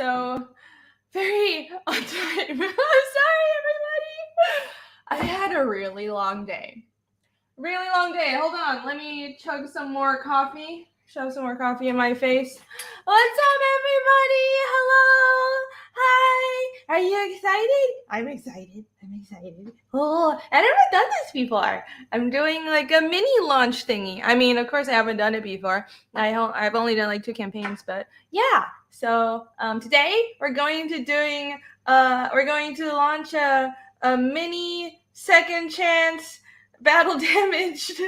so very on time. I'm sorry, everybody. I had a really long day. Hold on, let me chug some more coffee. Shove some more coffee in my face. What's up, everybody? Hello. Hi. Are you excited? I'm excited. Oh, I've never done this before. I'm doing like a mini launch thingy. I mean, of course, I haven't done it before. I've only done like 2 campaigns, but yeah. So today we're going to launch a mini second chance battle damaged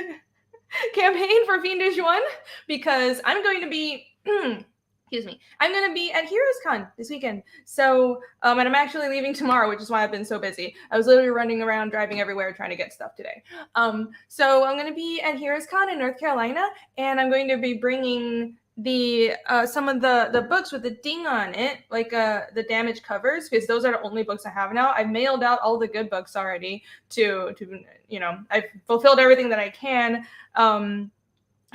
campaign for Fiendish 1 because I'm going to be I'm going to be at HeroesCon this weekend. So, and I'm actually leaving tomorrow, which is why I've been so busy. I was literally running around, driving everywhere, trying to get stuff today. So I'm going to be at HeroesCon in North Carolina, and I'm going to be bringing some of the books with the ding on it, like the damaged covers, because those are the only books I have now. I've mailed out all the good books already to I've fulfilled everything that I can.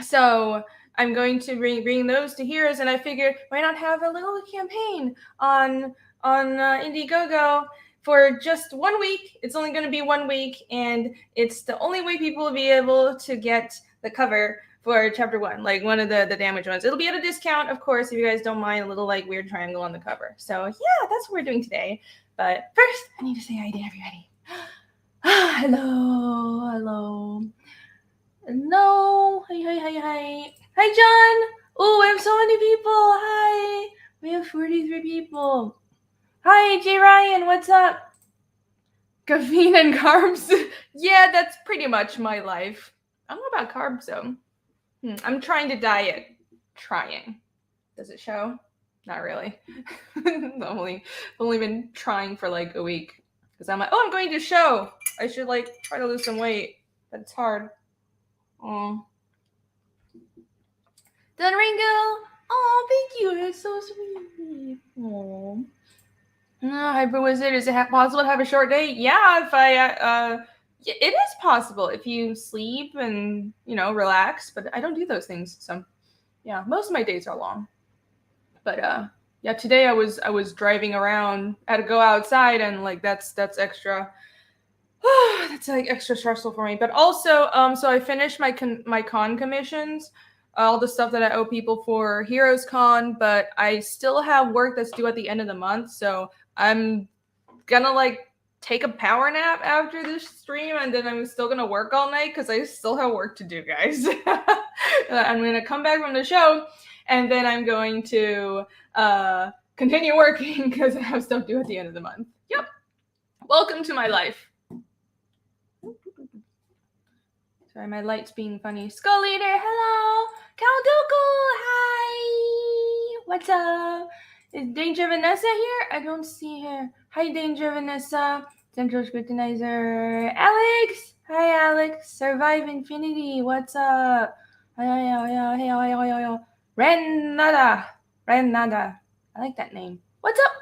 So I'm going to bring those to Heroes, and I figured why not have a little campaign on Indiegogo for just 1 week. It's only going to be 1 week, and it's the only way people will be able to get the cover for chapter 1, like one of the damaged ones. It'll be at a discount, of course, if you guys don't mind a little like weird triangle on the cover. So yeah, that's what we're doing today. But first, I need to say hi to everybody. Hello. No. Hi. Hi, John. Oh, we have so many people. Hi. We have 43 people. Hi, J. Ryan. What's up? Caffeine and carbs. Yeah, that's pretty much my life. I don't know about carbs, though. I'm trying to diet. Trying. Does it show? Not really. I've only been trying for like a week. Because I'm like, oh, I'm going to show. I should like try to lose some weight. But it's hard. Oh. Then Ringo. Oh, thank you. It's so sweet. Oh. Hyper Wizard, is it possible to have a short day? Yeah, if it is possible if you sleep and, relax, but I don't do those things. So, yeah, most of my days are long. But, yeah, today I was driving around. I had to go outside, and, like, that's extra. That's, like, extra stressful for me. But also, so I finished my con commissions, all the stuff that I owe people for Heroes Con, but I still have work that's due at the end of the month, so I'm gonna like take a power nap after this stream, and then I'm still gonna work all night because I still have work to do, guys. I'm gonna come back from the show, and then I'm going to continue working because I have stuff due at the end of the month. Yep. Welcome to my life. Sorry, my light's being funny. Skull Eater, hello! Calduku, hi! What's up? Is Danger Vanessa here? I don't see her. Hi, Danger Vanessa. Central Scrutinizer. Alex! Hi, Alex. Survive Infinity. What's up? Hey. Renata. I like that name. What's up?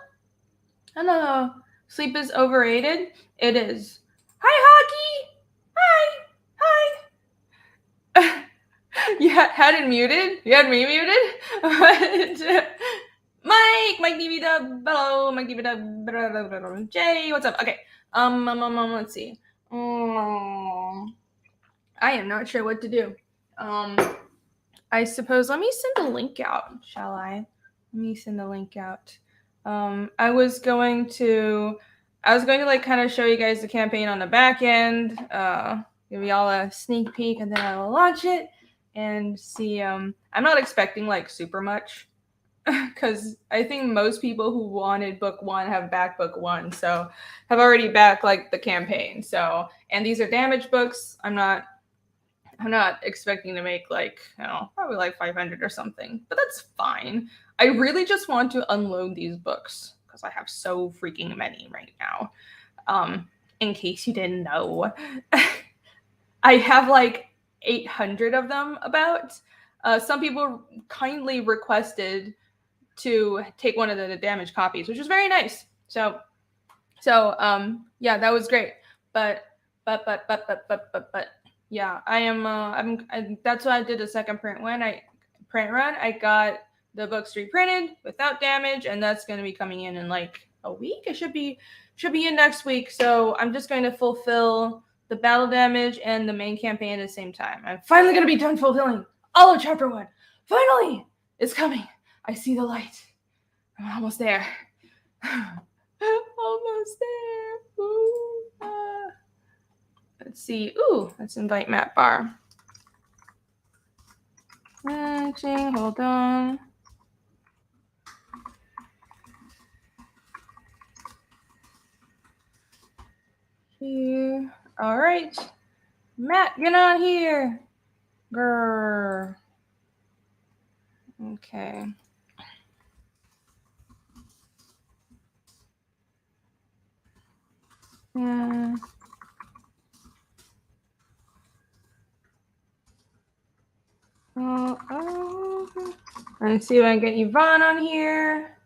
Hello. Sleep is overrated? It is. Hi, Hockey! Hi! You had it muted? You had me muted? Mike DB Dub, hello, Mike DB Dub, Jay, what's up? Okay, let's see. I am not sure what to do. I suppose let me send a link out, shall I? Let me send the link out. I was going to like kind of show you guys the campaign on the back end, give y'all a sneak peek, and then I will launch it and see. I'm not expecting like super much because I think most people who wanted book 1 have backed book 1, so have already backed like the campaign. So, and these are damaged books. I'm not expecting to make like, probably like 500 or something, but that's fine. I really just want to unload these books because I have so freaking many right now. In case you didn't know, I have like 800 of them about. Some people kindly requested to take one of the damaged copies, which was very nice. So yeah, that was great. But yeah, I am. That's why I did the second print run. I got the books reprinted without damage, and that's going to be coming in like a week. It should be in next week. So I'm just going to fulfill the battle damage and the main campaign at the same time. I'm finally going to be done fulfilling all of chapter 1. Finally, it's coming. I see the light. I'm almost there. Almost there. Ooh, let's see. Ooh, let's invite Matt Barr. Matching, hold on. Here. All right. Matt, get on here. Grrr. Okay. Yeah. Let's see if I can get Yvonne on here.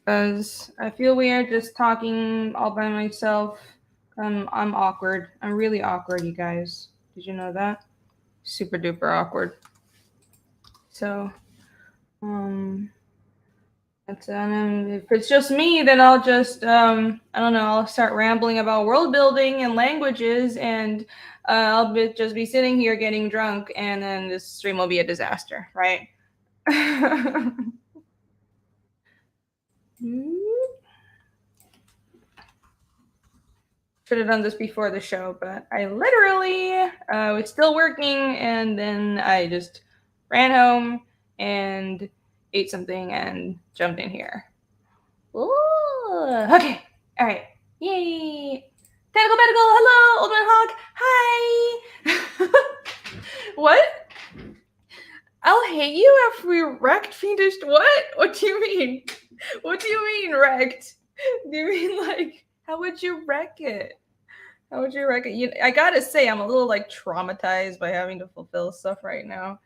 Because I feel weird just talking all by myself. I'm awkward. I'm really awkward, you guys. Did you know that? Super duper awkward. So, that's, if it's just me, then I'll just, I don't know, I'll start rambling about world building and languages, and I'll just be sitting here getting drunk, and then this stream will be a disaster, right? Should have done this before the show, but I literally was still working, and then I just ran home and ate something and jumped in here. Ooh, okay, all right, yay! Tentacle Medical, hello, Old Man Hawk, hi! What? I'll hate you if we wrecked Fiendish. What? What do you mean? What do you mean wrecked? Do you mean like, how would you wreck it? How would you wreck it? I gotta say, I'm a little like traumatized by having to fulfill stuff right now.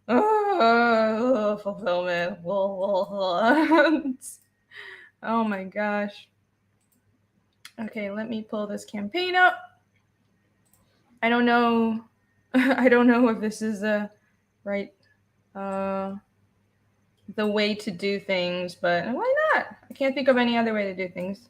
Fulfillment. Oh my gosh. Okay, let me pull this campaign up. I don't know. I don't know if this is the right the way to do things, but why not? I can't think of any other way to do things.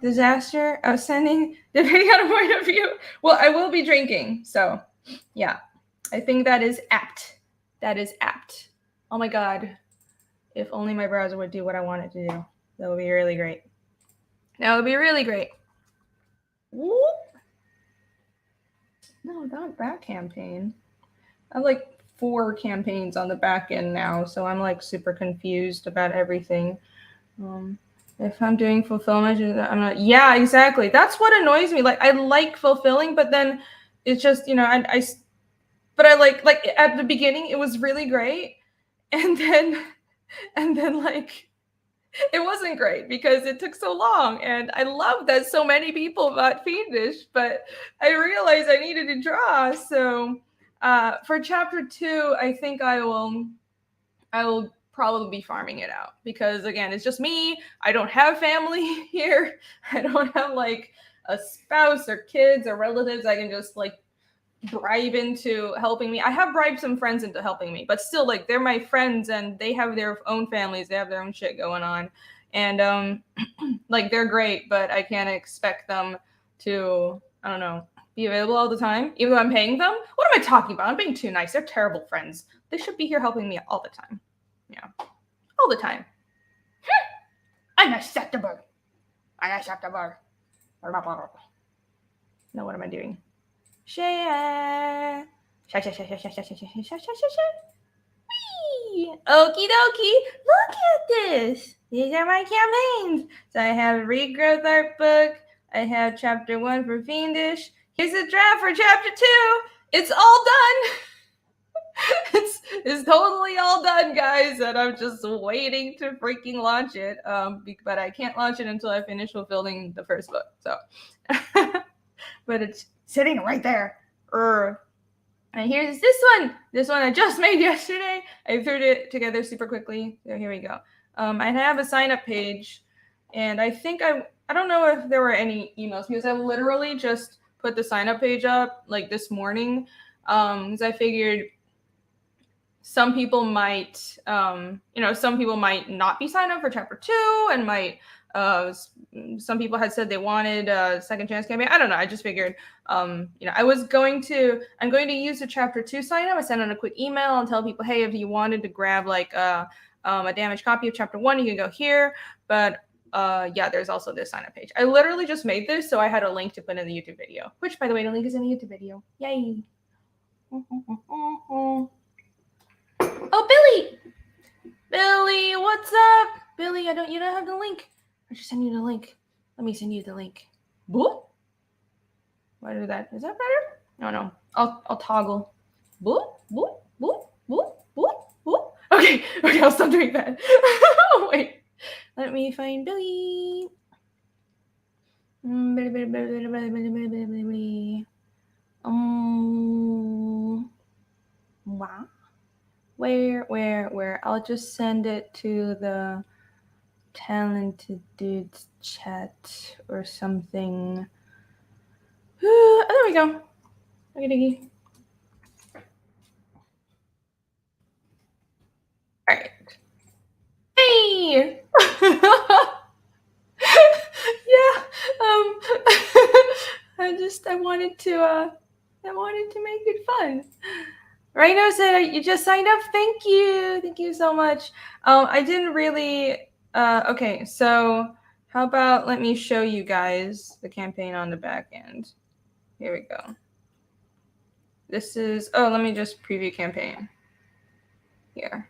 Disaster ascending, depending on a point of view. Well, I will be drinking, so yeah. I think that is apt. That is apt. Oh my god. If only my browser would do what I want it to do. That would be really great. That would be really great. Whoop. No, not that campaign. I have like 4 campaigns on the back end now, so I'm like super confused about everything. If I'm doing fulfillment, I'm not. Yeah, exactly. That's what annoys me. Like I like fulfilling, but then it's just but I like at the beginning it was really great, and then like it wasn't great because it took so long, and I love that so many people got Fiendish, but I realized I needed to draw. So for chapter 2, I think I will probably be farming it out because again, it's just me. I don't have family here. I don't have like a spouse or kids or relatives I can just like bribe into helping me. I have bribed some friends into helping me, but still, like, they're my friends and they have their own families. They have their own shit going on. And like, they're great, but I can't expect them to, I don't know, be available all the time, even though I'm paying them. What am I talking about? I'm being too nice. They're terrible friends. They should be here helping me all the time. Yeah. All the time. Unacceptable. Unacceptable. No, what am I doing? Share. Okie dokie. Look at this. These are my campaigns. So I have Regrowth Art Book. I have chapter 1 for Fiendish. Here's a draft for chapter 2. It's all done. It's totally all done, guys, and I'm just waiting to freaking launch it. But I can't launch it until I finish fulfilling the first book. So, but it's sitting right there. And here's this one. This one I just made yesterday. I threw it together super quickly. So here we go. I have a sign up page, and I think I don't know if there were any emails because I literally just put the sign up page up like this morning, because I figured some people might, some people might not be signed up for chapter 2 and might, some people had said they wanted a second chance campaign. I don't know. I just figured, I'm going to use the chapter 2 sign up. I sent out a quick email and tell people, hey, if you wanted to grab like a damaged copy of chapter 1, you can go here. But there's also this sign up page. I literally just made this, so I had a link to put in the YouTube video, which, by the way, the link is in the YouTube video. Yay. Oh, Billy, what's up? Billy, you don't have the link. I just send you the link. Let me send you the link. Boop. Why do that? Is that better? No. I'll toggle. Boop, boop, boop, boop, boop, boop. Okay, I'll stop doing that. Oh, wait. Let me find Billy. Wow. Where? I'll just send it to the talented dudes chat or something. There we go. Okay. All right. Hey. Yeah. I wanted to make it fun. Rhino said you just signed up. Thank you so much. I didn't really. Okay, so how about let me show you guys the campaign on the back end. Here we go. This is. Oh, let me just preview campaign. Here.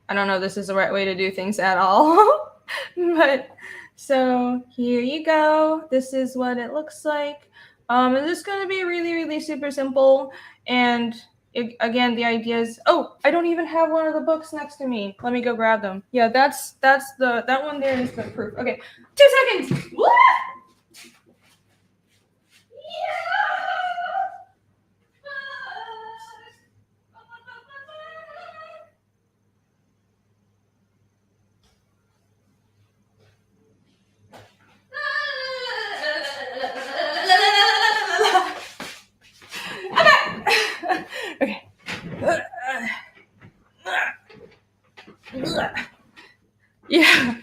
I don't know if this is the right way to do things at all, but so here you go. This is what it looks like. It's going to be really, really super simple. And again, the idea is, I don't even have one of the books next to me. Let me go grab them. Yeah, that one there is the proof. Okay, 2 seconds. What? Okay. Yeah,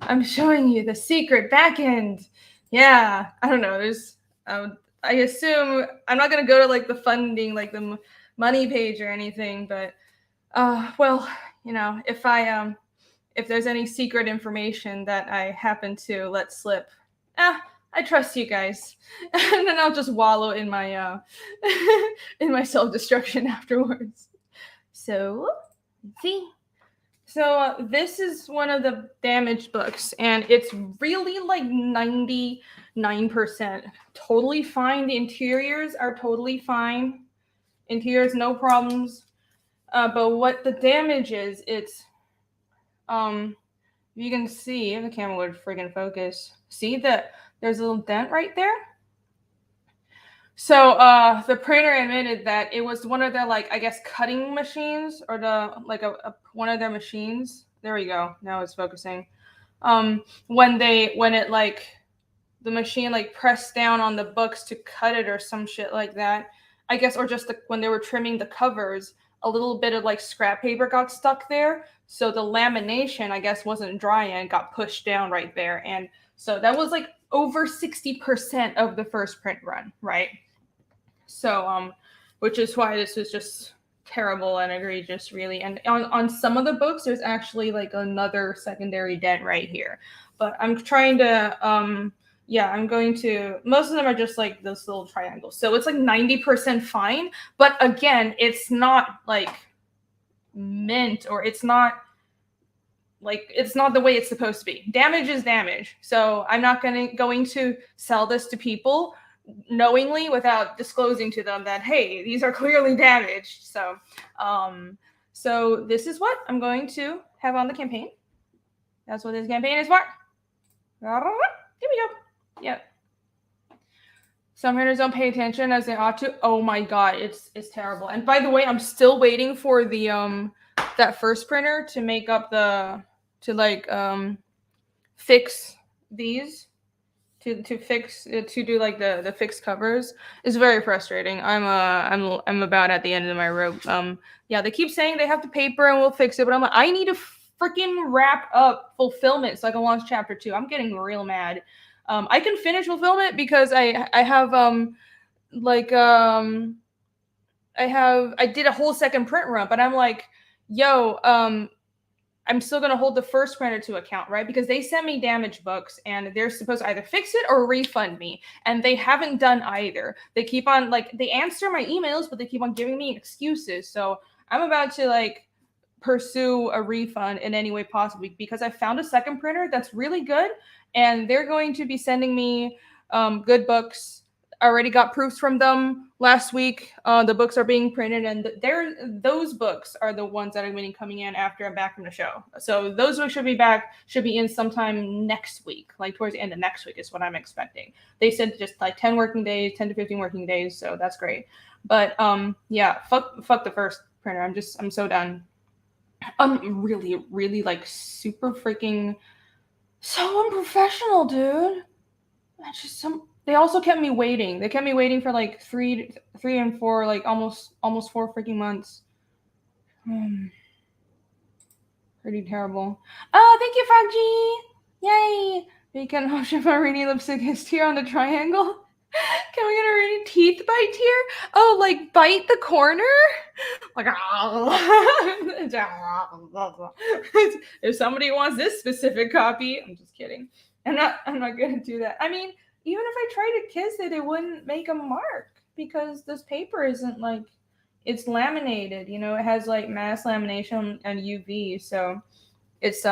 I'm showing you the secret back end. Yeah, I don't know. There's, I assume I'm not gonna go to like the funding, like the money page or anything, but if there's any secret information that I happen to let slip, I trust you guys, and then I'll just wallow in my in my self-destruction afterwards. So, let's see. So this is one of the damaged books, and it's really like 99% totally fine. The interiors are totally fine. Interiors, no problems. But what the damage is, it's you can see, if the camera would friggin' focus, see that there's a little dent right there? So the printer admitted that it was one of their, like, I guess, cutting machines, or one of their machines. There we go. Now it's focusing. When it like the machine like pressed down on the books to cut it or some shit like that, I guess, or just when they were trimming the covers, a little bit of like scrap paper got stuck there. So the lamination, I guess, wasn't dry and got pushed down right there. And so that was like over 60% of the first print run, right? So, which is why this was just terrible and egregious, really. And on some of the books, there's actually like another secondary dent right here. But I'm trying to, I'm going to, most of them are just like those little triangles. So it's like 90% fine. But again, it's not like mint, or it's not the way it's supposed to be. Damage is damage. So I'm not going to sell this to people knowingly without disclosing to them that, hey, these are clearly damaged. So so this is what I'm going to have on the campaign. That's what this campaign is for. Here we go. Yep. Some readers don't pay attention as they ought to. Oh my god, it's terrible. And by the way, I'm still waiting for the that first printer to make up fix these to fix to do like the fixed covers is very frustrating. I'm about at the end of my rope. Yeah, they keep saying they have the paper and we'll fix it, but I'm like, I need to freaking wrap up fulfillment so I can launch chapter 2. I'm getting real mad. I can finish fulfillment because I have like I did a whole second print run, but I'm like, yo, I'm still going to hold the first printer to account, right? Because they sent me damaged books and they're supposed to either fix it or refund me. And they haven't done either. They keep on, like, they answer my emails, but they keep on giving me excuses. So I'm about to, like, pursue a refund in any way possible because I found a second printer that's really good and they're going to be sending me good books. I already got proofs from them last week. The books are being printed, and those books are the ones that are going to be coming in after I'm back from the show. So those books should be in sometime next week, like towards the end of next week is what I'm expecting. They said just like 10 working days, 10 to 15 working days, so that's great. But yeah, fuck the first printer. I'm so done. I'm really like super freaking so unprofessional, dude. They also kept me waiting. They kept me waiting for like three and four, like almost 4 freaking months. Pretty terrible. Oh, thank you, Froggy! Yay! Bacon option for reading lipstick is here on the triangle. Can we get a reading teeth bite here? Oh, like bite the corner? Like, if somebody wants this specific copy, I'm just kidding. I'm not gonna do that. I mean, even if I tried to kiss it, it wouldn't make a mark because this paper isn't like, it's laminated, you know, it has like mass lamination and UV, so it's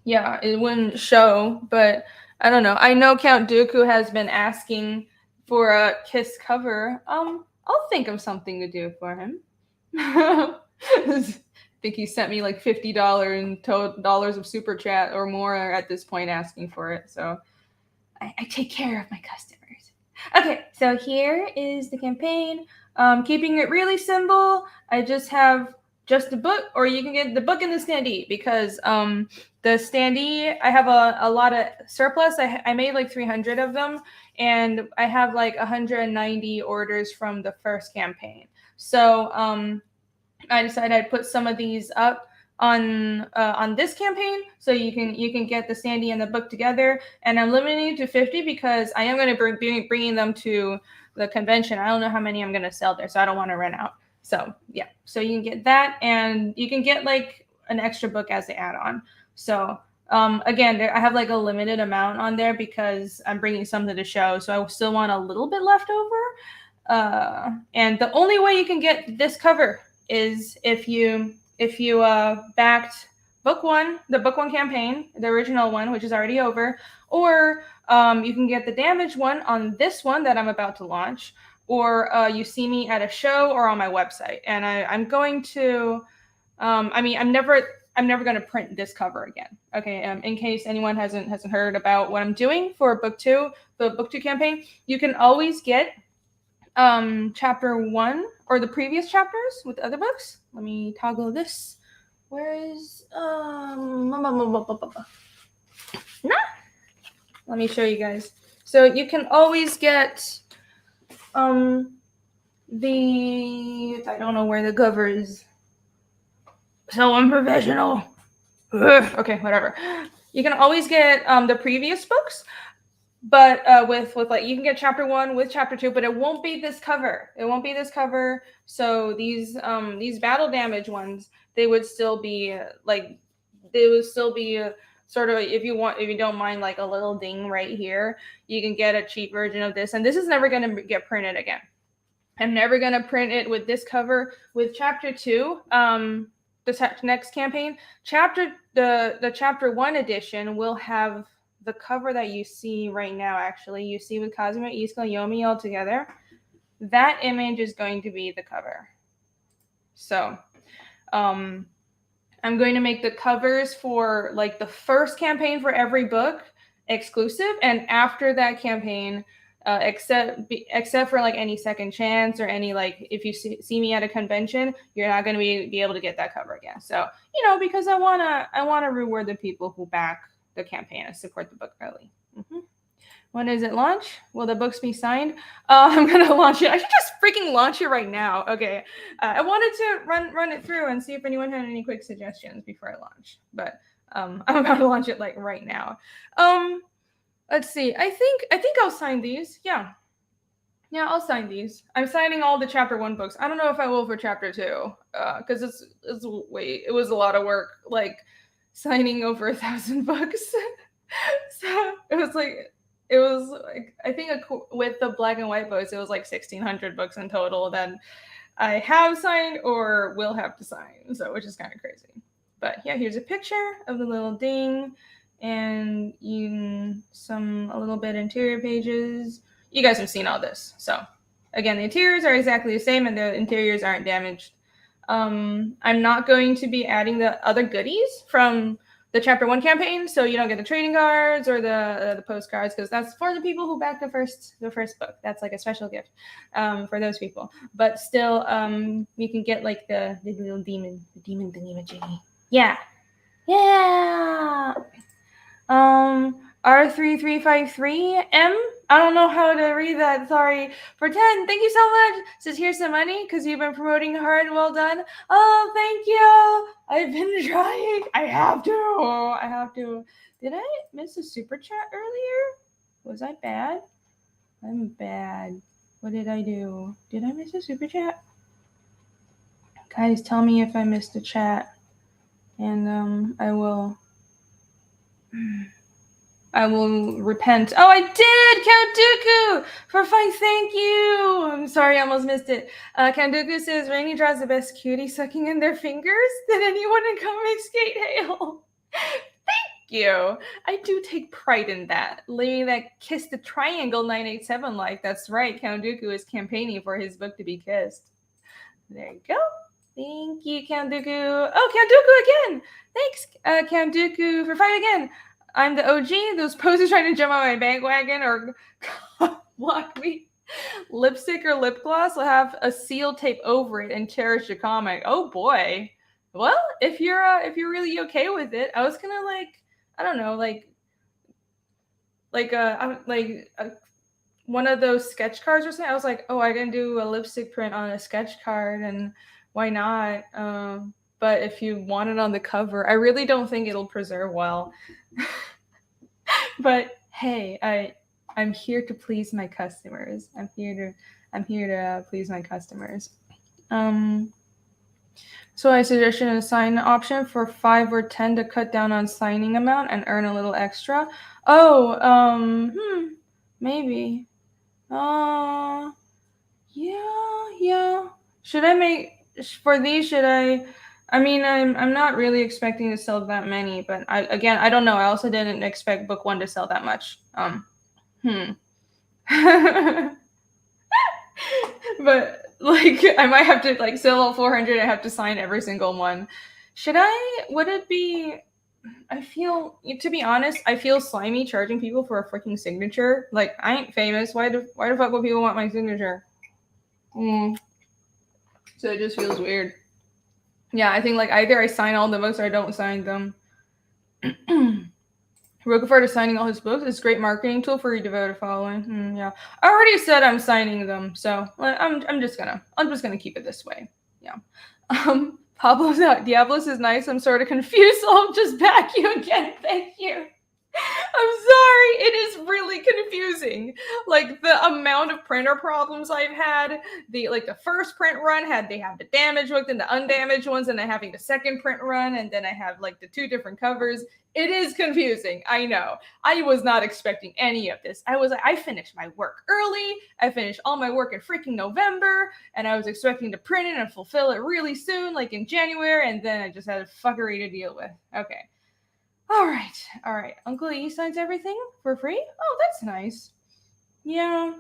yeah, it wouldn't show, but I don't know. I know Count Dooku has been asking for a kiss cover. I'll think of something to do for him. I think he sent me like $50 of super chat or more at this point asking for it. So I take care of my customers. Okay, so here is the campaign. Keeping it really simple. I just have just a book, or you can get the book and the standee because the standee, I have a lot of surplus. I made like 300 of them, and I have like 190 orders from the first campaign. So I decided I'd put some of these up on this campaign, so you can get the standee and the book together. And I'm limiting to 50 because I am going to be bringing them to the convention. I don't know how many I'm going to sell there, so I don't want to run out. So yeah, so you can get that, and you can get like an extra book as the add-on. So again, I have like a limited amount on there because I'm bringing some to the show, so I still want a little bit left over. And the only way you can get this cover is if you backed book one, the book one campaign, the original one, which is already over, or you can get the damaged one on this one that I'm about to launch, or you see me at a show or on my website. And I'm going to, I mean, I'm never going to print this cover again. Okay, in case anyone hasn't heard about what I'm doing for book two, the book two campaign, you can always get chapter 1 or the previous chapters with other books. Let me toggle this. Where is let me show you guys. So you can always get the, I don't know where the cover is. So unprofessional. Okay, whatever. You can always get the previous books, but with like, you can get chapter 1 with chapter 2, but it won't be this cover. It won't be this cover. So these battle damage ones, they would still be sort of, if you don't mind like a little ding right here, you can get a cheap version of this. And this is never going to get printed again. I'm never going to print it with this cover. With chapter 2, the next campaign, the chapter 1 edition will have the cover that you see right now. Actually, you see with Kazuma, Izuku, and Yomi all together. That image is going to be the cover. So I'm going to make the covers for like the first campaign for every book exclusive, and after that campaign, except for like any second chance or any, like, if you see me at a convention, you're not going to be able to get that cover again. So, you know, because I want to reward the people who back the campaign and support the book early. When is it launch? Will the books be signed? I'm gonna launch it. I should just freaking launch it right now. Okay. I wanted to run it through and see if anyone had any quick suggestions before I launch, but I'm about to launch it like right now. Let's see. I think I'll sign these. Yeah, I'll sign these. I'm signing all the chapter 1 books. I don't know if I will for chapter 2, because it was a lot of work, like signing over 1,000 books. So it was like I think with the black and white books, it was like 1,600 books in total that I have signed or will have to sign. So which is kind of crazy. But yeah, here's a picture of the little ding, and a little bit interior pages. You guys have seen all this. So again, the interiors are exactly the same and the interiors aren't damaged. I'm not going to be adding the other goodies from the chapter 1 campaign, so you don't get the trading cards or the postcards, because that's for the people who backed the first book. That's like a special gift for those people. But still, you can get like the little demon thingy-majiggy. Yeah. R3353M. I don't know how to read that. Sorry. For 10, thank you so much. Says here's some money because you've been promoting hard. Well done. Oh, thank you. I've been trying. I have to. Did I miss a super chat earlier? Was I bad? I'm bad. What did I do? Did I miss a super chat? Guys, tell me if I missed a chat, and I will repent. Oh, I did! Count Dooku! For 5, thank you! I'm sorry, I almost missed it. Count Dooku says, Rainy draws the best cutie sucking in their fingers than anyone in Comics Kate Hale. Thank you! I do take pride in that. Leaving that Kiss the Triangle 987 like. That's right, Count Dooku is campaigning for his book to be kissed. There you go. Thank you, Count Dooku. Oh, Count Dooku again! Thanks, Count Dooku, for 5 again. I'm the OG. Those posers trying to jump on my bandwagon or block me. Lipstick or lip gloss will have a seal tape over it and cherish the comic. Oh boy. Well, if you're really okay with it, I was gonna I don't know, one of those sketch cards or something. I was like, oh, I can do a lipstick print on a sketch card, and why not? But if you want it on the cover, I really don't think it'll preserve well. But hey, I'm here to please my customers. I'm here to please my customers. So I suggested a sign option for 5 or 10 to cut down on signing amount and earn a little extra. Oh, maybe. Yeah. Should I make for these? I mean, I'm not really expecting to sell that many, but I don't know. I also didn't expect book 1 to sell that much. But I might have to sell all 400. I have to sign every single one. Would it be? To be honest, I feel slimy charging people for a freaking signature. I ain't famous. Why the fuck would people want my signature? So it just feels weird. Yeah, I think either I sign all the books or I don't sign them. Roquefort is signing all his books. It's a great marketing tool for your devoted following. Yeah, I already said I'm signing them, so I'm just gonna keep it this way. Yeah. Pablo Diablos is nice. I'm sort of confused, so I'll just back you again. Thank you. I'm sorry. It is really confusing. The amount of printer problems I've had. The first print run they have the damaged book, then the undamaged ones, and then having the second print run, and then I have the 2 different covers. It is confusing. I know. I was not expecting any of this. I finished my work early. I finished all my work in freaking November, and I was expecting to print it and fulfill it really soon, in January, and then I just had a fuckery to deal with. Okay. All right. Uncle E signs everything for free? Oh, that's nice. Yeah,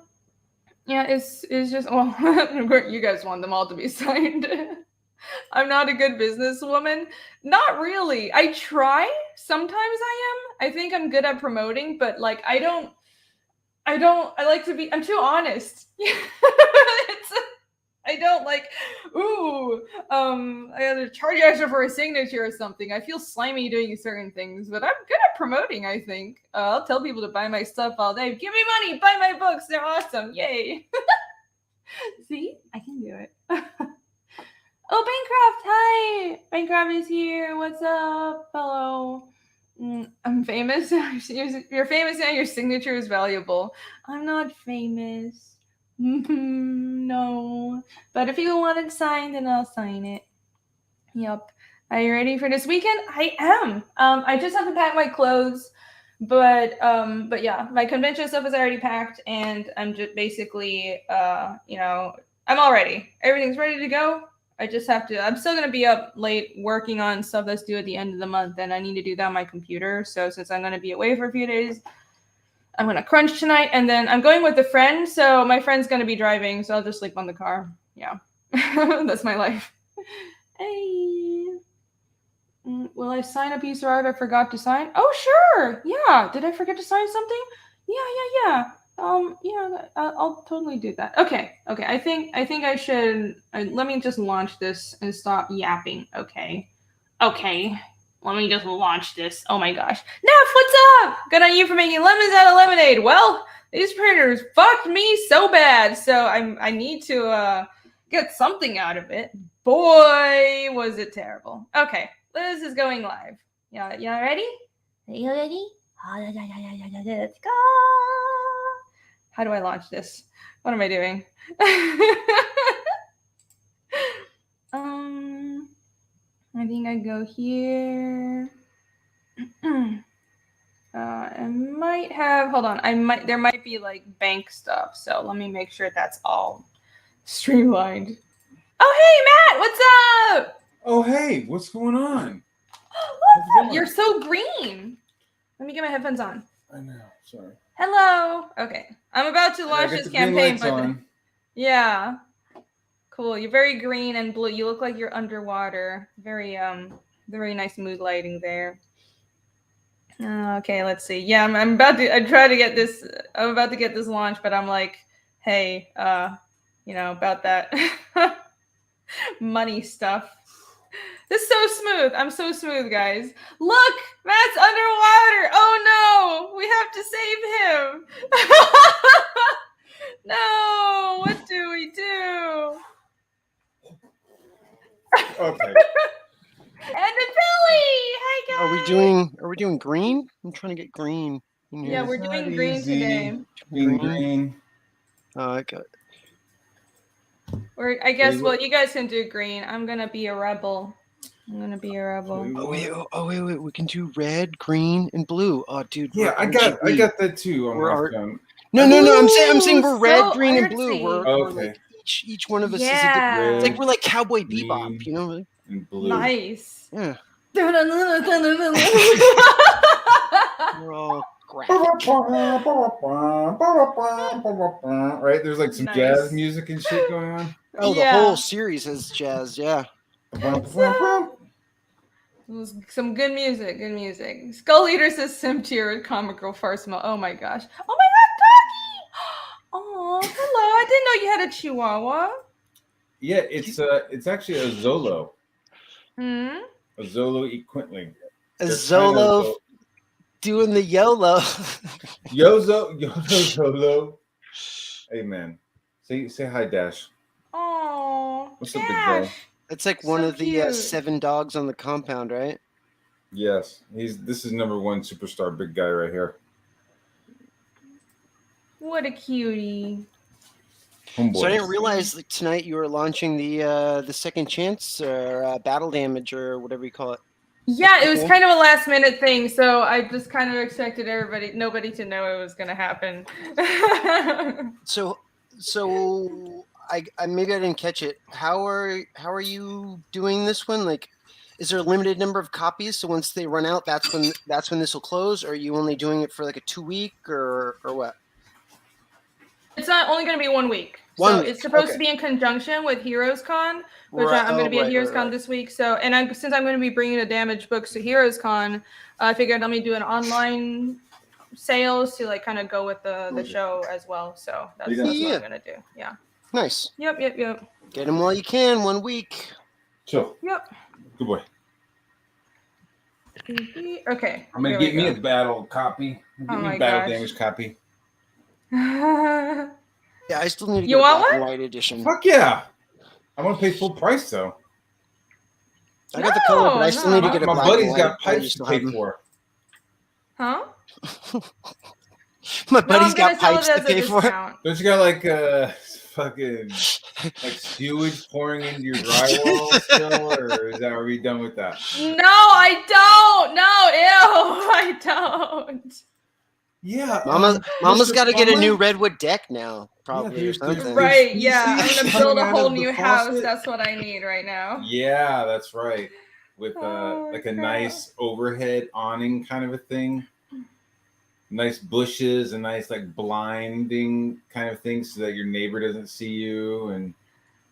it's just, well, you guys want them all to be signed. I'm not a good businesswoman. Not really. I try. Sometimes I am. I think I'm good at promoting, but I like to be, I'm too honest. I don't like, I gotta charge extra for a signature or something. I feel slimy doing certain things, but I'm good at promoting, I think. I'll tell people to buy my stuff all day. Give me money, buy my books, they're awesome, yay. See, I can do it. Oh, Bancroft, hi! Bancroft is here, what's up? Hello. I'm famous. You're famous and your signature is valuable. I'm not famous. No. But if you want it signed, then I'll sign it. Yep. Are you ready for this weekend? I am. I just have to pack my clothes, but yeah, my convention stuff is already packed, and I'm just basically, I'm all ready. Everything's ready to go. I just have to. I'm still gonna be up late working on stuff that's due at the end of the month, and I need to do that on my computer. So since I'm gonna be away for a few days, I'm gonna crunch tonight, and then I'm going with a friend. So my friend's gonna be driving, so I'll just sleep on the car. Yeah, that's my life. Hey. Will I sign a piece of art I forgot to sign? Oh, sure. Yeah. Did I forget to sign something? Yeah. Yeah. I'll totally do that. Okay. I think I should. Let me just launch this and stop yapping. Okay. Let me just launch this. Oh my gosh. Neff, what's up? Good on you for making lemons out of lemonade. Well, these printers fucked me so bad, so I need to get something out of it. Boy, was it terrible. Okay. Liz is going live. Y'all ready? Are you ready? Let's go. How do I launch this? What am I doing? I think I go here. I might have. Hold on. There might be like bank stuff. So let me make sure that's all streamlined. Oh, hey, Matt. What's up? Oh, hey, what's going on? What's up? You're so green. Let me get my headphones on. I know, sorry. Hello. Okay. I'm about to launch this campaign. Yeah. Cool. You're very green and blue. You look like you're underwater. Very nice mood lighting there. Okay, let's see. Yeah, I'm about to get this launched, but I'm like, hey, about that money stuff. This is so smooth. I'm so smooth, guys. Look, Matt's underwater. Oh no, we have to save him. No, what do we do? Okay. And the Billy. Hi guys. Are we doing green? I'm trying to get green. Yeah, we're doing green today. Being green. Oh, I got it. I guess you guys can do green. I'm gonna be a rebel. Oh wait. We can do red, green, and blue. Oh, dude. Yeah, I got that too on my phone. No. I'm saying we're red, green, and blue. We're like each one of us is a different. It's like we're like Cowboy Bebop, you know? And blue. Nice. Yeah. We're all graphic. Right? There's like some jazz music and shit going on. Oh, the whole series has jazz, yeah. Some good music. Skull Eater says sim tier comical farce mo. Oh my gosh. Oh my god, doggy! Oh, hello. I didn't know you had a Chihuahua. Yeah, it's actually a Zolo. A Zolo Equintling. A Zolo doing the YOLO. YOLO Zolo. Hey man. Say hi, Dash. Oh, what's up, big bro? It's like one of the 7 dogs on the compound, right? Yes, this is number 1 superstar big guy right here. What a cutie. Homeboy. So I didn't realize like tonight you were launching the second chance or battle damage or whatever you call it. Yeah, it was kind of a last minute thing, so I just kind of expected nobody to know it was going to happen. So I maybe I didn't catch it. How are you doing this one? Like, is there a limited number of copies? So once they run out, that's when this will close. Or are you only doing it for like a 2-week or what? It's not only going to be 1 week. It's supposed to be in conjunction with Heroes Con, which I'm going to be at Heroes Con this week. So, since I'm going to be bringing the damaged books to Heroes Con, I figured let me do an online sales to like kind of go with the show as well. So that's what I'm going to do. Yeah. Nice. Yep. Get them while you can. 1 week. Chill. Yep. Good boy. Okay. I'm gonna here get we me a go. battle copy. Get Oh me my a battle gosh. damage copy. Yeah, I still need to You get a want black and one? white edition. Fuck yeah! I want to pay full price though. I got the color, but I still need to No. get a My black buddy's and white. got I pipes used to to have pay them. for. Huh? My No, buddy's I'm gonna got sell pipes it to as a pay for. discount. Don't you got like fucking like sewage pouring into your drywall still, or is that are we done with that? No, I don't. No, ew, I don't. Yeah, Mama's Mr. got to get a Plumber? new redwood deck now, probably, or there's- something. Right, squeeze yeah. I'm seats gonna coming build a out whole of the new house. faucet. That's what I need right now. Yeah, that's right. With Oh, like a crap. nice overhead awning kind of a thing. Nice bushes, a nice like blinding kind of thing so that your neighbor doesn't see you. And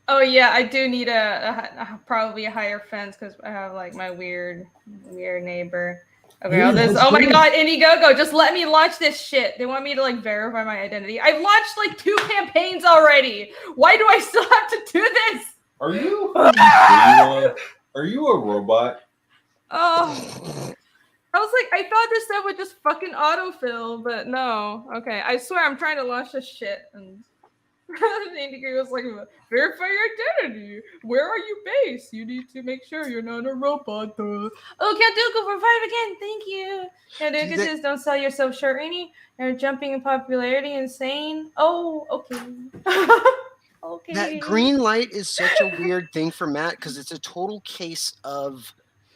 Oh yeah, I do need probably a higher fence because I have like my weird neighbor. Okay, all this. Oh my god, Indiegogo, just let me launch this shit. They want me to like verify my identity. I've launched like 2 campaigns already. Why do I still have to do this? are you are you a robot? Oh. I was like, I thought this stuff would just fucking autofill, but no. Okay, I swear I'm trying to launch this shit, and the indicator was like, verify your identity. Where are you based? You need to make sure you're not a robot. Oh, Kanduka for 5 again. Thank you. Kanduka says, don't sell yourself short, Rainy. You're jumping in popularity, insane. Oh, okay. Okay. That green light is such a weird thing for Matt because it's a total case of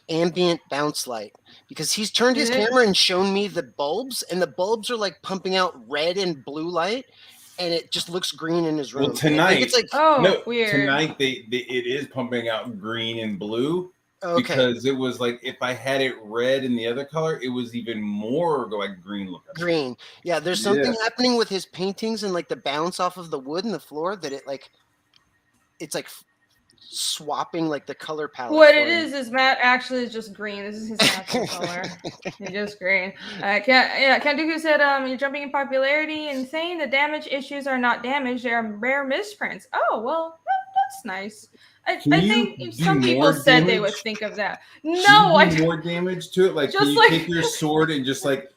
ambient bounce light, because he's turned his camera and shown me the bulbs, and the bulbs are like pumping out red and blue light, and it just looks green in his room. Well, tonight it's like weird. Tonight it is pumping out green and blue. Okay. Because it was like if I had it red in the other color, it was even more like green looking. Green. Yeah, there's something happening with his paintings and like the bounce off of the wood and the floor that it's like swapping like the color palette. What it is Matt actually is just green. This is his natural color. He's just green. Kanduku said, you're jumping in popularity, insane. The damage issues are not damage, they are rare misprints. Oh, well, that's nice. I think some people said they would think of that. No, I do more damage to it. Like, just can you take your sword and just like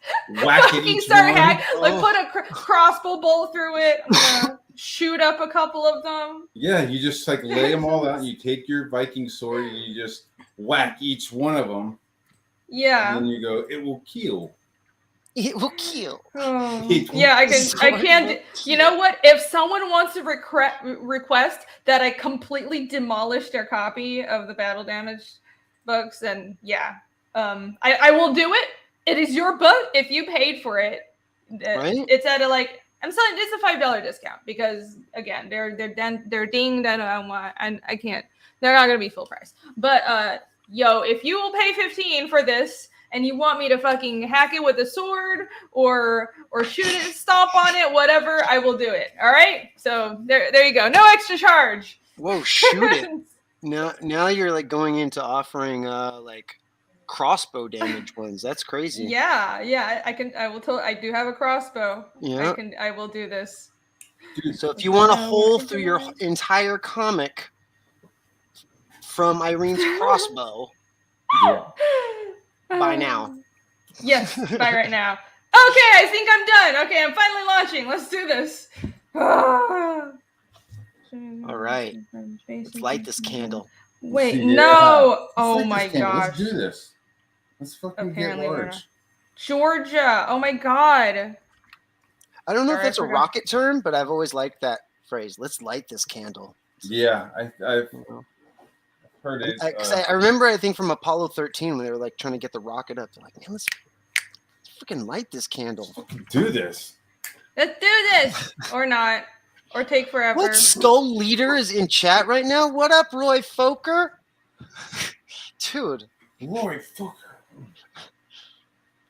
whack it each start one? Like put a crossbow bolt through it. I'm gonna shoot up a couple of them. Yeah, you just like lay them all out. And you take your Viking sword and you just whack each one of them. Yeah. And then you go, it will kill. It will kill. Oh. Yeah, I can't. You know what? If someone wants to request that I completely demolish their copy of the Battle Damaged books, then yeah, I will do it. It is your book. If you paid for it, right? It's at I'm selling. It's a $5 discount because again, they're dinged and I can't. They're not gonna be full price. But yo, if you will pay $15 for this, and you want me to fucking hack it with a sword or shoot it, stomp on it, whatever, I will do it. All right. So there you go. No extra charge. Whoa, shoot it. Now you're like going into offering like crossbow damage ones. That's crazy. Yeah. I do have a crossbow. Yeah. I will do this. So if you want a hole through your entire comic from Irene's crossbow, buy now. Yes, buy right now. Okay, I think I'm done. Okay, I'm finally launching. Let's do this. All right. Let's light this candle. Wait, no. Oh my gosh. Let's do this. Let's fucking Apparently get large. Georgia. Oh my god. I don't know if that's a rocket term, but I've always liked that phrase. Let's light this candle. Yeah, I've heard it. I remember, I think from Apollo 13 when they were like trying to get the rocket up. They're like, man, let's freaking light this candle. Do this. Let's do this. Or not. Or take forever. What Skull Leader is in chat right now? What up, Roy Foker? Dude. Roy Foker.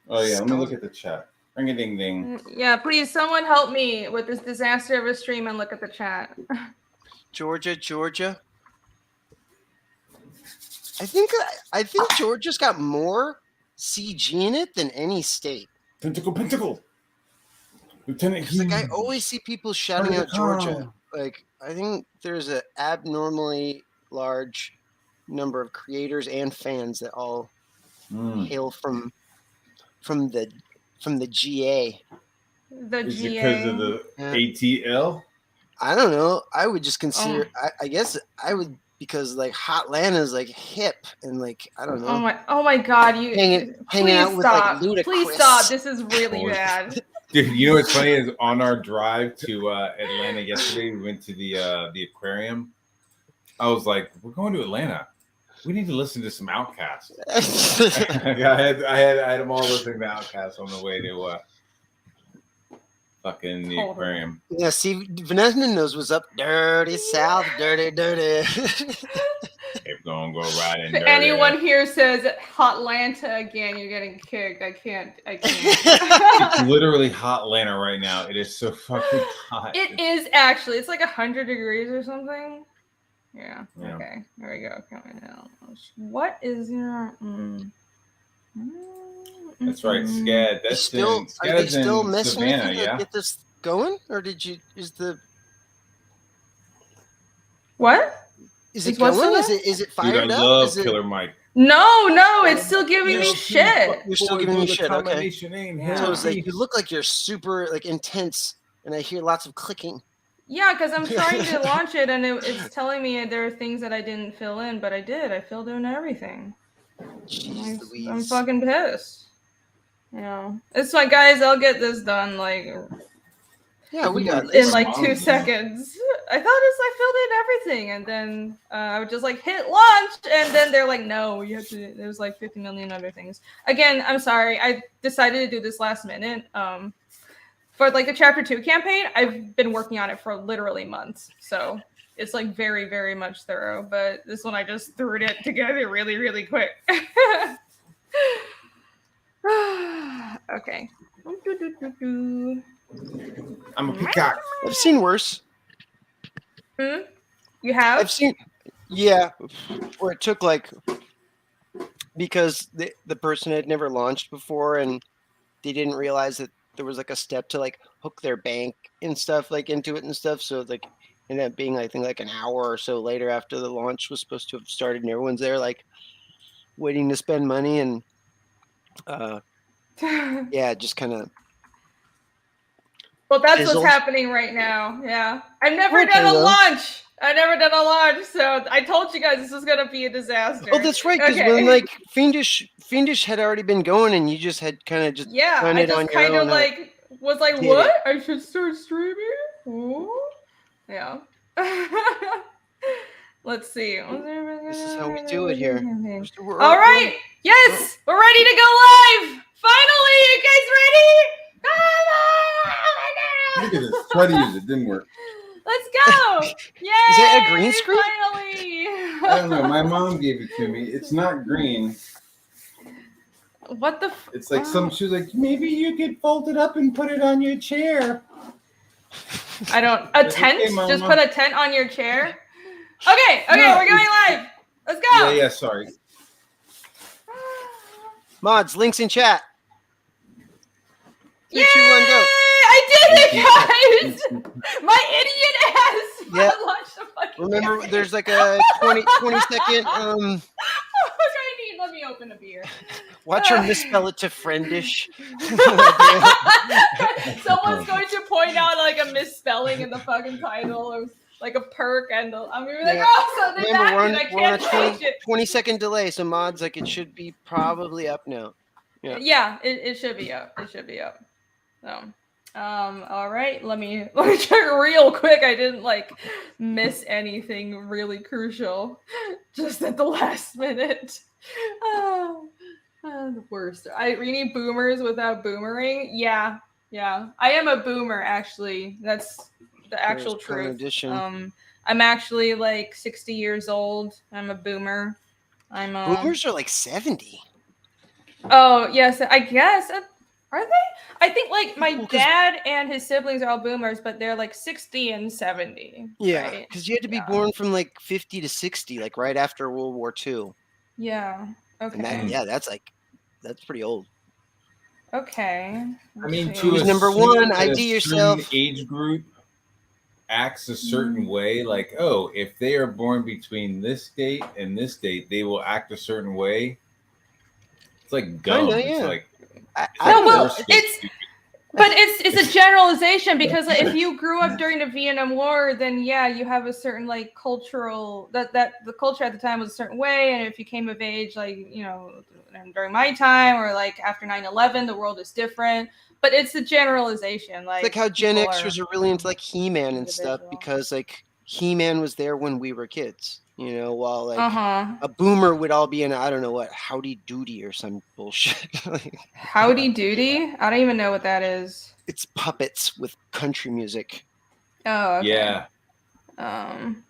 Oh yeah, let me look at the chat. Ring a ding ding. Yeah, please, someone help me with this disaster of a stream and look at the chat. Georgia. I think Georgia's got more CG in it than any state. Pentacle. Lieutenant Like I always see people shouting out Georgia. Like there's an abnormally large number of creators and fans that all hail from the GA. The Is it GA. because of the ATL? I don't know. I would just consider. I guess I would, because like Hotlanta is like hip and like I don't know. Oh my God! You hanging please out with stop. like Ludacris. Please stop. This is really Oh, bad. Dude, you know what's funny is on our drive to Atlanta yesterday, we went to the aquarium. I was like, "We're going to Atlanta. We need to listen to some Outkast." I had them all listening to Outkast on the way to fucking the aquarium. Yeah, see, Vanessa knows what's up. Dirty South, dirty. If gonna go right in If dirty. anyone here says Hotlanta again, you're getting kicked. I can't. It's literally Hotlanta right now. It is so fucking hot. It is actually. It's like 100 degrees or something. Yeah. Okay. There we go. Coming out. What is your? That's right, SCAD. That's still. Are they still messing Savannah, with you to get this going, or did you? What? Is it going? Is it fired Dude, I up? love Killer Mike. No, it's still giving me shit. You're still giving me shit. Okay. So it's like you look like you're super like intense, and I hear lots of clicking. Yeah, because I'm trying to launch it, and it's telling me there are things that I didn't fill in, but I did. I filled in everything. Jeez Louise. I'm fucking pissed. Yeah, it's like, guys, I'll get this done like. Yeah, we got in like 2 seconds. I thought I filled in everything, and then I would just like hit launch, and then they're like, "No, you have to." There's like 50 million other things. Again, I'm sorry. I decided to do this last minute. For like the Chapter 2 campaign, I've been working on it for literally months, so it's like very, very much thorough. But this one, I just threw it together really, really quick. Okay. I'm a peacock. I've seen worse. You have? I've seen, yeah, where it took like, because the person had never launched before and they didn't realize that there was like a step to like hook their bank and stuff like into it and stuff. So like ended up being, I think, like an hour or so later after the launch was supposed to have started, and everyone's there like waiting to spend money, and yeah, just kind of. Well, that's what's happening right now. Yeah, I've never done a launch. So I told you guys this was gonna be a disaster. Oh, that's right. Because when like Fiendish had already been going, and you just had kind of just done it on your own. I just kind of like was like, what? I should start streaming. Ooh. Yeah. Let's see. This is how we do it here. All right. Yes, we're ready to go live. Finally, you guys ready? Look at this. Try to use it. Didn't work. Let's go. Yay. Is that a green screen? Finally. I don't know. My mom gave it to me. It's not green. What the? It's like she was like, maybe you could fold it up and put it on your chair. I don't. A tent? Okay, just put a tent on your chair? Okay, no, we're going live. Let's go. Yeah, sorry. Mods, links in chat. 3, Yay! 2, 1, go. I did it, guys! My idiot ass! Yeah. The Remember, campaign. there's like a 20 second. Let me open a beer. Watch her misspell it to friendish. Someone's going to point out like a misspelling in the fucking title, or like a perk, and I'm gonna be like, oh, so they Remember, I can't change it. 20-second delay, so mods, like, it should be probably up now. Yeah, it should be up. It should be up. So, all right, let me check real quick. I didn't like miss anything really crucial just at the last minute. The worst. We need boomers without boomering. Yeah. I am a boomer, actually. That's the actual truth. I'm actually like 60 years old. I'm a boomer. Boomers are like 70. Oh yes, I guess. Are they? I think like my dad and his siblings are all boomers, but they're like 60 and 70. Yeah, because you had to be born from like 50 to 60, like right after World War II. Yeah. Okay. And that's pretty old. Okay. I mean, who's number one? ID yourself. Age group. acts a certain way. Like, oh, if they are born between this date and this date, they will act a certain way. It's like dumb. Kinda, It's yeah. like I No, don't know. well, horoscope it's stupid. but it's a generalization because like, if you grew up during the Vietnam War, then yeah, you have a certain like cultural that the culture at the time was a certain way, and if you came of age, like during my time or like after 9/11, the world is different. But it's a generalization. It's like how Gen Xers are really into like He-Man and stuff individual. because like He-Man was there when we were kids, while like Uh-huh. a boomer would all be in I don't know what Howdy Doody or some bullshit. Howdy Doody? I don't even know what that is. It's puppets with country music. Oh, okay. Yeah.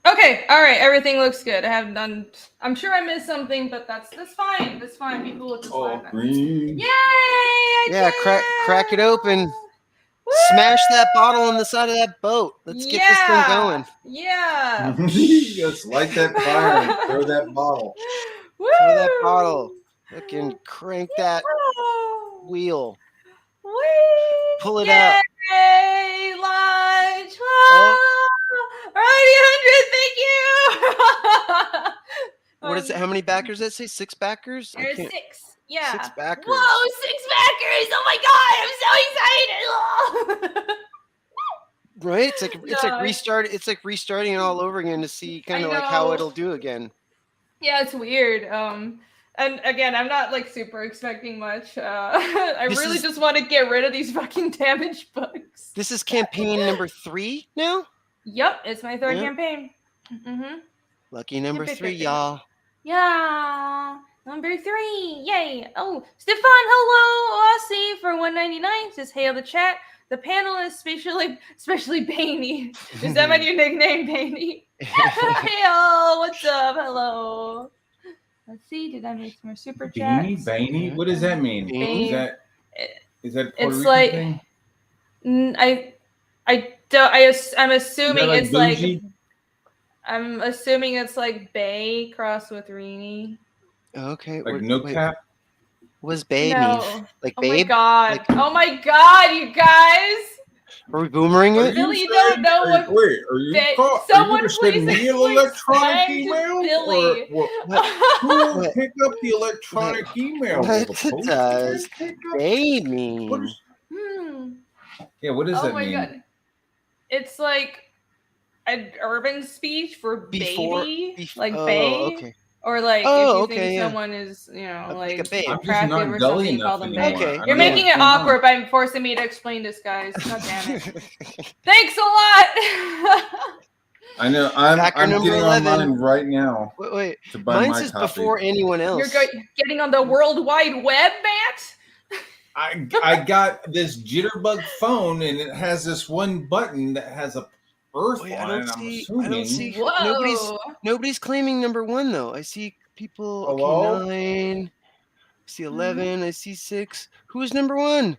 Okay, all right, everything looks good. I have done. I'm sure I missed something, but that's fine. That's fine. People look Oh, fine. green. Yay! I Yeah, did crack it open. Woo! Smash that bottle on the side of that boat. Let's get this thing going. Yeah. Just light that fire and throw that bottle. Woo! Throw that bottle. Fucking crank that Woo! wheel. Whee! Pull it up. Yay! Lunch! Oh. Alrighty, 100. Thank you. What is it? How many backers does that say? 6 backers? There's 6. Yeah. 6 backers. Whoa, 6 backers! Oh my god, I'm so excited! Right? It's like No. restart. It's like restarting it all over again to see kind of like how know. it'll do again. Yeah, it's weird. And again, I'm not like super expecting much. I This really is- just want to get rid of these fucking damaged books. This is campaign number 3 now. Yep, it's my 3rd Yeah. campaign. Mm-hmm. Lucky number Pick, 3, pick, pick. y'all. Yeah, number 3. Yay! Oh, Stefan, hello, Aussie for 199 says hail the chat. The panelists, especially Bainey. Is that my new nickname, Bainey? Hail, what's up? Hello. Let's see. Did I make some more super chats? Beanie? What does that mean? Beanie. Is that Puerto It's Rican like thing? I'm assuming like it's like bougie? I'm assuming it's like Bay crossed with Rini. Okay. Like wait, no wait, cap? What does babe No. mean? Like Oh babe? my god. Like- Oh my god, you guys. Are we boomering it? Billy, you don't know what. Wait, are you Someone going to please send me an explain electronic slang to email? Billy. Or who will What? pick up the electronic email? Will What the post does pick up? babe What mean? is- Hmm. Yeah, what does Oh that my mean? god. It's like an urban speech for baby, like oh, bae, okay. or like Oh, if you okay, think yeah. someone is, Like a like babe. I'm just attractive not or gully something, you call enough them anymore. babe. Okay. I don't You're know making what's it going on. awkward by forcing me to explain this, guys. God damn it. Thanks a lot. I know. I'm Backer number getting 11. online right now Wait. to buy Mine my says copy. before anyone else. You're getting on the World Wide Web, Matt? I got this jitterbug phone and it has this one button that has a earth Wait, on I it. don't I'm see. assuming. I don't see. Whoa. Nobody's claiming number 1 though. I see people. Okay, Hello? 9. I see 11. I see 6. Who's number 1?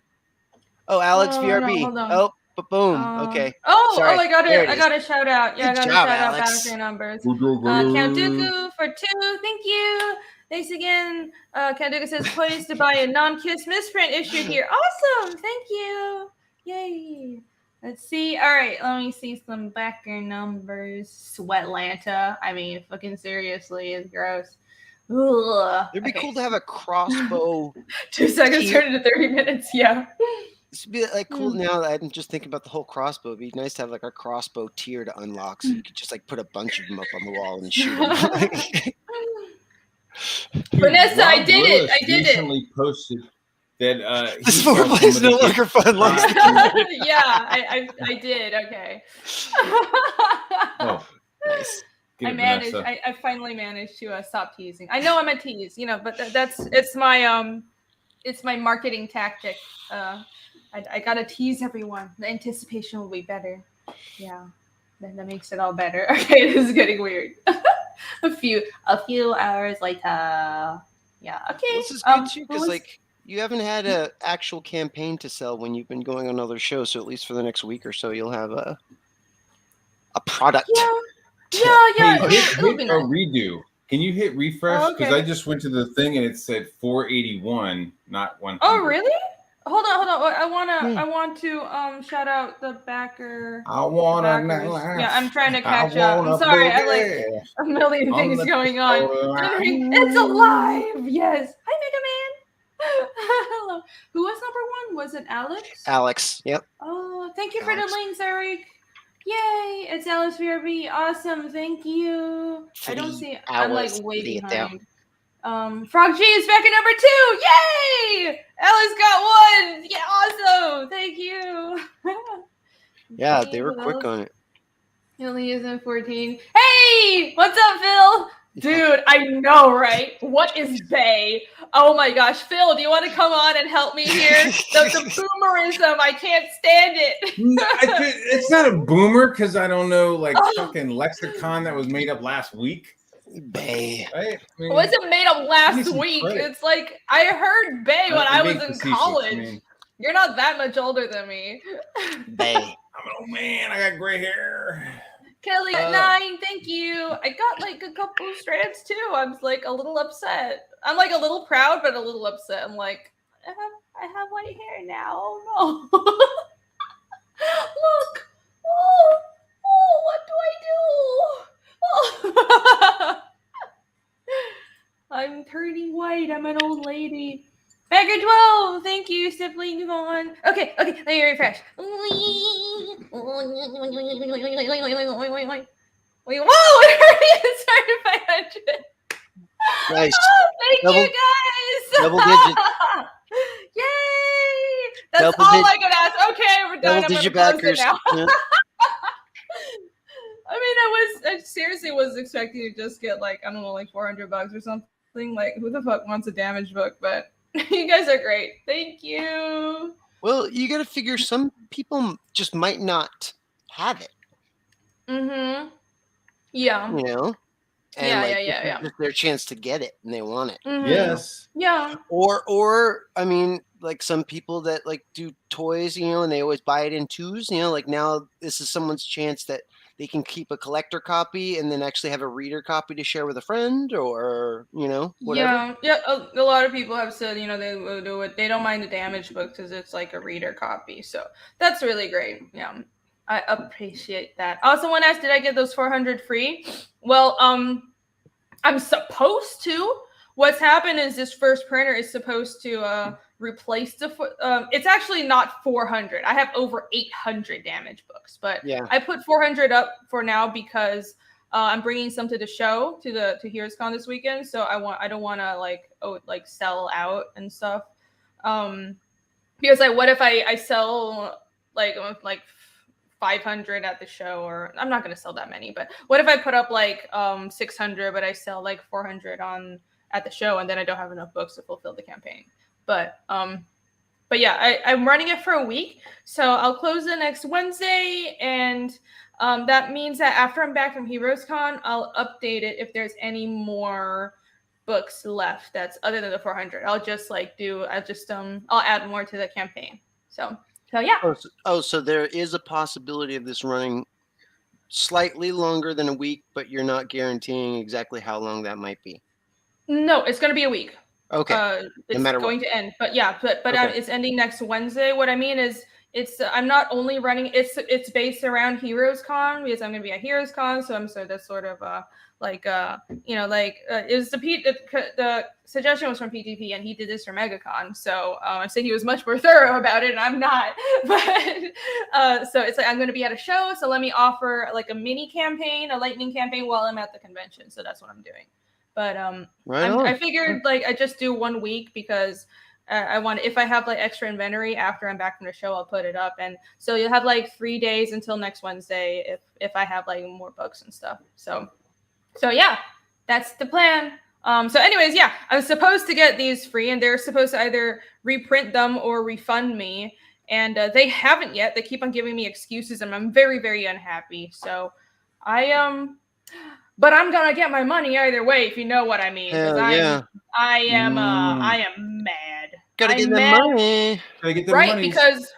Oh, Alex Oh, VRB. no, hold on. Oh, but boom. Okay. Oh, Sorry. I got There it. it I got a shout out. Yeah, Good I got a job, shout out Alex. back for your numbers. Count Dooku for 2. Thank you. Thanks again. Count Dooku says poised to buy a non-kiss misprint issue here. Awesome. Thank you. Yay. Let's see. All right. Let me see some backer numbers. Sweatlanta. I mean, fucking seriously, it's gross. Ugh. It'd be Okay. cool to have a crossbow. 2 seconds turned into 30 minutes. Yeah. This would be like cool now that I'm just thinking about the whole crossbow. It'd be nice to have like a crossbow tier to unlock so you could just like put a bunch of them up on the wall and shoot them. Vanessa, I Rob did it. Willis I did it. recently posted that This he fool saw plays no somebody longer fun. Likes the community. Yeah, I did. Okay. Oh, Nice. get I it, managed. Vanessa. I finally managed to stop teasing. I know I'm a tease, but it's my marketing tactic. I gotta tease everyone. The anticipation will be better. Yeah, then that makes it all better. Okay, this is getting weird. a few hours later. Yeah. Okay. This is good too what because was- like you haven't had an actual campaign to sell when you've been going on other shows. So at least for the next week or so, you'll have a product. Yeah. Hey, It'll hit be a nice. redo. Can you hit refresh? Oh, Because okay. I just went to the thing and it said 481, not 100. Oh, really? Hold on. I want to shout out the backer. I wanna backers. know. Yeah, I'm trying to I catch up. I'm wanna sorry, I have like boogie a million on things the going on. disco line. It's alive. Yes. Hi, Mega Man. Hello. Who was number 1? Was it Alex? Alex. Yep. Oh, thank you for the Alex. links, Eric. Yay! It's Alice VRB. Awesome. Thank you. I don't Flea, see. I'm like Alice, way Flea, behind. Frog G is back at number 2. Yay! Alice got 1. Yeah, awesome. Thank you. Yeah, they were quick on it. He only is in 14. Hey, what's up, Phil? Dude, I know, right? What is Bay? Oh my gosh, Phil, do you want to come on and help me here? The boomerism, I can't stand it. It's not a boomer because I don't know like fucking lexicon that was made up last week. Bay. Right? I mean, It wasn't made up last some week. credit. It's like I heard Bay when I was being in facetious, college. I mean. You're not that much older than me. Bay. I'm an old man. I got gray hair. Kelly at 9, thank you. I got like a couple strands too. I'm like a little upset. I'm like a little proud, but a little upset. I'm like, I have white hair now. Oh no. Look. Oh, what do I do? Oh. I'm turning white. I'm an old lady. Bagger 12, thank you, Simply Yvonne. Okay, let me refresh. Whoa, it started 500. Nice. Oh, thank you, guys. Double digits. Yay! That's all I could ask. Okay, we're done. Double digit I'm gonna close backers. it now. Yeah. I mean, I seriously was expecting to just get like, I don't know, like $400 or something. Like, who the fuck wants a damage book? But you guys are great. Thank you. Well, you got to figure some people just might not have it. Mm-hmm. Yeah. You know? And Yeah. It's their chance to get it and they want it. Mm-hmm. Yes. Yeah. Or I mean, like some people that like do toys, you know, and they always buy it in 2s, you know, like now this is someone's chance that they can keep a collector copy and then actually have a reader copy to share with a friend or, you know, whatever. Yeah. A lot of people have said, you know, they will do it. They don't mind the damage book because it's like a reader copy. So that's really great. Yeah. I appreciate that. Also, one asked, did I get those 400 free? Well, I'm supposed to. What's happened is this first printer is supposed to replace the. It's actually not 400. I have over 800 damage books, but yeah. I put 400 up for now because I'm bringing some to the show to Heroes Con this weekend. So I don't want to like sell out and stuff. Because like, what if I sell like 500 at the show, or I'm not going to sell that many, but what if I put up like 600 but I sell like 400 at the show and then I don't have enough books to fulfill the campaign. But yeah, I'm running it for a week, so I'll close it next Wednesday, and that means that after I'm back from Heroes Con, I'll update it if there's any more books left that's other than the 400. I'll add more to the campaign. So yeah. So there is a possibility of this running slightly longer than a week, but you're not guaranteeing exactly how long that might be. No, it's going to be a week. Okay. It's going to end, but yeah, but okay. It's ending next Wednesday. What I mean is, I'm not only running. It's based around Heroes Con because I'm going to be at Heroes Con, so that's sort of it was the suggestion was from PTP and he did this for MegaCon, so I said he was much more thorough about it and I'm not, but so it's like I'm going to be at a show, so let me offer like a mini campaign, a lightning campaign while I'm at the convention, so that's what I'm doing. But I figured like I just do 1 week because I want, if I have like extra inventory after I'm back from the show, I'll put it up, and so you'll have like 3 days until next Wednesday if I have like more books and stuff. So yeah, that's the plan. So anyways, yeah, I was supposed to get these free, and they're supposed to either reprint them or refund me, and they haven't yet. They keep on giving me excuses, and I'm very, very unhappy. So but I'm gonna get my money either way, if you know what I mean. I am mad. Gotta get the money. Gotta get the right, money. because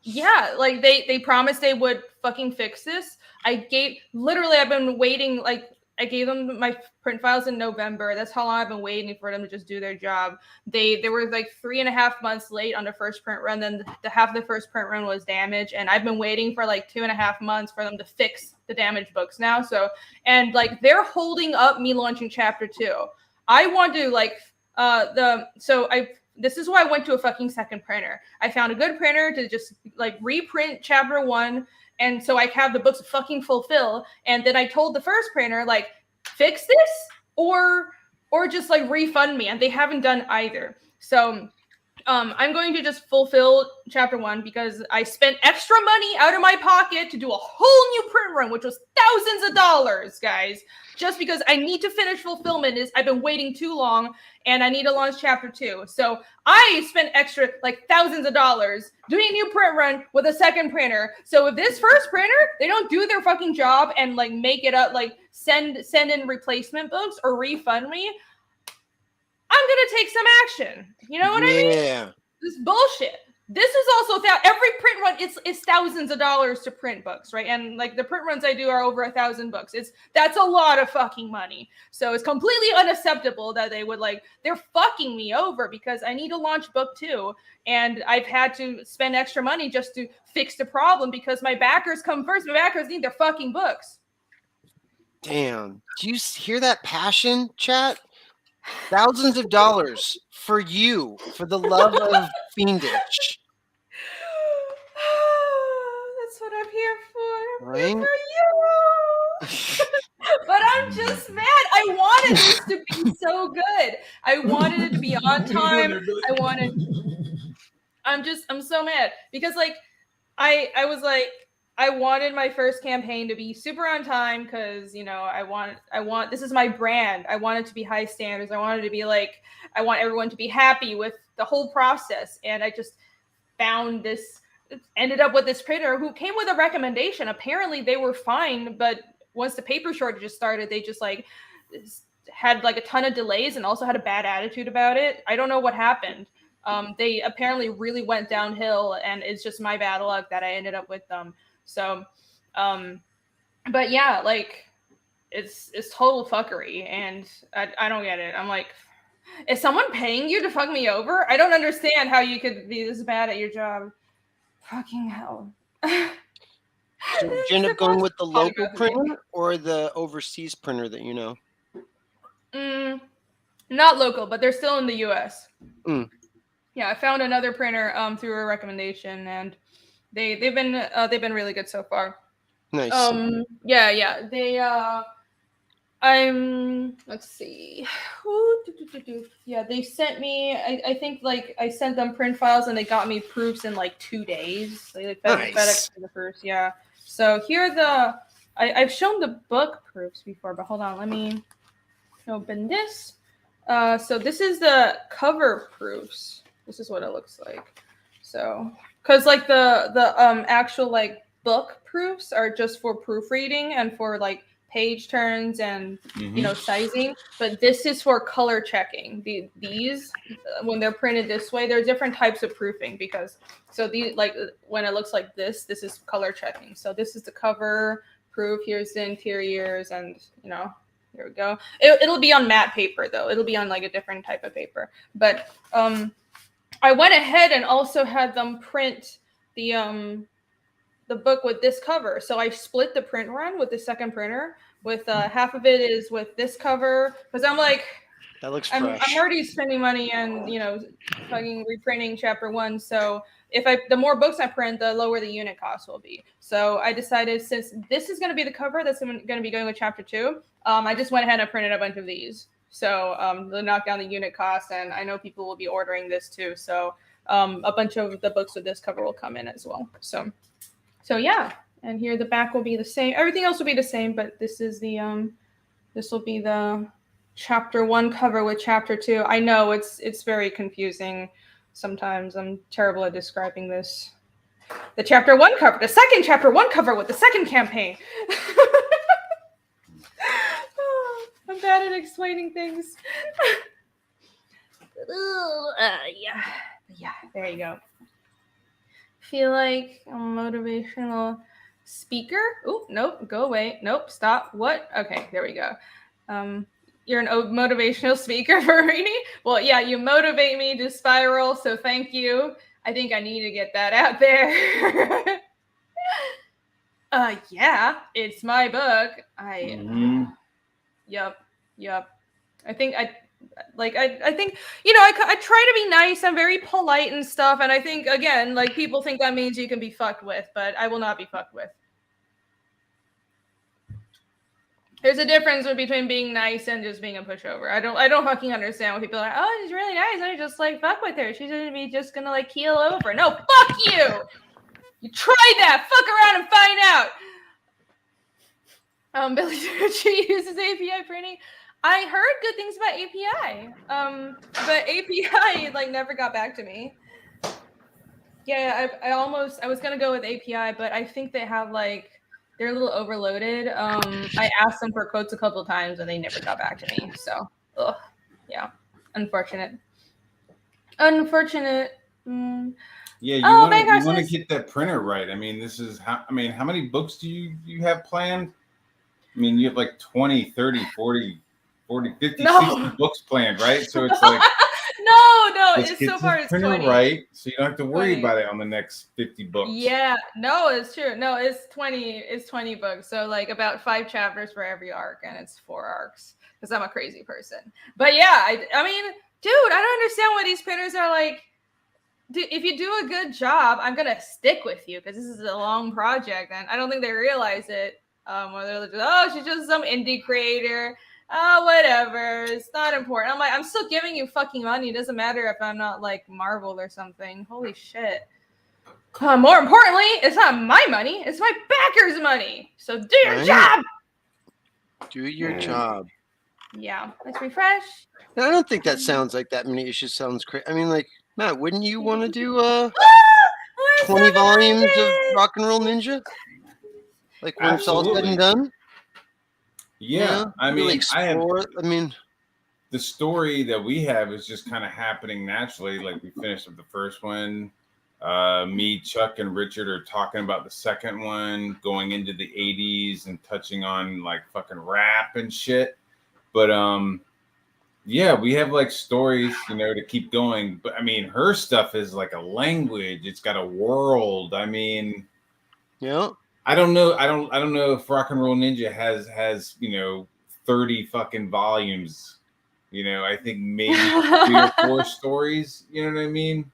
yeah, like they promised they would fucking fix this. I've been waiting like I gave them my print files in November. That's how long I've been waiting for them to just do their job. They were like 3.5 months late on the first print run. Then half the first print run was damaged, and I've been waiting for like 2.5 months for them to fix the damaged books now. So, and like they're holding up me launching chapter 2. I want to like this is why I went to a fucking second printer. I found a good printer to just like reprint chapter 1. And so I have the books fucking fulfill. And then I told the first printer, like, fix this or just like refund me. And they haven't done either. So I'm going to just fulfill chapter 1 because I spent extra money out of my pocket to do a whole new print run, which was thousands of dollars, guys. Just because I need to finish fulfillment I've been waiting too long and I need to launch chapter 2. So I spent extra like thousands of dollars doing a new print run with a second printer. So if this first printer, they don't do their fucking job and like make it up, like send in replacement books or refund me, I'm gonna take some action. You know what I mean? Yeah. This bullshit. This is also every print run it's thousands of dollars to print books, right? And like the print runs I do are over 1,000 books. That's a lot of fucking money. So it's completely unacceptable that they would they're fucking me over because I need to launch book 2 and I've had to spend extra money just to fix the problem because my backers come first. My backers need their fucking books. Damn. Do you hear that passion, chat? Thousands of dollars for you, for the love of Fiendish. That's what I'm here for. I'm Right? here for you. But I'm just mad. I wanted this to be so good. I wanted it to be on time. I'm so mad because I was like, I wanted my first campaign to be super on time because, you know, I want, this is my brand. I want it to be high standards. I want it to be like, I want everyone to be happy with the whole process. And I just found this, ended up with this printer who came with a recommendation. Apparently they were fine, but once the paper shortages started, they just had a ton of delays and also had a bad attitude about it. I don't know what happened. They apparently really went downhill and it's just my bad luck that I ended up with them. So, but yeah, it's total fuckery and I don't get it. I'm like, is someone paying you to fuck me over? I don't understand how you could be this bad at your job. Fucking hell. So did you end up going with the local printer or the overseas printer that you know? Not local, but they're still in the US. Mm. Yeah, I found another printer through a recommendation and they've been really good so far. Nice. Yeah. They let's see. Yeah, they sent me I think I sent them print files and they got me proofs in 2 days. They FedEx for the first, yeah. So here are I've shown the book proofs before, but hold on, let me open this. So this is the cover proofs. This is what it looks like. So because the actual book proofs are just for proofreading and for page turns and sizing, but this is for color checking. These when they're printed this way, there are different types of proofing because these when it looks like this is color checking. So this is the cover proof. Here's the interiors, and here we go. It'll be on matte paper though. It'll be on a different type of paper. But I went ahead and also had them print the book with this cover. So I split the print run with the second printer. With half of it is with this cover because I'm like, that looks I'm fresh. already spending money and fucking reprinting chapter 1. So the more books I print, the lower the unit cost will be. So I decided since this is going to be the cover that's going to be going with chapter 2, I just went ahead and printed a bunch of these. So they'll knock down the unit cost, and I know people will be ordering this too. So a bunch of the books with this cover will come in as well. So yeah, and here the back will be the same. Everything else will be the same, but this is this will be the chapter 1 cover with chapter 2. I know it's very confusing sometimes. I'm terrible at describing this. The chapter 1 cover, the second chapter 1 cover with the second campaign. I'm bad at explaining things. Yeah, there you go. Feel like a motivational speaker. Oh, nope, go away. Nope, stop. What? Okay, there we go. You're an motivational speaker for reading. Well, yeah, you motivate me to spiral, so thank you. I think I need to get that out there. Yeah, it's my book. Yep. I think I think, you know, I try to be nice. I'm very polite and stuff. And I think, again, like, people think that means you can be fucked with, but I will not be fucked with. There's a difference between being nice and just being a pushover. I don't fucking understand when people are like, oh, she's really nice. I just like fuck with her. She's gonna be just gonna like keel over. No, fuck you. You try that. Fuck around and find out. Billy Tucci uses API printing. I heard good things about API. But API like never got back to me. Yeah, I was gonna go with API, but I think they have like, they're a little overloaded. I asked them for quotes a couple of times and they never got back to me. So, yeah, unfortunate. Mm. Yeah, you want to get that printer right. I mean, this is how many books do you have planned? I mean, you have like 20, 30, 40, 50, 60 books planned, right? So it's like no, it's so far it's 20. Right, so you don't have to worry about it on the next 50 books. Yeah, no, it's true. No, it's 20. It's 20 books. So like about 5 chapters for every arc, and it's 4 arcs because I'm a crazy person. But yeah, I mean, dude, I don't understand why these printers are like. If you do a good job, I'm gonna stick with you because this is a long project, and I don't think they realize it. Or they're like, oh, she's just some indie creator. Oh, whatever. It's not important. I'm like, I'm still giving you fucking money. It doesn't matter if I'm not like Marvel or something. Holy shit. More importantly, it's not my money. It's my backers' money. So do your job. Do your job. Yeah. Let's refresh. Now, I don't think that sounds like that many issues. Sounds crazy. I mean, like, Matt, wouldn't you want to do 20 volumes of Rock and Roll Ninja? Like when it's all said and done? Yeah, I mean, really the story that we have is just kind of happening naturally. Like we finished with the first one. Me, Chuck, and Richard are talking about the second one, going into the 80s and touching on like fucking rap and shit. But yeah, we have like stories, you know, to keep going. But I mean, her stuff is like a language. It's got a world. I mean, yeah. I don't know if Rock and Roll Ninja has 30 fucking volumes. You know, I think maybe 3 or 4 stories. You know what I mean?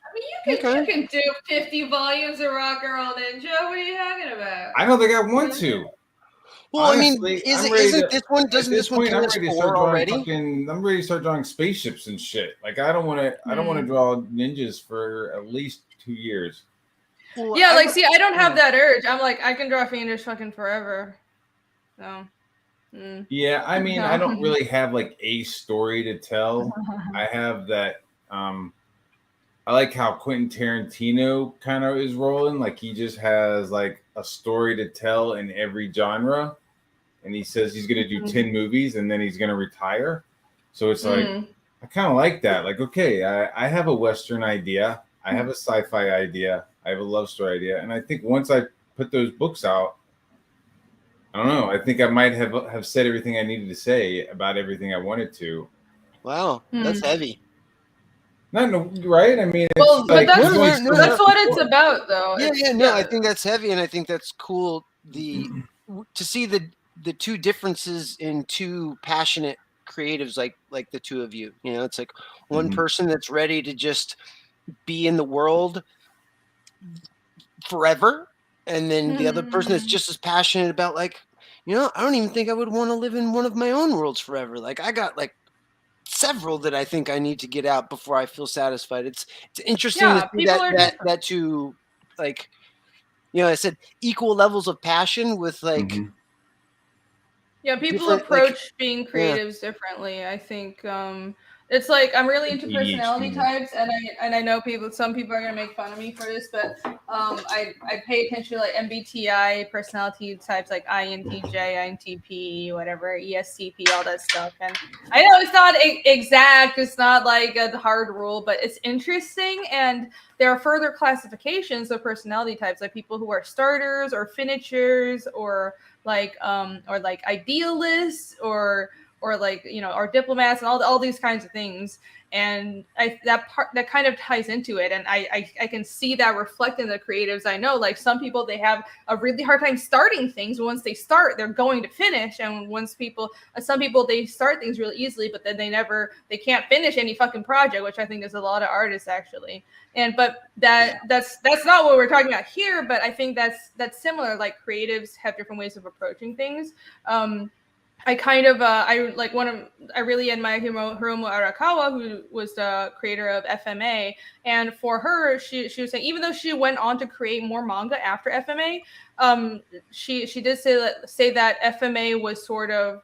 I mean, you can do 50 volumes of Rock and Roll Ninja. What are you talking about? I don't think I want to. Well, honestly, I mean, doesn't this one do this 4 already? I'm ready to start drawing spaceships and shit. Like I don't want to draw ninjas for at least 2 years. Well, yeah, like, see, I don't have that urge. I'm like, I can draw Fiendish fucking forever. So. Yeah, I mean, I don't really have like a story to tell. I have that. I like how Quentin Tarantino kind of is rolling. Like he just has like a story to tell in every genre, and he says he's going to do 10 movies and then he's going to retire. So it's like I kind of like that. Like, okay, I have a Western idea. I have a sci-fi idea. I have a love story idea. And I think once I put those books out, I don't know. I think I might have said everything I needed to say about everything I wanted to. Wow, that's heavy. Not right. I mean, well, like, but that's what it's about, though. Yeah. I think that's heavy, and I think that's cool. To see the two differences in 2 passionate creatives like the 2 of you. You know, it's like one person that's ready to just be in the world forever, and then the other person that's just as passionate about like, you know, I don't even think I would want to live in one of my own worlds forever. Like I got like several that I think I need to get out before I feel satisfied. It's interesting to see that to like, you know, I said equal levels of passion with like. Yeah, people approach being creatives differently. I think It's like I'm really into ADHD, personality man. types, and I know some people are gonna make fun of me for this, but I pay attention to like MBTI personality types like INTJ, INTP, whatever, ESTP, all that stuff. And I know it's not exact, it's not like a hard rule, but it's interesting. And there are further classifications of personality types, like people who are starters or finishers, or like idealists, or like, you know, or diplomats, and all these kinds of things. And that kind of ties into it, and I can see that reflected in the creatives I know. Like some people, they have a really hard time starting things, but once they start, they're going to finish. And some people, they start things really easily, but then they can't finish any fucking project, which I think is a lot of artists actually. But that's not what we're talking about here, but I think that's similar. Like creatives have different ways of approaching things. I kind of I really admire Hiromu Arakawa, who was the creator of FMA, and for her, she was saying, even though she went on to create more manga after FMA, she did say that FMA was sort of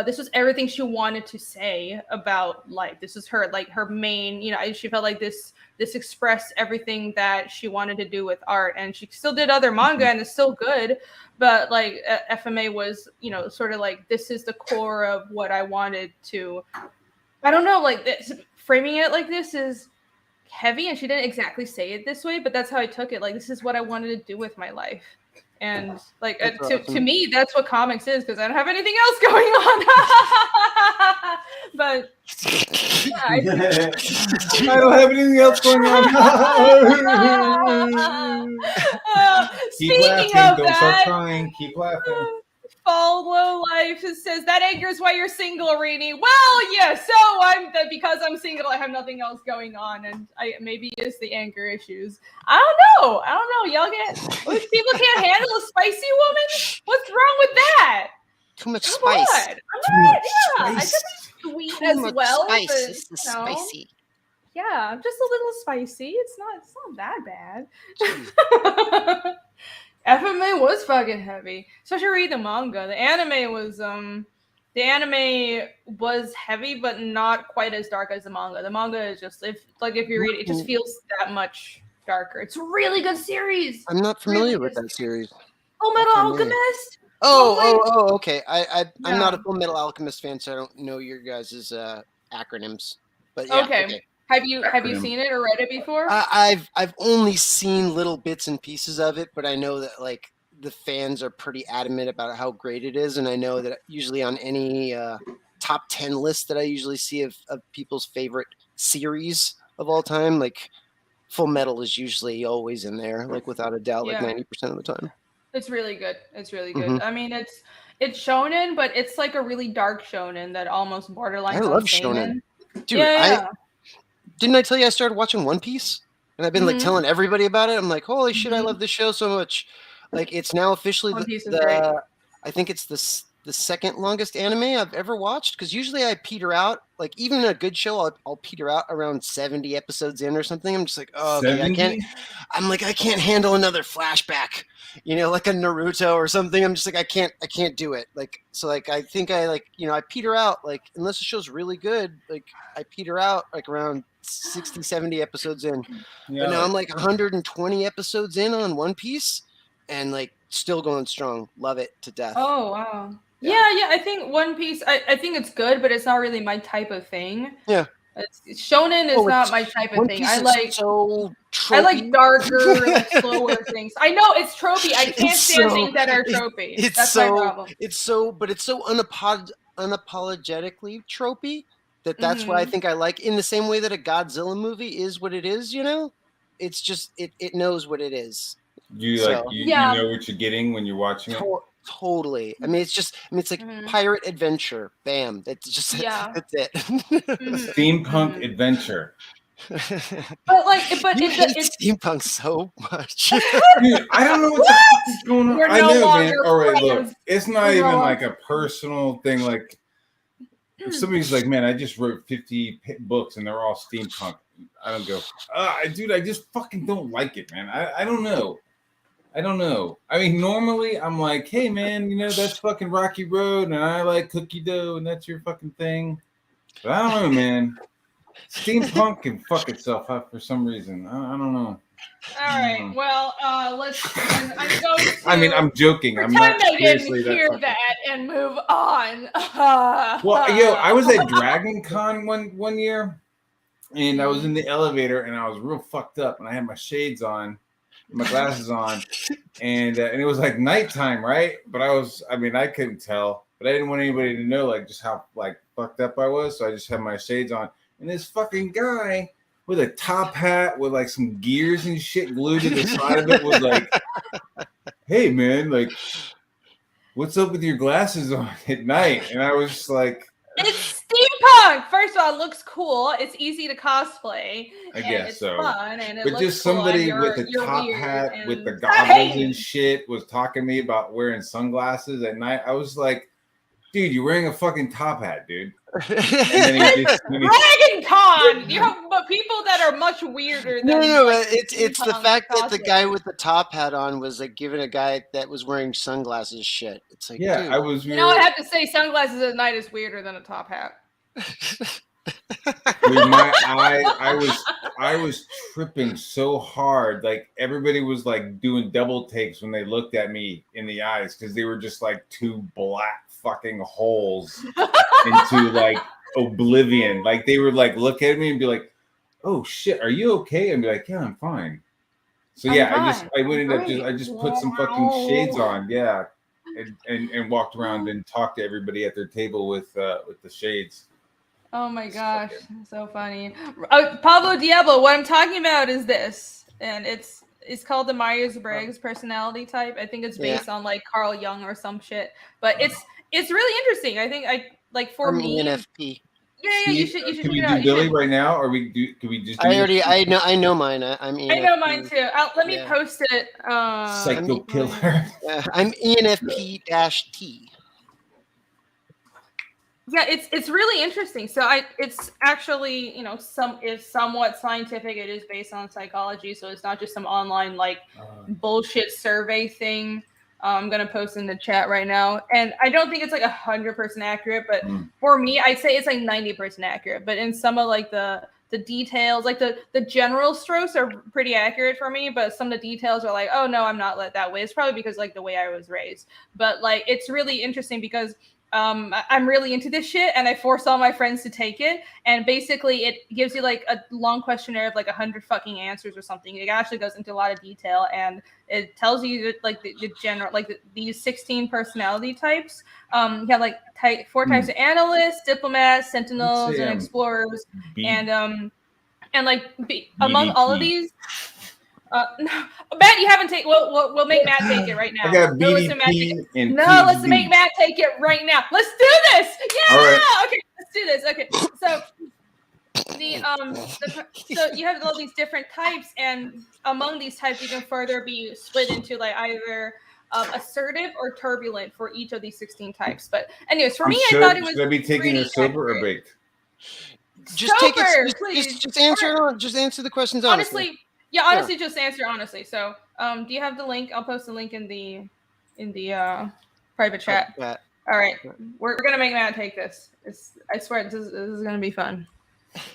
this was everything she wanted to say about life. This is her main, you know, she felt like this expressed everything that she wanted to do with art, and she still did other manga and it's still good, but like FMA was, you know, sort of like, this is the core of what I wanted to, I don't know, like this, framing it like this is heavy, and she didn't exactly say it this way, but that's how I took it. Like, this is what I wanted to do with my life. And like to me, that's what comics is, because I don't have anything else going on. But yeah, I don't have anything else going on. Keep laughing. Don't start crying. Keep laughing. Follow Life says that angers why you're single, Rini. Well, yeah, so because I'm single, I have nothing else going on, and maybe it's the anger issues. I don't know. Y'all people can't handle a spicy woman? What's wrong with that? Too much spice. I could be sweet Too as much well. Spice. But, This is spicy. Yeah, just a little spicy. It's not that bad. FMA was fucking heavy. Especially read the manga. The anime was heavy, but not quite as dark as the manga. The manga is just, if you read it, it just feels that much darker. It's a really good series. I'm not familiar with that series. Full Metal Alchemist. Okay. I'm not a Full Metal Alchemist fan, so I don't know your guys' acronyms. But yeah, okay. Have you seen it or read it before? I've only seen little bits and pieces of it, but I know that like the fans are pretty adamant about how great it is, and I know that usually on any top 10 list that I usually see of people's favorite series of all time, like Full Metal is usually always in there, like without a doubt, like 90% of the time. It's really good. I mean, it's shonen, but it's like a really dark shonen that almost borderlines. I love shonen, dude. Didn't I tell you I started watching One Piece? And I've been like telling everybody about it. I'm like, holy shit, I love this show so much. Like, it's now officially I think it's the second longest anime I've ever watched, because usually I peter out. Like, even a good show, I'll peter out around 70 episodes in or something. I'm just like, oh, okay, I can't handle another flashback, you know, like a Naruto or something. I'm just like, I can't do it. Like, so like, I think I peter out, like, unless the show's really good, like I peter out like around 60, 70 episodes in. Yeah. But now I'm like 120 episodes in on One Piece, and like still going strong. Love it to death. Oh, wow. Yeah, I think One Piece, I think it's good, but it's not really my type of thing. Yeah. Shonen is not my type of thing. I like darker, like slower things. I know it's tropey. I can't stand things that are tropey. That's my problem. It's so unapologetically tropey that's what I think I like. In the same way that a Godzilla movie is what it is, you know? It's just it knows what it is. You know what you're getting when you're watching it? Totally. I mean, it's like pirate adventure. Bam. That's just that's it. Steampunk adventure. But you hate steampunk so much. Dude, I don't know what the fuck is going on. I know, man. All right, look, it's not even like a personal thing. Like, if somebody's like, man, I just wrote 50 books and they're all steampunk, I don't go, dude, I just fucking don't like it, man. I don't know. I mean, normally I'm like, hey, man, you know, that's fucking Rocky Road, and I like cookie dough, and that's your fucking thing. But I don't know, man. Steampunk can fuck itself up for some reason. I don't know. All right. Well, let's. I'm going to. I mean, I'm joking. I'm pretend not I didn't seriously that hear fucking. that and move on. Well, yo, I was at Dragon Con one year, and I was in the elevator, and I was real fucked up, and I had my shades on, my glasses on, and it was like nighttime, right? But I couldn't tell, but I didn't want anybody to know like just how like fucked up I was, so I just had my shades on, and this fucking guy with a top hat with like some gears and shit glued to the side of it was like, "Hey man, like, what's up with your glasses on at night?" And I was just like, it's steampunk. First of all, it looks cool. It's easy to cosplay. I guess it's so. Fun and it but looks just cool, somebody and with a you're top weird hat and with the stop goggles hating. and shit was talking to me about wearing sunglasses at night. I was like, dude, you're wearing a fucking top hat, dude. And then Dragon Con. You have people that are much weirder. Than, no. like, It's the fact that the cosplay. guy with the top hat on was like giving a guy that was wearing sunglasses shit. It's like, yeah, dude. I was. You know, I have to say, sunglasses at night is weirder than a top hat. Dude, I was tripping so hard. Like everybody was like doing double takes when they looked at me in the eyes because they were just like two black fucking holes into like oblivion. Like they would like look at me and be like, "Oh shit, are you okay?" And be like, "Yeah, I'm fine." So yeah, I just put some fucking shades on, yeah, and walked around and talked to everybody at their table with the shades. Oh my gosh, so funny. Pablo Diablo, what I'm talking about is this, and it's called the Myers-Briggs personality type. I think it's based on like Carl Jung or some shit, but it's really interesting. I think for me. ENFP. Yeah, you should. Can we do Billy right now, or can we just? I know mine. I'm ENFP. I know mine too. Let me post it. Psycho killer. I'm ENFP-T. Yeah, it's really interesting. So it's actually is somewhat scientific. It is based on psychology, so it's not just some online like bullshit survey thing. I'm gonna post in the chat right now, and I don't think it's like 100% accurate, but for me, I'd say it's like 90% accurate. But in some of like the details, like the general strokes are pretty accurate for me, but some of the details are like, oh no, I'm not that way. It's probably because like the way I was raised, but like it's really interesting because I'm really into this shit, and I force all my friends to take it. And basically, it gives you like a long questionnaire of like 100 fucking answers or something. It actually goes into a lot of detail, and it tells you like the general, like these 16 personality types. You have like 4 types of analysts, diplomats, sentinels, and explorers, and like among all of these. Matt, you haven't taken. We'll make Matt take it right now. I got BDP and let's make Matt take it right now. Let's do this. Yeah. Right. Okay, let's do this. Okay, so so you have all these different types, and among these types, you can further be split into like either assertive or turbulent for each of these 16 types. But anyways, for me, I thought it was. Should I be taking a sober or baked? Just sober, take it. please. Just answer. Just answer the questions honestly. Honestly, just answer honestly. So, do you have the link? I'll post the link in the private chat. All right, we're gonna make Matt take this. I swear this is gonna be fun.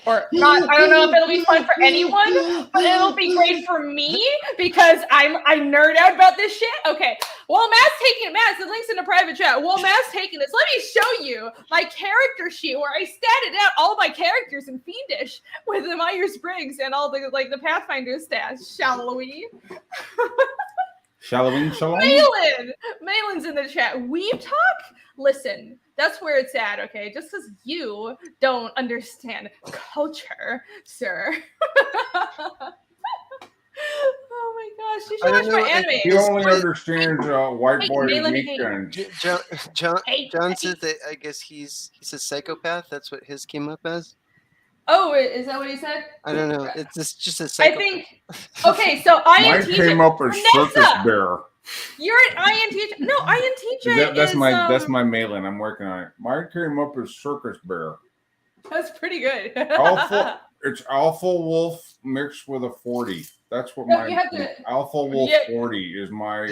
Or not. I don't know if it'll be fun for anyone, but it'll be great for me because I nerd out about this shit. Okay. Well, Matt's the link's in the private chat. Well, Matt's taking this. Let me show you my character sheet where I statted out all my characters in Fiendish with the Myers-Briggs and all the like the Pathfinder stats. Shall we? Shalom. Malin's in the chat. Weeb talk? Listen, that's where it's at, okay? Just because you don't understand culture, sir. Oh my gosh, you should watch my anime. He only understands white boy weekend. John says that I guess he's a psychopath. That's what his came up as. Oh, is that what he said? I don't know. It's just a psychopath. I think. Okay, so INTJ. Mine came up as circus bear. You're an INTJ. No, INTJ that's my Malin. I'm working on it. Mine came up as circus bear. That's pretty good. It's Alpha Wolf mixed with a 40. That's what Alpha Wolf 40 is my.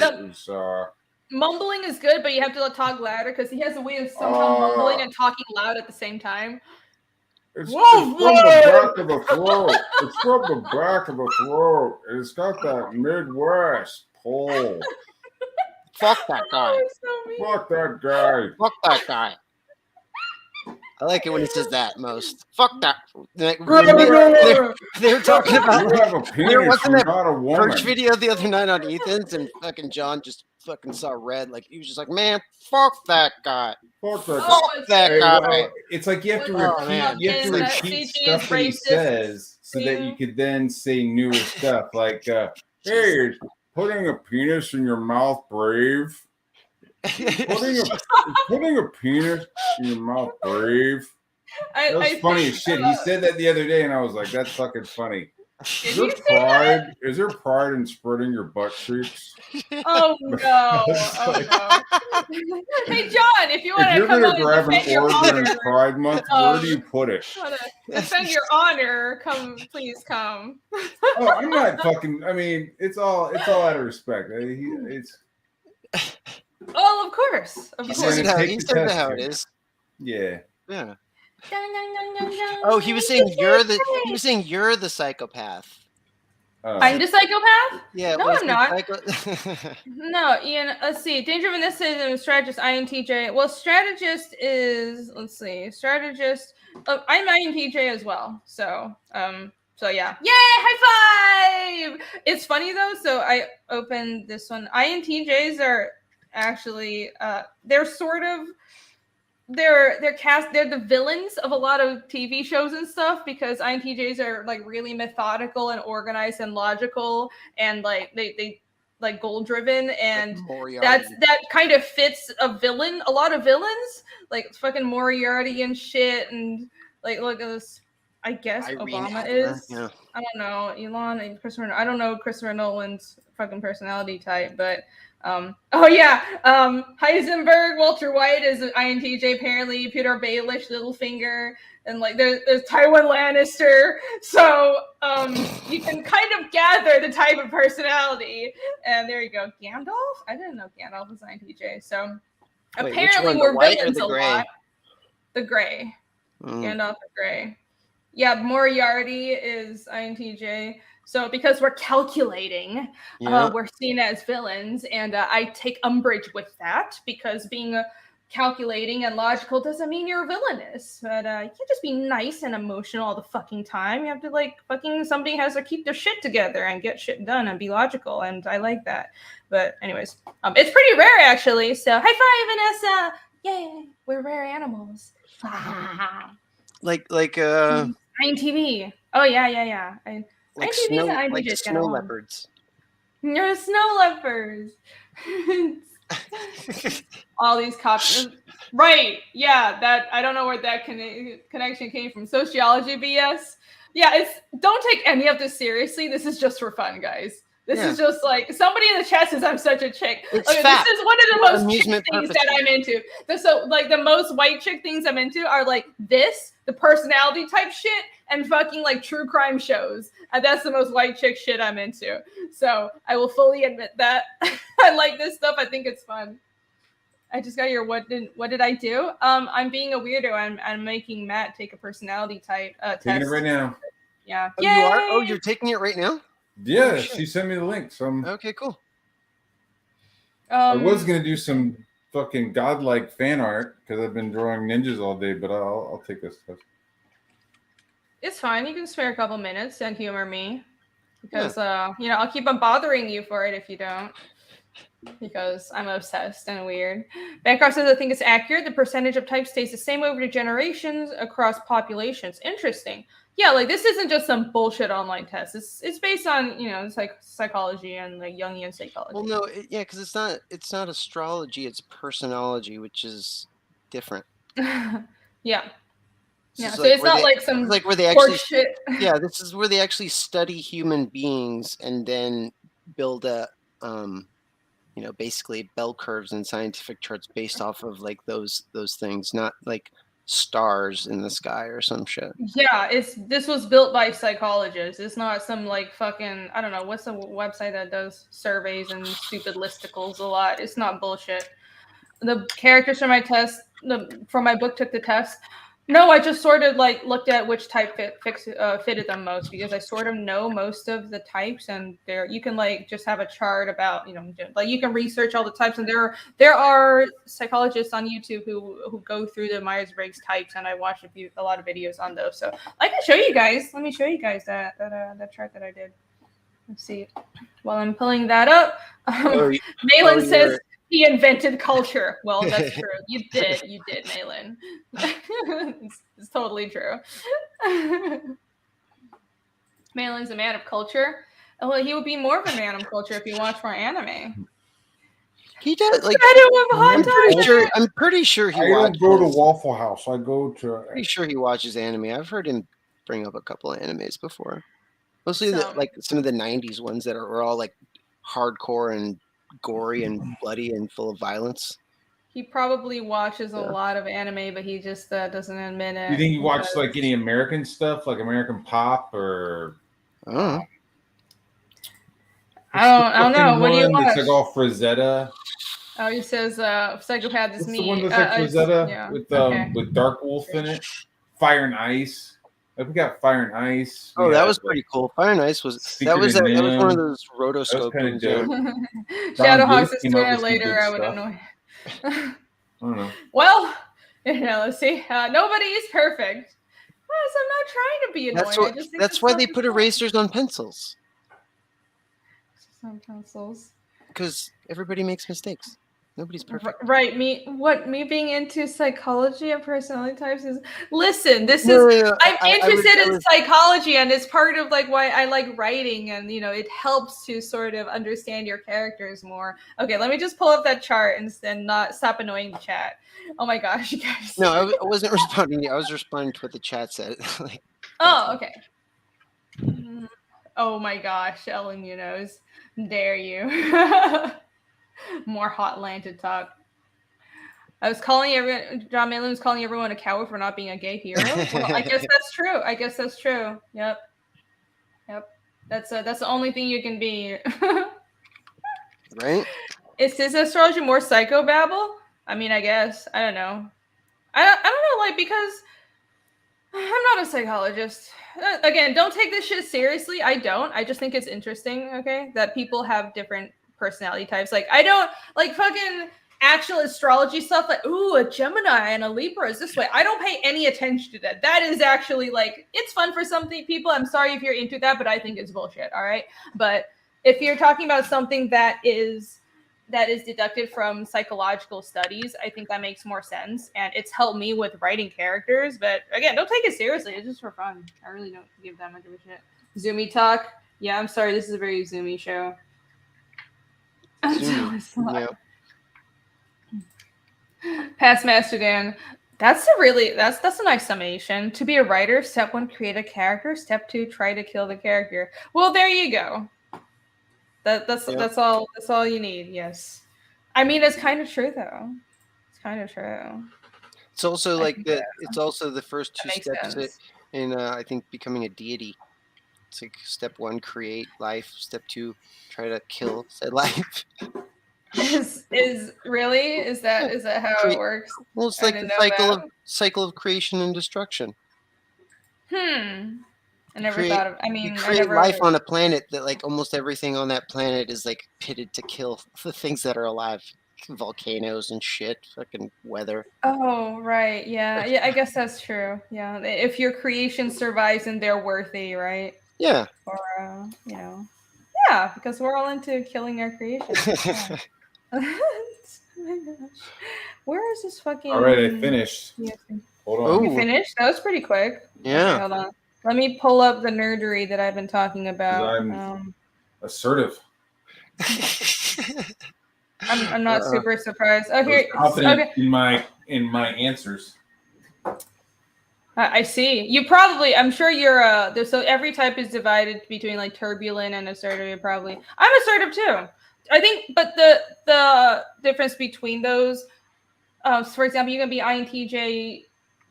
Mumbling is good, but you have to talk louder because he has a way of somehow mumbling and talking loud at the same time. It's Woof, from the back woof. of the throat. It's from the back of the throat. And it's got that Midwest pull. Fuck that guy. Oh, it's so mean. Fuck that guy. Fuck that guy. I like it when he says that most. Fuck that. Like, they were talking about You have a penis, wasn't you're that not a woman. Perch video the other night on Ethan's, and fucking John just fucking saw red. Like he was just like, man, fuck that guy. Fuck that guy. Oh, That Hey, guy. well, it's like you have to Oh, repeat, man. you have to Fucking, repeat CG stuff is that he racist. says so that you could then say newer stuff. Like, hey, is putting a penis in your mouth brave? Putting a penis in your mouth brave? That was funny as shit. He said that the other day, and I was like, "That's fucking funny." Is there pride in spreading your butt cheeks? Oh no! Oh no! Hey John, if you want If to you're come gonna on grab and defend an your order in honor, Pride Month, where do you put it? defend your honor, please come. Oh, I'm not fucking. I mean, it's all out of respect. It's Oh, of course, of He course. says it Take how, the he says test it how it here. is. Yeah. Yeah. Oh, Oh, he was saying you're the psychopath. I'm the psychopath? Yeah. No, was I'm he not. No, Ian, let's see. Danger of Initiative, Strategist, INTJ. Well, Strategist is, let's see, Strategist. Oh, I'm INTJ as well. So yeah. Yay, high five! It's funny though, so I opened this one. INTJs are actually, they're sort of, they're the villains of a lot of TV shows and stuff because INTJs are like really methodical and organized and logical and like they like goal driven and that kind of fits a lot of villains like fucking Moriarty and shit and like look at this. I guess Irene Obama Adler, is. yeah. I don't know Elon and Christopher. I don't know Christopher Nolan's fucking personality type, but oh yeah, Heisenberg, Walter White is an INTJ apparently. Peter Baelish, Littlefinger, and like there's Tywin Lannister. So you can kind of gather the type of personality. And there you go, Gandalf. I didn't know Gandalf was INTJ. So wait, apparently we're villains the a gray? lot. The gray. Gandalf the gray. Yeah, Moriarty is INTJ. So because we're calculating, we're seen as villains, and I take umbrage with that because being calculating and logical doesn't mean you're villainous. But you can't just be nice and emotional all the fucking time. You have to like fucking somebody has to keep their shit together and get shit done and be logical, and I like that. But anyways, it's pretty rare actually. So high five, Vanessa! Yay, we're rare animals. like INTV. Oh yeah. like snow leopards. You're snow leopards. All these cops. Right. Yeah. That I don't know where that connection came from. Sociology BS. Yeah. Don't take any of this seriously. This is just for fun, guys. This is just like somebody in the chat says I'm such a chick. Okay, this is one of the most chick things that I'm into. So like the most white chick things I'm into are like this, the personality type shit, and fucking like true crime shows. And that's the most white chick shit I'm into. So I will fully admit that. I like this stuff. I think it's fun. I just got your what did I do? I'm being a weirdo. I'm making Matt take a personality type test. Taking it right now. Yeah. Oh, you are? Oh, you're taking it right now? Yeah, she sent me the link. So okay, cool. I was gonna do some fucking godlike fan art because I've been drawing ninjas all day, but I'll take this stuff. It's fine. You can spare a couple minutes and humor me because I'll keep on bothering you for it if you don't. Because I'm obsessed and weird. Bancroft says I think it's accurate. The percentage of types stays the same over the generations across populations. Interesting. Yeah, like this isn't just some bullshit online test. It's based on psychology and like Jungian psychology. Well, no, because it's not astrology. It's personology, which is different. Yeah. So it's not like some like where they actually shit. Yeah, this is where they actually study human beings and then build a basically bell curves and scientific charts based off of like those things, not like stars in the sky or some shit. Yeah, this was built by psychologists. It's not some like fucking I don't know what's the website that does surveys and stupid listicles a lot. It's not bullshit. The characters from my test, from my book took the test. No, I just sort of like looked at which type fitted them most because I sort of know most of the types, and there you can like just have a chart about like you can research all the types, and there are psychologists on YouTube who go through the Myers-Briggs types, and I watched a lot of videos on those. So I can show you guys. Let me show you guys that chart that I did. Let's see. While I'm pulling that up, Malin says he invented culture. Well, that's true. You did, Malin. it's totally true. Malin's a man of culture. Well, he would be more of a man of culture if he watched more anime. He does. Like, I'm pretty sure he. I don't go to Waffle House. I go to. Pretty sure he watches anime. I've heard him bring up a couple of animes before. Mostly some of the '90s ones that were all like hardcore and gory and bloody and full of violence. He probably watches a lot of anime, but he just doesn't admit it. You think he watched like any American stuff, like American pop, or? I don't know. What do you watch? It's like all Frazetta. Oh, he says Psychopath is me. The one that's like Frazetta with Dark Wolf in it. Fire and Ice. Like we got Fire and Ice. Oh, that was pretty cool. Fire and Ice was that was one of those rotoscope games. Shadowhawks is doing it later. I wouldn't know. I don't know. Well, let's see. Nobody is perfect. Yes, I'm not trying to be annoying. That's why they put erasers on pencils. On pencils. Because everybody makes mistakes. Nobody's perfect. Right. Me being into psychology and personality types is listen, I'm interested in psychology, and it's part of like why I like writing, and it helps to sort of understand your characters more. Okay, let me just pull up that chart and not stop annoying the chat. Oh my gosh, you guys. No, I wasn't responding. I was responding to what the chat said. Okay. Oh my gosh, Ellen Munoz. Dare you. More Hotlanted talk. I was calling John Malin was calling everyone a coward for not being a gay hero. Well, I guess that's true. Yep. That's the only thing you can be. Right? Is his astrology more psychobabble? I mean, I guess. I don't know. I don't know, like, because I'm not a psychologist. Again, don't take this shit seriously. I don't. I just think it's interesting, okay, that people have different personality types. Like, I don't like fucking actual astrology stuff like, ooh, a Gemini and a Libra is this way. I don't pay any attention to that. That is actually like, it's fun for some people. I'm sorry if you're into that, but I think it's bullshit. All right. But if you're talking about something that is deducted from psychological studies, I think that makes more sense. And it's helped me with writing characters. But again, don't take it seriously. It's just for fun. I really don't give that much of a shit. Zoomy talk. Yeah, I'm sorry. This is a very zoomy show. Yep. Past Master Dan. That's a nice summation. To be a writer, step 1, create a character. Step 2, try to kill the character. Well, there you go. That's all you need. Yes. I mean, it's kind of true though. It's kind of true. It's also like it's also the first 2 steps in I think becoming a deity. It's like step 1, create life. Step 2, try to kill said life. Is that how it works? Well, it's like the cycle of creation and destruction. I never thought of. I mean, you create life on a planet that like almost everything on that planet is like pitted to kill the things that are alive. Volcanoes and shit, fucking weather. Oh, right. Yeah. I guess that's true. Yeah. If your creation survives and they're worthy, right? Yeah. Or, yeah, because we're all into killing our creations. Yeah. Oh my gosh. Where is this fucking... All right, I finished. Hold on. You finished? That was pretty quick. Yeah. Okay, hold on. Let me pull up the nerdery that I've been talking about. I'm assertive. I'm not super surprised. Okay. Confident in my answers. I see. You probably, I'm sure you're so every type is divided between like turbulent and assertive. Probably. I'm assertive too. I think, but the difference between those, for example, you can be INTJ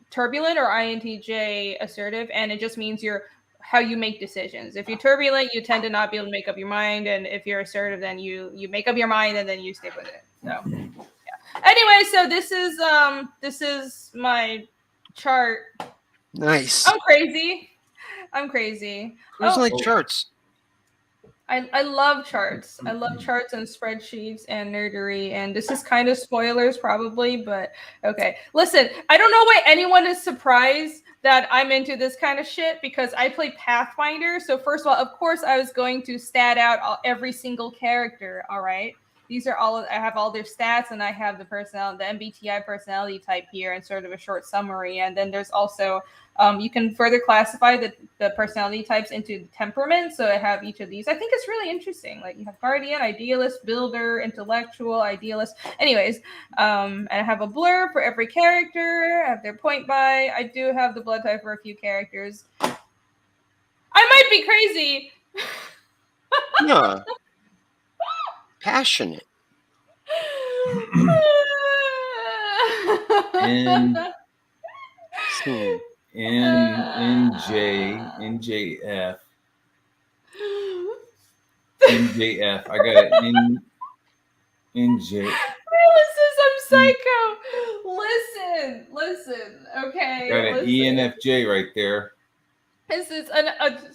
turbulent or INTJ assertive, and it just means how you make decisions. If you're turbulent, you tend to not be able to make up your mind, and if you're assertive, then you make up your mind and then you stick with it. So, yeah. Anyway, so this is my chart. Nice. I'm crazy. I'm crazy. Who doesn't Oh, like charts? I love charts. I love charts and spreadsheets and nerdery. And this is kind of spoilers, probably, but okay. Listen, I don't know why anyone is surprised that I'm into this kind of shit because I play Pathfinder. So first of all, of course, I was going to stat out every single character. All right. These are all I have all their stats, and I have the MBTI personality type here, and sort of a short summary. And then there's also you can further classify the personality types into temperament. So I have each of these. I think it's really interesting. Like you have guardian, idealist, builder, intellectual, idealist. Anyways, and I have a blurb for every character. I have their point by. I do have the blood type for a few characters. I might be crazy. Yeah. Passionate. And Hmm. NJF. NJF. I got it. NJ. I'm psycho. Listen. Okay. Got an listen. ENFJ right there. This is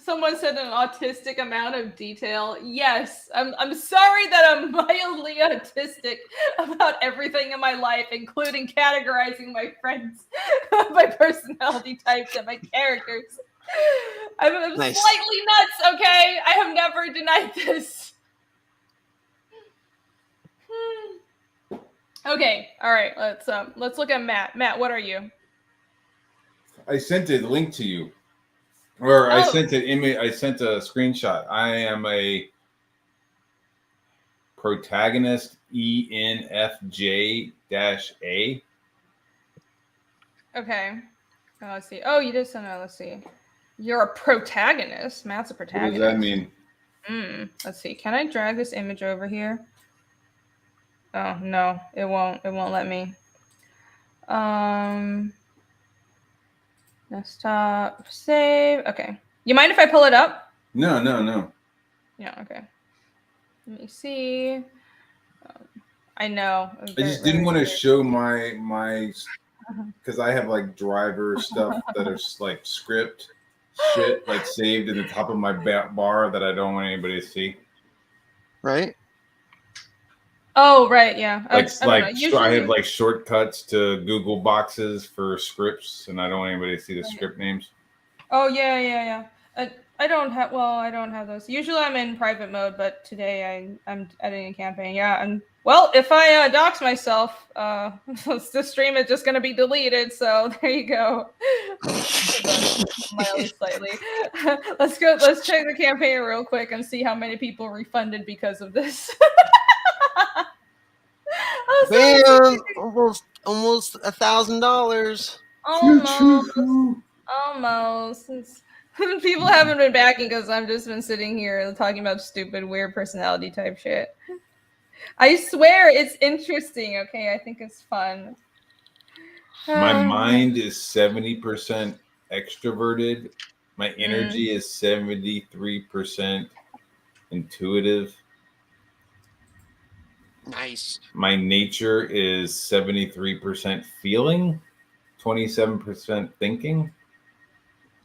someone said an autistic amount of detail. Yes, I'm sorry that I'm mildly autistic about everything in my life, including categorizing my friends by personality types and my characters. I'm Nice. slightly nuts. Okay, I have never denied this. Okay, all right. Let's look at Matt. Matt, what are you? I sent a link to you. Or I Oh. sent an image. I sent a screenshot. I am a protagonist ENFJ-A. Okay. Let's see. Oh, you did send it. Let's see. You're a protagonist. Matt's a What protagonist. does that mean? Let's see. Can I drag this image over here? Oh no, it won't. It won't let me. Desktop save. Okay. You mind if I pull it up? No. Yeah. Okay. Let me see. I know. I just didn't want to show my because I have like driver stuff that are like script shit like saved in the top of my bar that I don't want anybody to see. Right. Oh right, yeah. Like Usually, I have like shortcuts to Google boxes for scripts, and I don't want anybody to see the script names. Oh yeah. I don't have. Well, I don't have those. Usually, I'm in private mode, but today I'm editing a campaign. Yeah, well, if I dox myself, the stream is just gonna be deleted. So there you go. Mildly, slightly. Let's go. Let's check the campaign real quick and see how many people refunded because of this. Bam! Almost $1,000. Almost. People haven't been backing because I've just been sitting here talking about stupid, weird personality type shit. I swear it's interesting. Okay, I think it's fun. My mind is 70% extroverted. My energy is 73% intuitive. Nice. My nature is 73% feeling, 27% thinking.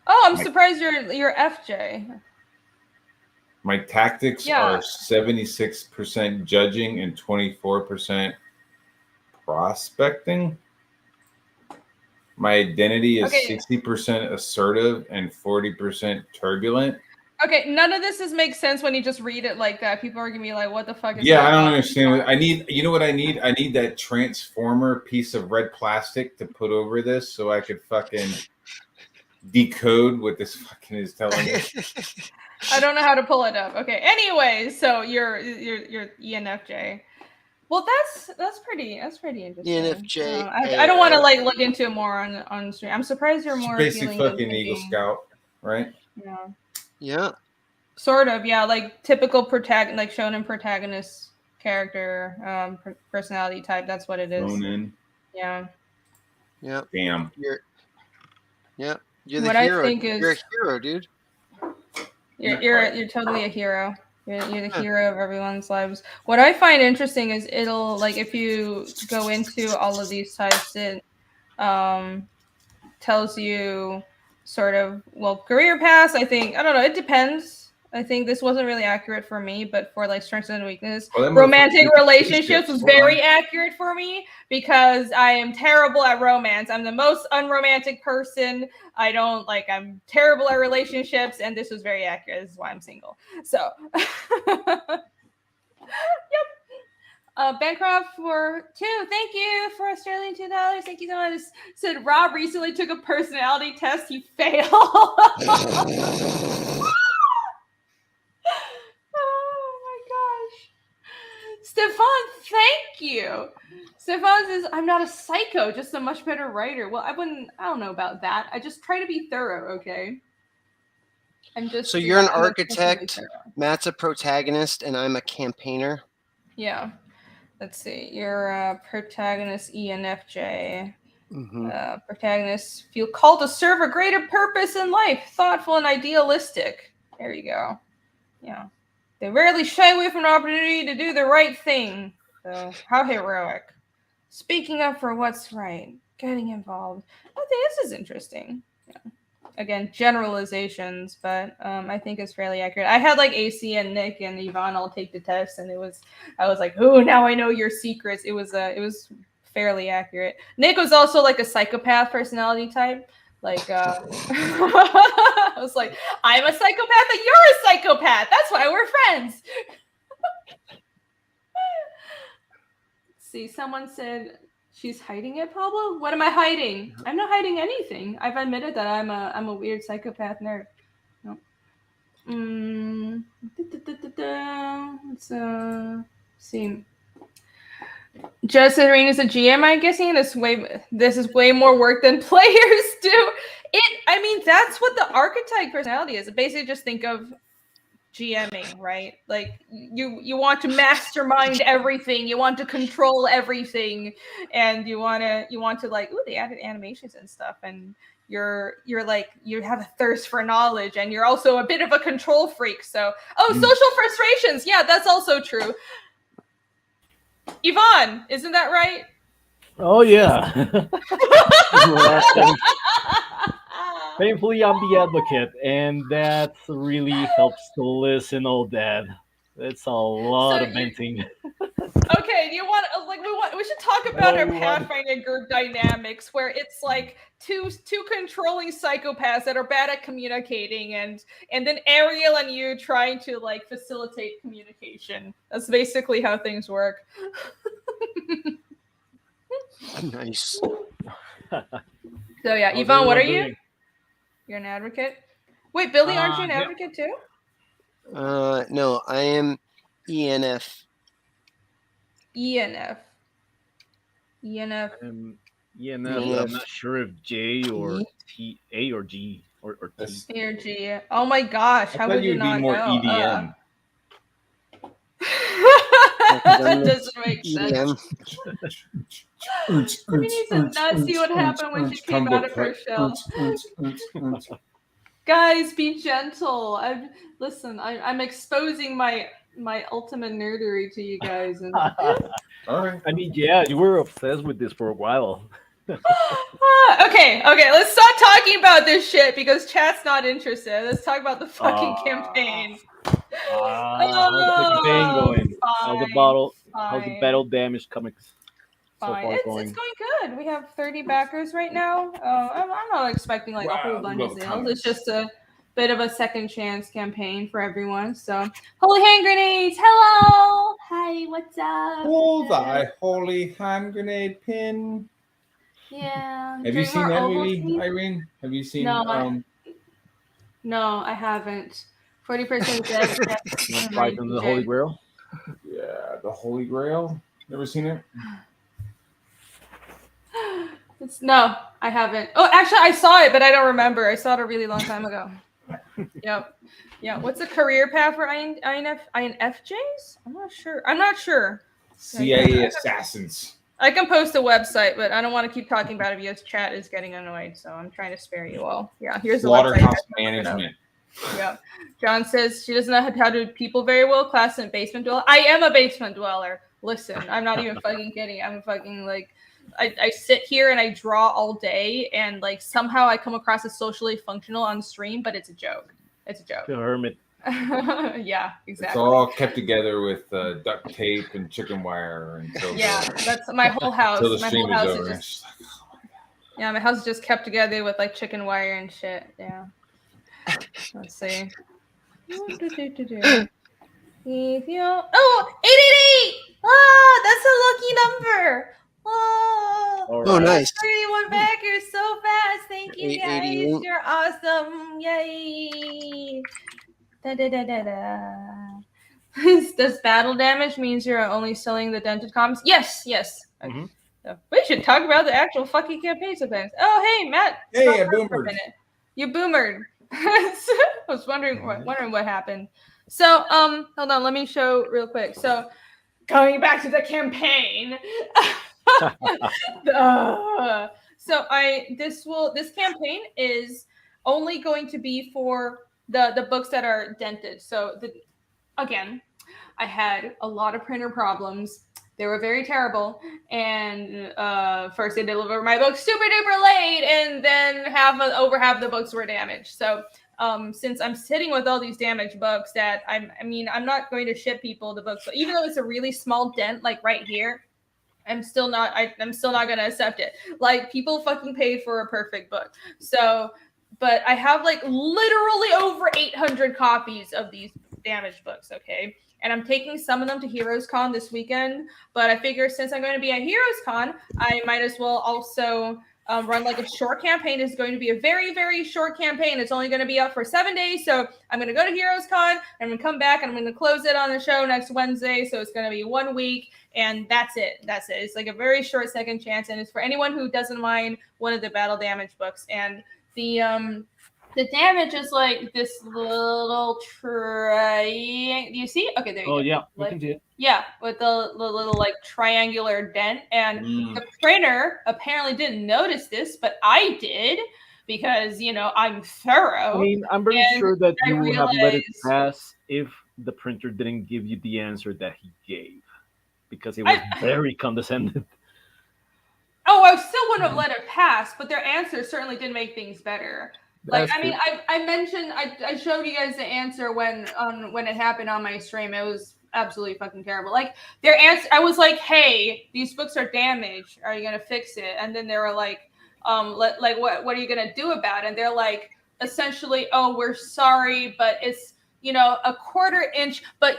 Oh, I'm surprised you're FJ. My tactics are 76% judging and 24% prospecting. My identity is 60% assertive and 40% turbulent. Okay, none of this makes sense when you just read it like that. People are gonna be like, "What the fuck is?" Yeah, I don't understand. I need. You know what I need? I need that transformer piece of red plastic to put over this, so I could fucking decode what this fucking is telling me. I don't know how to pull it up. Okay. Anyway, so you're ENFJ. Well, that's pretty interesting. ENFJ. I don't want to like look into it more on stream. I'm surprised you're more Basic fucking Eagle Scout, right? Yeah. Yeah. Sort of, yeah, like typical like shonen protagonist character, personality type. That's what it is. Shonen. Yeah. Yeah. Damn. You're the what hero. I think is, you're a hero, dude. You're totally a hero. You're the hero of everyone's lives. What I find interesting is it'll like if you go into all of these types, tells you sort of, well, career paths. I think, I don't know, it depends. I think this wasn't really accurate for me, but for like strengths and weakness, romantic relationships was very accurate for me because I am terrible at romance. I'm the most unromantic person. I'm terrible at relationships, and this was very accurate. This is why I'm single. So, yep. Bancroft for 2. Thank you for Australian $2. Thank you so much. Said Rob recently took a personality test. He failed. Oh my gosh. Stefan, thank you. Stefan says, I'm not a psycho, just a much better writer. Well, I don't know about that. I just try to be thorough, okay? So you're an architect, Matt's a protagonist, and I'm a campaigner? Yeah. Let's see. You're a protagonist, ENFJ. Protagonists feel called to serve a greater purpose in life, thoughtful and idealistic. There you go. Yeah. They rarely shy away from an opportunity to do the right thing. So, how heroic. Speaking up for what's right. Getting involved. I think this is interesting. Yeah. Again, generalizations, but I think it's fairly accurate. I had like AC and Nick and Yvonne all take the test, and I was like, oh, now I know your secrets. It was fairly accurate. Nick was also like a psychopath personality type. Like, I was like, I'm a psychopath, and you're a psychopath. That's why we're friends. See, someone said she's hiding it, Pablo. What am I hiding? I'm not hiding anything. I've admitted that I'm a weird psychopath nerd. No. Let's see. Just Arena's a GM, I'm guessing. This is way more work than players do. I mean, that's what the archetype personality is. Basically, just think of GMing, right? Like you want to mastermind everything, you want to control everything, and you want to like, ooh, they added animations and stuff, and you're like, you have a thirst for knowledge, and you're also a bit of a control freak. So, social frustrations, yeah, that's also true. Yvonne, isn't that right? Oh yeah. Painfully, I'm the advocate, and that really helps to listen all that. It's a lot of venting. Okay, do you want we should talk about our Pathfinder group dynamics, where it's like two controlling psychopaths that are bad at communicating, and then Ariel and you trying to like facilitate communication. That's basically how things work. Nice. So yeah, Yvonne, what are you? You're an advocate? Wait, Billy, aren't you an advocate too? No, I am ENF. ENF. ENF. I'm not sure if J or T, A or G or T. A or G. Oh my gosh, how would you not know? EDM. That doesn't make sense. We need to not see what happened when she came out of her shell. Guys, be gentle. I'm exposing my ultimate nerdery to you guys. And... All right. I mean, yeah, you were obsessed with this for a while. Okay, let's stop talking about this shit because chat's not interested. Let's talk about the fucking campaign. How's the campaign going? How's the Battle Damaged comics so far going? It's going good. We have 30 backers right now. I'm not expecting like a whole bunch of sales. It's just a bit of a second chance campaign for everyone. So, holy hand grenades, hello, hi, what's up? Bullseye, holy hand grenade pin. Yeah. Have you seen that movie, Irene? Have you seen? No, I haven't. 40% dead. Fight in the Holy Grail. Yeah, the Holy Grail. Never seen it? No, I haven't. Oh, actually, I saw it, but I don't remember. I saw it a really long time ago. Yep. Yeah. What's the career path for INFJs? I'm not sure. CIA assassins. I can post a website, but I don't want to keep talking about it because chat is getting annoyed. So I'm trying to spare you all. Yeah. Here's the Slaughterhouse management. Yeah. John says she doesn't know how to do people very well. Class and basement dweller. I am a basement dweller. Listen, I'm not even fucking kidding. I'm fucking like I sit here and I draw all day, and like somehow I come across as socially functional on stream, but it's a joke. It's a joke. The hermit. Yeah, It's exactly. all kept together with duct tape and chicken wire until that's my whole house. until the My stream whole house is is over. just yeah, my house is just kept together with like chicken wire and shit. Yeah. Let's see. Oh, 888! Ah, that's a lucky number. Oh, All Oh, right. nice. 31 backers so fast. Thank you guys. 888. You're awesome. Yay. Da, da, da, da, da. Does battle damage means you're only selling the dented comics? Yes. Mhm. We should talk about the actual fucking campaign sometimes. Oh, hey, Matt. Hey, Stop I for a boomered. minute. You boomered. I was wondering what happened. So, hold on, let me show real quick. So, going back to the campaign. So this campaign is only going to be for the books that are dented. So again, I had a lot of printer problems. They were very terrible. And first they delivered my book super duper late, and then over half the books were damaged. So since I'm sitting with all these damaged books that I'm not going to ship people the books. So even though it's a really small dent, like right here, I'm still not going to accept it. Like, people fucking paid for a perfect book. So, but I have like literally over 800 copies of these damaged books, okay? And I'm taking some of them to Heroes Con this weekend, but I figure since I'm going to be at Heroes Con, I might as well also run like a short campaign. It's going to be a very, very short campaign. It's only going to be up for 7 days. So I'm going to go to Heroes Con, I'm going to come back, and I'm going to close it on the show next Wednesday. So it's going to be 1 week, and that's it. It's like a very short second chance, and it's for anyone who doesn't mind one of the battle damage books. And the damage is like this little triangle. Do you see? Okay, there you go. Oh yeah, we Like, can do it. yeah, with the little like triangular dent. And the printer apparently didn't notice this, but I did, because I'm thorough. I mean, I'm pretty And sure that I you would have let it realized- pass if the printer didn't give you the answer that he gave, because it was very condescending. Oh, I still wouldn't have let it pass, but their answer certainly did make things better. Like, That's I mean, I mentioned, I showed you guys the answer when it happened on my stream. It was absolutely fucking terrible. Like, their answer, I was like, hey, these books are damaged. Are you gonna fix it? And then they were like, what are you gonna do about it? And they're like, essentially, oh, we're sorry, but it's a 1/4 inch. But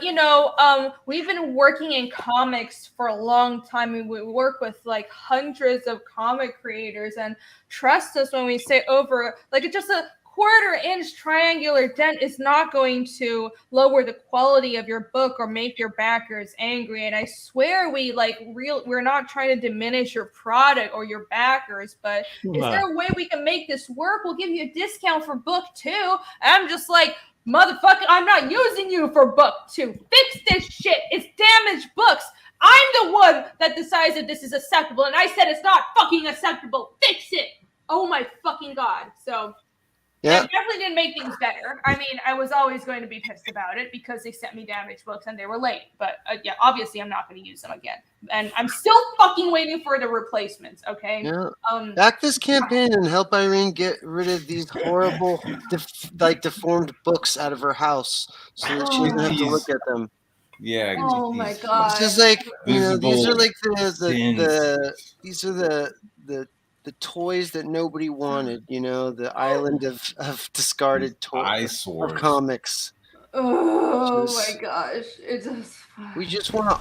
we've been working in comics for a long time, and we work with like hundreds of comic creators, and trust us when we say over, like, it's just a 1/4 inch triangular dent is not going to lower the quality of your book or make your backers angry. And I swear we're not trying to diminish your product or your backers, but is there a way we can make this work? We'll give you a discount for book 2. And I'm just like, motherfucker, I'm not using you for book 2. Fix this shit. It's damaged books. I'm the one that decides that this is acceptable, and I said it's not fucking acceptable. Fix it. Oh my fucking god. So Yeah. it definitely didn't make things better. I mean, I was always going to be pissed about it because they sent me damaged books and they were late. But yeah, obviously I'm not going to use them again. And I'm still fucking waiting for the replacements, okay? Yeah. Back this campaign and help Irene get rid of these horrible, deformed books out of her house, so that she doesn't have to look at them. Yeah. Oh my god. It's just like, these are Visible like these are the toys that nobody wanted. The island of discarded toys eyesores. of comics. Oh my gosh. It just. We just want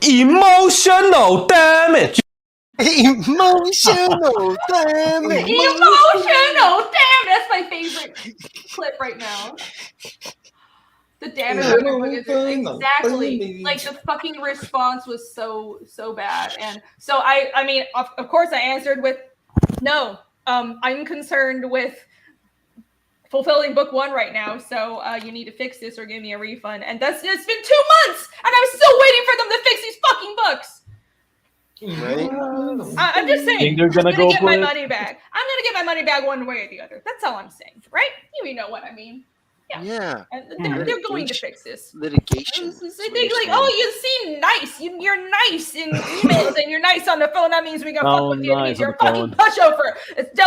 emotional damage. emotional damage. Emotional damn. That's my favorite clip right now. The damage on your book is exactly like the fucking response was so bad. And so I mean of course I answered with no. I'm concerned with fulfilling book 1 right now, so you need to fix this or give me a refund. And it's been 2 months, and I'm still waiting for them to fix these fucking books. Right? I'm just saying. Think they're gonna I'm go get for my it? money back. I'm gonna get my money back one way or the other. That's all I'm saying, right? You know what I mean. Yeah. And they're going to fix this. Litigation. They think like, oh, you seem nice. You're nice in emails and you're nice on the phone. That means we can fuck with you. It means you're a fucking pushover. It's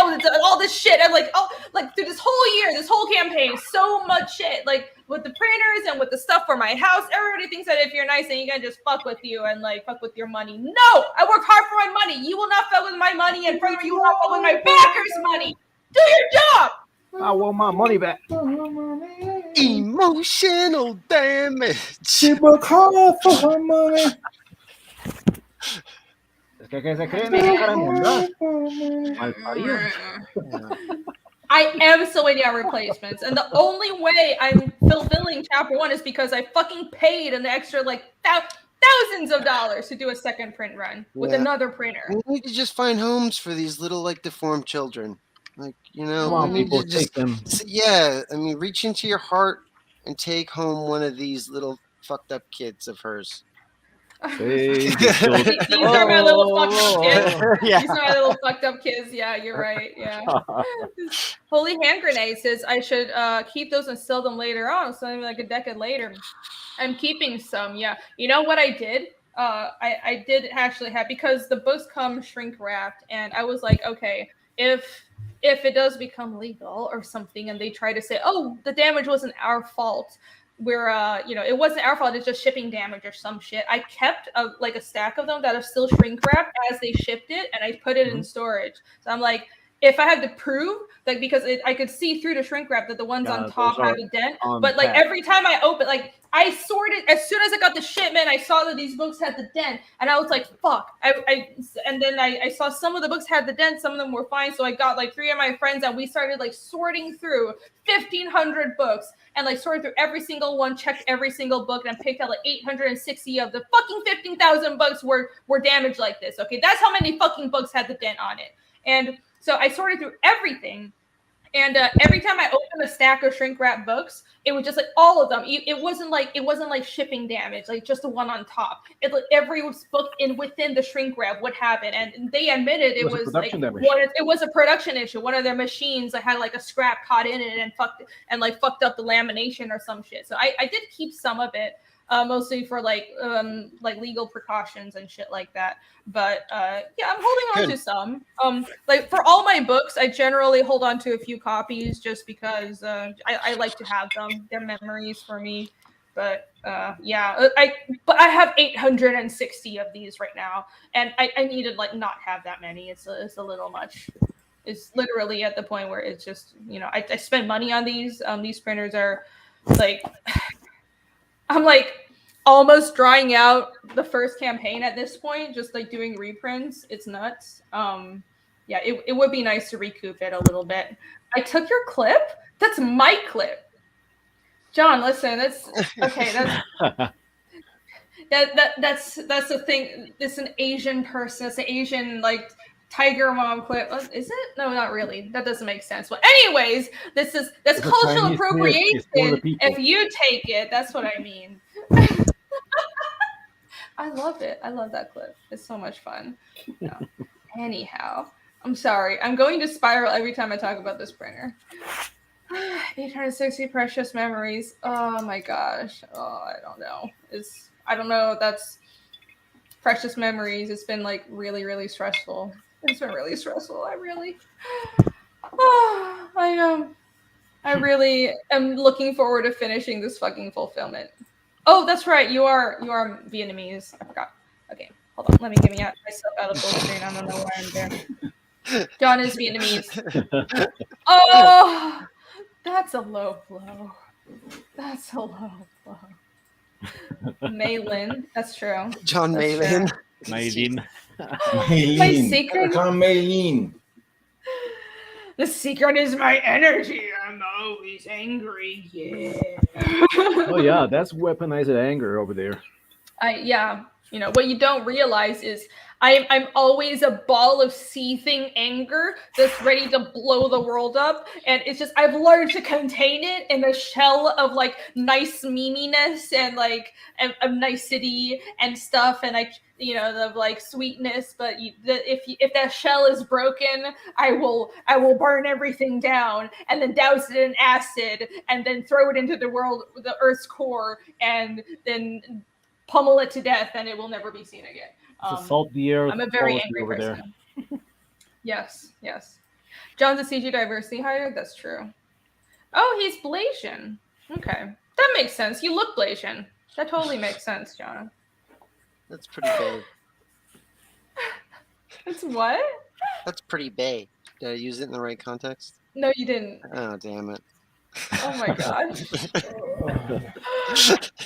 all this shit. I'm like, oh, like through this whole year, this whole campaign, so much shit. Like with the printers and with the stuff for my house, everybody thinks that if you're nice, then you can just fuck with you and like fuck with your money. No, I work hard for my money. You will not fuck with my money, and furthermore, you will not fuck with my backers' money. Do your job. I want my money back. Emotional damage. She will call for her money. Es que se creen en cara inmunda. Malparido. I am so many replacements, and the only way I'm fulfilling chapter 1 is because I fucking paid an extra like thousands of dollars to do a second print run with another printer. We need to just find homes for these little like deformed children. Like, you know, Come on, we need people, to just, take them. yeah, I mean, reach into your heart and take home one of these little fucked up kids of hers. These are my little fucked up kids. Yeah. These are my little fucked up kids. Yeah, you're right. Yeah. Holy Hand Grenade says I should keep those and sell them later on. So maybe like a decade later. I'm keeping some. Yeah. You know what I did? I did actually have, because the books come shrink wrapped, and I was like, okay, if it does become legal or something, and they try to say, oh, the damage wasn't our fault, we're it wasn't our fault, it's just shipping damage or some shit, I kept a stack of them that are still shrink wrapped as they shipped it, and I put it in storage. So I'm like, if I had to prove, like, because I could see through the shrink wrap that the ones on top have a dent, but like every time I open, like I sorted, as soon as I got the shipment, I saw that these books had the dent, and I was like, fuck. And then I saw some of the books had the dent, some of them were fine, so I got like 3 of my friends, and we started like sorting through 1,500 books, and like sorted through every single one, checked every single book, and picked out like 860 of the fucking 15,000 books were damaged like this. Okay, that's how many fucking books had the dent on it. And so I sorted through everything, and every time I opened a stack of shrink wrap books, it was just like all of them. It wasn't like shipping damage, like just the one on top. It like every book within the shrink wrap would have it, and they admitted it was like it was a production issue. One of their machines that had like a scrap caught in it and fucked up the lamination or some shit. So I did keep some of it. Mostly for like legal precautions and shit like that. But yeah, I'm holding on to some. Like for all my books, I generally hold on to a few copies just because I like to have them. They're memories for me. But yeah, I have 860 of these right now, and I need to like not have that many. It's a little much. It's literally at the point where it's just, I spend money on these. These printers are like. I'm like almost drying out the first campaign at this point, just like doing reprints. It's nuts. Yeah, it would be nice to recoup it a little bit. I took your clip. That's my clip. John, listen, that's okay. That's the thing. It's an Asian person. It's an Asian like Tiger Mom clip. Is it? No, not really. That doesn't make sense. But anyways, that's cultural appropriation. If you take it, that's what I mean. I love it. I love that clip. It's so much fun. Yeah. Anyhow, I'm sorry. I'm going to spiral every time I talk about this printer. 860 precious memories. Oh my gosh. Oh, I don't know. I don't know. That's precious memories. It's been like really, really stressful. It's been really stressful. I really am looking forward to finishing this fucking fulfillment. Oh, that's right. You are Vietnamese. I forgot. Okay, hold on. Let me get myself out of full screen. I don't know why I'm there. John is Vietnamese. Oh, that's a low blow. That's a low blow. Mei Lin. That's true. John Mei Lin. Mei Lin. My secret. John Mei Lin. The secret is my energy. I'm always angry. Yeah. Oh yeah, that's weaponized anger over there. Yeah. What you don't realize is I'm always a ball of seething anger that's ready to blow the world up, and it's just I've learned to contain it in a shell of like nice meminess and like of nicety and stuff, and the like sweetness. But if that shell is broken, I will burn everything down and then douse it in acid and then throw it into the Earth's core, and then pummel it to death, and it will never be seen again. Salt the earth. I'm a very policy angry over person. there. Yes. John's a CG diversity hire. That's true. Oh, he's Blasian. Okay, that makes sense. You look Blasian. That totally makes sense, John. That's pretty bae. It's what? That's pretty bae. Did I use it in the right context? No, you didn't. Oh, damn it. Oh my god.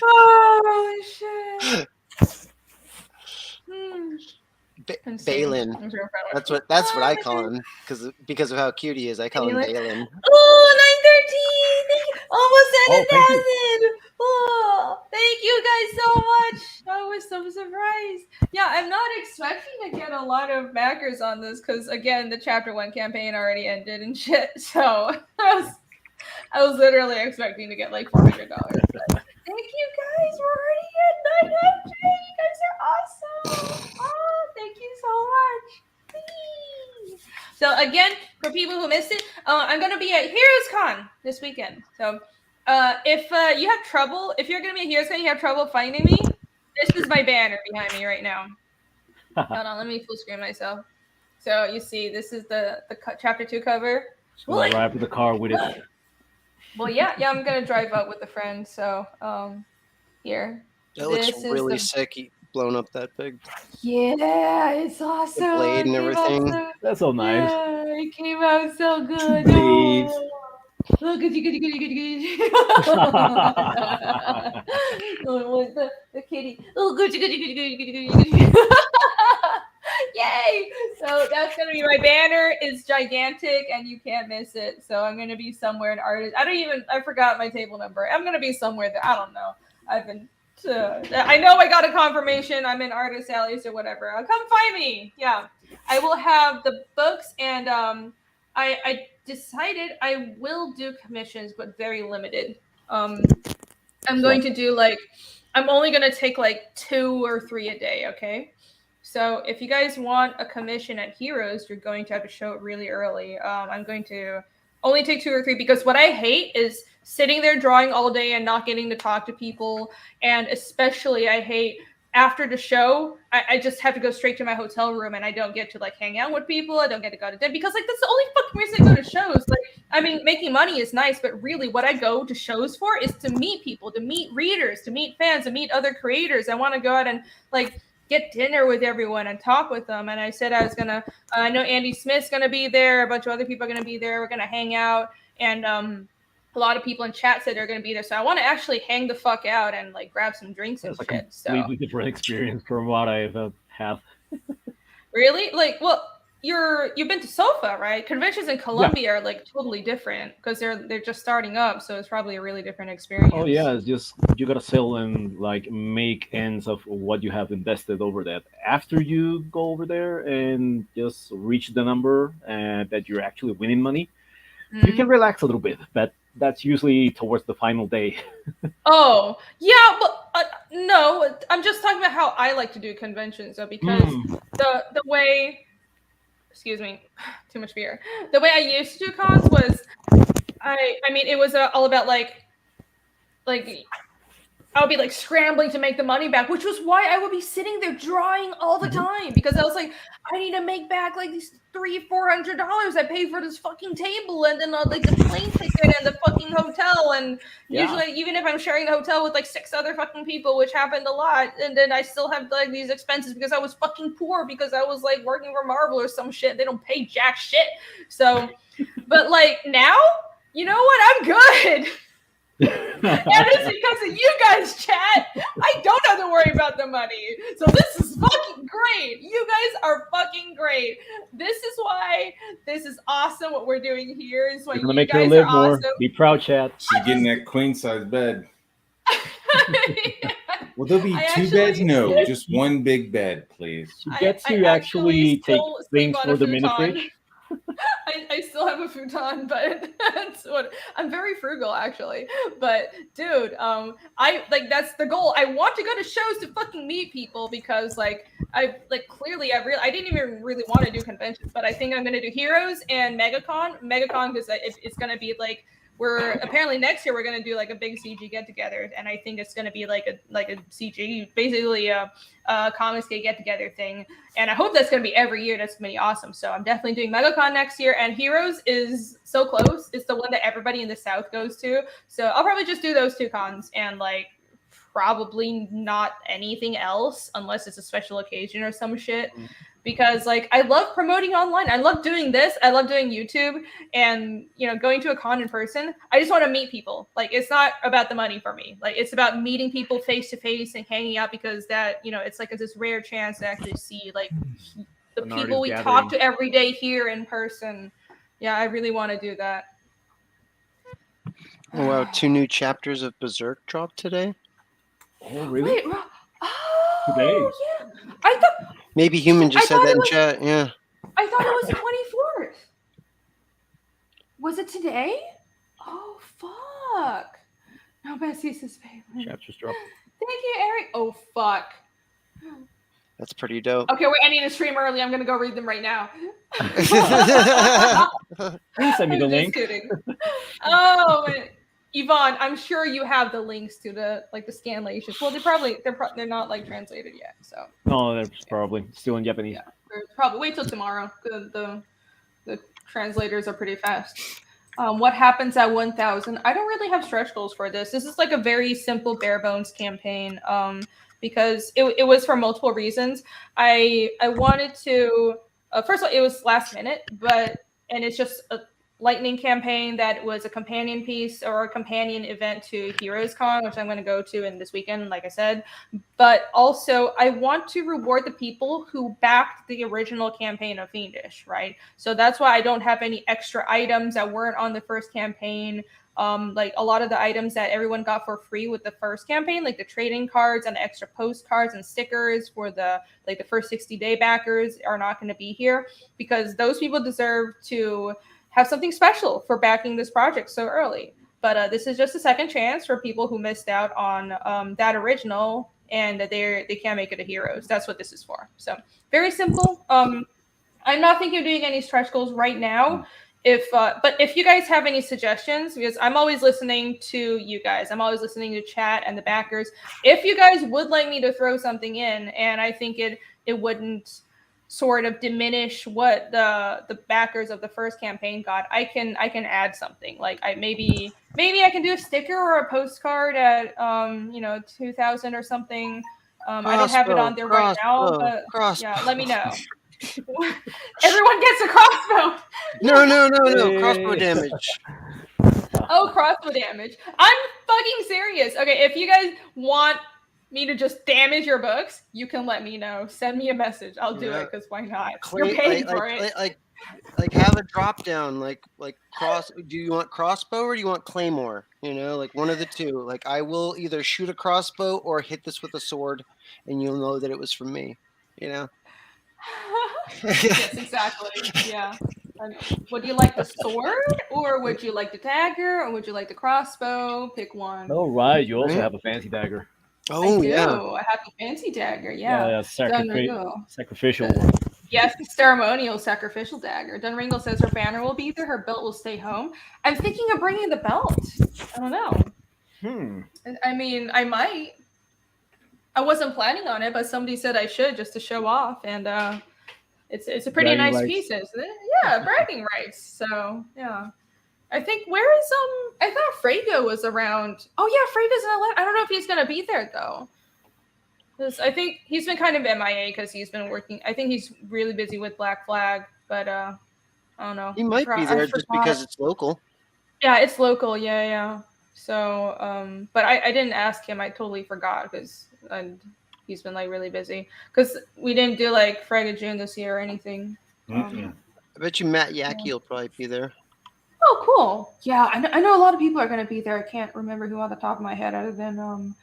Oh shit. Balin. That's what I call him because of how cute he is. I call him Balin. Oh, 913! Almost 7,000! Oh, thank you guys so much. I was so surprised. Yeah, I'm not expecting to get a lot of backers on this because again, the chapter 1 campaign already ended and shit. So I was literally expecting to get like $400. Thank you guys. We're already at 900. You guys are awesome. Oh, thank you so much. Please. So again, for people who missed it, I'm gonna be at Heroes Con this weekend. So if you have trouble, if you're gonna be at Heroes Con, you have trouble finding me. This is my banner behind me right now. Hold on, let me full screen myself. So you see, this is the chapter 2 cover. We'll arrive with the car with it. Well, yeah, I'm gonna drive up with a friend. So, here. That looks really sick. He blown up that big. Yeah, it's awesome. The blade and everything. That's so nice. Yeah, it came out so good. Please. Oh, good. Oh, the kitty. Oh, good. Yay! So that's gonna be my banner. It's gigantic and you can't miss it. So I'm gonna be somewhere in Artist. I forgot my table number. I'm gonna be somewhere that I don't know. I know I got a confirmation. I'm in Artist Alley's or whatever. Come find me. Yeah, I will have the books, and I decided I will do commissions, but very limited. I'm going to do I'm only gonna take 2 or 3 a day. Okay. So if you guys want a commission at Heroes, you're going to have to show it really early. I'm going to only take 2 or 3 because what I hate is sitting there drawing all day and not getting to talk to people. And especially I hate after the show, I just have to go straight to my hotel room and I don't get to hang out with people. I don't get to go to dinner because that's the only fucking reason I go to shows. I mean, making money is nice, but really what I go to shows for is to meet people, to meet readers, to meet fans, to meet other creators. I want to go out and get dinner with everyone and talk with them. And I said I was gonna. I know Andy Smith's gonna be there. A bunch of other people are gonna be there. We're gonna hang out, and a lot of people in chat said they're gonna be there. So I want to actually hang the fuck out and grab some drinks and shit. So completely different experience from what I've had. Really, you've been to SOFA, right? Conventions in Colombia are totally different because they're just starting up, so it's probably a really different experience. Oh yeah, it's just you gotta sell and make ends of what you have invested over that. After you go over there and just reach the number that you're actually winning money, you can relax a little bit, but that's usually towards the final day. Oh yeah, but no, I'm just talking about how I like to do conventions, though, because the way. Excuse me, too much beer. The way I used to do cons was, I mean, it was all about I would be scrambling to make the money back, which was why I would be sitting there drawing all the time because I was I need to make back these $300-400 I paid for this fucking table and then the plane ticket and the fucking hotel and usually even if I'm sharing the hotel with 6 other fucking people, which happened a lot, and then I still have these expenses because I was fucking poor because I was working for Marvel or some shit. They don't pay jack shit. So, but now, you know what? I'm good. And it's because of you guys, chat. I don't have to worry about the money. So this is fucking great. You guys are fucking great. This is why this is awesome what we're doing here. Is why you're gonna you make guys her live are more. awesome. Be proud, chat. You're getting that queen size bed. Will there be I two actually- beds? No, just one big bed, please. You get I to actually take still sleep things on for a the mini futon. fridge. I still have a futon, but that's what I'm very frugal actually. But dude, I like that's the goal. I want to go to shows to fucking meet people because like clearly I didn't even really want to do conventions, but I think I'm gonna do Heroes and MegaCon because it's gonna be like we're apparently next year we're gonna do like a big CG get together, and I think it's gonna be like a CG basically a comics get together thing. And I hope that's going to be every year. That's going to be awesome. So I'm definitely doing MegaCon next year. And Heroes is so close. It's the one that everybody in the South goes to. So I'll probably just do those 2 cons and like probably not anything else unless it's a special occasion or some shit. Because like I love promoting online. I love doing this. I love doing YouTube and going to a con in person. I just want to meet people. Like it's not about the money for me. Like it's about meeting people face to face and hanging out because that it's like this rare chance to actually see like the An people we artist talk gathering. to every day here in person. Yeah, I really want to do that. Oh, wow, 2 new chapters of Berserk dropped today. Oh, really? Wait, oh Today. yeah. I thought Maybe Human just I said thought that it in was- chat. Yeah. I thought it was the 24th. Was it today? Oh fuck! No, Bessie's his favorite. Chapters dropped. Thank you, Eric. Oh fuck. That's pretty dope. Okay, we're ending the stream early. I'm gonna go read them right now. Please send me the I'm just link. kidding. Oh, wait. Yvonne, I'm sure you have the links to the scanlations. Well, they're not like translated yet, so No, they're probably still in Japanese. yeah. Probably wait till tomorrow. The translators are pretty fast. What happens at 1,000? I don't really have stretch goals for this. This is like a very simple bare bones campaign. Because it was for multiple reasons. I wanted to first of all, it was last minute, and it's just a lightning campaign that was a companion piece or a companion event to Heroes Con, which I'm going to go to in this weekend, like I said. But also, I want to reward the people who backed the original campaign of Fiendish, right? So that's why I don't have any extra items that weren't on the first campaign. Like a lot of the items that everyone got for free with the first campaign, like the trading cards and the extra postcards and stickers for the first 60-day backers are not going to be here because those people deserve to have something special for backing this project so early. But this is just a second chance for people who missed out on that original and that they can't make it a Heroes. That's what this is for. So very simple. I'm not thinking of doing any stretch goals right now. But if you guys have any suggestions, because I'm always listening to you guys, I'm always listening to chat and the backers. If you guys would like me to throw something in, and I think it wouldn't sort of diminish what the backers of the first campaign got, I can add something. Like maybe I can do a sticker or a postcard at 2,000 or something. I don't have it on there right now, but yeah, let me know. Everyone gets a crossbow. No. Crossbow damage. Oh, crossbow damage. I'm fucking serious. Okay, if you guys want me to just damage your books, you can let me know. Send me a message. I'll do it because why not? You're paying for it. Like have a drop down. Like cross. Do you want crossbow or do you want claymore? Like one of the two. Like I will either shoot a crossbow or hit this with a sword, and you'll know that it was from me. Yes, exactly. Yeah. Would you like the sword, or would you like the dagger, or would you like the crossbow? Pick one. Oh, right. You also have a fancy dagger. Oh, I do. yeah. I have the fancy dagger. Yeah. Sacrificial one. Yes, the ceremonial sacrificial dagger. Dunringle says her banner will be there. Her belt will stay home. I'm thinking of bringing the belt. I don't know. I mean, I might. I wasn't planning on it, but somebody said I should just to show off, and it's a pretty bragging nice rights. piece, isn't it? Yeah, bragging rights. So yeah, I think where is I thought Frago was around. Oh yeah, Frago's in Atlanta. I don't know if he's gonna be there though. Because I think he's been kind of MIA because he's been working. I think he's really busy with Black Flag, but I don't know. He might be there just because it's local. Yeah, it's local. Yeah. So, but I didn't ask him. I totally forgot because he's been like really busy because we didn't do like Frag of June this year or anything. I bet you Matt Yackey will probably be there. Oh, cool. Yeah, I know a lot of people are going to be there. I can't remember who on the top of my head other than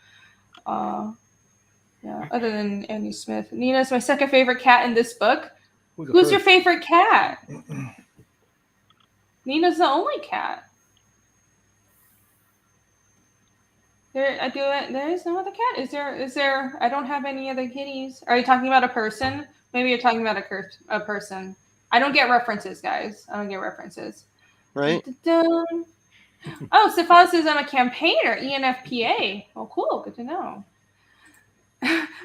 Yeah, other than Andy Smith. Nina's my second favorite cat in this book. Who's the Who's your first? favorite cat? Nina's the only cat. There is no other cat. Is there? I don't have any other kitties. Are you talking about a person? Maybe you're talking about a person. I don't get references, guys. I don't get references. Right? Dun-dun-dun. Oh, Sifal says I'm a campaigner, ENFPA. Oh, cool. Good to know.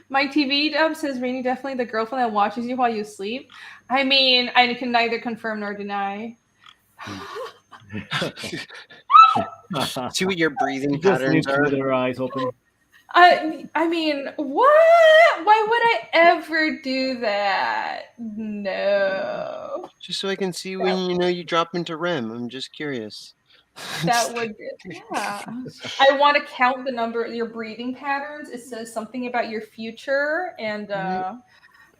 Mike TV Dub says Rainy definitely the girlfriend that watches you while you sleep. I mean, I can neither confirm nor deny. See what your breathing Just patterns sleeps are. with her eyes open. I mean, what? Why would I ever do that? No. Just so I can see when you drop into REM. I'm just curious. That would, yeah. I want to count the number, your breathing patterns. It says something about your future, and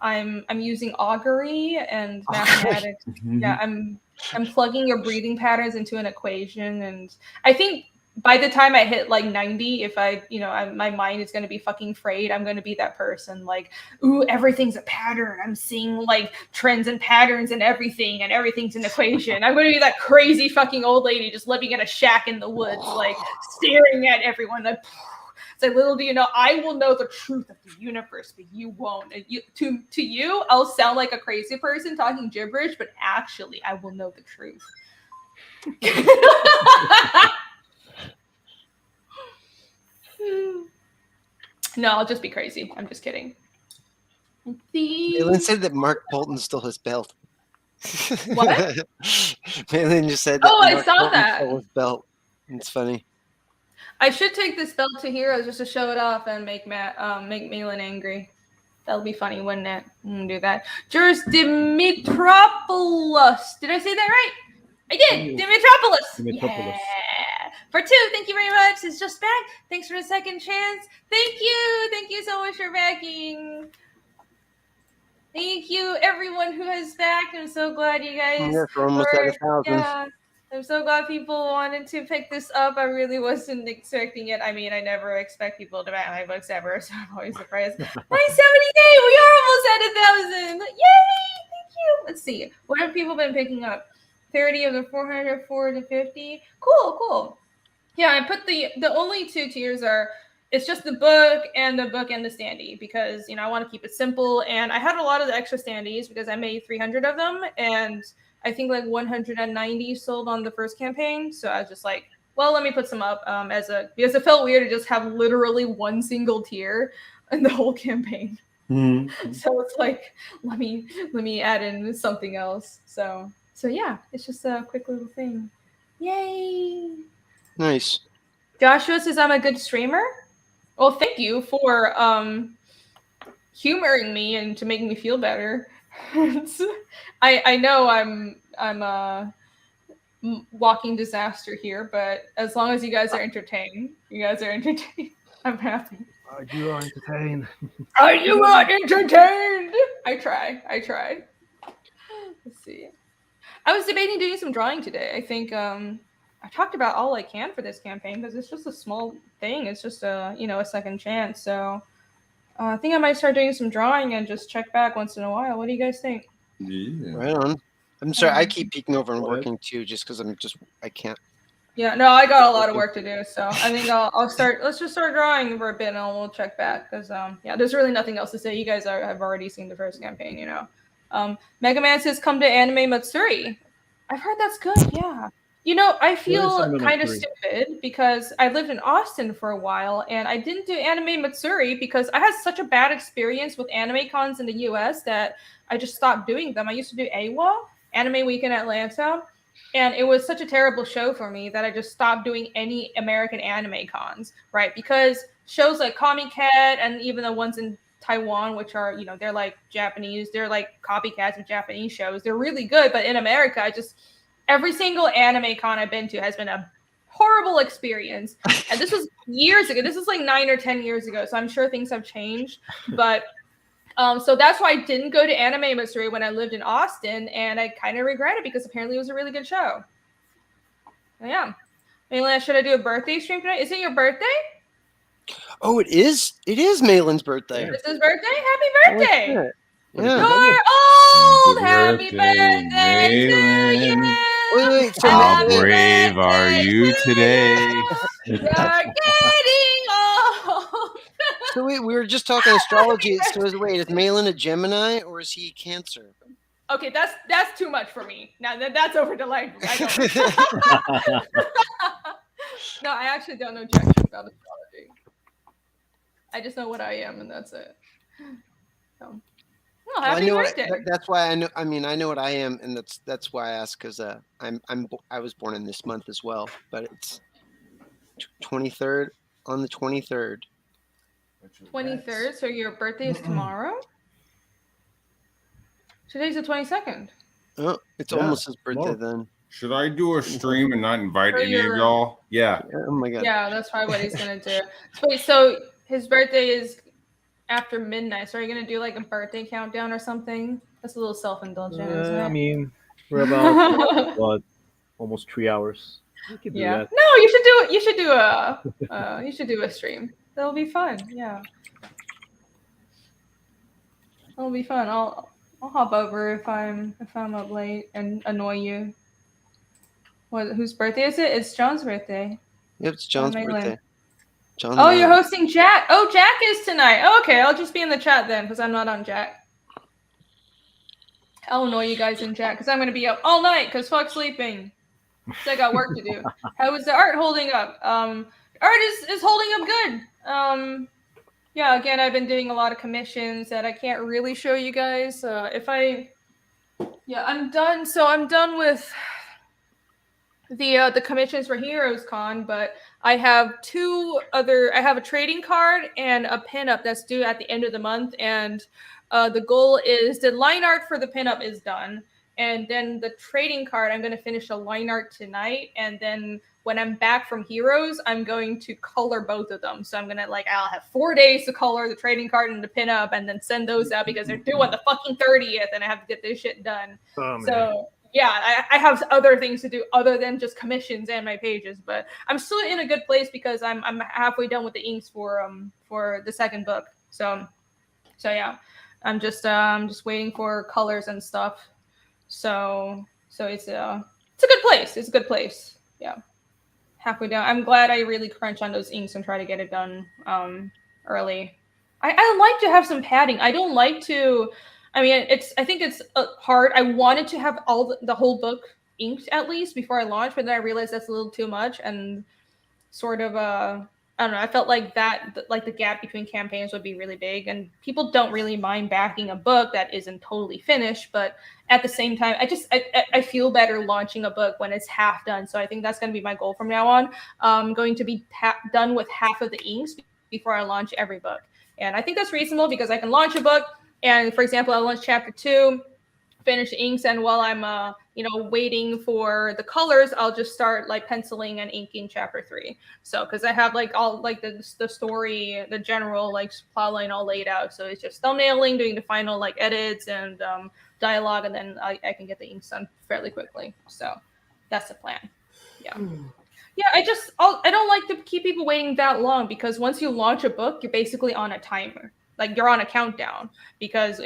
I'm using augury and mathematics. Yeah, I'm plugging your breathing patterns into an equation, and I think by the time I hit like 90, if my mind is going to be fucking frayed, I'm going to be that person like, ooh, everything's a pattern. I'm seeing like trends and patterns and everything's an equation. I'm going to be that crazy fucking old lady just living in a shack in the woods, like staring at everyone. Like, it's like, little do you know, I will know the truth of the universe, but you won't. And to you, I'll sound like a crazy person talking gibberish, but actually, I will know the truth. No, I'll just be crazy. I'm just kidding. Malin said that Mark Bolton stole his belt. What? Malin just said that. Oh, I Mark saw Bolton that. stole his belt. It's funny. I should take this belt to Heroes just to show it off and make Malin angry. That'll be funny, wouldn't it? Do that. Juris Dimitropoulos. Did I say that right? I did. Dimitropoulos. Dimitropoulos. Yeah. For 2, thank you very much. It's just back. Thanks for the second chance. Thank you. Thank you so much for backing. Thank you, everyone who has backed. I'm so glad you guys. Yeah, for almost at 1,000. Yeah. I'm so glad people wanted to pick this up. I really wasn't expecting it. I mean, I never expect people to buy my books ever, so I'm always surprised. 970K! We are almost at 1,000! Yay! Thank you! Let's see. What have people been picking up? 30 of the 400, 4 to 50. Cool. Yeah, I put the only 2 tiers are, it's just the book and the standee, because, I want to keep it simple. And I had a lot of the extra standees because I made 300 of them, and I think like 190 sold on the first campaign. So I was just like, well, let me put some up because it felt weird to just have literally one single tier in the whole campaign. Mm-hmm. So it's like, let me add in something else. So yeah, it's just a quick little thing. Yay! Nice. Joshua says I'm a good streamer. Well, thank you for humoring me and to make me feel better. I know I'm a walking disaster here, but as long as you guys are entertained, I'm happy. Are you entertained? Are you not entertained? I try. Let's see. I was debating doing some drawing today. I think I talked about all I can for this campaign because it's just a small thing. It's just a second chance. So I think I might start doing some drawing and just check back once in a while. What do you guys think? Yeah. Right on. I'm sorry, I keep peeking over and working too, just because I can't. Yeah, no, I got a lot of work to do, so I think I'll start. Let's just start drawing for a bit, and we'll check back because there's really nothing else to say. You guys have already seen the first campaign, Mega Man says, "Come to Anime Matsuri." I've heard that's good. Yeah, I feel kind of stupid because I lived in Austin for a while, and I didn't do Anime Matsuri because I had such a bad experience with anime cons in the U.S. that I just stopped doing them. I used to do AWA, Anime Week in Atlanta. And it was such a terrible show for me that I just stopped doing any American anime cons, right? Because shows like Comic Cat and even the ones in Taiwan, which are, they're like Japanese, they're like copycats of Japanese shows. They're really good. But in America, every single anime con I've been to has been a horrible experience. And this was years ago. This is like 9 or 10 years ago. So I'm sure things have changed. But so that's why I didn't go to Anime Matsuri when I lived in Austin, and I kind of regret it because apparently it was a really good show. So yeah. Mainly, should I do a birthday stream tonight? Is it your birthday? Oh, it is. It is Malin's birthday. It's his birthday. Happy Holy birthday! shit. Pretty Yeah. good. You're old. Happy Happy birthday, birthday to you. Malin. Wait. So How Happy brave are birthday you to today? you. You're getting old. So wait, we were just talking astrology. So is Malin a Gemini or is he Cancer? Okay, that's too much for me. Now that's over the line. I don't. No, I actually don't know jack shit about astrology. I just know what I am, and that's it. So, Well, happy I know birthday! that's why I know. I mean, I know what I am, and that's why I asked because I was born in this month as well, but it's 23rd on the 23rd. 23rd. So your birthday is tomorrow. Today's the 22nd. Oh, it's Yeah, almost his birthday tomorrow. then. Should I do a stream and not invite For any of your- y'all? Yeah. Oh my god. Yeah, that's probably what he's gonna do. Wait, so his birthday is after midnight. So are you gonna do like a birthday countdown or something? That's a little self-indulgent, isn't it? I mean, we're about what, almost 3 hours. We could do Yeah. that. No, you should do it. You should do a stream. That'll be fun. Yeah. That'll be fun. I'll hop over if I'm up late and annoy you. Whose birthday is it? It's John's birthday. Yep, it's John's Malin. birthday. John. Oh, Malin. you're hosting Jack. Oh, Jack is tonight. Oh, okay, I'll just be in the chat then because I'm not on Jack. I'll annoy you guys in chat because I'm gonna be up all night because fuck sleeping. So I got work to do. How is the art holding up? Art is holding up good. Yeah, again, I've been doing a lot of commissions that I can't really show you guys. I'm done. So I'm done with the commissions for Heroes Con, but I have I have a trading card and a pinup that's due at the end of the month, and the goal is the line art for the pinup is done, and then the trading card I'm going to finish a line art tonight, and then when I'm back from Heroes, I'm going to color both of them. So I'm gonna I'll have 4 days to color the trading card and the pinup, and then send those out because they're due on the fucking 30th, and I have to get this shit done. Oh, man. So yeah, I have other things to do other than just commissions and my pages, but I'm still in a good place because I'm halfway done with the inks for the second book. So yeah, I'm just waiting for colors and stuff. So it's a good place. It's a good place. Yeah. Halfway down. I'm glad I really crunch on those inks and try to get it done early. I like to have some padding. I don't like to. I mean, I think it's hard. I wanted to have the whole book inked at least before I launch, but then I realized that's a little too much, and sort of I don't know. I felt like the gap between campaigns would be really big, and people don't really mind backing a book that isn't totally finished. But at the same time, I feel better launching a book when it's half done. So I think that's going to be my goal from now on. I'm going to be done with half of the inks before I launch every book, and I think that's reasonable because I can launch a book, and for example, I'll launch chapter 2. Finish the inks, and while I'm waiting for the colors, I'll just start penciling and inking chapter 3. So because I have all the story, the general plotline all laid out, so it's just thumbnailing, doing the final edits and dialogue, and then I can get the inks done fairly quickly. So that's the plan. Yeah. I don't like to keep people waiting that long because once you launch a book, you're basically on a timer. You're on a countdown, because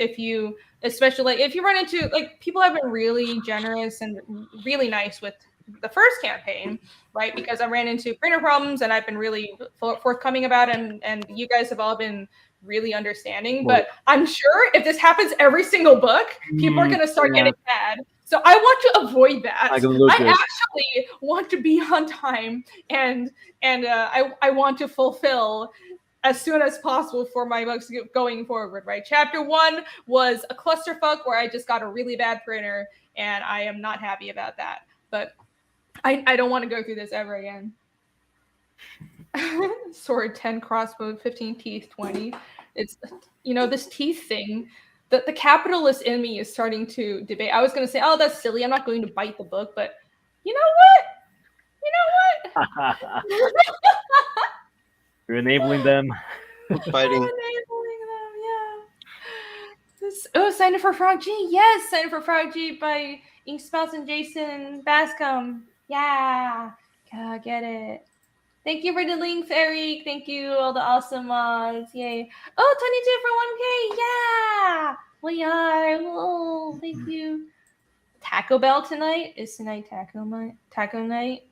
especially if you run into people have been really generous and really nice with the first campaign, right? Because I ran into printer problems and I've been really forthcoming about it, and you guys have all been really understanding. But I'm sure if this happens every single book, people are going to start getting mad. So I want to avoid that. I actually want to be on time, and I want to fulfill as soon as possible for my books going forward, right? Chapter 1 was a clusterfuck where I just got a really bad printer, and I am not happy about that. But I don't want to go through this ever again. Sword 10, crossbow 15, teeth 20. It's this teeth thing. The capitalist in me is starting to debate. I was going to say, oh, that's silly. I'm not going to bite the book, but you know what? You're enabling them. Fighting. Enabling them, yeah. Sign up for Frog G. Yes, sign up for Frog G by Ink Spouts and Jason Bascom. Yeah. Get it. Thank you for the links, Eric. Thank you, all the awesome mods. Yay. Oh, 22 for 1K. Yeah, we are. Oh, thank you. Taco Bell tonight? Is tonight taco night?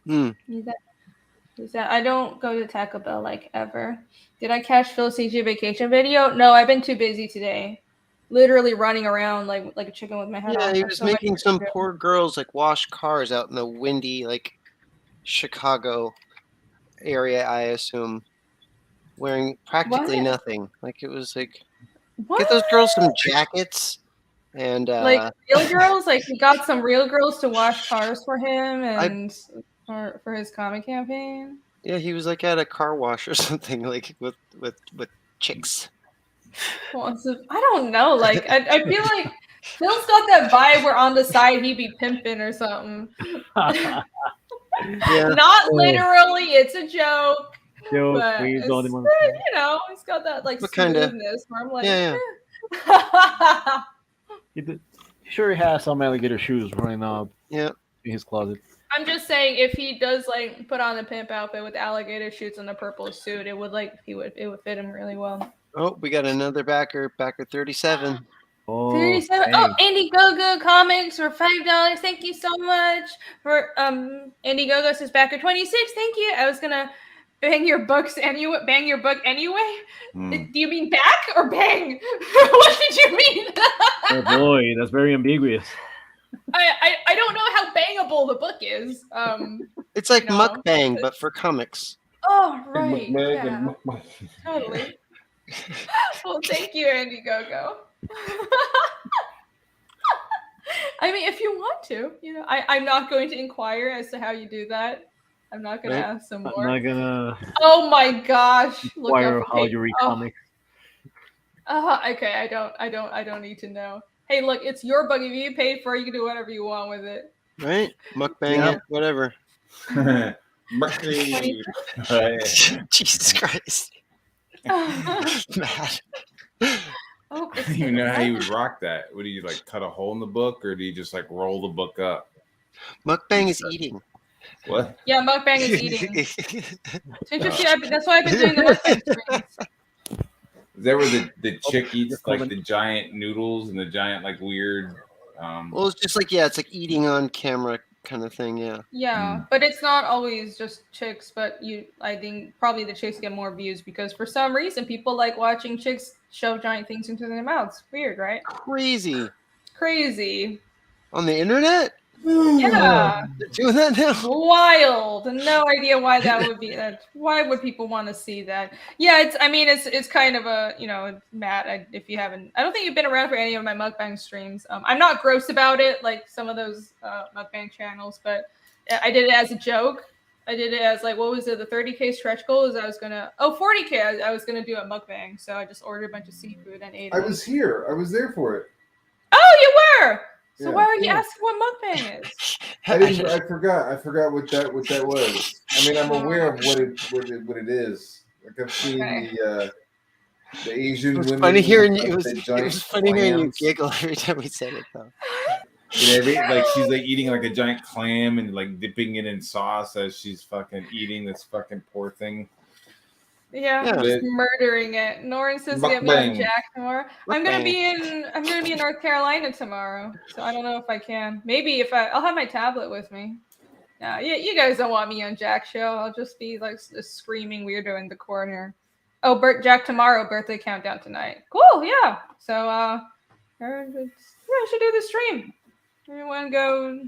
Is that I don't go to Taco Bell like ever. Did I catch Phil's CG vacation video? No, I've been too busy today. Literally running around like a chicken with my head off. Yeah, he I have was so much making to some do. poor girls like wash cars out in the windy like Chicago area, I assume, wearing practically What? nothing. Like it was like What? get those girls some jackets and Like real girls? Like he got some real girls to wash cars for him I and for his comic campaign. yeah, he was like at a car wash or something like with chicks. Well, I don't know. Like I feel like Phil's got that vibe where on the side he'd be pimping or something. Yeah. Not literally, it's a joke. Joke, But please, it's, all the money. you know, he's got that like What kinda- smoothness where I'm like, Yeah, He sure has some alligator shoes running out Yeah. in his closet. I'm just saying if he does like put on the pimp outfit with alligator shoots and the purple suit, it would fit him really well. Oh, we got another backer 37. Oh, 37. hey. Oh, Indiegogo comics for $5. Thank you so much. For Indiegogo says backer 26. Thank you. I was gonna bang your book anyway. Do you mean back or bang? What did you mean? Oh boy, that's very ambiguous. I don't know how bangable the book is. It's like you know, mukbang, but for comics. Oh right. Mukbang Yeah. and mukbang. Totally. Well, thank you, Indiegogo. I mean, if you want to, you know, I'm not going to inquire as to how you do that. I'm not going to ask some more. I'm not gonna Oh my gosh! Look inquire up how you read comics. Okay, I don't need to know. Hey, look, it's your book. If you paid for it, you can do whatever you want with it. Right? Mukbang Yeah. it, whatever. Mukbang. Jesus Christ. Mad. Oh, I don't even know how you would rock that. Would you like cut a hole in the book, or do you just like roll the book up? Mukbang is eating. What? Yeah, mukbang is eating. It's interesting. That's why I've been doing the mukbang streams. Is that where the chick eats call like them- the giant noodles and the giant like weird? Well, it's just like it's like eating on camera kind of thing. Yeah. Yeah, but it's not always just chicks. But I think probably the chicks get more views because for some reason people like watching chicks shove giant things into their mouths. Weird, right? Crazy. Crazy. On the internet? Yeah. They're doing that now? Wild. No idea why that would be. Why would people want to see that? Yeah, it's kind of a, you know, Matt, if you haven't, I don't think you've been around for any of my mukbang streams. I'm not gross about it like some of those mukbang channels, but I did it as a joke. I did it as like, what was it? The 30K stretch goal is 40K. I was going to do a mukbang. So I just ordered a bunch of seafood and ate I it. was here. I was there for it. Oh, you were. So Yeah. why are you asking what mukbang is? I forgot. I forgot what that was. I mean, I'm aware of what it is. Like I've seen the Asian It was women. funny hearing you. with It was, the it giant was funny hearing you clams. giggle every time we said it, though. Yeah, like she's like eating like a giant clam and like dipping it in sauce as she's fucking eating this fucking poor thing. Yeah, Yeah. just murdering it. Norin says get me on Mukbang. Jack tomorrow. I'm gonna Mukbang. be in North Carolina tomorrow, so I don't know if I can. Maybe I'll have my tablet with me. Yeah, you guys don't want me on Jack's show. I'll just be like a screaming weirdo in the corner. Oh, Jack tomorrow, birthday countdown tonight. Cool, yeah. So I should do the stream. Everyone go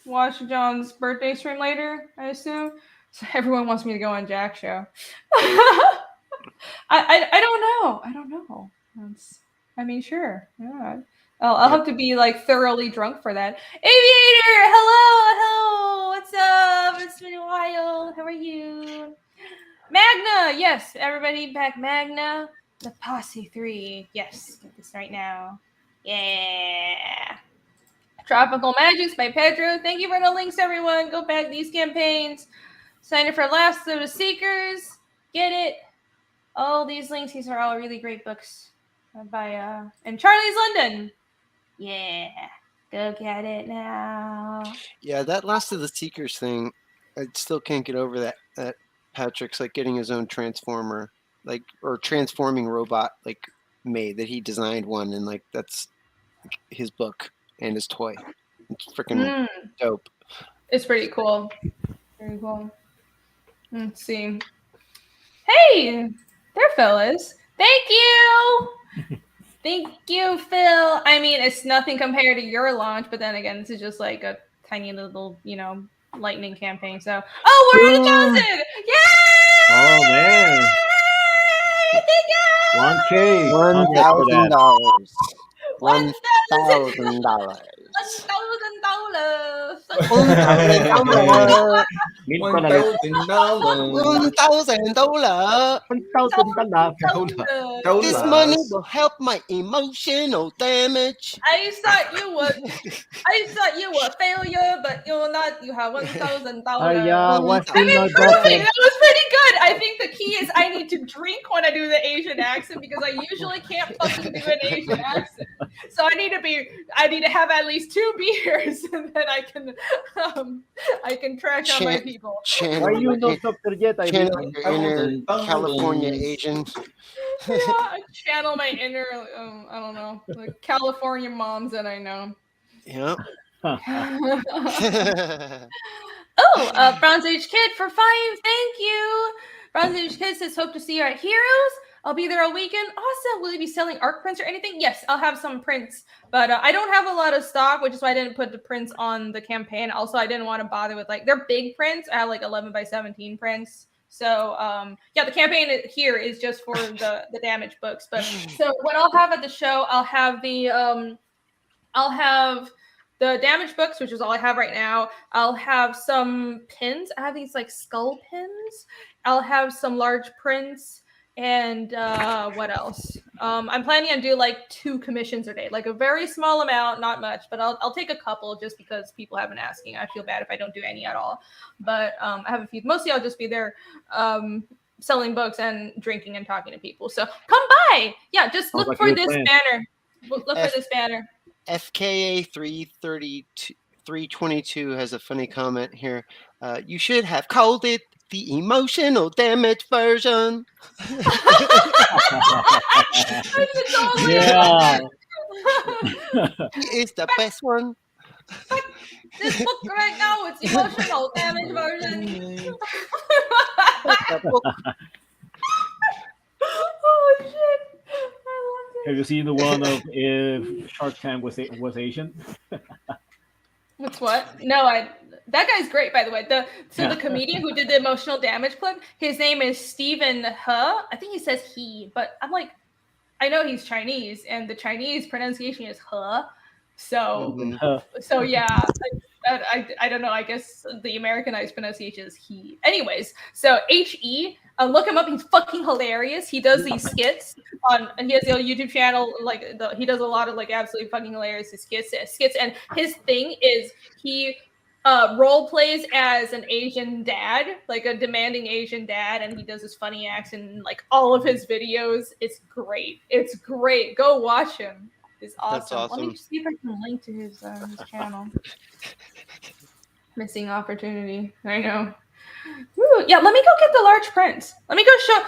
watch John's birthday stream later, I assume. So everyone wants me to go on Jack's show. I don't know. I don't know. Sure. Yeah. I'll have to be like thoroughly drunk for that. Aviator, hello. What's up? It's been a while. How are you? Magna, yes. Everybody back. Magna, the Posse 3. Yes, get this right now. Yeah. Tropical Magics by Pedro. Thank you for the links, everyone. Go back these campaigns. Sign up for Last of the Seekers. Get it. All these links. These are all really great books by and Charlie's London. Yeah. Go get it now. Yeah, that Last of the Seekers thing, I still can't get over that Patrick's like getting his own transformer, like or transforming robot like made that he designed one, and like that's his book and his toy. It's freaking dope. It's pretty cool. Very cool. Let's see. Hey, there, fellas. Thank you. Thank you, Phil. I mean, it's nothing compared to your launch, but then again, this is just like a tiny little, lightning campaign. So, we're at 1,000! Yay! Oh man, Thank you! 1K, $1,000. $1,000. $1,000. $1,000. $1,000. This money will help my emotional damage. I thought you were a failure, but you're not. You have $1,000. yeah, what's I'm in your improving. document? That was pretty good. I think the key is I need to drink when I do the Asian accent because I usually can't fucking do an Asian accent. So I need to have at least 2 beers, and then I can track on my people. Why you not doctor yet? I mean, Channel your inner California Asian. Yeah, I channel my inner, I don't know, like California moms that I know. Yep. Bronze Age Kid for 5. Thank you. Bronze Age Kid says, hope to see you at Heroes. I'll be there all weekend. Awesome. Will you be selling art prints or anything? Yes, I'll have some prints, but I don't have a lot of stock, which is why I didn't put the prints on the campaign. Also, I didn't want to bother with they're big prints. I have 11 by 17 prints. So the campaign here is just for the damage books. But so what I'll have at the show, I'll have the damage books, which is all I have right now. I'll have some pins. I have these skull pins. I'll have some large prints. And what else? I'm planning on do 2 commissions a day, a very small amount, not much, but I'll take a couple just because people have been asking. I feel bad if I don't do any at all, but I have a few. Mostly I'll just be there selling books and drinking and talking to people. So come by. Yeah, just look for this banner. Look for this banner. FKA 322 has a funny comment here. You should have called it the emotional damage version. yeah. It's the best one. This book right now, it's emotional damage version. Oh shit! I love it. Have you seen the one of if Shark Tank was Asian? What's what? No, that guy's great, by the way. The comedian who did the emotional damage clip, his name is Stephen He. I think he says he, but I'm I know he's Chinese, and the Chinese pronunciation is he. So yeah, I don't know. I guess the Americanized pronunciation is he. Anyways, so He. Look him up. He's fucking hilarious. He does these skits and he has a YouTube channel. He does a lot of absolutely fucking hilarious skits. And his thing is he role plays as an Asian dad, a demanding Asian dad, and he does his funny accent in all of his videos. It's great. It's great. Go watch him. It's awesome. That's awesome. Let me see if I can link to his channel. Missing opportunity. I know. Ooh, yeah, let me go get the large prints. Let me go show.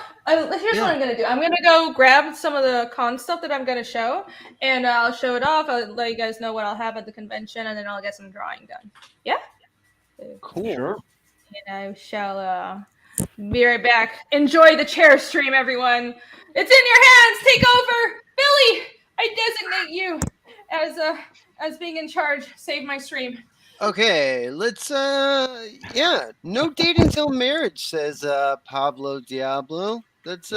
Here's what I'm going to do. I'm going to go grab some of the con stuff that I'm going to show, and I'll show it off. I'll let you guys know what I'll have at the convention, and then I'll get some drawing done. Yeah? Cool. Sure. And I shall be right back. Enjoy the chair stream, everyone. It's in your hands. Take over. Billy, I designate you as being in charge. Save my stream. Okay, let's no date until marriage, says Pablo Diablo. That's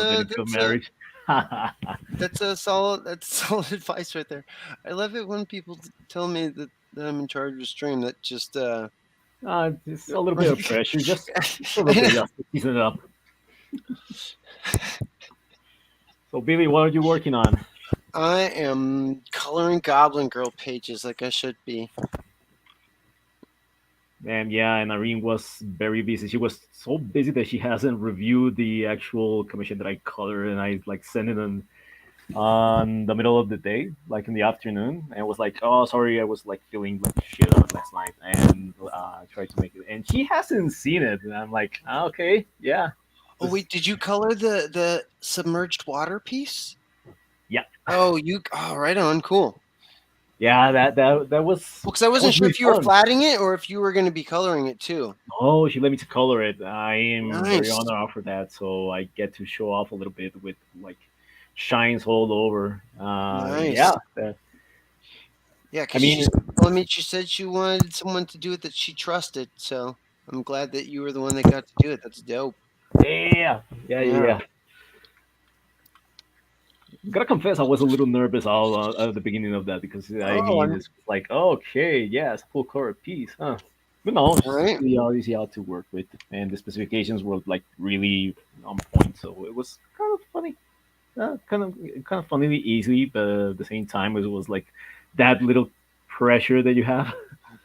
marriage. that's solid advice right there. I love it when people tell me that I'm in charge of a stream. That just it's a little bit of pressure, just a little bit, just to season it up. So Billy, what are you working on? I am coloring Goblin Girl pages like I should be. And Irene was very busy. She was so busy that she hasn't reviewed the actual commission that I colored, and I sent it on the middle of the day, in the afternoon, and was oh, sorry, I was feeling shit on it last night, and tried to make it, and she hasn't seen it, and I'm okay, yeah, Oh wait, did you color the submerged water piece? Yeah. Oh, right on, cool. Yeah, that was Because I wasn't sure really if you were fun. flatting it or if you were going to be coloring it too. Oh, she let me to color it. I am very Nice. honored for that, so I get to show off a little bit with like shines all over. Nice. Yeah, Yeah, I because mean, she said she wanted someone to do it that she trusted. So I'm glad that you were the one that got to do it. That's dope. yeah. Gotta confess, I was a little nervous all at the beginning of that because I Oh, mean, it's like, okay, yes, full color piece, huh? But no, it's all right. really easy out to work with, and the specifications were like really on point, so it was kind of funny, kind of funnily easy, but at the same time, it was like that little pressure that you have.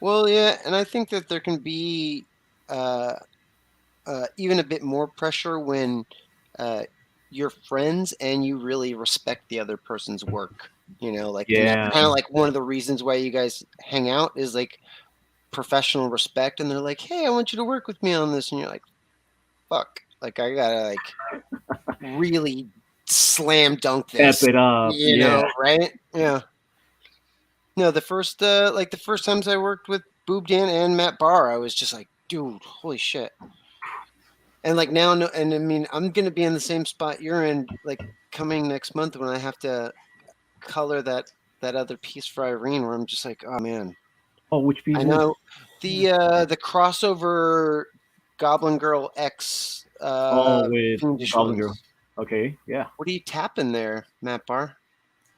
Well, yeah, and I think that there can be even a bit more pressure when you're friends and you really respect the other person's work. Like, and that's Yeah. kind of like one of the reasons why you guys hang out is like professional respect. And they're like, "Hey, I want you to work with me on this," and you're like, "Fuck!" Like, I gotta like really slam dunk Step this, it up, yeah. right? Yeah. No, the first times I worked with Boob Dan and Matt Barr, I was just like, dude, holy shit. And like now, no, and I mean, I'm gonna be in the same spot you're in, like coming next month when I have to color that other piece for Irene, where I'm just like, oh man, Oh, which piece I is? know the crossover Goblin Girl X Oh, with Fiendish Goblin ones. Girl. Okay, yeah. What are you tapping there, Matt Barr?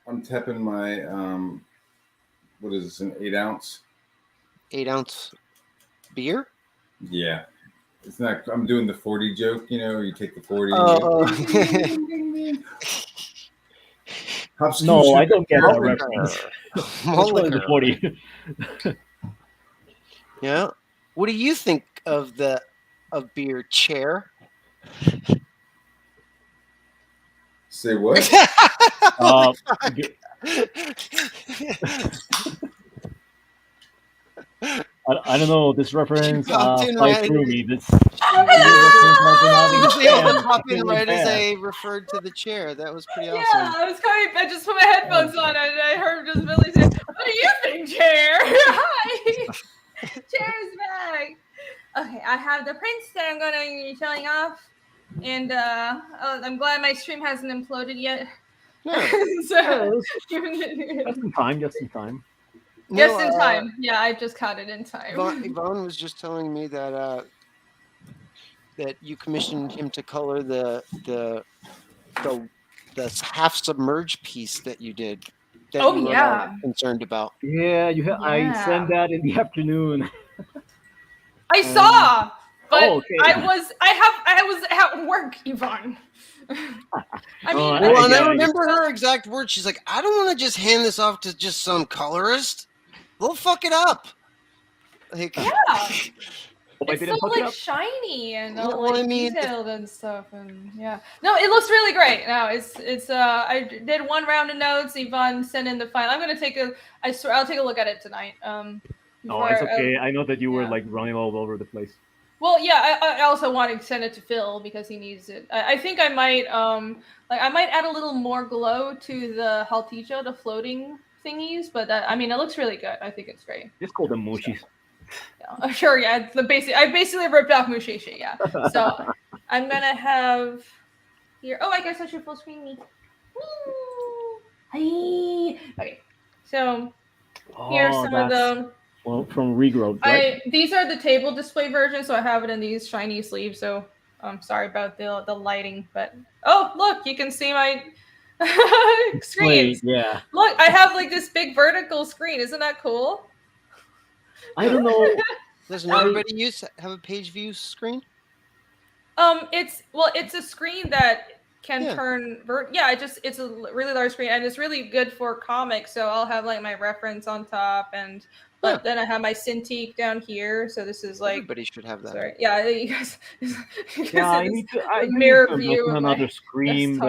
I'm tapping my what is this, an 8-ounce? 8-ounce beer? Yeah. It's not. I'm doing the 40 joke. You take the 40. Oh. And ding, ding, ding. Hop, No, scoop, I shoot. don't get that Malt reference. Malt Which one is the liquor. 40? Yeah. What do you think of beer, Chair? Say what? Oh my G- I don't know. This reference popped in flies right. through me. This He was able to pop in right as I. I referred to the chair. That was pretty Yeah, awesome. I was coming. I just put my headphones on and I heard just Billy say, "What do you think, Chair?" Hi, Chair's back. Okay, I have the prints that I'm gonna be showing off, and I'm glad my stream hasn't imploded yet. No, So, Just in time. Just in time. just in time. Yeah, I just caught it in time. Yvonne was just telling me that that you commissioned him to color the half submerged piece that you did. That Oh, you were yeah. concerned about. Yeah, I sent that in the afternoon. I saw, but Oh, okay. I was at work, Yvonne. I mean, Well, and I yeah, remember her exact words. She's like, "I don't want to just hand this off to just some colorist. They'll fuck it up." Like, yeah, Hope I it's so didn't fuck it like up. shiny and No, all well, like I mean, detailed and stuff, and yeah, no, it looks really great. No, it's I did one round of notes. Yvonne sent in the file. I'm gonna take a. I swear, I'll take a look at it tonight. No, before it's okay. I know that you were yeah. like running all over the place. Well, yeah, I also want to send it to Phil because he needs it. I think I might I might add a little more glow to the Halticho, the floating thingies, but I mean, it looks really good. I think it's great. Just call them mushis. Yeah. Sure, yeah. It's the basic. I basically ripped off Mushishi, yeah. So I'm gonna have here. Oh, I guess I should full screen me. Hi. Okay. So here's some of the. Well, from Regrowth, right? These are the table display versions, so I have it in these shiny sleeves. So I'm sorry about the lighting, but oh look, you can see my screens. Yeah. Look, I have like this big vertical screen. Isn't that cool? I don't know. Doesn't everybody have a page view screen? It's a screen that can turn. It's a really large screen, and it's really good for comics. So I'll have like my reference on top, and but then I have my Cintiq down here. So this is like everybody should have that. Sorry, yeah, you guys. Yeah, I need to. I mirror need to view invest in of another my screen, but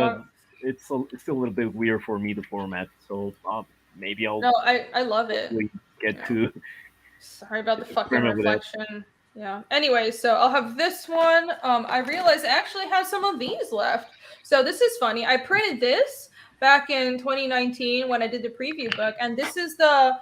desktop. it's still a little bit weird for me to format. So maybe I'll. No, I love it. Get to. Sorry about the fucking reflection. Yeah. Anyway, so I'll have this one. I realized I actually have some of these left. So this is funny. I printed this back in 2019 when I did the preview book, and this is the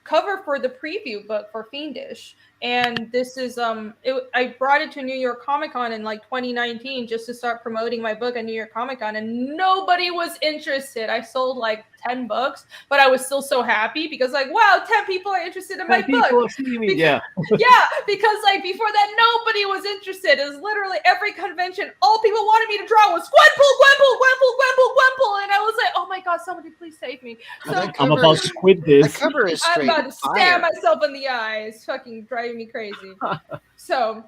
cover for the preview book for Fiendish. And this is I brought it to New York Comic Con in like 2019 just to start promoting my book at New York Comic Con, and nobody was interested. I sold like 10 books, but I was still so happy because like, wow, 10 people are interested in my book. People see me, yeah. Yeah, because like before that, nobody was interested. It was literally every convention. All people wanted me to draw was Gwenpool, Gwenpool, Gwenpool, Gwenpool, Gwenpool, and I was like, oh my god, somebody please save me. So I'm about to quit The this. cover is I'm straight about to stab fire. myself in the eyes. Fucking driving me crazy. So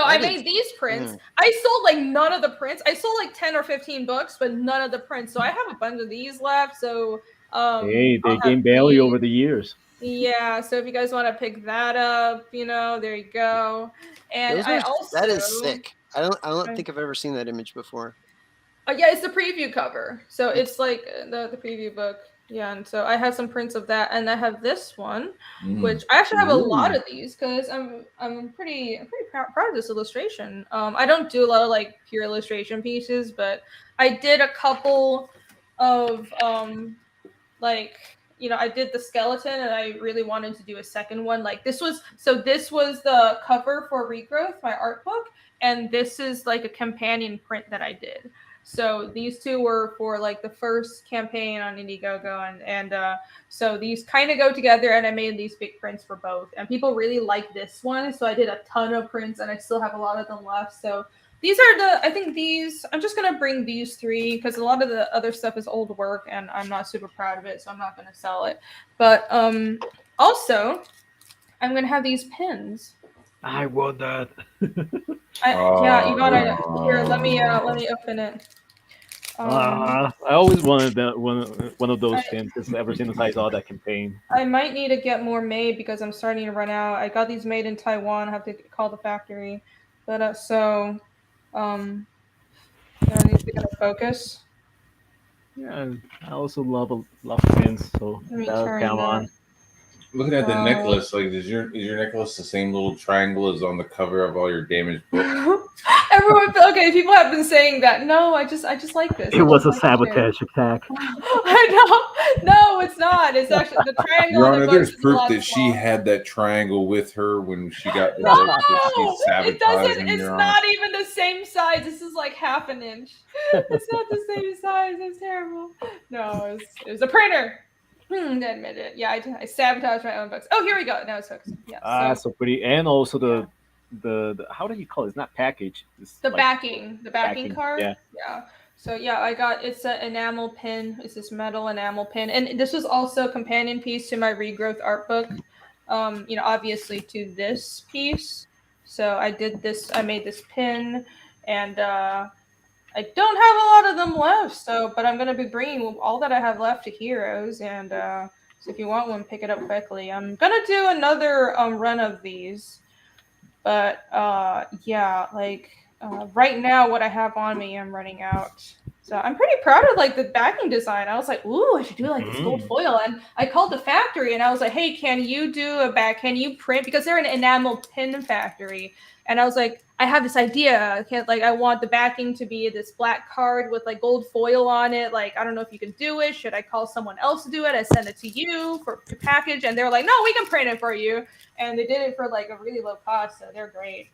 I made these prints. I sold like none of the prints. I sold like 10 or 15 books, but none of the prints. So I have a bunch of these left. So Hey, they I'll gain have value these. over the years. Yeah, so if you guys want to pick that up, there you go. And That is sick. I don't think I've ever seen that image before. Yeah, it's the preview cover. So it's like the preview book. Yeah, and so I have some prints of that, and I have this one, which I actually have a lot of these because I'm pretty proud of this illustration. I don't do a lot of like pure illustration pieces, but I did a couple of I did the skeleton, and I really wanted to do a second one. Like this was the cover for Regrowth, my art book, and this is like a companion print that I did. So these two were for like the first campaign on Indiegogo, and so these kind of go together, and I made these big prints for both, and people really like this one, so I did a ton of prints, and I still have a lot of them left. So these are I'm just going to bring these three because a lot of the other stuff is old work and I'm not super proud of it, so I'm not going to sell it. But also, I'm going to have these pins. I want that. Yeah, Ivana, here, let me open it. I always wanted that one of those pins ever since I saw that campaign. I might need to get more made because I'm starting to run out. I got these made in Taiwan. I have to call the factory. But I need to get a focus. Yeah, I also love pins, so that'll count on. Looking at the necklace, like is your necklace the same little triangle as on the cover of all your damaged books? People have been saying that. No, I just like this. It was a sabotage attack. I know. No, it's not. It's actually the triangle. Your on Honor, the there's books proof that she had that triangle with her when she got the books that she's sabotaging. It doesn't. It's Your not Honor. even the same size. This is like half an inch. It's not the same size. It's terrible. No, it was a printer. Admit it. Yeah, I sabotaged my own books. Oh, here we go. Now it's hooked. Yeah. So pretty, and also the how do you call it? It's not package. It's the like backing card. Yeah. So it's an enamel pin. It's this metal enamel pin, and this was also a companion piece to my Regrowth art book. Obviously to this piece. So I did this. I made this pin, and I don't have a lot of them left. But I'm gonna be bringing all that I have left to Heroes, and so if you want one, pick it up quickly. I'm gonna do another run of these, but right now what I have on me, I'm running out. So I'm pretty proud of like the backing design. I was like, ooh, I should do like this gold foil. And I called the factory and I was like, hey, can you do can you print? Because they're an enamel pin factory. And I was like, I have this idea. I want the backing to be this black card with like gold foil on it. Like, I don't know if you can do it. Should I call someone else to do it? I send it to you to package. And they're like, no, we can print it for you. And they did it for like a really low cost. So they're great.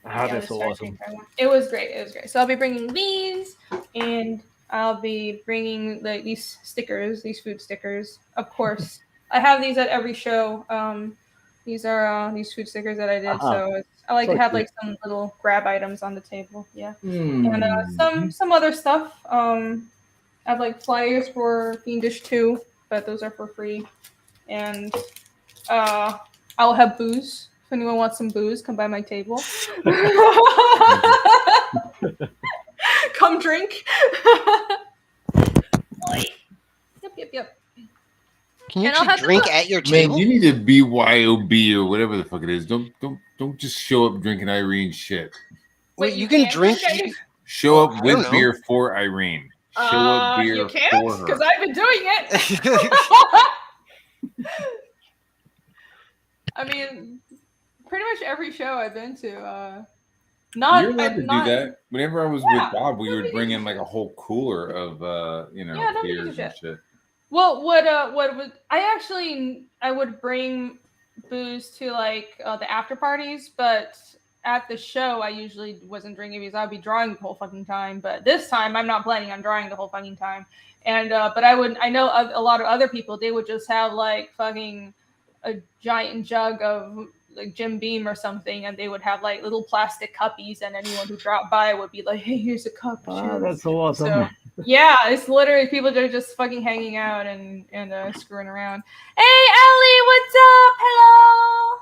That's so awesome. It was great. So I'll be bringing these, and I'll be bringing like these stickers, these food stickers. Of course, I have these at every show. These are these food stickers that I did. So I like to have like some little grab items on the table. Yeah, and some other stuff. I have like flyers for Fiendish 2, but those are for free. And I'll have booze. If anyone wants some booze, come by my table. Come drink. Yep. Can you actually drink at your table? Man, you need a BYOB or whatever the fuck it is. Don't just show up drinking Irene shit. Wait, you can drink. Show up with beer for Irene. Show up beer you can't, for her. because I've been doing it. I mean, pretty much every show I've been to. You're Not allowed to not. do that. Whenever I was Yeah, with Bob, we would nobody bring gives in a like a shit. whole cooler of Yeah, nobody gives a beers and shit. shit. Well, what would I would bring booze to like the after parties, but at the show I usually wasn't drinking because I'd be drawing the whole fucking time. But this time I'm not planning on drawing the whole fucking time. And but I know a lot of other people, they would just have like fucking a giant jug of like Jim Beam or something, and they would have like little plastic cuppies, and anyone who dropped by would be like, "Hey, here's a cup." Cheers. That's so awesome. So yeah, it's literally people that are just fucking hanging out and screwing around. Hey, Ellie, what's up? Hello,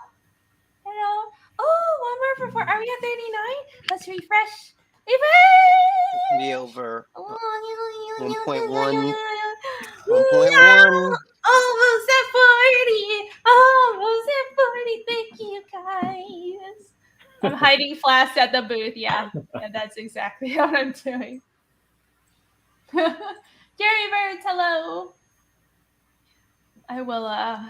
hello. Oh, 1 more for 4. Are we at 39? Let's refresh. Refresh. Be over Oh, 1.1. 1.1. No, almost at 40. Almost at 40. Thank you, guys. I'm hiding flask at the booth. Yeah, that's exactly what I'm doing. Jerry Birds, hello. I will I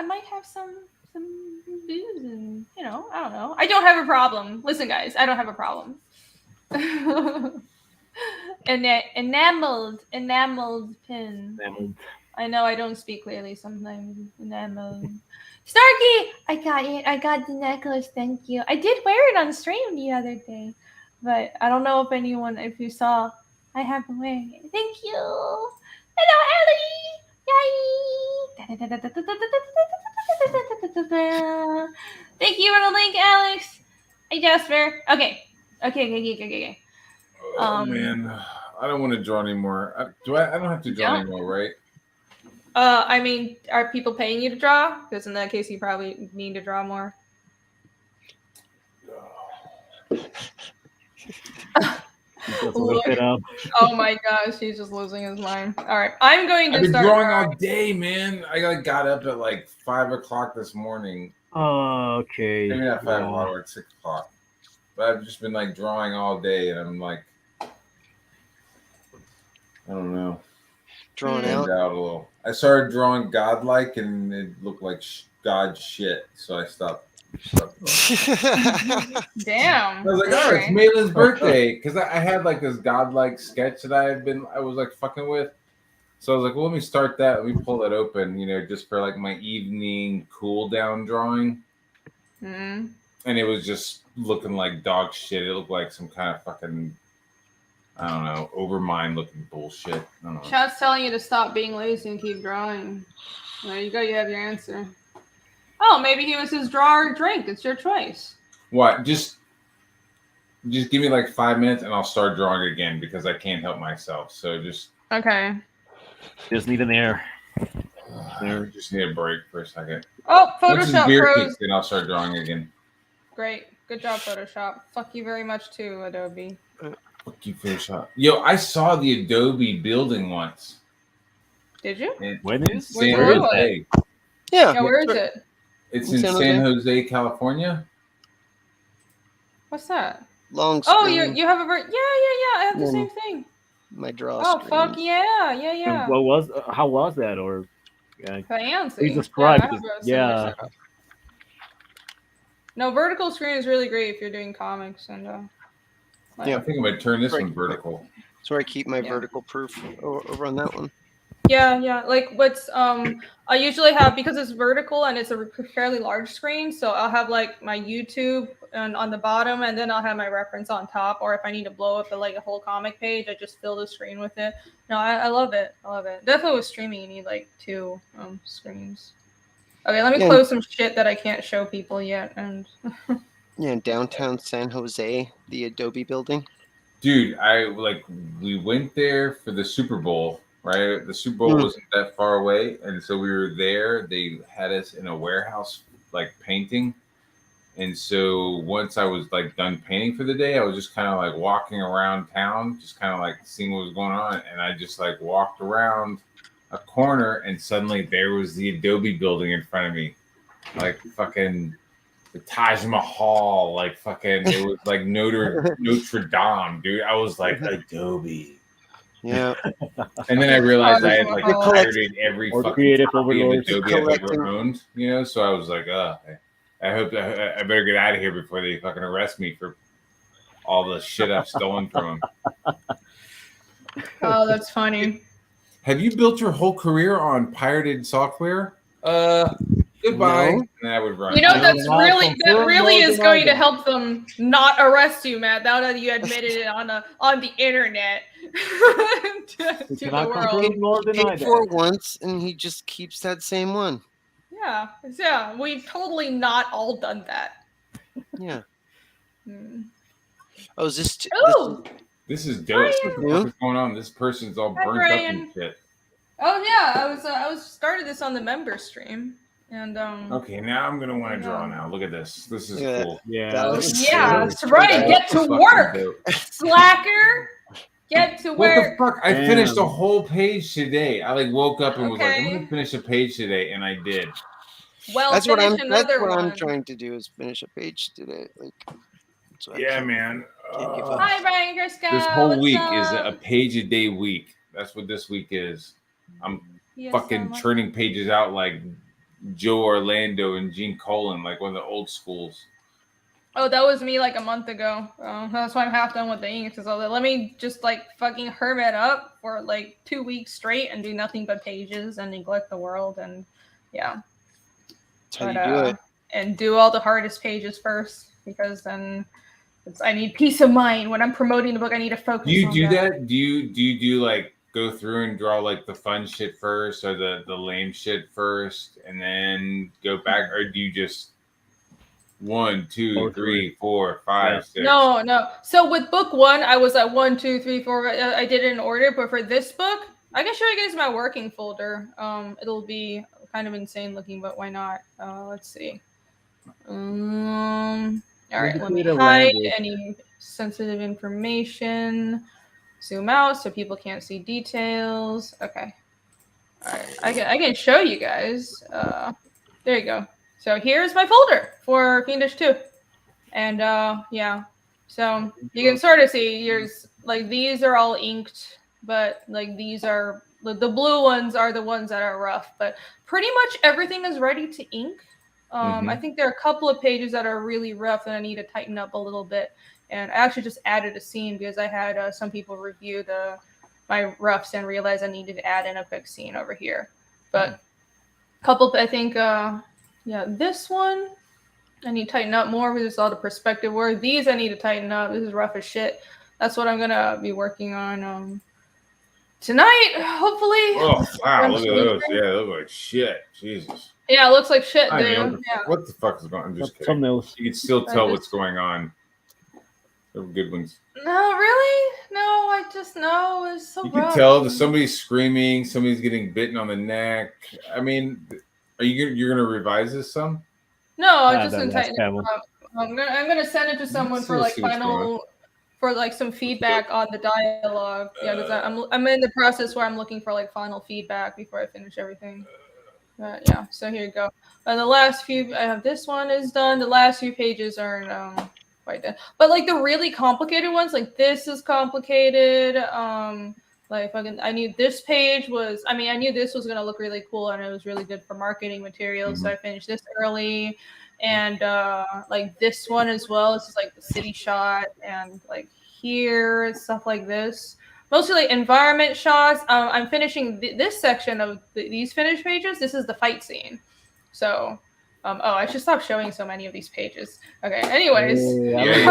might have some booze and I don't know. I don't have a problem. Listen guys, I don't have a problem. Enameled pin. Enameled. I know I don't speak clearly sometimes. Enameled. Starkey! I got it. I got the necklace, thank you. I did wear it on stream the other day. But I don't know if you saw. I have been wearing it. Thank you. Hello, Ellie. Yay. Thank you for the link, Alex. Hey, Jasper. Okay. Oh man, I don't want to draw anymore. I don't have to draw anymore, right? I mean, are people paying you to draw? Because in that case, you probably need to draw more. Just look it up. Oh my gosh, he's just losing his mind. All right, I'm going to I've been start drawing all day, man. I got up at like 5 o'clock this morning. Okay. Maybe not 5 o'clock, like 6 o'clock. But I've just been like drawing all day, and I'm like, I don't know. Drawn Zoomed out. out a little. I started drawing godlike, and it looked like god shit, so I stopped. Damn. I was like, oh, it's Malin's birthday, because I had like this godlike sketch that I was like fucking with. So I was like, well, let me start that. Let me pull it open, just for like my evening cool down drawing. Mm-hmm. And it was just looking like dog shit. It looked like some kind of fucking, I don't know, overmind looking bullshit. I don't know. Chat's telling you to stop being lazy and keep drawing. There you go. You have your answer. Oh, maybe he was his draw or drink. It's your choice. What? Just give me like 5 minutes and I'll start drawing again because I can't help myself. So just okay. Just need an air. I just need a break for a second. Oh, Once this Photoshop beer froze. kicks in, I'll start drawing again. Great. Good job, Photoshop. Fuck you very much too, Adobe. Fuck you, Photoshop. Yo, I saw the Adobe building once. Did you? When is San Where is Jose. Yeah, where is it? It's in San Jose, California. What's that? Long Oh, screen. you have a yeah. I have the same thing. My draw. Oh, screen. fuck yeah. How was that? Or Fancy. please describe. I have a similar Yeah. setup. No, vertical screen is really great if you're doing comics and I think I'm gonna turn this one vertical. That's where I keep my vertical proof over on that one. Yeah. Like what's I usually have, because it's vertical and it's a fairly large screen, so I'll have like my YouTube on the bottom, and then I'll have my reference on top. Or if I need to blow up a whole comic page, I just fill the screen with it. No, I love it. Definitely with streaming, you need like 2 screens. Okay, let me close some shit that I can't show people yet. And downtown San Jose, the Adobe building. Dude, we went there for the Super Bowl, right? The Super Bowl wasn't that far away, and so we were there. They had us in a warehouse like painting. And so once I was like done painting for the day, I was just kind of like walking around town, just kind of like seeing what was going on. And I just like walked around a corner, and suddenly there was the Adobe building in front of me, like fucking the Taj Mahal, like fucking, it was like Notre Dame, dude. I was like, Adobe. Yeah. And then I realized I had like pirated every fucking creative copy of overlords. Adobe I've ever owned, so I was like, I hope I better get out of here before they fucking arrest me for all the shit I've stolen from them. Oh, that's funny. Have you built your whole career on pirated software? Goodbye. No. And I would run. You know, No, that confirm, really no is going to deny. help them not arrest you, Matt. Now that you admitted it on the internet to the cannot world. confirm nor He deny paid for it that. once, and he just keeps that same one. Yeah, we've totally not all done that. Yeah. Hmm. Oh, is this? Ooh, This is dope. Brian. What the fuck is going on? This person's all Hi, burnt up Brian. and shit. Oh yeah, I was started this on the member stream, and Okay, now I'm gonna want to draw now. Look at this. This is Yeah. cool. Yeah. That was- yeah, Really that's right. Get to Fucking work, dope. slacker. Get to What the work. fuck? I Damn. finished a whole page today. I like woke up and was like, I'm Okay. gonna finish a page today, and I did. Well, That's what finish I'm. another That's what one. I'm trying to do is finish a page today. Like. So I Yeah, can't- man. can't give up. Hi, Brian Griska. This whole What's week up? is a page a day week. That's what this week is. I'm Yes, fucking churning pages out like Joe Orlando and Gene Colan, like one of the old schools. Oh, that was me like a month ago. That's why I'm half done with the ink. So let me just like fucking hermit up for like 2 weeks straight and do nothing but pages and neglect the world and yeah. That's how you do it. And do all the hardest pages first because then I need peace of mind when I'm promoting the book. I need to focus. Do you on do that? Do you do like go through and draw like the fun shit first or the lame shit first and then go back, or do you just 1, 2, Or 3, 4, 5, Yeah. 6? No. So with book 1, I was at 1, 2, 3, 4. I did it in order, but for this book, I can show you guys my working folder. It'll be kind of insane looking, but why not? Let's see. All right, let me Indicate a hide language. any sensitive information. Zoom out so people can't see details. Okay. All right, I can show you guys. There you go. So here's my folder for Fiendish 2. And yeah, so you can sort of see here's like these are all inked, but like these are the blue ones are the ones that are rough, but pretty much everything is ready to ink. I think there are a couple of pages that are really rough and I need to tighten up a little bit. And I actually just added a scene because I had some people review my roughs and realized I needed to add in a quick scene over here. But I think, yeah, this one I need to tighten up more because it's all the perspective work. These I need to tighten up. This is rough as shit. That's what I'm gonna be working on tonight, hopefully. Oh wow, look at those. Yeah, they look like shit. Jesus. Yeah, it looks like shit, I dude. mean, Yeah. what the fuck is going on? I'm just kidding. Thumbnails. You can still tell what's going on. They're good ones. No, really? No, I just know it's so You rough. can tell that somebody's screaming, somebody's getting bitten on the neck. I mean, you're gonna revise this some? No, I'm Ah, just that gonna last tighten it panel. up. I'm gonna send it to someone for like see what's going for like some feedback on the dialogue. Yeah, because I'm in the process where I'm looking for like final feedback before I finish everything. Yeah, so here you go. The last few, I have this one is done. The last few pages aren't quite done, but like the really complicated ones, like this is complicated. Like fucking, I knew this page was. I mean, I knew this was gonna look really cool, and it was really good for marketing materials. So I finished this early, and like this one as well. It's just like the city shot, and like here and stuff like this. Mostly like environment shots. I'm finishing this section of these finished pages. This is the fight scene. So, oh, I should stop showing so many of these pages. Okay. Anyways. Yeah,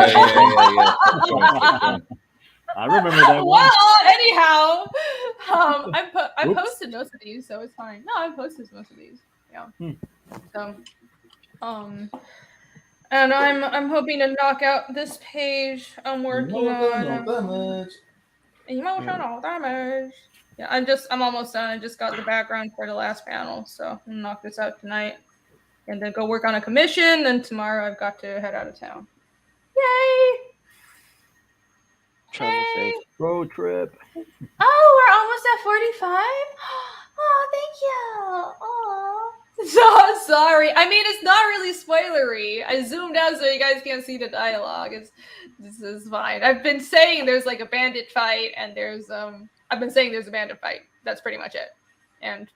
I remember that one. Well, anyhow, I posted most of these, so it's fine. No, I posted most of these. Yeah. So, and I'm hoping to knock out this page. I'm working on emotional damage. Yeah, I'm almost done. I just got the background for the last panel, so I'm gonna knock this out tonight, and then go work on a commission. Then tomorrow I've got to head out of town. Yay! Travel safe. Road trip. Oh, we're almost at 45. Oh, thank you. Oh, so sorry. I mean, it's not really spoilery. I zoomed out so you guys can't see the dialogue. This is fine. I've been saying there's like a bandit fight, and I've been saying there's a bandit fight. That's pretty much it, and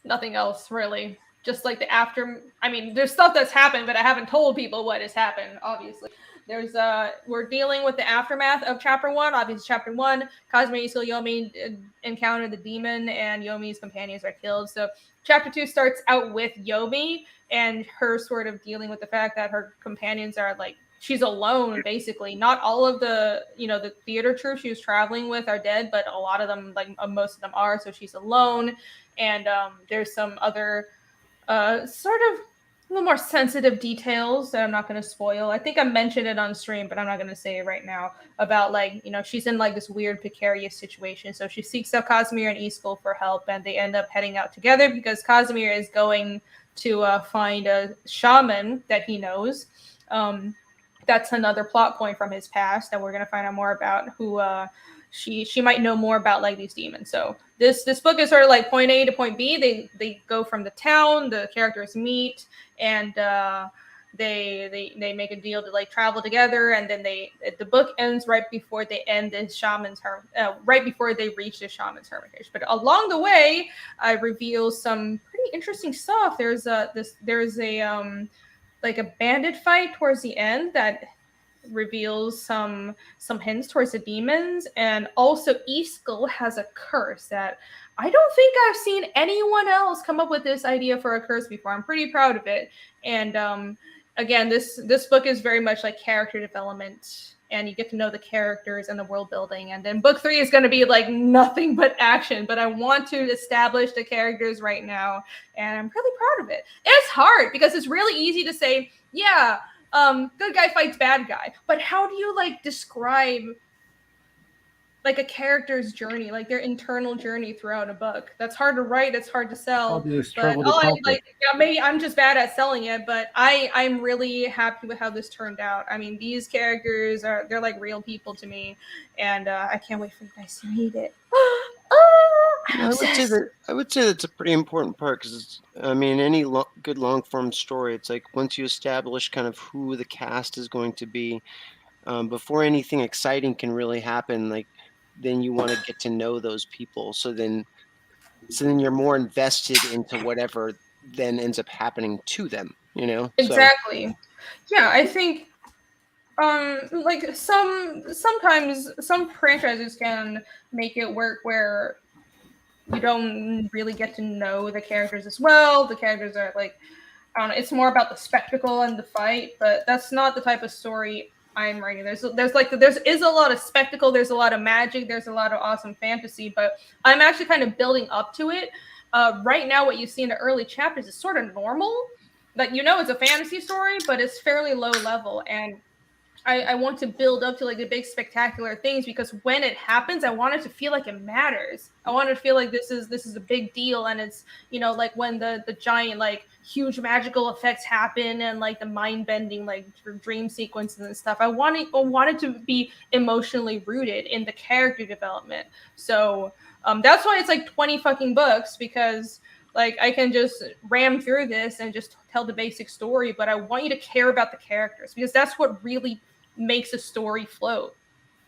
nothing else really. just like the after. I mean, there's stuff that's happened, but I haven't told people what has happened. Obviously, there's we're dealing with the aftermath of chapter 1. Obviously, chapter 1, Kazumi, Isko, Yomi encounter the demon, and Yomi's companions are killed. So chapter 2 starts out with Yomi and her sort of dealing with the fact that her companions are like, she's alone basically. Not all of the, the theater troupe she was traveling with are dead, but a lot of them, like most of them are. So she's alone, and there's some other sort of a little more sensitive details that I'm not going to spoil. I think I mentioned it on stream, but I'm not going to say it right now, about like, she's in like this weird precarious situation. So she seeks out Casimir and Iskul for help, and they end up heading out together because Casimir is going to find a shaman that he knows. That's another plot point from his past that we're going to find out more about, who she might know more about, like these demons. So this book is sort of like point A to point B. They go from the town, the characters meet, and they make a deal to like travel together, and then the book ends right before they end the shaman's right before they reach the shaman's hermitage. But along the way, I reveal some pretty interesting stuff. There's a like a bandit fight towards the end that reveals some hints towards the demons, and also Iskul has a curse that I don't think I've seen anyone else come up with this idea for a curse before. I'm pretty proud of it. And again, this book is very much like character development, and you get to know the characters and the world building. And then book 3 is going to be like nothing but action, but I want to establish the characters right now, and I'm really proud of it. It's hard because it's really easy to say, yeah, good guy fights bad guy, but how do you like describe like a character's journey, like their internal journey throughout a book? That's hard to write, it's hard to sell. Maybe I'm just bad at selling it, but I'm really happy with how this turned out. I mean, these characters they're like real people to me, and I can't wait for you guys to read it. I would say that's a pretty important part, because I mean, any good long form story, it's like once you establish kind of who the cast is going to be, before anything exciting can really happen, like then you want to get to know those people. So then you're more invested into whatever then ends up happening to them. Exactly. So. Yeah, I think like sometimes some franchises can make it work where you don't really get to know the characters as well. The characters are like, I don't know, it's more about the spectacle and the fight, but that's not the type of story I'm writing. There's a lot of spectacle, there's a lot of magic, there's a lot of awesome fantasy, but I'm actually kind of building up to it. Right now, what you see in the early chapters is sort of normal. Like, it's a fantasy story, but it's fairly low level, and I want to build up to like the big spectacular things, because when it happens, I want it to feel like it matters. I want it to feel like this is a big deal, and it's like when the giant like huge magical effects happen, and like the mind bending like dream sequences and stuff. I want it to be emotionally rooted in the character development. So that's why it's like 20 fucking books, because like I can just ram through this and just tell the basic story, but I want you to care about the characters, because that's what really makes a story float.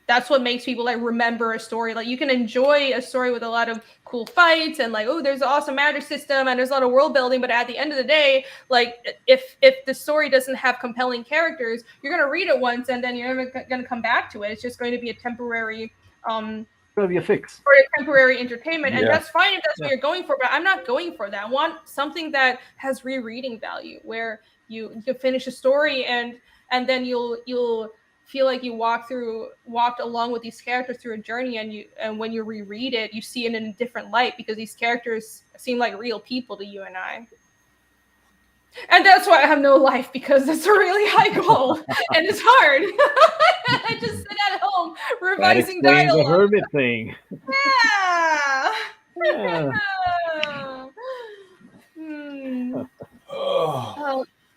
That's what makes people like remember a story. Like, you can enjoy a story with a lot of cool fights and like, oh, there's an awesome magic system and there's a lot of world building, but at the end of the day, like if the story doesn't have compelling characters, you're going to read it once and then you're never going to come back to it. It's just going to be a temporary It'll be a fix or a temporary entertainment, and that's fine if that's what you're going for, but I'm not going for that. I want something that has rereading value, where you finish a story and then you'll feel like you walked along with these characters through a journey, and when you reread it, you see it in a different light, because these characters seem like real people to you and I. And that's why I have no life, because it's a really high goal and it's hard. I just sit at home revising dialogue. The hermit thing. Yeah.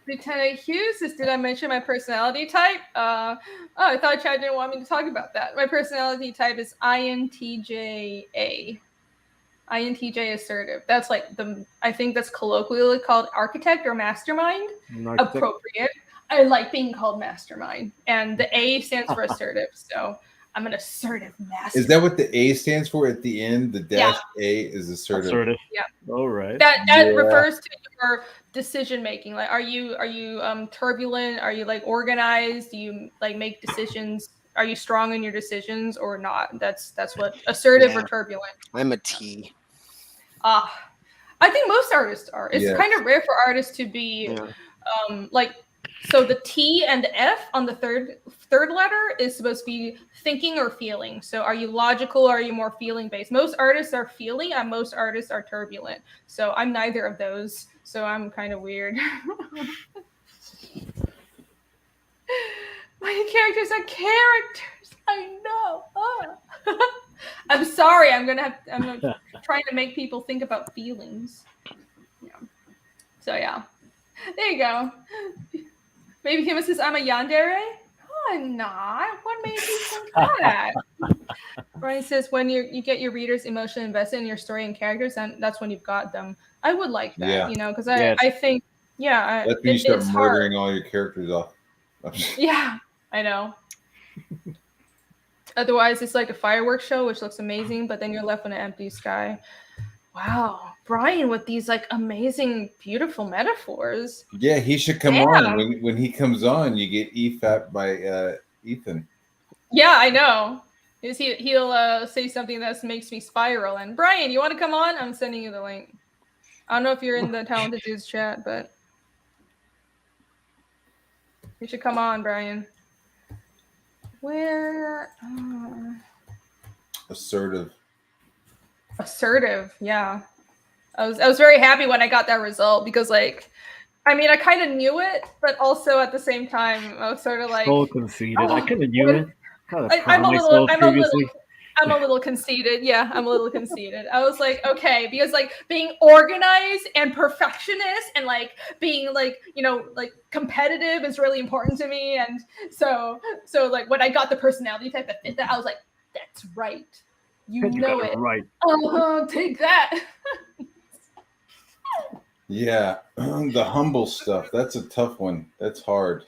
Lieutenant Hughes, did I mention my personality type? I thought Chad didn't want me to talk about that. My personality type is INTJA. INTJ assertive. That's like I think that's colloquially called architect or mastermind. Appropriate. I like being called mastermind. And the A stands for assertive. So I'm an assertive mastermind. Is that what the A stands for at the end? The dash A is assertive. Yeah. All right. That refers to your decision making? Like, are you turbulent? Are you like organized? Do you like make decisions? Are you strong in your decisions or not? That's what assertive or Yeah. turbulent. I'm a T. I think most artists are. It's Yes. kind of rare for artists to be like, so the T and the F on the third letter is supposed to be thinking or feeling. So are you logical or are you more feeling based? Most artists are feeling and most artists are turbulent. So I'm neither of those. So I'm kind of weird. My characters are characters. I know. Oh. I'm sorry. I'm trying to make people think about feelings. Yeah. So yeah. There you go. Maybe Kima says I'm a yandere. Oh, I'm not. What made you think that? Brian says when you get your readers emotionally invested in your story and characters, and that's when you've got them. I would like that, Yeah. you know, because Yes. I think That's when you start it's murdering hard. all your characters off. Yeah, I know. Otherwise, it's like a fireworks show, which looks amazing, but then you're left with an empty sky. Wow, Brian with these like amazing, beautiful metaphors. Yeah, he should come Damn. on. When he comes on, you get EFAP by Ethan. Yeah, I know. He'll say something that makes me spiral. And Brian, you want to come on? I'm sending you the link. I don't know if you're in the Talented Dudes chat, but you should come on, Brian. Where? Assertive. Assertive, yeah. I was very happy when I got that result because, like, I mean, I kind of knew it, but also at the same time, I was sort of like, So conceited. I kind of knew it. Kind of I'm previously. a little conceited. Yeah, I'm a little conceited. I was like, okay, because like being organized and perfectionist and like being like, you know, like competitive is really important to me. And so like when I got the personality type that fit that, I was like, that's right. You know got it. Right. Take that. Yeah, the humble stuff. That's a tough one. That's hard.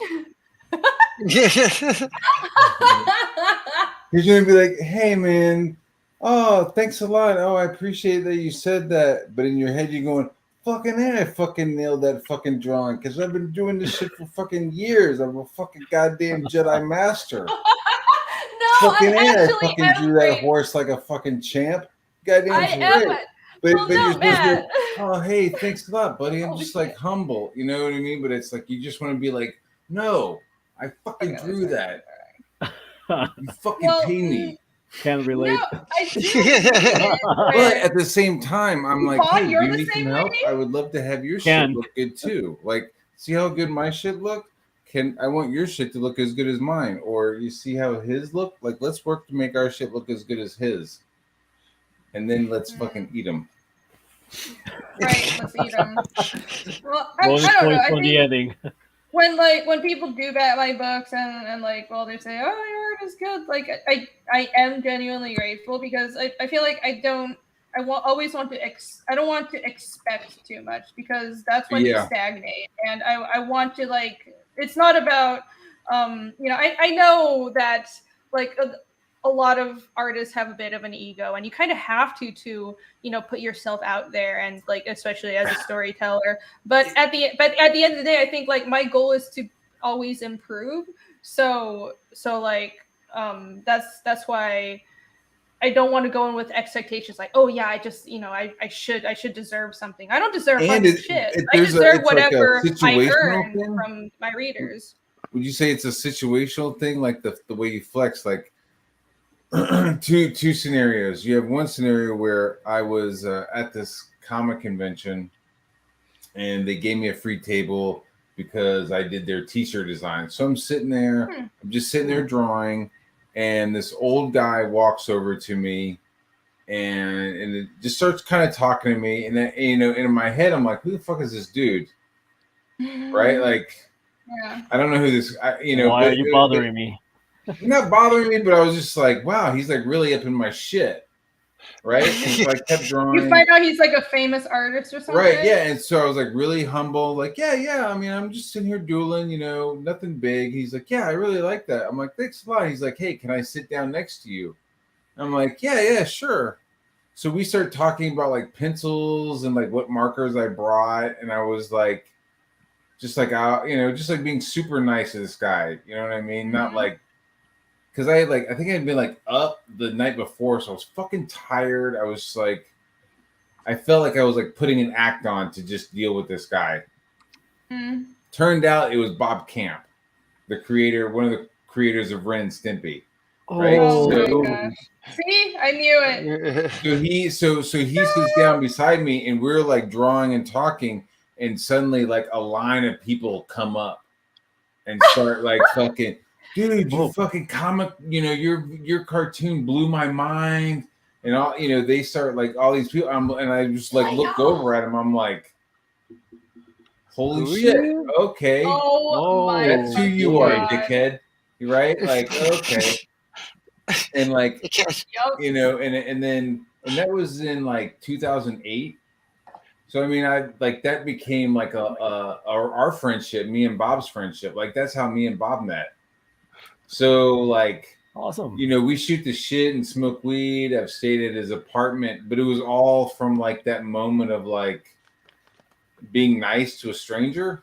He's gonna be like, "Hey, man, oh, thanks a lot. Oh, I appreciate that you said that." But in your head, you're going, "Fucking I fucking nailed that fucking drawing because I've been doing this shit for fucking years. I'm a fucking goddamn Jedi master. No, Fucking I I fucking drew that horse like a fucking champ. Goddamn straight." But well, you're no, supposed to Matt. be, oh, hey, thanks a lot, buddy. I'm Holy just like shit. humble, you know what I mean? But it's like you just want to be like, no, I fucking Okay, drew listen. that. You fucking pay me. Can relate. No, I do. But at the same time, I'm like, Paul, hey, you're you the need some same help? way? I would love to have your Ken. shit look good too. Like, see how good my shit looked? I want your shit to look as good as mine? Or you see how his look? Like, let's work to make our shit look as good as his. And then let's fucking eat them. Right, let's eat them. Well, I Bonus don't know. points I for the think ending. when people do bat my books and like, well, they say, oh, your art is good. Like, I am genuinely grateful because I feel like I don't want to I don't want to expect too much because that's when you Yeah. stagnate. And I want to like, it's not about you know, I know that like a lot of artists have a bit of an ego and you kind of have to you know put yourself out there and like especially as a storyteller but at the end of the day I think like my goal is to always improve so like that's why I don't want to go in with expectations like oh yeah I just you know I should deserve something. I don't deserve fucking shit. I deserve whatever I earn from my readers. Would you say it's a situational thing, like the way you flex? Like two scenarios. You have one scenario where I was at this comic convention, and they gave me a free table because I did their T-shirt design. So I'm sitting there, I'm just sitting there drawing, and this old guy walks over to me, and it just starts kind of talking to me, and then you know, in my head, I'm like, who the fuck is this dude? Right? Like. Yeah. I don't know who this, you know. Why are you bothering me? Not bothering me, but I was just like, wow, he's like really up in my shit, right? And so I kept drawing. You find out he's like a famous artist or something, right? Yeah, and so I was like really humble, like, yeah. I mean, I'm just sitting here doodling, you know, nothing big. He's like, yeah, I really like that. I'm like, thanks a lot. He's like, hey, can I sit down next to you? I'm like, yeah, sure. so we started talking about like pencils and like what markers I brought, and I was like, just like just like being super nice to this guy. You know what I mean? Not like because I think I had been like up the night before, so I was fucking tired. I was just like, I felt like I was like putting an act on to just deal with this guy. Turned out it was Bob Camp, the creator, one of the creators of Ren and Stimpy. Right? Oh So, my gosh. See, I knew it. so he sits down beside me, and we're like drawing and talking, and suddenly like a line of people come up and start like fucking, dude, you fucking comic, your cartoon blew my mind, and all, they start like all these people, and I just like look over at him, I'm like, holy shit, okay, my that's who you God. are, dickhead, right? Like, okay. And like, and that was in like 2008. So I mean, I like that became like our friendship, me and Bob's friendship. Like that's how me and Bob met. So like, awesome. We shoot the shit and smoke weed. I've stayed at his apartment, but it was all from like that moment of like being nice to a stranger.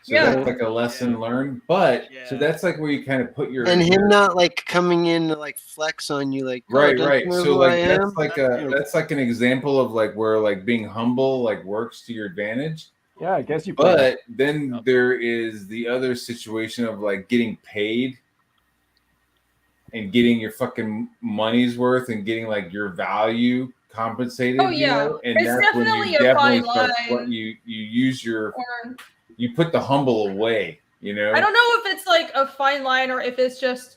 So that's like a lesson learned. But so that's like where you kind of put your him not like coming in to like flex on you, like right. So like that's like an example of like where like being humble like works to your advantage. Yeah, I guess you. But then there is the other situation of like getting paid and getting your fucking money's worth and getting like your value compensated. Oh yeah, and it's that's when definitely you a fine start line. you use your. You put the humble away, I don't know if it's like a fine line or if it's just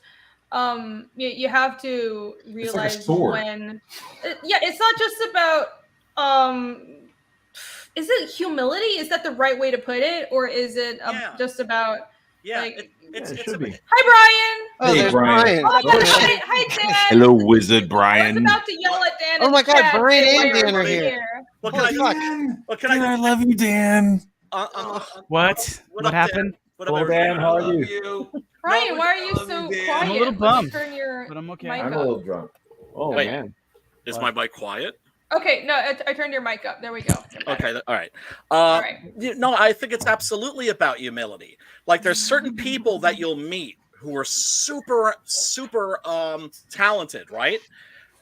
you have to realize it's like a sword. when it's not just about is it humility? Is that the right way to put it, or is it just about like it should be. Hi Brian. Hey Brian. Hi Dan. Hello Wizard Brian. I was about to yell at Dan. Oh my God, chat, Brian and why Dan are we here. What can I love you, Dan. What happened? Whatever, Dan, how are you? Brian, why are you so quiet? I'm a little bummed, Turn your but I'm okay. mic I'm a up. little drunk. Oh Wait. man. Is my mic quiet? Okay, no, I turned your mic up. There we go. Okay, all right. All right. No, I think it's absolutely about humility. Like there's certain people that you'll meet who are super talented, right?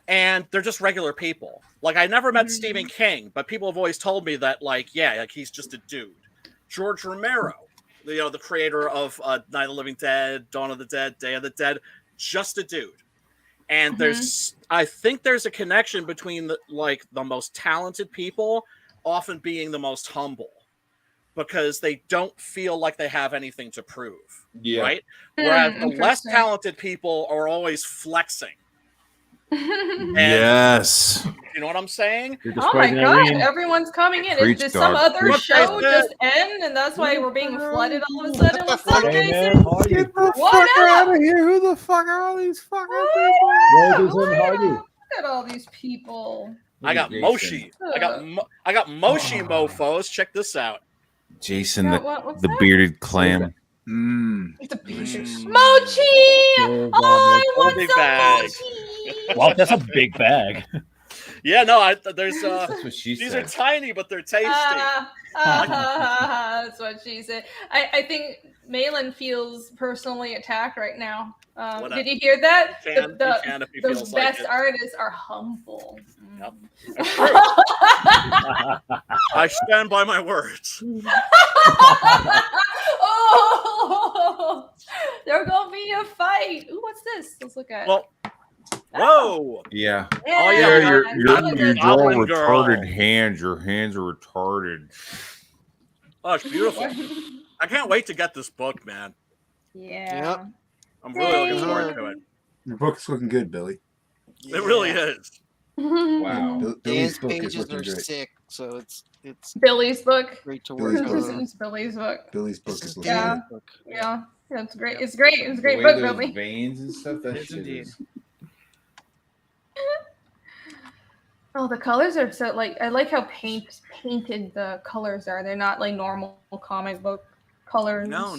And they're just regular people. Like I never met Stephen King, but people have always told me that like he's just a dude. George Romero, the creator of Night of the Living Dead, Dawn of the Dead, Day of the Dead, just a dude. And I think there's a connection between the most talented people often being the most humble because they don't feel like they have anything to prove, right? Whereas the less talented people are always flexing. Yes. You know what I'm saying? Oh my God, everyone's coming in. Did some other show just end and that's why we're being flooded all of a sudden? What's up, Jason? Get the What fuck out of here. Who the fuck are all these fucking people? Look at all these people. I got Moshi. I got Moshi mofos. Check this out. Jason, What's the that? bearded clam. Mochi! Oh, I want big some bag. mochi! Wow, that's a big bag. Yeah, no, there's That's what she these said. are tiny, but they're tasty. That's what she said. I think Malin feels personally attacked right now. Did you hear that? He can if he The feels like best it. artists are humble. Yep. That's true. I stand by my words. Oh, there's gonna be a fight. Ooh, what's this? Let's look at. Well, whoa. Yeah. Oh, yeah, You're Goblin drawing girl. retarded hands. Your hands are retarded. Oh, it's beautiful. I can't wait to get this book, man. Yeah. Yep. I'm really looking forward to it. Your book's looking good, Billy. It really is. Wow. Billy's Dan's book is pages looking are great. sick, so it's Billy's book. great to Billy's work book. on. It's Billy's book. Billy's book This is is looking Yeah. Dan's book. Yeah. That's great. It's great. It's a great The book, way those Billy. veins and stuff. That Yes, shit indeed. is. Oh, the colors are I like how painted the colors are. They're not like normal comic book colors. No.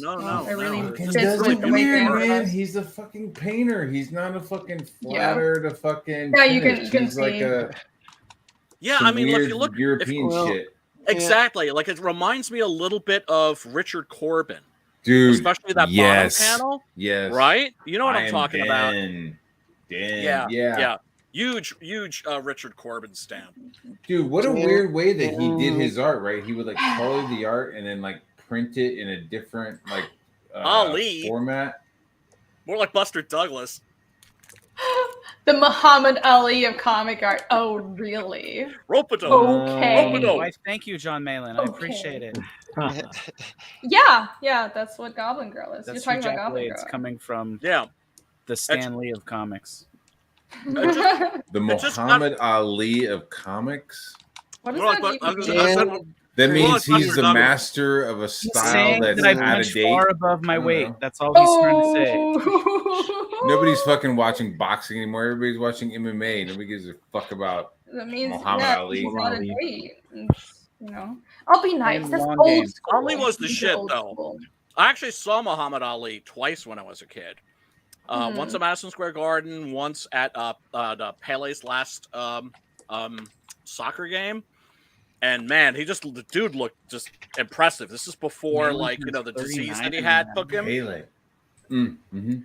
It really Fucking fits does with it the way weird, they man. are. He's a fucking painter. He's not a fucking flatter to fucking. Yeah, you finish. can He's like see. Yeah, some I mean, weird if you look European well, shit, exactly, like it reminds me a little bit of Richard Corbin, dude. especially that yes, bottom panel, yes, right? You know what I I'm am talking about? Dan. Yeah. Huge Richard Corbin stamp. Dude, what a Dan- weird way that he did Dan- his art, right? He would like color the art and then like print it in a different like Ali. format. More like Buster Douglas. The Muhammad Ali of comic art. Oh, really? Rope-a-dope. Okay. Rope-a-dope. Why, thank you, John Malin. I Okay. appreciate it. Yeah, that's what Goblin Girl is. That's You're who talking about Jack Goblin Blade's Girl. coming from. Yeah. The Stan Lee of comics. The just Muhammad Ali of comics. What does More that like, even I said, mean? That Well, means it's not he's your the Douglas. master of a style Saying that's that I out punch of date. far above my I don't weight. know. That's all he's trying to say. Oh. Nobody's fucking watching boxing anymore. Everybody's watching MMA. Nobody gives a fuck about. That means Muhammad Ali. he's out of Ali. date. It's, you know, I'll be nice. And That's long old game. school. Ali was the These are shit, old though. school. I actually saw Muhammad Ali twice when I was a kid. Once at Madison Square Garden, once at the Pele's last soccer game. And man, the dude looked just impressive. This is before, Man, like, he you know, was the disease 39 that he and had then took him. Pele.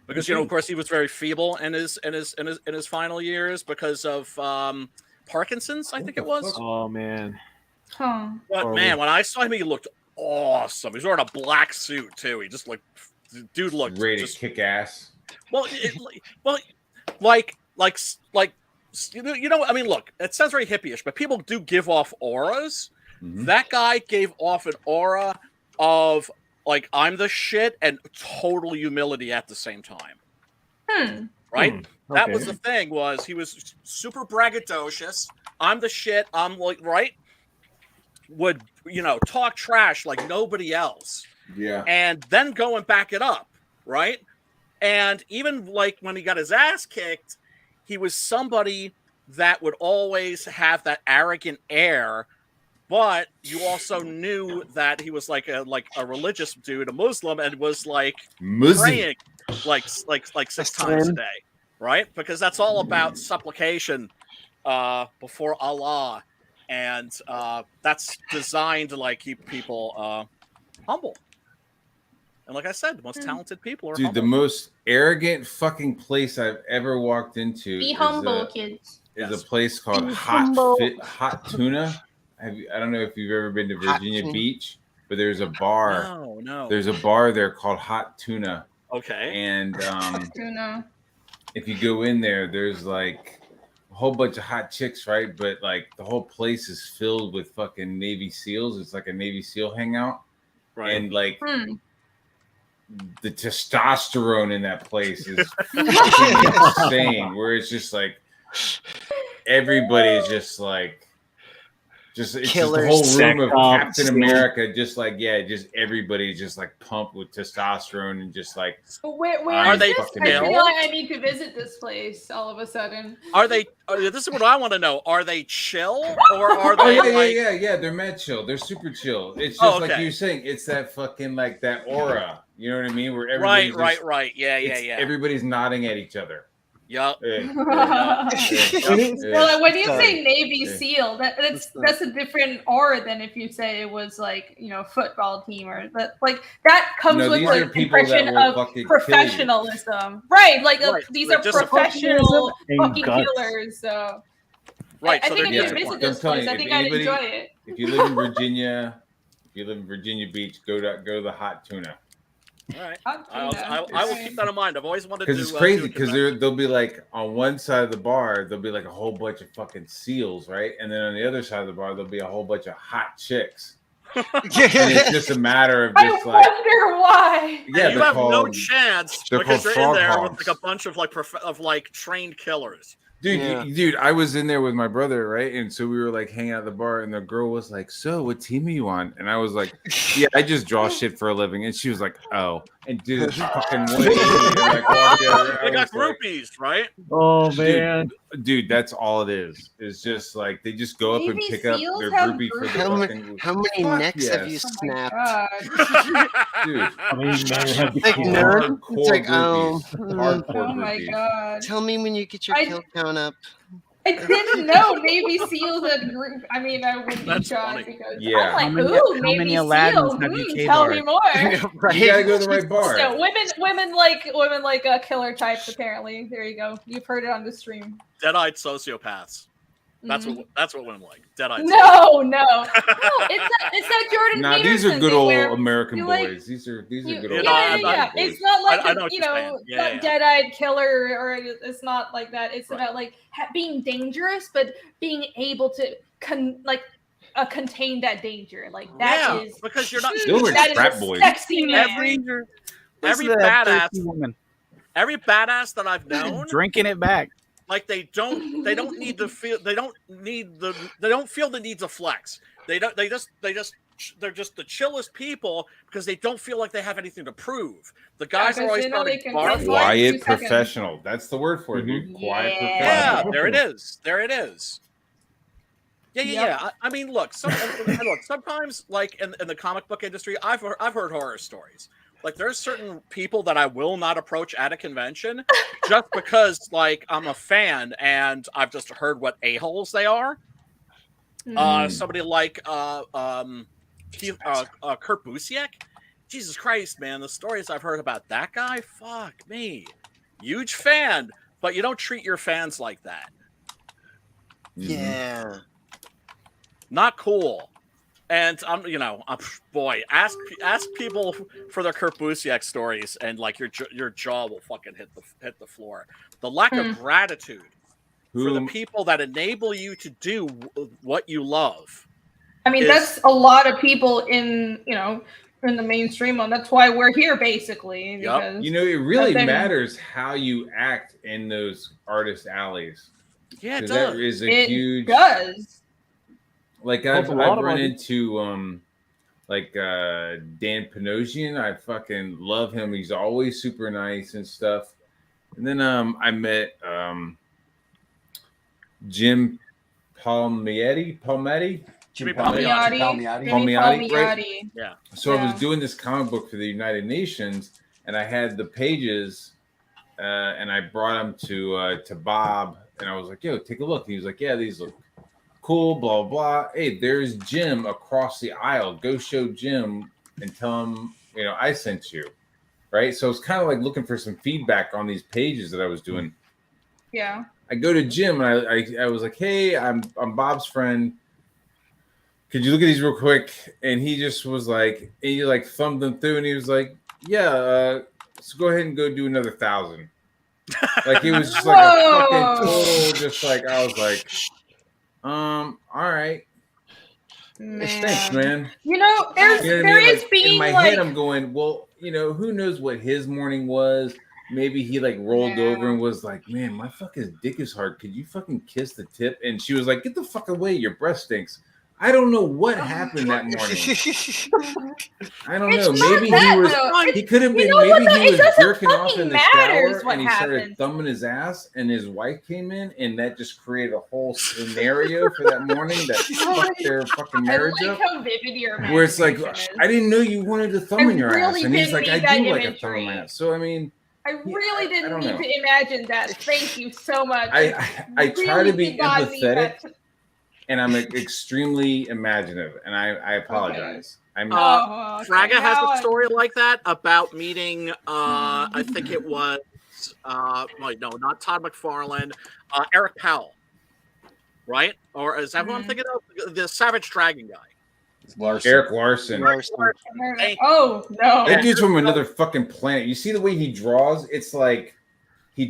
Because, you know, of course, he was very feeble in his final years because of Parkinson's, I think it was. Oh man. Huh. But Horrible. man, when I saw him, he looked awesome. He's wearing a black suit too. He just looked, dude looked Ready just to kick ass. well, like you know. I mean, look, it sounds very hippie-ish, but people do give off auras. Mhm. That guy gave off an aura of like I'm the shit and total humility at the same time. Right? That was the thing. Was he was super braggadocious. I'm the shit. I'm like right. Would talk trash like nobody else. Yeah. And then go and back it up, right? And even like when he got his ass kicked, he was somebody that would always have that arrogant air, but you also knew that he was like a religious dude, a Muslim, and was like praying like 6 times a day, right? Because that's all about supplication before Allah, and that's designed to like keep people humble. And like I said, the most talented people are Dude, humble. the most arrogant fucking place I've ever walked into Be is, humble, kids. is Yes. a place called Be Hot humble. Hot Tuna. I don't know if you've ever been to Hot Virginia Tuna. Beach, but there's a bar. No. There's a bar there called Hot Tuna, Okay. and Tuna. if you go in there, there's like a whole bunch of hot chicks, right? But like the whole place is filled with fucking Navy SEALs. It's like a Navy SEAL hangout, Right. and like Hmm. the testosterone in that place is fucking insane. Where it's just like everybody is just like. It's just the whole room of Captain America, just everybody's just like pumped with testosterone and just like. Where Are is they this? I chill? feel like I need to visit this place all of a sudden. This is what I want to know. Are they chill or are they Yeah. They're mad chill. They're super chill. It's just like you're saying. It's that fucking like that aura. You know what I mean? Where everybody's right. Yeah. Everybody's nodding at each other. Yep. Like, when you say Navy SEAL, that's a different aura than if you say it was like football team or that. Like that comes with like the impression of professionalism, right? Like these are professional fucking killers. So right. I So think I need to they're visit this place. I think I'd enjoy it. If you live in Virginia, Beach, go to the Hot Tuna. All right. I I will keep that in mind. I've always wanted to. Because it's crazy. Because they'll be like on one side of the bar, there'll be like a whole bunch of fucking SEALs, right? And then on the other side of the bar, there'll be a whole bunch of hot chicks. And it's just a matter of just I wonder why. Yeah, you have no chance because you're in there with like a bunch of like trained killers. Dude, I was in there with my brother, right? And so we were like hanging out at the bar, and the girl was like, "So, what team are you on?" And I was like, "Yeah, I just draw shit for a living." And she was like, "Oh." And dude, fucking 180 and like walked out. They got groupies, right? Oh man, Dude, that's all it is. It's just like they just go up and Navy pick up SEAls their have groupie for the How fucking. how many Fuck necks have you yes. Oh my snapped? God. Dude, I mean, man, have the Like kill. nerd? hardcore It's like, groupies. Hardcore Oh my groupies. God. Tell me when you get your I- kill count up. I didn't know Navy SEAls had group. I mean, I wouldn't be That's shocked funny. because Yeah. I'm How like, many- ooh, how Navy many SEAL. Aladdins have you Tell me K-barred? more. You gotta go to the right bar. So women like killer types. Apparently, there you go. You've heard it on the stream. Dead-eyed sociopaths. That's Mhm. what women like. Dead-eyed. No, it's that Jordan Nah, Peterson these are good thing old where American you like- boys. These are good yeah, old no, yeah, American yeah. boys. It's not like I know a, what you you're know, saying. Yeah, not yeah. dead-eyed killer, or it's not like that. It's Right. about like being dangerous, but being able to contain that danger. Like that is because you're not. Those are that is frat a boys. sexy man. Every Listen to that badass, thirsty woman every badass that I've known, drinking it back. like they don't need to feel they don't feel the need to flex. They're just the chillest people because they don't feel like they have anything to prove. The guys are because always they know they starting can bar get fights. like 2 Quiet seconds. professional. That's the word for it, dude. Quiet Yeah. Yeah, professional. there it is. There it is. Yeah. Yep. I mean, look. Sometimes, like in the comic book industry, I've heard horror stories. Like, there's certain people that I will not approach at a convention just because, like, I'm a fan and I've just heard what a-holes they are. Somebody like Kurt Busiek. Jesus Christ, man! The stories I've heard about that guy, fuck me. Huge fan, but you don't treat your fans like that. Yeah. Not cool. And boy, ask people for their Kurt Busiek stories, and like your jaw will fucking hit the floor. The lack of gratitude for the people that enable you to do what you love. I mean, that's a lot of people in the mainstream, and that's why we're here, basically. Because You know, it really matters how you act in those artist alleys. Yeah, it does. That is a huge. Does. Like I've run into Dan Panosian. I fucking love him. He's always super nice and stuff. And then I met Jim Palmiotti, right? Yeah. So I was doing this comic book for the United Nations, and I had the pages, and I brought them to Bob, and I was like, "Yo, take a look." He was like, "Yeah, these look cool." Blah blah. Hey, there's Jim across the aisle. Go show Jim and tell him, I sent you. Right. So it's kind of like looking for some feedback on these pages that I was doing. Yeah. I go to Jim and I was like, "Hey, I'm Bob's friend. Could you look at these real quick?" And he just was like, he like thumbed them through, and he was like, "Yeah, so go ahead and go do another 1,000." Like it was just like a fucking total, just like I was like, all right. Thanks, man. There is being in my like, head, I'm going, well, who knows what his morning was. Maybe he like rolled over and was like, "Man, my fucking dick is hard. Could you fucking kiss the tip?" And she was like, "Get the fuck away. Your breath stinks." I don't know what happened that morning. I don't know. Maybe he could have been. Maybe he was jerking off in the shower and he started thumbing his ass, and his wife came in, and that just created a whole scenario for that morning that fucked their fucking marriage up. How vivid your where it's like, I didn't know you wanted a thumb in your ass, and he's like, "I do like a thumb in my ass." So I mean, I really didn't need to imagine that. Thank you so much. I try to be empathetic. And I'm extremely imaginative, and I apologize. Fraga has a story like that about meeting. I think it was no, not Todd McFarlane, Eric Powell, right? Or is that what I'm thinking of? The Savage Dragon guy. Eric Larson. Oh no, that dude's from another fucking planet. You see the way he draws? It's like he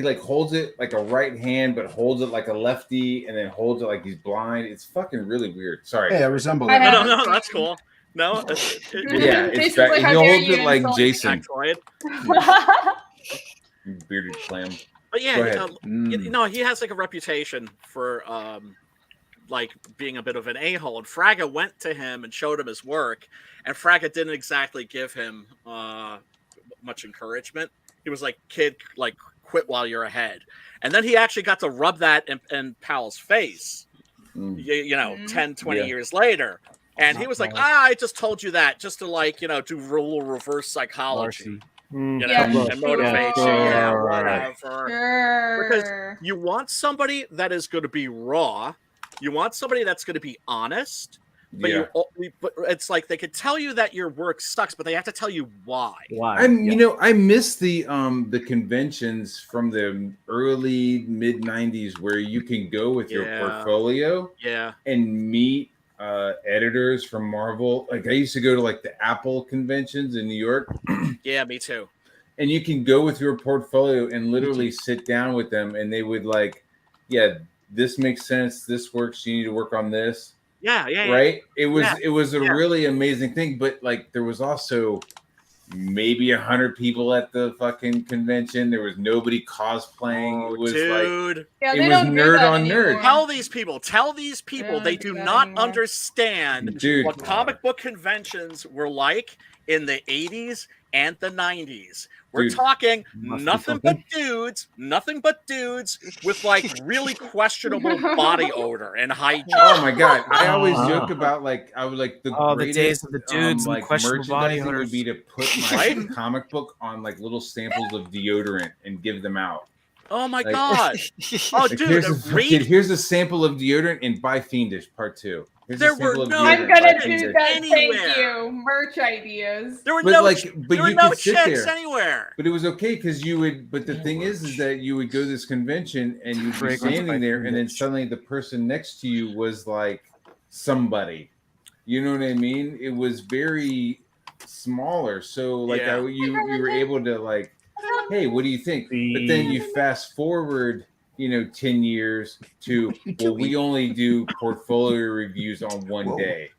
like holds it like a right hand, but holds it like a lefty, and then holds it like he's blind. It's fucking really weird. Sorry. Hey, I resemble it. No, that's cool. No, it's back. He holds it like Jason. Bearded clam. But yeah, he has like a reputation for like being a bit of an a-hole, and Fraga went to him and showed him his work, and Fraga didn't exactly give him much encouragement. He was like, "Kid, like quit while you're ahead," and then he actually got to rub that in Powell's face. You know, 10, 20 years later. And he was like, I just told you that just to like, do a little reverse psychology. And motivate you. Yeah, whatever. Because you want somebody that is going to be raw. You want somebody that's going to be honest. But but it's like they could tell you that your work sucks, but they have to tell you why. I miss the conventions from the early mid 90s where you can go with your portfolio and meet editors from Marvel. Like I used to go to like the Apple conventions in New York. Yeah, me too. And you can go with your portfolio and literally sit down with them, and they would like, this makes sense. This works. You need to work on this. Right. It was a really amazing thing, but like there was also maybe 100 people at the fucking convention. There was nobody cosplaying. It was like it was nerd on nerd. Tell these people they do not understand what comic book conventions were like in the 80s and the 90s. We're talking nothing but dudes with like really questionable body odor and hygiene. Oh my god! I always joke about like I would like the days of the dudes like questionable body merchandising odors would be to put my comic book on like little samples of deodorant and give them out. Oh my god! Oh dude, here's a sample of deodorant and buy Fiendish Part 2. There were no. I'm gonna do that. Thank you. Merch ideas. There were no checks anywhere. But it was okay because you would. But the thing is that you would go to this convention and you'd be standing there, and then suddenly the person next to you was like somebody. You know what I mean? It was very smaller, so like you were able to like, hey, what do you think? But then you fast forward. 10 years to, we only do portfolio reviews on one day.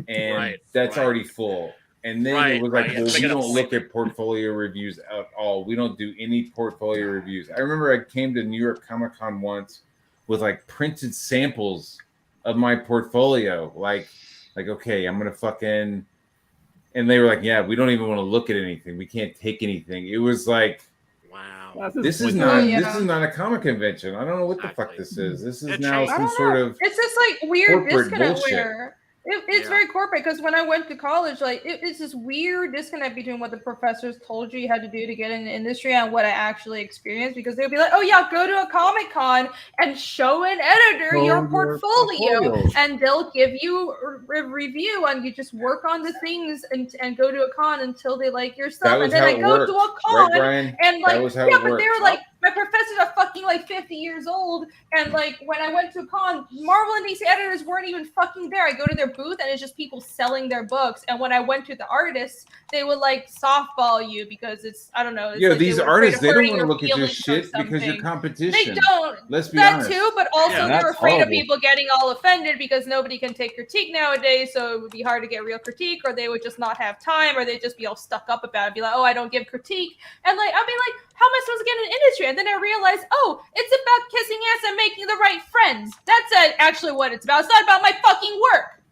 And that's already full. And then it was like, we don't look at portfolio reviews at all. We don't do any portfolio reviews. I remember I came to New York Comic Con once with like printed samples of my portfolio. Like, okay, I'm going to fucking, and they were like, we don't even want to look at anything. We can't take anything. It was like, wow. This is not a comic convention. I don't know what the fuck this is. This is now some sort of it's just like weird disconnect where it's very corporate because when I went to college, like it's this weird disconnect between what the professors told you had to do to get in the industry and what I actually experienced because they'd be like, go to a Comic Con and show an editor your portfolio and they'll give you a review and you just work on the things and go to a con until they like your stuff. And then I go to a con and like but they were like my professors are fucking like 50 years old and like when I went to a con, Marvel and DC editors weren't even fucking there. I go to their booth and it's just people selling their books. And when I went to the artists, they would like softball you because it's I don't know. It's like these artists they don't want to look at your shit because you're competition. They don't. Let's be honest. That too, but also they're afraid of people getting all offended because nobody can take critique nowadays. So it would be hard to get real critique, or they would just not have time, or they'd just be all stuck up about it, be like, oh, I don't give critique, and like I'd be like, how am I supposed to get in the industry? And then I realized, it's about kissing ass and making the right friends. That's actually what it's about. It's not about my fucking work.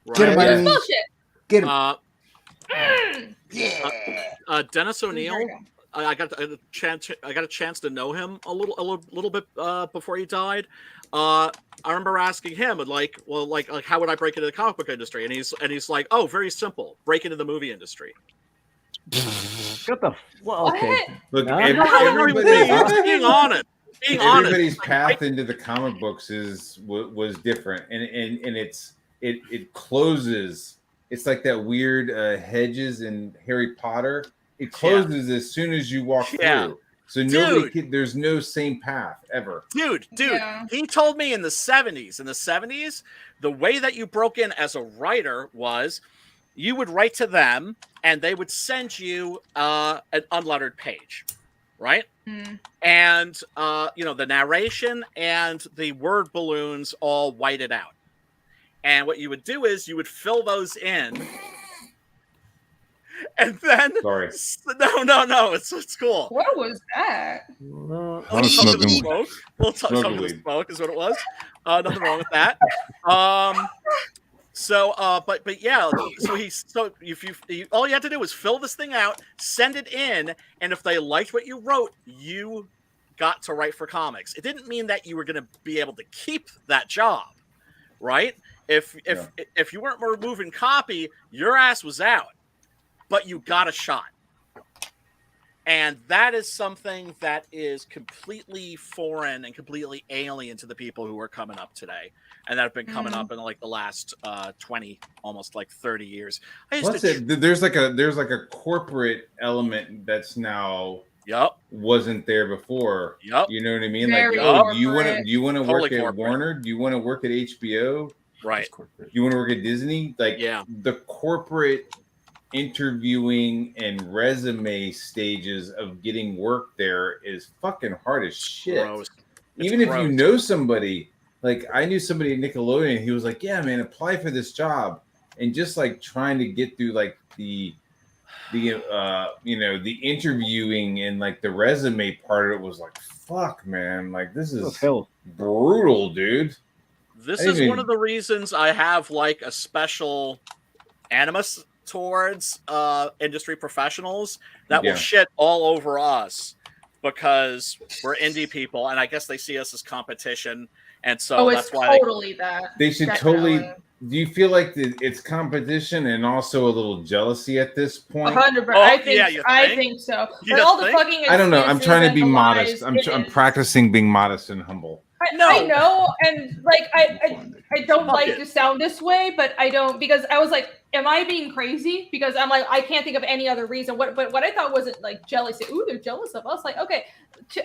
Right. It's bullshit. Get him. Dennis O'Neill. I got a chance to know him a little bit before he died. I remember asking him, like, how would I break into the comic book industry? And he's like, oh, very simple, break into the movie industry. Okay. Look, being honest. Everybody's path into the comic books was different, and it closes. It's like that weird hedges in Harry Potter. It closes as soon as you walk through. So there's no same path ever. Dude, he told me in the 70s, the way that you broke in as a writer was you would write to them and they would send you an unlettered page, right? And the narration and the word balloons all whited out. And what you would do is you would fill those in And then Sorry. no, it's cool. What was that? No, I'm Something to smoking. smoke. Well, something to weed. smoke is what it was. Nothing wrong with that. But yeah, so if you all you had to do was fill this thing out, send it in, and if they liked what you wrote, you got to write for comics. It didn't mean that you were going to be able to keep that job, right? If you weren't removing copy, your ass was out, but you got a shot. And that is something that is completely foreign and completely alien to the people who are coming up today, and that have been coming up in like the last 20, almost like 30 years. There's like a corporate element that's now wasn't there before. You know what I mean? Very like, do you want to Totally work at corporate. Warner? Do you want to work at HBO? Right. Do you want to work at Disney? Like, the corporate interviewing and resume stages of getting work there is fucking hard as shit. Even if you know somebody, like I knew somebody at Nickelodeon, he was like, yeah, man, apply for this job. And just like trying to get through like the interviewing and like the resume part of it was like, fuck, man, like this is brutal, dude. This is one of the reasons I have like a special animus towards industry professionals that will shit all over us because we're indie people, and I guess they see us as competition, and so that's why they should totally. Do you feel like it's competition and also a little jealousy at this point? 100%. I think so. But all the fucking I don't know. I'm trying to be modest. I'm practicing being modest and humble. I know, and like I don't like to sound this way, but I don't, because I was like, am I being crazy? Because I'm like, I can't think of any other reason. But what I thought wasn't like jealousy. Ooh, they're jealous of us. Like, okay,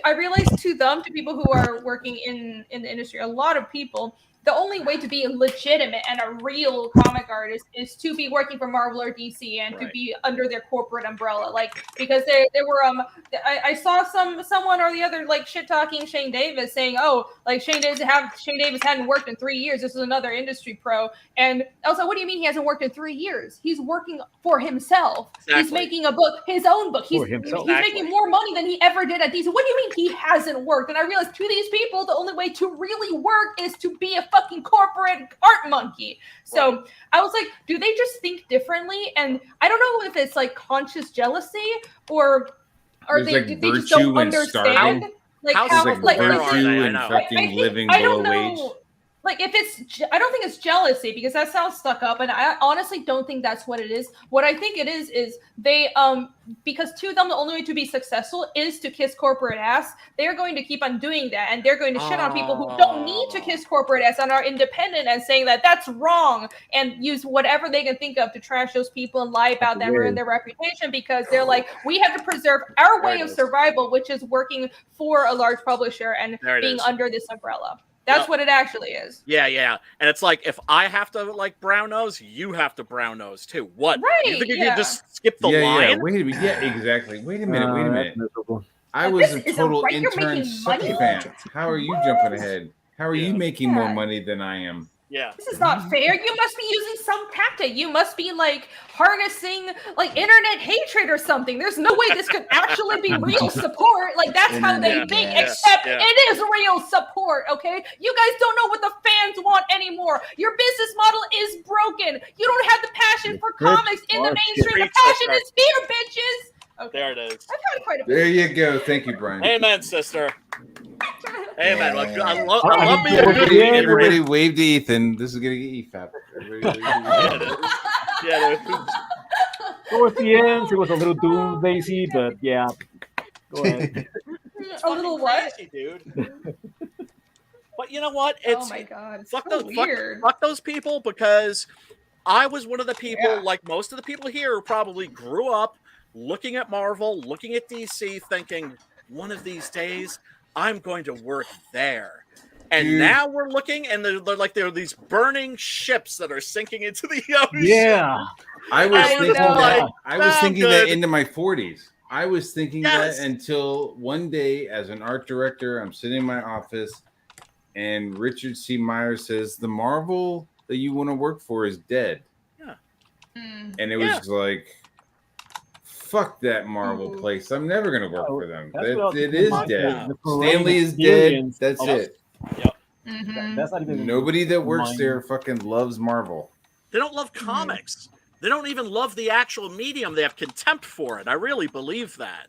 I realized to people who are working in the industry, a lot of people, the only way to be legitimate and a real comic artist is to be working for Marvel or DC and to be under their corporate umbrella. Like, because there were I saw someone or the other like shit talking Shane Davis, saying, oh, like Shane Davis hadn't worked in 3 years. This is another industry pro. And I was like, what do you mean he hasn't worked in 3 years? He's working for himself. Exactly. He's making a book, his own book. He's making more money than he ever did at DC. What do you mean he hasn't worked? And I realized to these people, the only way to really work is to be a fucking corporate art monkey. So I was like, do they just think differently? And I don't know if it's like conscious jealousy or they just don't understand like how like virtue and fucking living below wage. Like, if it's, I don't think it's jealousy, because that sounds stuck up, and I honestly don't think that's what it is. What I think it is they, because to them, the only way to be successful is to kiss corporate ass. They're going to keep on doing that, and they're going to shit on people who don't need to kiss corporate ass and are independent, and saying that that's wrong, and use whatever they can think of to trash those people and lie about them, ruin their reputation, because they're like, we have to preserve our way of survival, which is working for a large publisher and being under this umbrella. That's what it actually is. Yeah. And it's like, if I have to like brown nose, you have to brown nose too. What? Right. You think you can just skip the line? Yeah. Wait a minute. Yeah, exactly. Wait a minute. I was a total intern suck fan. How are you jumping ahead? How are you making more money than I am? Yeah. This is not fair. You must be using some tactic. You must be like harnessing like internet hatred or something. There's no way this could actually be real support. Like, that's how they think, except it is real support, okay? You guys don't know what the fans want anymore. Your business model is broken. You don't have the passion for comics in the mainstream. The passion is fear, bitches. Okay. There it is. I've had quite a bit. There you go. Thank you, Brian. Amen, sister. Amen. Like, I love me a good everybody wave to Ethan. This is gonna get EFAP. Towards the end, it was a little doomsday, but yeah. Go ahead. A little what? Crazy, dude. But you know what? It's, oh my god. It's fuck so those weird. Fuck those people, because I was one of the people, like most of the people here, who probably grew up looking at Marvel, looking at DC, thinking, one of these days I'm going to work there. And now we're looking, and they're like, there are these burning ships that are sinking into the ocean. Yeah. I was thinking that into my 40s. I was thinking that until one day, as an art director, I'm sitting in my office, and Richard C. Myers says, the Marvel that you want to work for is dead. Yeah. And it was like, fuck that Marvel place. I'm never gonna work for them. That's without It keeping in is mind dead. the parade Stanley is dead. experience That's of- it. Mhm. That's not even Nobody that works mind. there fucking loves Marvel. They don't love comics. They don't even love the actual medium. They have contempt for it. I really believe that.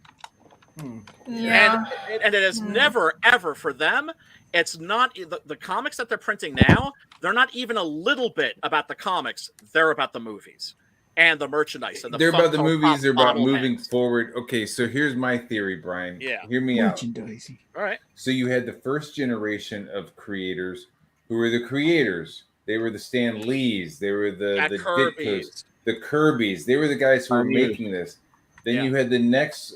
Yeah. And it is never, ever for them. It's not the comics that they're printing now. They're not even a little bit about the comics. They're about the movies and the merchandise. And They're about the Funko movies. Pop They're about bobbleheads. moving forward. Okay, so here's my theory, Brian. Yeah. Hear me out. Merchandising. All right. So you had the first generation of creators who were the creators. They were the Stan Lees. They were the Jack Ditkos, Kirby's. the Kirbys. They were the guys who were Pioneers. making this. Then Yeah. you had the next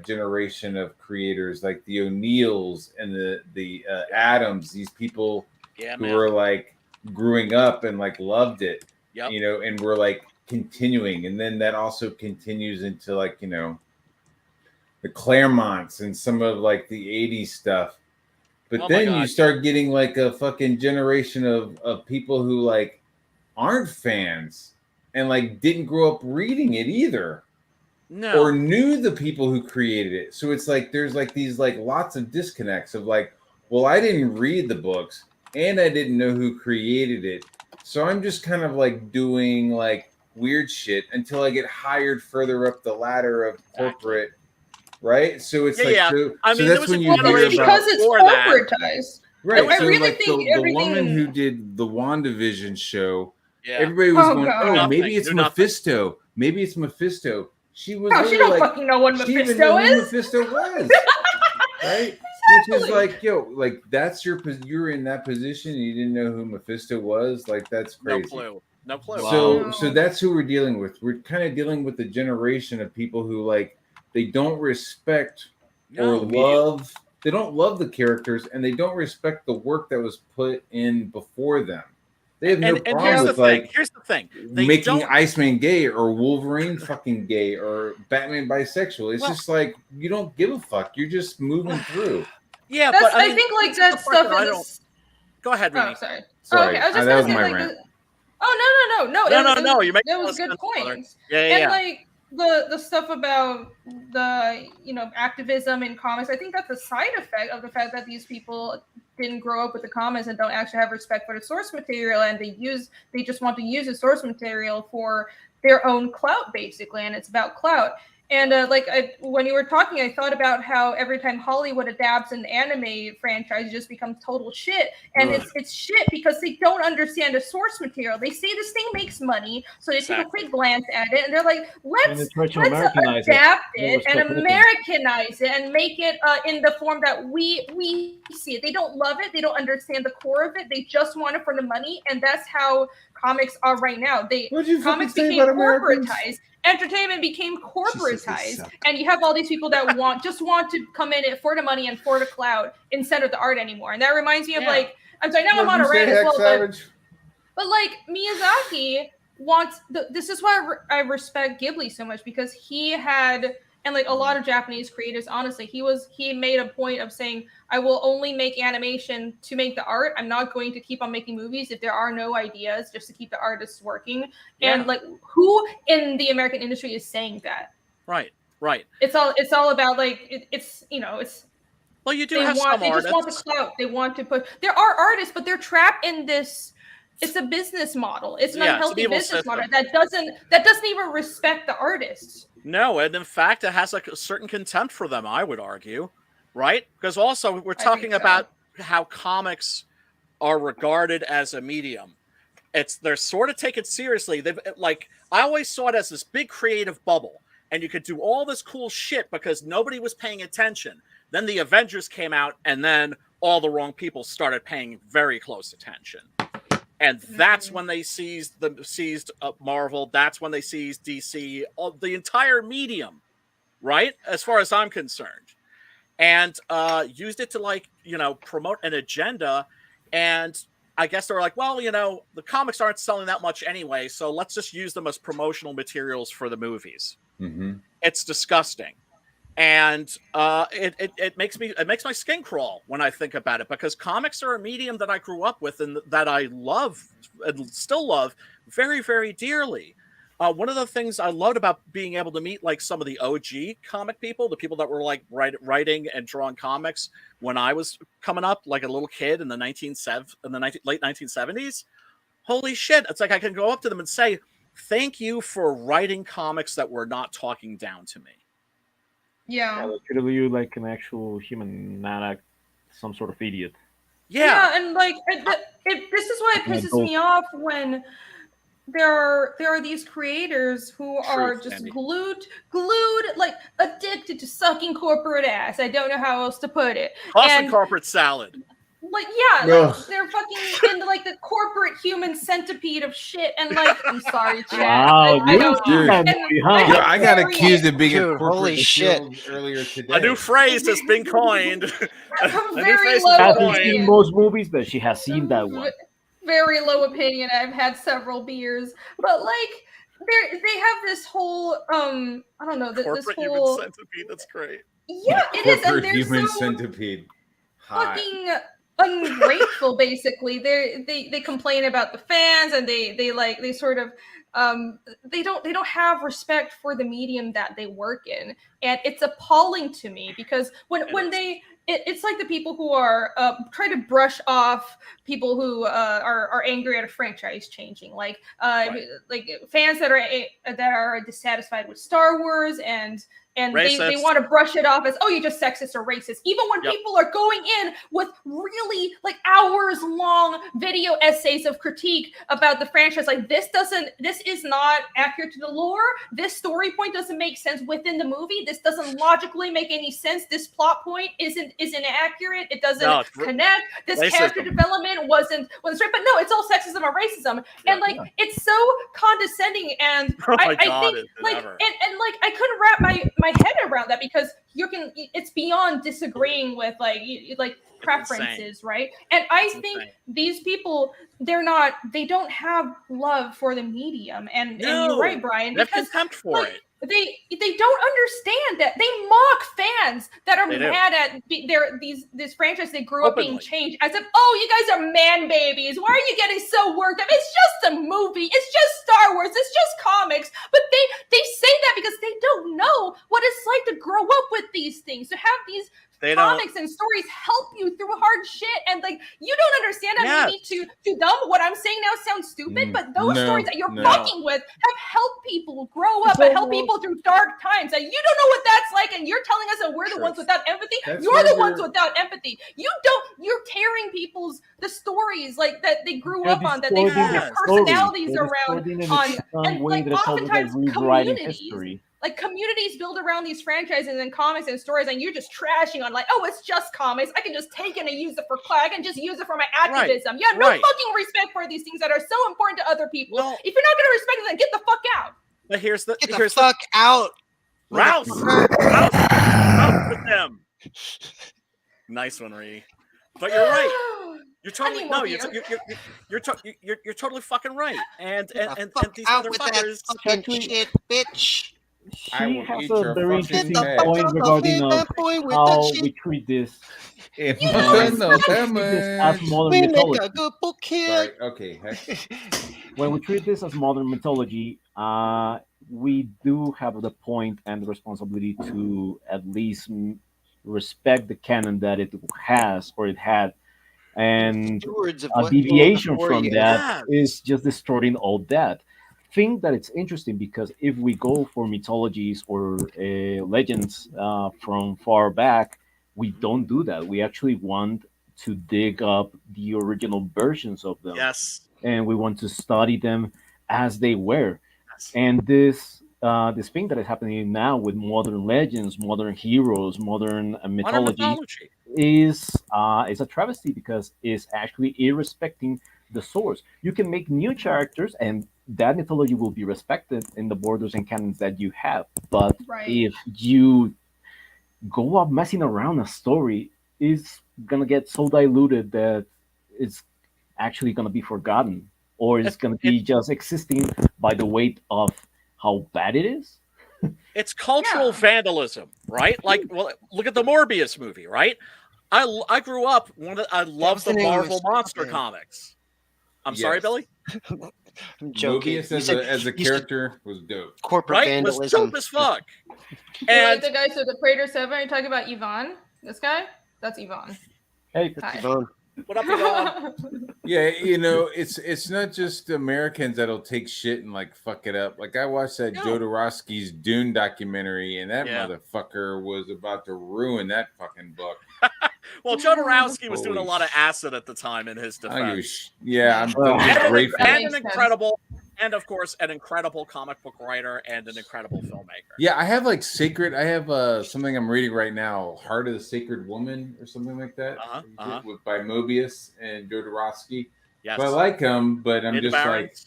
generation of creators like the O'Neills and the Adams. These people Yeah, who man. were like growing up and like loved it, Yep. you know, and were like continuing. And then that also continues into like, you know, the Claremonts and some of like the 80s stuff. But Oh my then you God. start getting like a fucking generation of people who like aren't fans and like didn't grow up reading it either No. or knew the people who created it. So it's like there's like these like lots of disconnects of like, well, I didn't read the books and I didn't know who created it. So I'm just kind of like doing like weird shit until I get hired further up the ladder of corporate, right? So it's Yeah, like yeah. so, I so mean, there that's was when a you hear generation about because it's before that. corporatized. right. I So really like think the woman everything- who did the WandaVision show, Yeah. everybody was Oh, going, God. oh, Nothing, maybe it's do nothing. Mephisto. Maybe it's Mephisto. She was No, she literally don't like, fucking know what she even Mephisto knew who is. Mephisto was, right? Which is like, yo, like that's you're in that position and you didn't know who Mephisto was. Like that's No crazy. clue. No clue. So Wow. so that's who we're dealing with. We're kind of dealing with the generation of people who like they don't respect or No. love. They don't love the characters and they don't respect the work that was put in before them. They have no And problem here's the with thing. like Here's the thing. They making don't. Iceman gay or Wolverine fucking gay or Batman bisexual. It's Well- just like you don't give a fuck. You're just moving through. Yeah, That's, but I mean, think like this is the that part stuff I is. don't. Go ahead, Oh, Rini. sorry. Sorry, Okay, I was just that gonna was say my like. rant. Oh no! No, you make that a lot was of good sense, brother. points. Yeah, And yeah. like the stuff about the activism in comics, I think that's a side effect of the fact that these people didn't grow up with the comics and don't actually have respect for the source material, and they just want to use the source material for their own clout basically, and it's about clout. And when you were talking, I thought about how every time Hollywood adapts an anime franchise, it just becomes total shit. And it's shit because they don't understand the source material. They say this thing makes money, so they take a quick glance at it, and they're like, And they let's try to Americanize it. adapt No it and respect anything. Americanize it and make it in the form that we see it. They don't love it. They don't understand the core of it. They just want it for the money, and that's how comics are right now. What'd you Comics fucking say became about Americans? corporatized. Entertainment became She says corporatized, they suck. and you have all these people that just want to come in it for the money and for the clout instead of the art anymore. And that reminds me of Yeah. I'm sorry, now I'm on a rant as well, but like Miyazaki wants. This is why I respect Ghibli so much, because he had, and like a lot of Japanese creators, honestly, he made a point of saying, I will only make animation to make the art. I'm not going to keep on making movies if there are no ideas, just to keep the artists working. Yeah. And like, who in the American industry is saying that? Right. It's all about like it's. Well, you do They have want. some They just want the artists. clout. They want to put. There are artists, but they're trapped in this. It's a business model. It's an Yeah, it's an unhealthy evil business system. model that doesn't even respect the artists. No, and in fact, it has like a certain contempt for them, I would argue, right? Because also we're talking so. about how comics are regarded as a medium. They're sort of taken seriously. They've like I always saw it as this big creative bubble, and you could do all this cool shit because nobody was paying attention. Then the Avengers came out, and then all the wrong people started paying very close attention. And that's when they seized Marvel. That's when they seized DC, the entire medium, right? As far as I'm concerned, and used it to promote an agenda. And I guess they were like, well, the comics aren't selling that much anyway, so let's just use them as promotional materials for the movies. Mm-hmm. It's disgusting. And it makes my skin crawl when I think about it, because comics are a medium that I grew up with and that I love and still love very, very dearly. one of the things I loved about being able to meet like some of the OG comic people, the people that were like writing and drawing comics when I was coming up, like a little kid in the late 1970s. Holy shit! It's like I can go up to them and say, "Thank you for writing comics that were not talking down to me." Yeah. Literally, you like an actual human, not some sort of idiot. Yeah, and like this is why it pisses me off when there are these creators who are just Andy. glued, like addicted to sucking corporate ass. I don't know how else to put it. Tossing corporate salad. Like, yeah, No. like they're fucking into like the corporate human centipede of shit. And like, I'm sorry, chat. Wow, I don't dude. know. And Yo, I got accused of being a Dude, corporate holy shit. shield earlier today. A new phrase has been coined. I'm A new very phrase low has been Hasn't coined. seen most movies, but she has seen that one. Very low opinion. I've had several beers, but like they have this whole I don't know, this Corporate whole human centipede. That's great. yeah, it is, and Corporate they're human so centipede. Hot. fucking ungrateful. Basically, they complain about the fans, and they sort of they don't have respect for the medium that they work in, and it's appalling to me because when they it's like the people who are trying to brush off people who are angry at a franchise changing, like like fans that are dissatisfied with Star Wars and they want to brush it off as, oh, you're just sexist or racist, even when people are going in with really like hours long video essays of critique about the franchise. Like, this is not accurate to the lore. This story point doesn't make sense within the movie. This doesn't logically make any sense. This plot point isn't accurate. It doesn't connect. This character development wasn't straight. But no, it's all sexism or racism. And like, it's so condescending. And I think like, and like, I couldn't wrap my head around that, because it's beyond disagreeing with like preferences, right? And I think these people, they don't have love for the medium, and you're right, Brian, they have because contempt for it. They don't understand that. They mock fans that are mad at this franchise they grew up being changed, as if, oh, you guys are man babies. Why are you getting so worked up? It's just a movie. It's just Star Wars. It's just comics. But they say that because they don't know what it's like to grow up with these things, to have these comics and stories help you through hard shit, and like, you don't understand that. Maybe to them what I'm saying now sounds stupid, but those stories that you're fucking with have helped people grow up and help people through dark times, and you don't know what that's like, and you're telling us that we're the ones without empathy. You're the ones without empathy. You're tearing the stories like that they grew up on, that they have their personalities around on, and like oftentimes communities build around these franchises and comics and stories, and you're just trashing on like, oh, it's just comics. I can just take it and use it for I can just use it for my activism. You have no fucking respect for these things that are so important to other people. If you're not going to respect them, then get the fuck out. But here's the fuck out. Rouse with them. Nice one, Ree. But you're right. You're totally you're totally fucking right. And these motherfuckers, shit, bitch. She has a very interesting point regarding how we treat this. As modern mythology. When we treat this as modern mythology, we do have the point and the responsibility to at least respect the canon that it has or it had. And a deviation from that is just distorting all that. Think that it's interesting, because if we go for mythologies or legends from far back, we don't do that. We actually want to dig up the original versions of them. Yes. And we want to study them as they were. Yes. And this thing that is happening now with modern legends, modern heroes, modern mythology is a travesty, because it's actually irrespecting the source. You can make new characters, and that mythology will be respected in the borders and canons that you have. But if you go up messing around a story, it's gonna get so diluted that it's actually gonna be forgotten, or it's gonna be just existing by the weight of how bad it is. It's cultural vandalism, right? Like, well, look at the Morbius movie, right? I grew up I love the Marvel monster comics. I'm sorry, Yes. Billy. I'm joking. Mobius You said as a you said character was dope. corporate Right? Was vandalism. dope as fuck. You like And the guy, so the Praetor 7, are you talking about Yvonne? This guy? That's Yvonne. Hey, That's Hi. Yvonne. what up, Yvonne? Yeah, it's not just Americans that'll take shit and like fuck it up. Like I watched that No. Jodorowsky's Dune documentary, and that Yeah. motherfucker was about to ruin that fucking book. Well, Jodorowsky was doing a Holy lot of acid at the time in his I don't give a defense. yeah, I'm Well, just grateful. That And makes an sense. incredible, and of course, an incredible comic book writer and an incredible filmmaker. Yeah, I have like sacred. I have something I'm reading right now, Heart of the Sacred Woman or something like that, by Mobius and Jodorowsky. Yes. But I like him, but I'm Meta just Barons. like,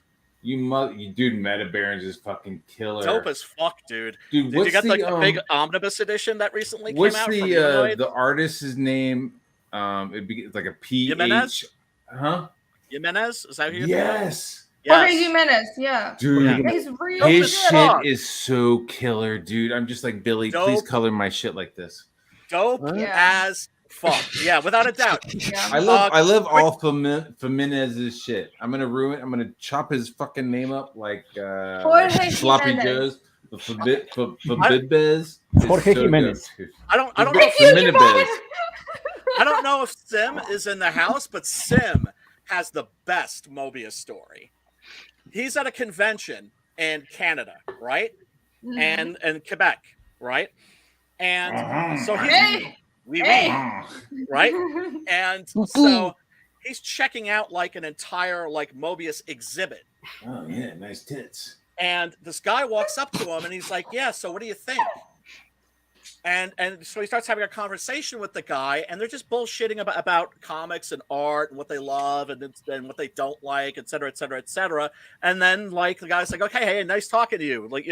you dude, Meta Barons is fucking killer. Dope as fuck, dude. Dude, Did what's you get the big the omnibus edition that recently came what's out? from the Humanoid? artist's name? It's like a PH. Jimenez? Huh? Jimenez? Is that who you're Yes. Jorge Yes. Jimenez, yeah. Dude, Yeah. He's real his good. shit is so killer, dude. I'm just like, Billy, please Dope. color my shit like this. Dope Yeah. as fuck. Yeah, without a doubt. Yeah. I love quick- all Feminez's shit. I'm gonna chop his fucking name up like Jorge sloppy Jimenez. joes. The Fabibez. Jorge Jimenez. I don't know. Feminibez. I don't know if Sim is in the house, but Sim has the best Mobius story. He's at a convention in Canada, right? Mhm. And Quebec, right? And so he's Hey! right? And so he's checking out like an entire like Mobius exhibit. Oh yeah, nice tits. And this guy walks up to him and he's like, "Yeah, so what do you think?" And so he starts having a conversation with the guy, and they're just bullshitting about comics and art and what they love and what they don't like, et cetera, et cetera, et cetera. And then like the guy's like, "Okay, hey, nice talking to you. Like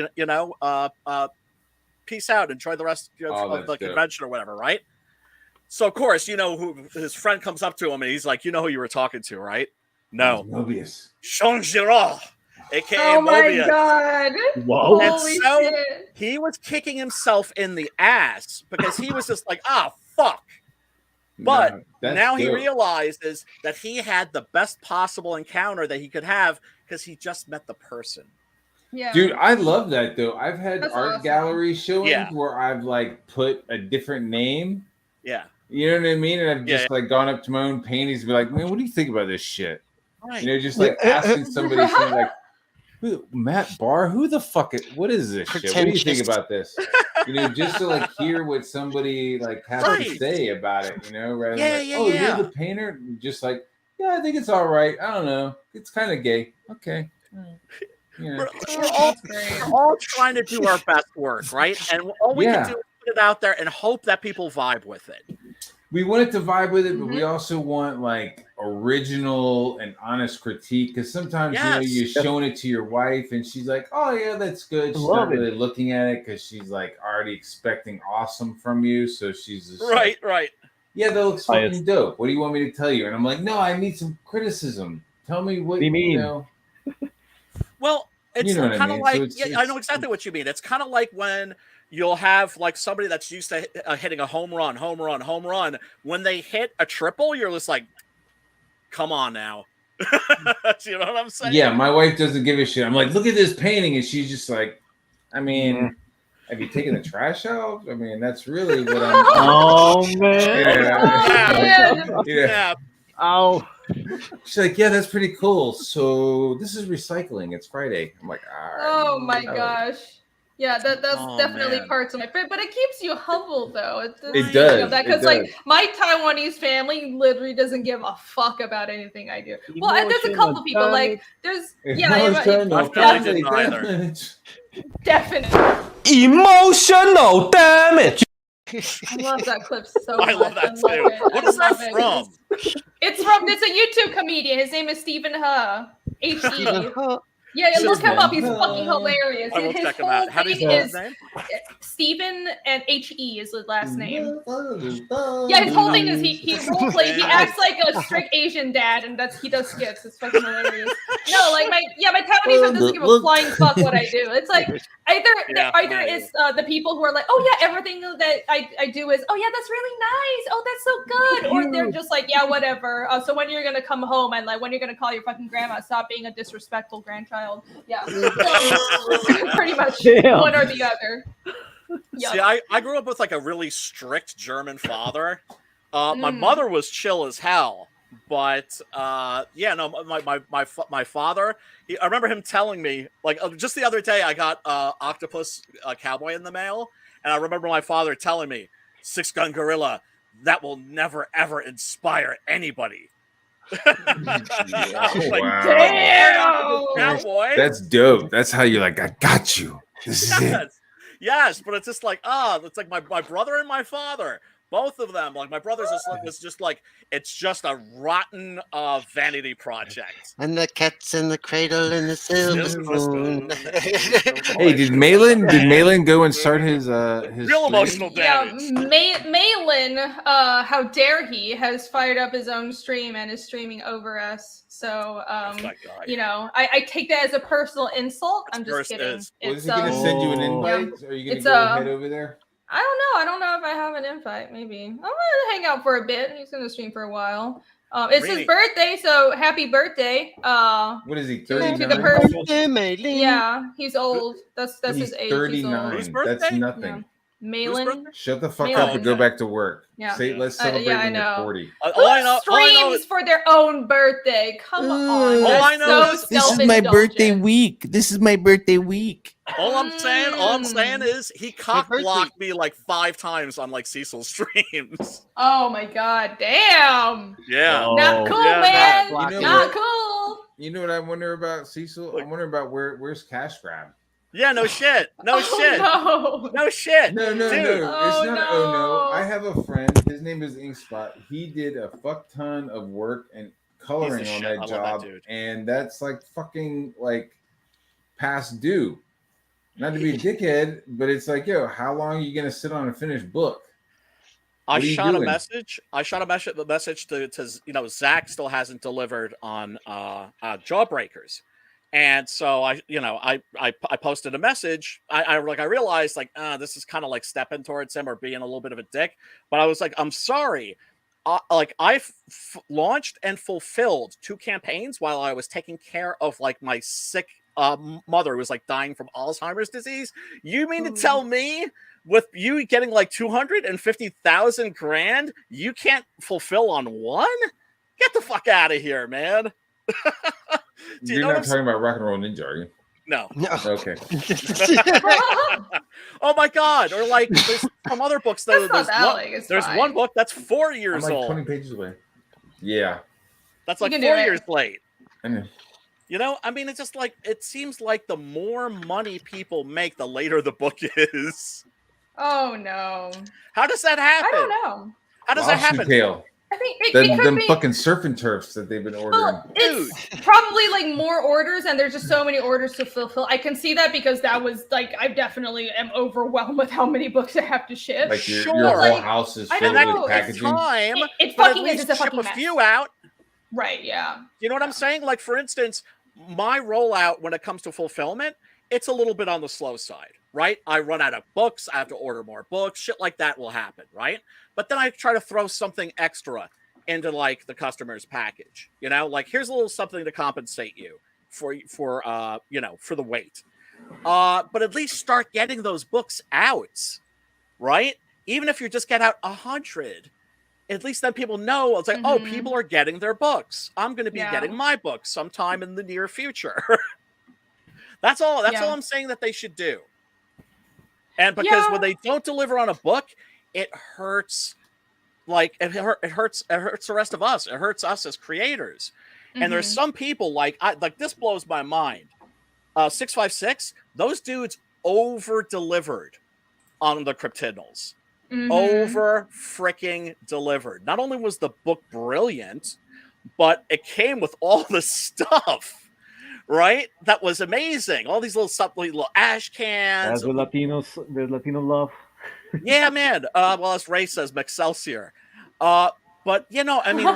peace out. Enjoy the rest of the convention or whatever." Right? So of course, who his friend comes up to him and he's like, "You know who you were talking to, right?" "No, Mobius. Jean Giraud, aka Oh my Mobius." god! Whoa. And Holy so shit! he was kicking himself in the ass because he was just like, fuck. But No, that's now he dope. realizes that he had the best possible encounter that he could have because he just met the person. Yeah, Dude, I love that though. I've had That's art awesome. gallery showings Yeah. where I've like put a different name. Yeah. You know what I mean? And I've Yeah, just like gone up to my own paintings and be like, man, what do you think about this shit? Right. Just like asking somebody something like, Matt Barr, who the fuck what is this shit? What do you think Pretentious. about this? Just to like hear what somebody like has to Right. say about it, rather Yeah, than like, yeah, oh, yeah. you're the painter? Just like, yeah, I think it's all right. I don't know. It's kind of gay. Okay. We're That's great. all trying to do our best work, right? And all we Yeah. can do is put it out there and hope that people vibe with it. We wanted to vibe with it, but we also want like original and honest critique because sometimes Yes. you're showing it to your wife and she's like, "Oh yeah, that's good." She's Love not it. really looking at it because she's like already expecting awesome from you, so she's just Right, like, right. "Yeah, that looks Biased. fucking dope. What do you want me to tell you?" And I'm like, "No, I need some criticism. Tell me what do you mean? Well, it's know what I kind of mean. like, So it's- I know exactly what you mean. It's kind of like when you'll have like somebody that's used to hitting a home run. When they hit a triple, you're just like, come on now. Do you know what I'm saying? Yeah, my wife doesn't give a shit. I'm like, "Look at this painting," and she's just like, "I mean, have you taken the trash out? I mean, that's really what I'm." Oh man. Yeah. Yeah. Oh. She's like, "Yeah, that's pretty cool. So this is recycling. It's Friday." I'm like, "All right." Oh my gosh. Yeah, that's Oh, definitely man. parts of my favorite, but it keeps you humble though. It does. Because It like does. my Taiwanese family literally doesn't give a fuck about anything I do. Well, and there's a couple people like there's Emotional damage. definitely. Emotional damage. I love that clip so much. I love that love too. it. What I is that love it. from? It's a YouTube comedian. His name is Stephen He. H-E. Yeah, Since look him then- up. He's fucking hilarious. I will His check him whole out. How do you thing spell is his name? Steven and H-E is his last name. Yeah, his whole thing is he role plays. He acts like a strict Asian dad, and he does skits. It's fucking hilarious. No, like my Taiwanese friend doesn't give a flying fuck what I do. It's like either it's the people who are like, oh yeah, everything that I do is, oh yeah, that's really nice. Oh, that's so good. Or they're just like, yeah, whatever. So when you're gonna come home and like when you're gonna call your fucking grandma, stop being a disrespectful grandchild. Yeah, pretty much Damn. one or the other. Yup. See, I grew up with like a really strict German father. My mother was chill as hell, but yeah, no, my father. I remember him telling me like just the other day I got Octopus Cowboy in the mail, and I remember my father telling me 6-gun gorilla that will never ever inspire anybody. I was like, Wow. Damn. Cowboy. That's dope. That's how you're like, I got you. This is it. Yes, but it's just like, it's like my brother and my father, both of them. Like my brother's was just like, it's just a rotten vanity project. And the cat's in the cradle and the silver spoon. Hey, did Malin go and start his Real stream? emotional Yeah, damage. Malin, how dare he, has fired up his own stream and is streaming over us. So, Oh my God. you know, I take that as a personal insult. I'm just First kidding. is- Was he gonna send you an invite? Are you It's, gonna go head over there? I don't know. I don't know if I have an invite. Maybe I'm gonna hang out for a bit. He's gonna stream for a while. It's Really? his birthday, so happy birthday. What is he? To the 39? person. Yeah, he's old. That's He's his age. He's 39. Whose That's birthday? nothing. Malin. Shut the fuck Malin. up and go back to work. Yeah. Let's celebrate yeah, I when you're know. 40. Who all I know streams for their own birthday? Come on. All That's I know so is- This is my birthday week. This is my birthday week. All I'm saying is he cock birthday. blocked me like 5 times on like Cecil's streams. Oh my god, damn. Yeah. Not cool, yeah, man. You know Not what? cool. You know what I wonder about Cecil? I wonder about where's Cash Grab. Yeah, no shit. No shit. No. No shit. No, Dude. it's Oh, not. no. Oh no! I have a friend. His name is Inkspot. He did a fuck ton of work and coloring He's the on shit. I that love job, that dude. and that's like fucking like past due. Not to be a dickhead, but it's like, yo, how long are you gonna sit on a finished book? I What are you shot a doing? message. The message to Zach still hasn't delivered on Jawbreakers, and so I posted a message. I realized like this is kind of like stepping towards him or being a little bit of a dick, but I was like, I'm sorry. I launched and fulfilled 2 campaigns while I was taking care of like my sick mother who was like dying from Alzheimer's disease. You mean to tell me with you getting like 250,000 grand, you can't fulfill on one? Get the fuck out of here, man. Do you You're know what not I'm talking about Rock and Roll Ninja, are you? No. Okay. Oh my god! Or like there's some other books though. That's not that like, it's There's fine. one book that's 4 I'm years like old. 20 pages away. Yeah. That's You like can 4 do it. years late. I know. You know, I mean, it's just like it seems like the more money people make, the later the book is. Oh no. How does that happen? I don't know. How does that Lobster happen? Tail. I think it could Them be. fucking surf and turfs that they've been ordering. Well, it's probably like more orders, and there's just so many orders to fulfill. I can see that because that was like I definitely am overwhelmed with how many books I have to ship. Like your Sure. whole Like, house is I filled don't with know, it's packaging. Time, It but at fucking is. least It's a ship fucking a mess. few out. Right? Yeah. You know what I'm saying? Like, for instance, my rollout when it comes to fulfillment, it's a little bit on the slow side, right? I run out of books. I have to order more books. Shit like that will happen, right? But then I try to throw something extra into like the customer's package, you know, like here's a little something to compensate you for the wait. But at least start getting those books out, right? Even if you just get out 100, at least then people know it's like, oh, people are getting their books. I'm going to be getting my books sometime in the near future. That's all I'm saying that they should do. And because when they don't deliver on a book, it hurts. Like it hurts the rest of us. It hurts us as creators. And there's some people like this blows my mind. 656, those dudes over delivered on the Cryptidnals. Over freaking delivered. Not only was the book brilliant, but it came with all the stuff. right? That was amazing. All these little ash cans. That's the Latino love. Yeah, man. Well, as Ray says, Excelsior. But you know, I mean,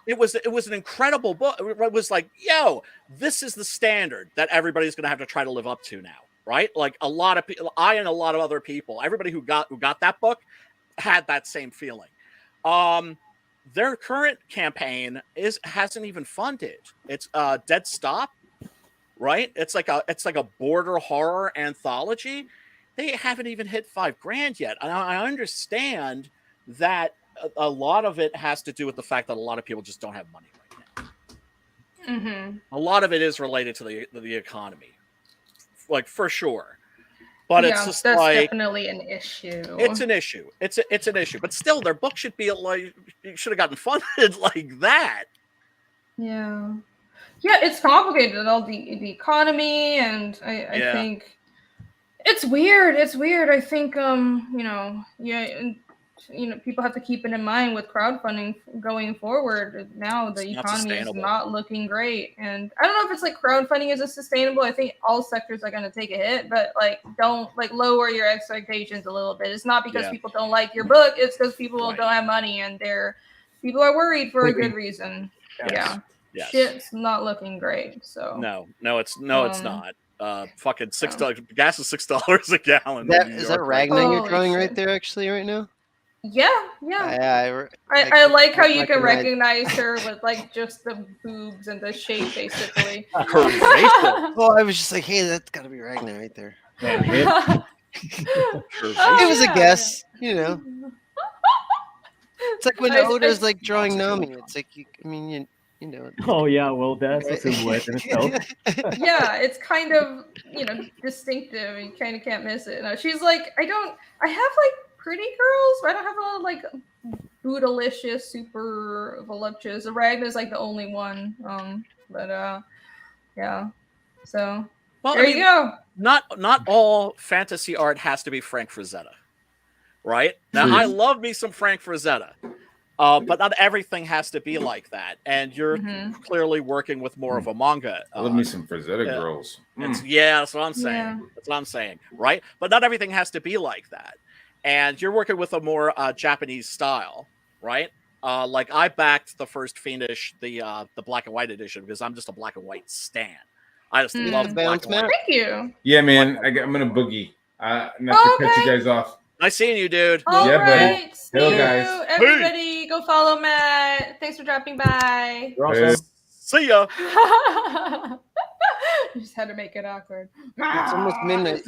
it was an incredible book. It was like, yo, this is the standard that everybody's going to have to try to live up to now, right? Like a lot of people, I and a lot of other people, everybody who got that book had that same feeling. Their current campaign hasn't even funded. It's Dead Stop, right? It's like a border horror anthology. They haven't even hit $5,000 yet. And I understand that a lot of it has to do with the fact that a lot of people just don't have money right now. Mm-hmm. A lot of it is related to the economy, like for sure. But it's just that's like definitely an issue. It's an issue. It's an issue. But still, their book should be like, you should have gotten funded like that. Yeah, it's complicated. All the economy, and I think it's weird. It's weird. I think people have to keep it in mind with crowdfunding going forward. Now the economy is not looking great, and I don't know if it's like crowdfunding isn't sustainable. I think all sectors are going to take a hit, but like don't lower your expectations a little bit. It's not because people don't like your book; it's because people don't have money, and people are worried for a good reason. Yes. Shit's not looking great. So no, it's not. Fucking $6. Gas is $6 a gallon. Is that Ragnar you're drawing right there? Actually, right now. Yeah. I like how you can recognize her with like just the boobs and the shape, basically. Well, I was just like, hey, that's got to be Ragnar right there. It was a guess, you know. It's like when Oda's like drawing Nami. It's like, you know. Oh yeah, well that's a silhouette in itself. Yeah, it's kind of distinctive. You kind of can't miss it. No, she's like, I have like pretty girls, but I don't have a lot of like bootylicious, super voluptuous. Ragnar's like the only one. Yeah. So there you go. Not all fantasy art has to be Frank Frazetta, right? Now I love me some Frank Frazetta. But not everything has to be like that, and you're clearly working with more of a manga. I love me some Frazetta girls. That's what I'm saying. Yeah. That's what I'm saying, right? But not everything has to be like that, and you're working with a more Japanese style, right? Like I backed the first Fiendish, the black and white edition, because I'm just a black and white stan. I just love black and white. Thank you. Yeah, man. I'm gonna boogie. Not to cut you guys off. Nice seeing you, dude. All right. Buddy. Hello, guys. Everybody, go follow Matt. Thanks for dropping by. See ya. You just had to make it awkward. It's almost midnight.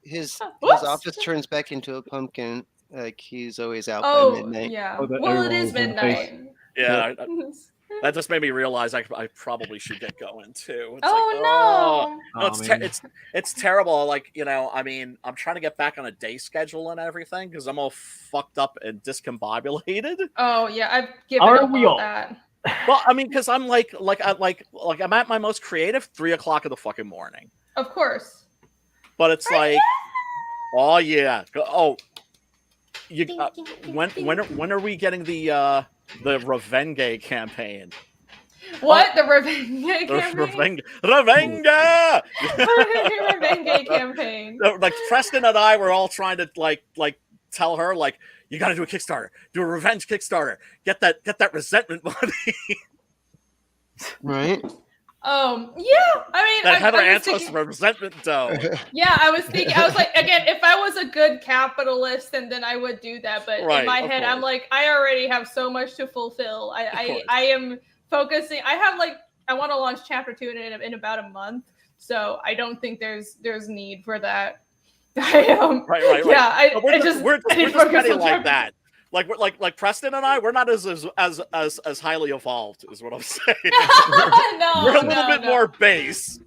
His office turns back into a pumpkin. Like he's always out by midnight. Yeah. Well, it is midnight. Yeah. That just made me realize I probably should get going too. It's terrible. Like, I mean, I'm trying to get back on a day schedule and everything because I'm all fucked up and discombobulated. Oh yeah, I've given up on that. Well, I mean, because I'm like I'm at my most creative 3 o'clock in the fucking morning. Of course. But it's like, oh yeah, when are we getting the Revenge campaign? What? The Revenge campaign? Revenge campaign. Like Preston and I were all trying to like tell her like, you got to do a Kickstarter, do a revenge Kickstarter, get that resentment money. Right. Yeah. I mean, that Heather Antos resentment dough. Yeah, I was thinking. I was like, again, if I was a good capitalist, then I would do that. But in my head, I'm like, I already have so much to fulfill. I am focusing. I want to launch chapter 2 in about a month, so I don't think there's need for that. Right. Yeah, we're just petty like that. Like Preston and I, we're not as highly evolved, is what I'm saying. We're a little bit more base.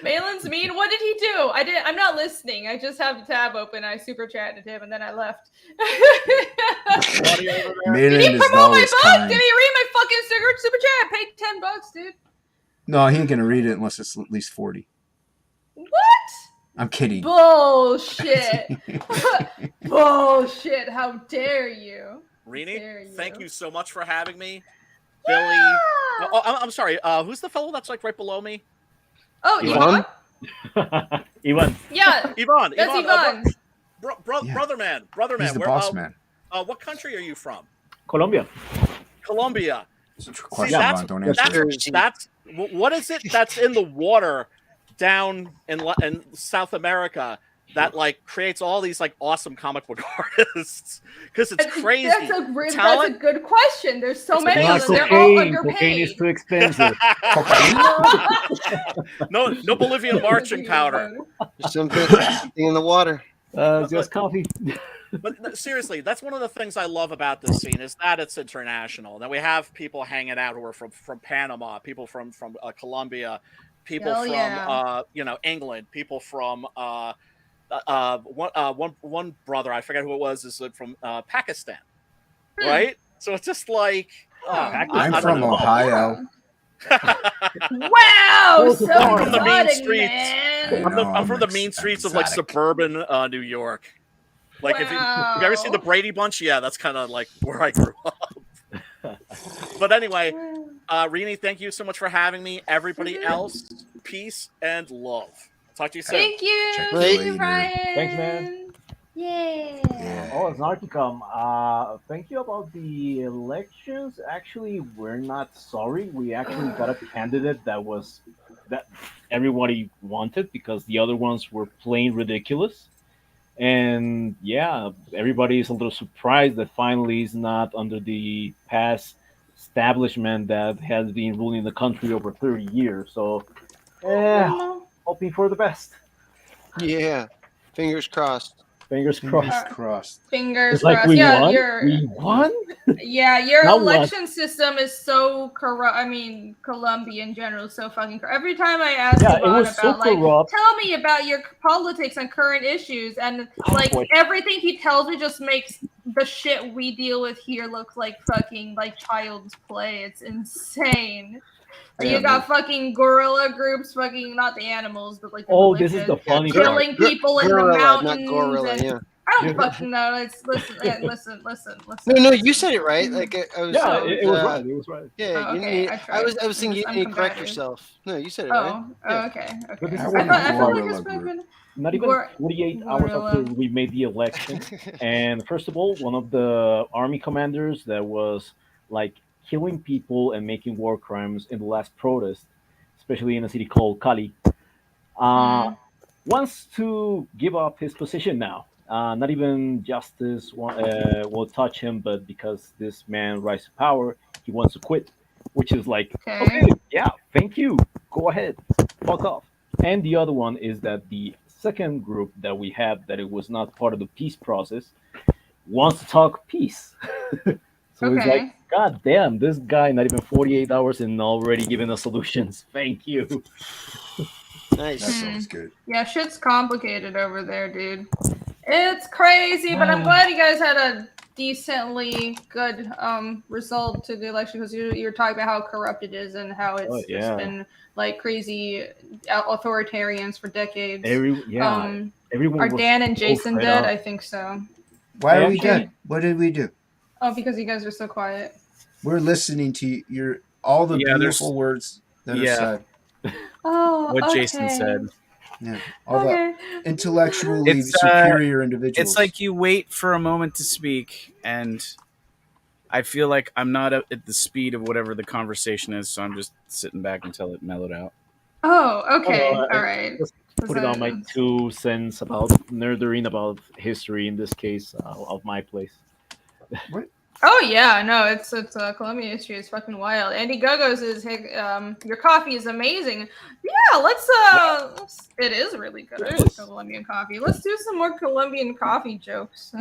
Malin's mean. What did he do? I'm not listening. I just have the tab open. I super chatted him and then I left. Did he promote my book? Did he read my fucking super chat? I paid $10, dude. No, he ain't gonna read it unless it's at least 40. What? I'm kidding. Bullshit. Bullshit. How dare you? Rini, thank you so much for having me. Billy. I'm sorry. Who's the fellow that's like right below me? Oh, Ivan? Ivan? Ivan. Yeah, Ivan. that's Ivan. Yeah. Brother man. He's the Where, boss man. what country are you from? Colombia. Colombia. It's a trick See, question, Ivan. Don't answer it. that's what is it that's in the water down in South America that like creates all these like awesome comic book artists? Because it's crazy. That's a good question. There's so many of them. They're all Cocaine underpaid. is too expensive. no Bolivian marching powder. There's something in the water. Just coffee. But seriously, that's one of the things I love about this scene is that it's international. That we have people hanging out who are from Panama, people from Colombia, people Hell from yeah. England, people from one brother, I forget who it was, is from Pakistan, right? So it's just like I'm from Ohio. Wow, so from the mean exotic, streets. man. I'm from the mean streets of like suburban New York. Like if you ever seen the Brady Bunch, yeah, that's kind of like where I grew up. But anyway, Rini, thank you so much for having me. Everybody else, peace and love. Talk to you soon. Thank you. Check Thank you you, later. Ryan. Thanks, man. Yeah. Oh, it's Narcicom. Thank you about the elections. Actually, we're not sorry. We actually got a candidate that everybody wanted because the other ones were plain ridiculous. And yeah, everybody is a little surprised that finally he's not under the past establishment that has been ruling the country over 30 years. So, hoping for the best. Yeah. Fingers crossed. Fingers crossed. Crossed. Fingers It's like crossed. we Yeah, won. We won. Yeah, your Now what? election system is so corrupt. I mean, Colombia in general is so fucking corrupt. Every time I ask Yeah, it Ivan was so about, like, corrupt. tell me about your politics and current issues, and like boy. everything he tells me just makes the shit we deal with here look like fucking like child's play. It's insane. Yeah, You got fucking gorilla groups, fucking not the animals, but like the Oh, this is the militias, funny part. killing people in the Gorilla, not mountains. gorilla, and yeah. I don't fucking know. It's listen. No, you said it right. Like I was. Yeah, it was right. It was right. Yeah, Oh, you okay, need, I I tried. was thinking you I'm need to correct combative. yourself. No, you said it right. Oh, okay. But this I is want I feel like gorilla it's group. been not even 48 hours after we made the election. And first of all, one of the army commanders that was like killing people and making war crimes in the last protest, especially in a city called Cali, wants to give up his position now. Not even justice will touch him, but because this man rise to power, he wants to quit, which is like, okay, yeah, thank you, go ahead, fuck off. And the other one is that the second group that we have that it was not part of the peace process wants to talk peace. So it's like, God damn, this guy not even 48 hours and already giving us solutions. Thank you. Nice. That sounds good. Yeah, shit's complicated over there, dude. It's crazy, but I'm glad you guys had a decently good result to the election because you're talking about how corrupt it is and how it's just been like crazy authoritarians for decades. Everyone are was Dan and so Jason fed dead? up. I think so. Why are we dead? What did we do? Oh, because you guys are so quiet. We're listening to all the beautiful words that are said. Oh, what Jason said. Yeah, all the intellectually superior individuals. It's like you wait for a moment to speak, and I feel like I'm not at the speed of whatever the conversation is, so I'm just sitting back until it mellowed out. Oh, okay, all right. Just put it on my 2 cents about nerdering about history in this case of my place. What? Oh yeah, no, it's Colombian history is fucking wild. Andy Gogo's is your coffee is amazing. Yeah, let's it is really good. Colombian coffee. Let's do some more Colombian coffee jokes.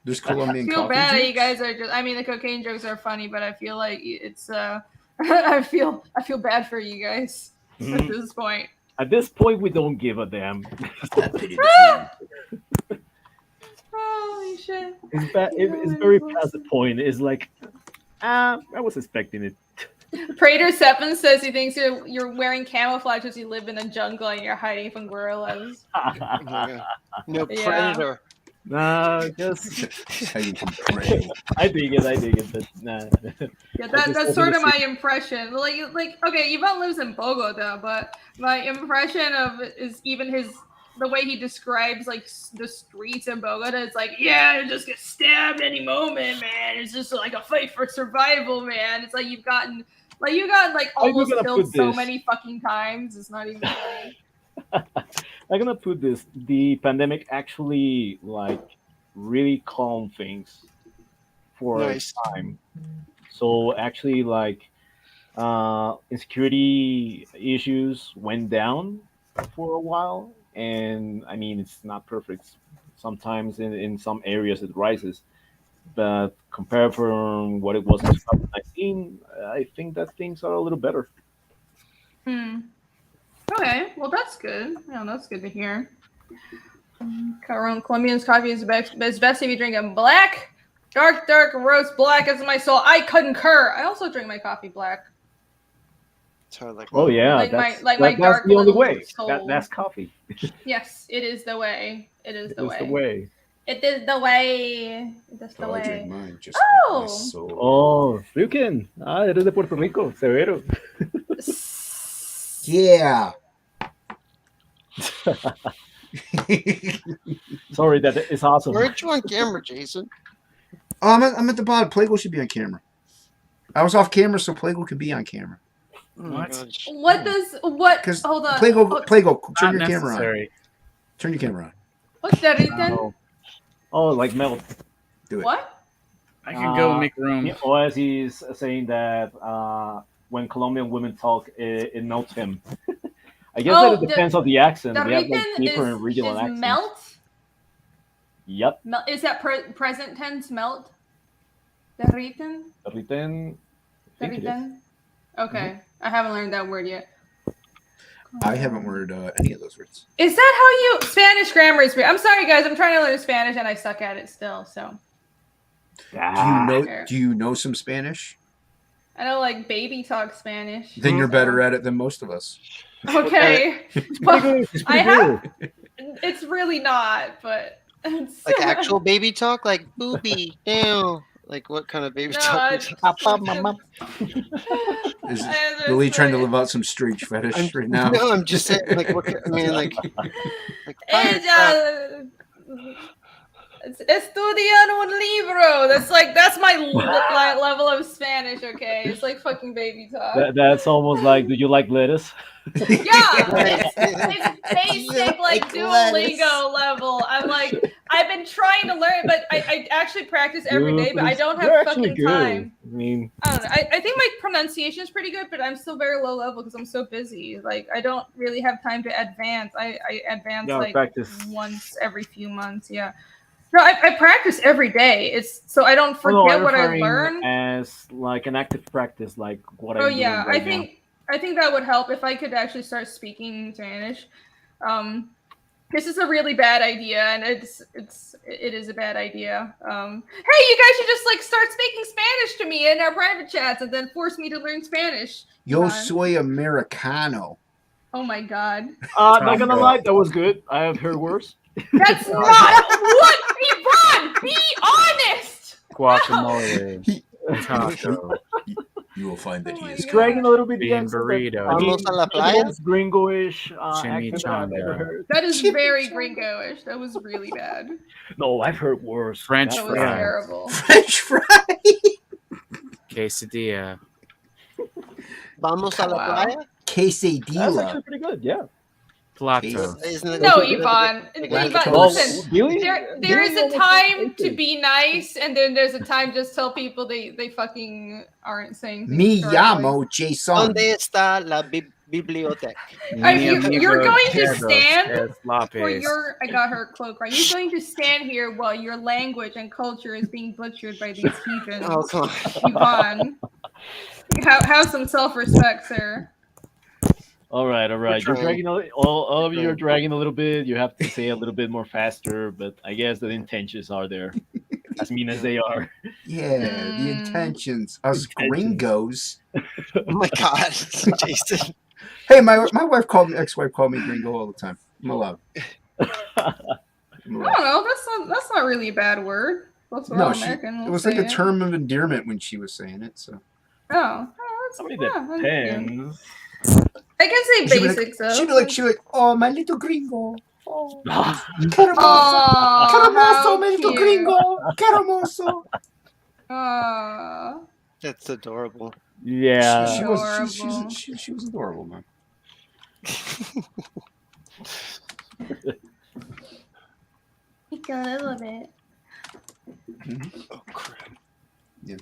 There's Colombian I feel coffee bad jokes? you guys are just. I mean, the cocaine jokes are funny, but I feel like it's. I feel bad for you guys at this point. At this point, we don't give a damn. Holy shit! It's very past the point. It's like, I was expecting it. Prater Seven says he thinks you're wearing camouflage because you live in the jungle and you're hiding from gorillas. No predator. Just how you can pray. I dig it, but nah. Yeah, that's sort of my impression. Like okay, Yvonne lives in Bogota, but my impression of is even the way he describes like the streets in Bogota. It's like, yeah, you just get stabbed any moment, man. It's just like a fight for survival, man. It's like you got almost killed so many fucking times. It's not even funny. I'm gonna put this. The pandemic actually really calmed things for a time. So actually insecurity issues went down for a while, and I mean it's not perfect. Sometimes in some areas it rises, but compared from what it was in 2019, I think that things are a little better. Okay, well that's good. Yeah, that's good to hear. Colombian's coffee is best if you drink it black. Dark roast black as my soul. I concur. I also drink my coffee black. Oh yeah, like that's my dark the only little way. soul. That's coffee. Yes, it is the way. It is the way. The way. It is the way. It is the I way. drink mine just Oh. like my soul. Oh, Ryuken. Eres de Puerto Rico, severo. Yeah. Sorry, that is awesome. Weren't you on camera, Jason? Oh, I'm at the bottom. Plago should be on camera. I was off camera, so Plago could be on camera. What? Hold on. Plago, turn your camera on. Necessary. Turn your camera on. What's that, Ethan? Oh, like melt. Do it. What? I can go make room. Or as he's saying that when Colombian women talk, it melts him. I guess that it depends on the accent. We have different regional accents. Melt? Yep. Is that present tense melt? Derriten? Derriten. Derriten? Okay. I haven't learned that word yet. I haven't learned any of those words. Is that how you... Spanish grammar is weird. I'm sorry, guys. I'm trying to learn Spanish, and I suck at it still, so... Do you know some Spanish? I know, like, baby talk Spanish. Then you're better at it than most of us. Okay. Well, I have... It's really not, but... Like actual baby talk? Like, booby, ew. Like, what kind of baby talk? Is Billy trying to live out some street fetish right now? No, I'm just saying, like, what, I mean, like Estudian un libro. That's my level of Spanish. Okay, it's like fucking baby talk. That's almost like, do you like lettuce? Yeah, it's basic like Duolingo level. I've been trying to learn, but I actually practice every day, but I don't have fucking time. I mean, I don't know. I think my pronunciation is pretty good, but I'm still very low level because I'm so busy. Like I don't really have time to advance. I advance practice once every few months. Yeah. No, I practice every day. It's so I don't forget what I learn. As like an active practice, like what I'm doing right I think that would help if I could actually start speaking Spanish. This is a really bad idea, and it is a bad idea. Hey, you guys should just like start speaking Spanish to me in our private chats, and then force me to learn Spanish. Yo soy Americano. Oh my god. Not gonna lie, that was good. I have heard worse. That's not what Yvonne. Be honest. Guacamole. Taco. You will find that he is dragging a little bit bean burrito. Gringo-ish chimichanga. That is very gringo-ish. That was really bad. No, I've heard worse. French that fries. was terrible. French fry. Quesadilla. Vamos a la playa. Quesadilla. That's actually pretty good. Yeah. Plato. No, Yvonne. Listen, there is a time to be nice, and then there's a time just tell people they fucking aren't saying things. Me llamo Jason. ¿Dónde está la biblioteca? You're going to stand for your... I got her cloak right. You're going to stand here while your language and culture is being butchered by these heathens. Oh, come on. Yvonne. Have some self-respect, sir. All right. You're dragging all of you are dragging a little bit. You have to say a little bit more faster, but I guess the intentions are there, as mean as they are. Yeah, the intentions. Us gringos. Oh my god, Jason. Hey, my ex-wife called me gringo all the time. I'm allowed. I don't know. That's not really a bad word. That's what No, American it will was like a say it. term of endearment when she was saying it. So Oh, I mean, that's cute. depends. I can say she'd be basics though. she'd be like, oh, my little gringo. Oh, Aw, Caramoso, how my little cute. gringo. Caramoso. Aw, That's adorable. Yeah. She adorable. was adorable, man. Like a little bit. Oh crap! Yeah,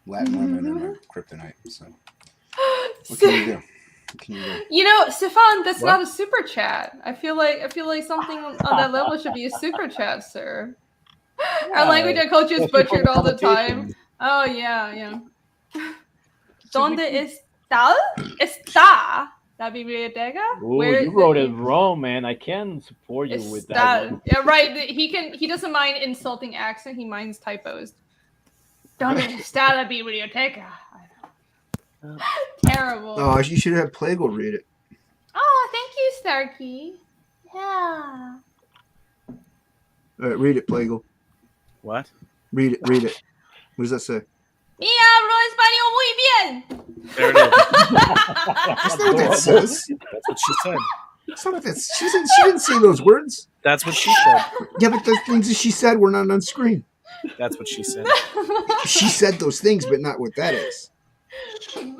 Latin women are my kryptonite. So what can you do? What can you do? You know, Stefan, that's What? not a super chat. I feel like something on that level should be a super chat, sir. Our language and culture is Especially for butchered the all the time. connotation. Oh yeah. ¿Dónde está la biblioteca? Ooh, Where you wrote it wrong, man. I can support you with that one. Yeah, right. He doesn't mind insulting accent. He minds typos. ¿Dónde está la biblioteca? Terrible. Oh, you should have Plagal read it. Oh, thank you, Starkey. Yeah. All right, read it, Plagal. What? Read it. What does that say? Mi hablo español muy bien. There it is. That's not what that says. That's what she said. That's not what that's. She didn't say those words. That's what she said. Yeah, but the things that she said were not on screen. That's what she said. She said those things, but not what that is. No,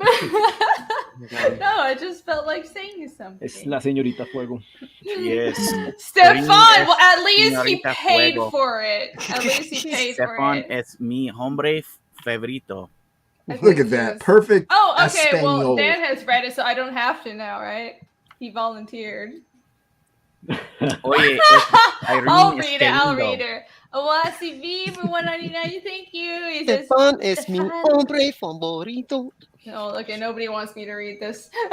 I just felt like saying something. Es la señorita Fuego. Yes. Stefan, well, at es least he señorita paid Fuego. for it. At least he paid for Stefan it. es mi hombre favorito. Look at that. Perfect. Oh, okay. Well, Espanol. Dan has read it, so I don't have to now, right? He volunteered. Oye, Irene I'll es read it. I'll lindo. read it. Wasi for 199. Thank you. He says, Stefan es mi Stefan. hombre favorito. Oh, okay. Nobody wants me to read this. I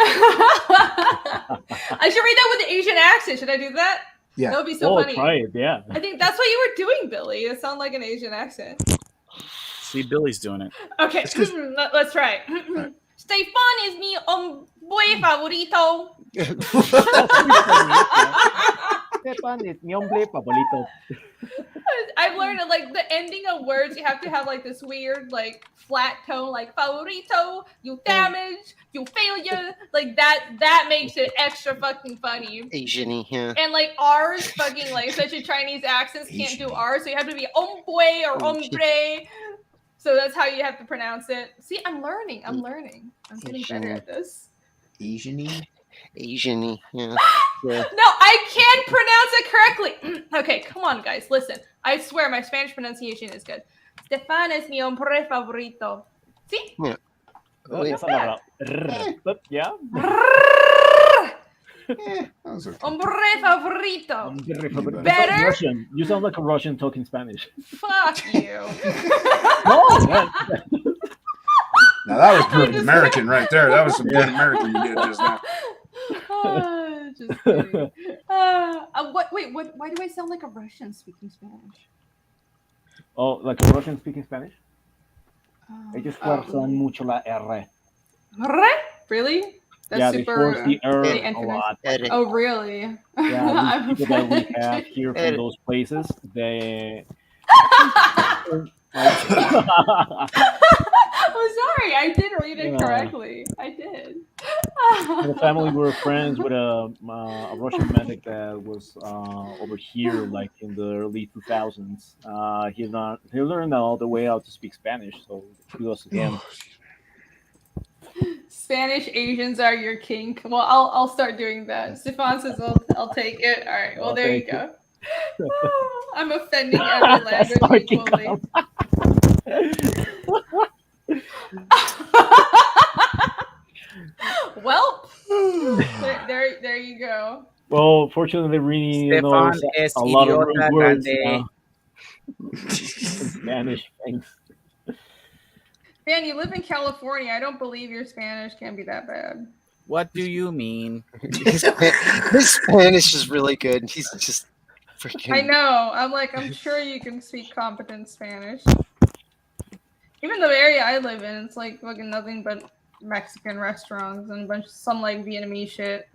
should read that with the Asian accent. Should I do that? Yeah. That would be so funny. Try it, yeah. I think that's what you were doing, Billy. It sounded like an Asian accent. See, Billy's doing it. Okay, let's try it. Stefan is mi hombre favorito. Stefan es mi hombre favorito. I've learned that like the ending of words, you have to have like this weird like flat tone, like favorito, you damage, you failure, like that makes it extra fucking funny. Asian-y, yeah. And like R's fucking like such a Chinese accents can't do R, so you have to be hombre or hombre. So that's how you have to pronounce it. See, I'm learning. I'm getting better at this. Asian-y? Asian-y, yeah. Yeah. No, I can pronounce it correctly. Okay, come on, guys. Listen. I swear my Spanish pronunciation is good. Stefan es mi hombre favorito. See? Yeah. Oh, that's not but yeah. Hombre favorito. Better? Better? Russian. You sound like a Russian talking Spanish. Fuck you. No, Now that was good American right there. That was some good American you did just now. Just kidding. Wait, why do I sound like a Russian speaking Spanish? Oh, like a Russian speaking Spanish? Ellos fuerzan mucho la R. Really? That's Yeah, super. they force the R they a lot. Oh, really? Yeah, these people that we have here from those places, they. I'm sorry, I did read it correctly. I did. In the family, we were friends with a Russian medic that was over here, like in the early 2000s. He learned all the way how to speak Spanish, so kudos to him. Spanish Asians are your king. Well, I'll start doing that. Stefan says I'll take it. All right. Well, there you go. I'm offending every language equally. Well, there you go. Well, fortunately, Rini knows a lot of rude words now. Spanish, thanks. Man, you live in California. I don't believe your Spanish can be that bad. What do you mean? His Spanish is really good. He's just freaking. I know. I'm sure you can speak competent Spanish. Even the area I live in, it's like fucking nothing but Mexican restaurants and some like Vietnamese shit.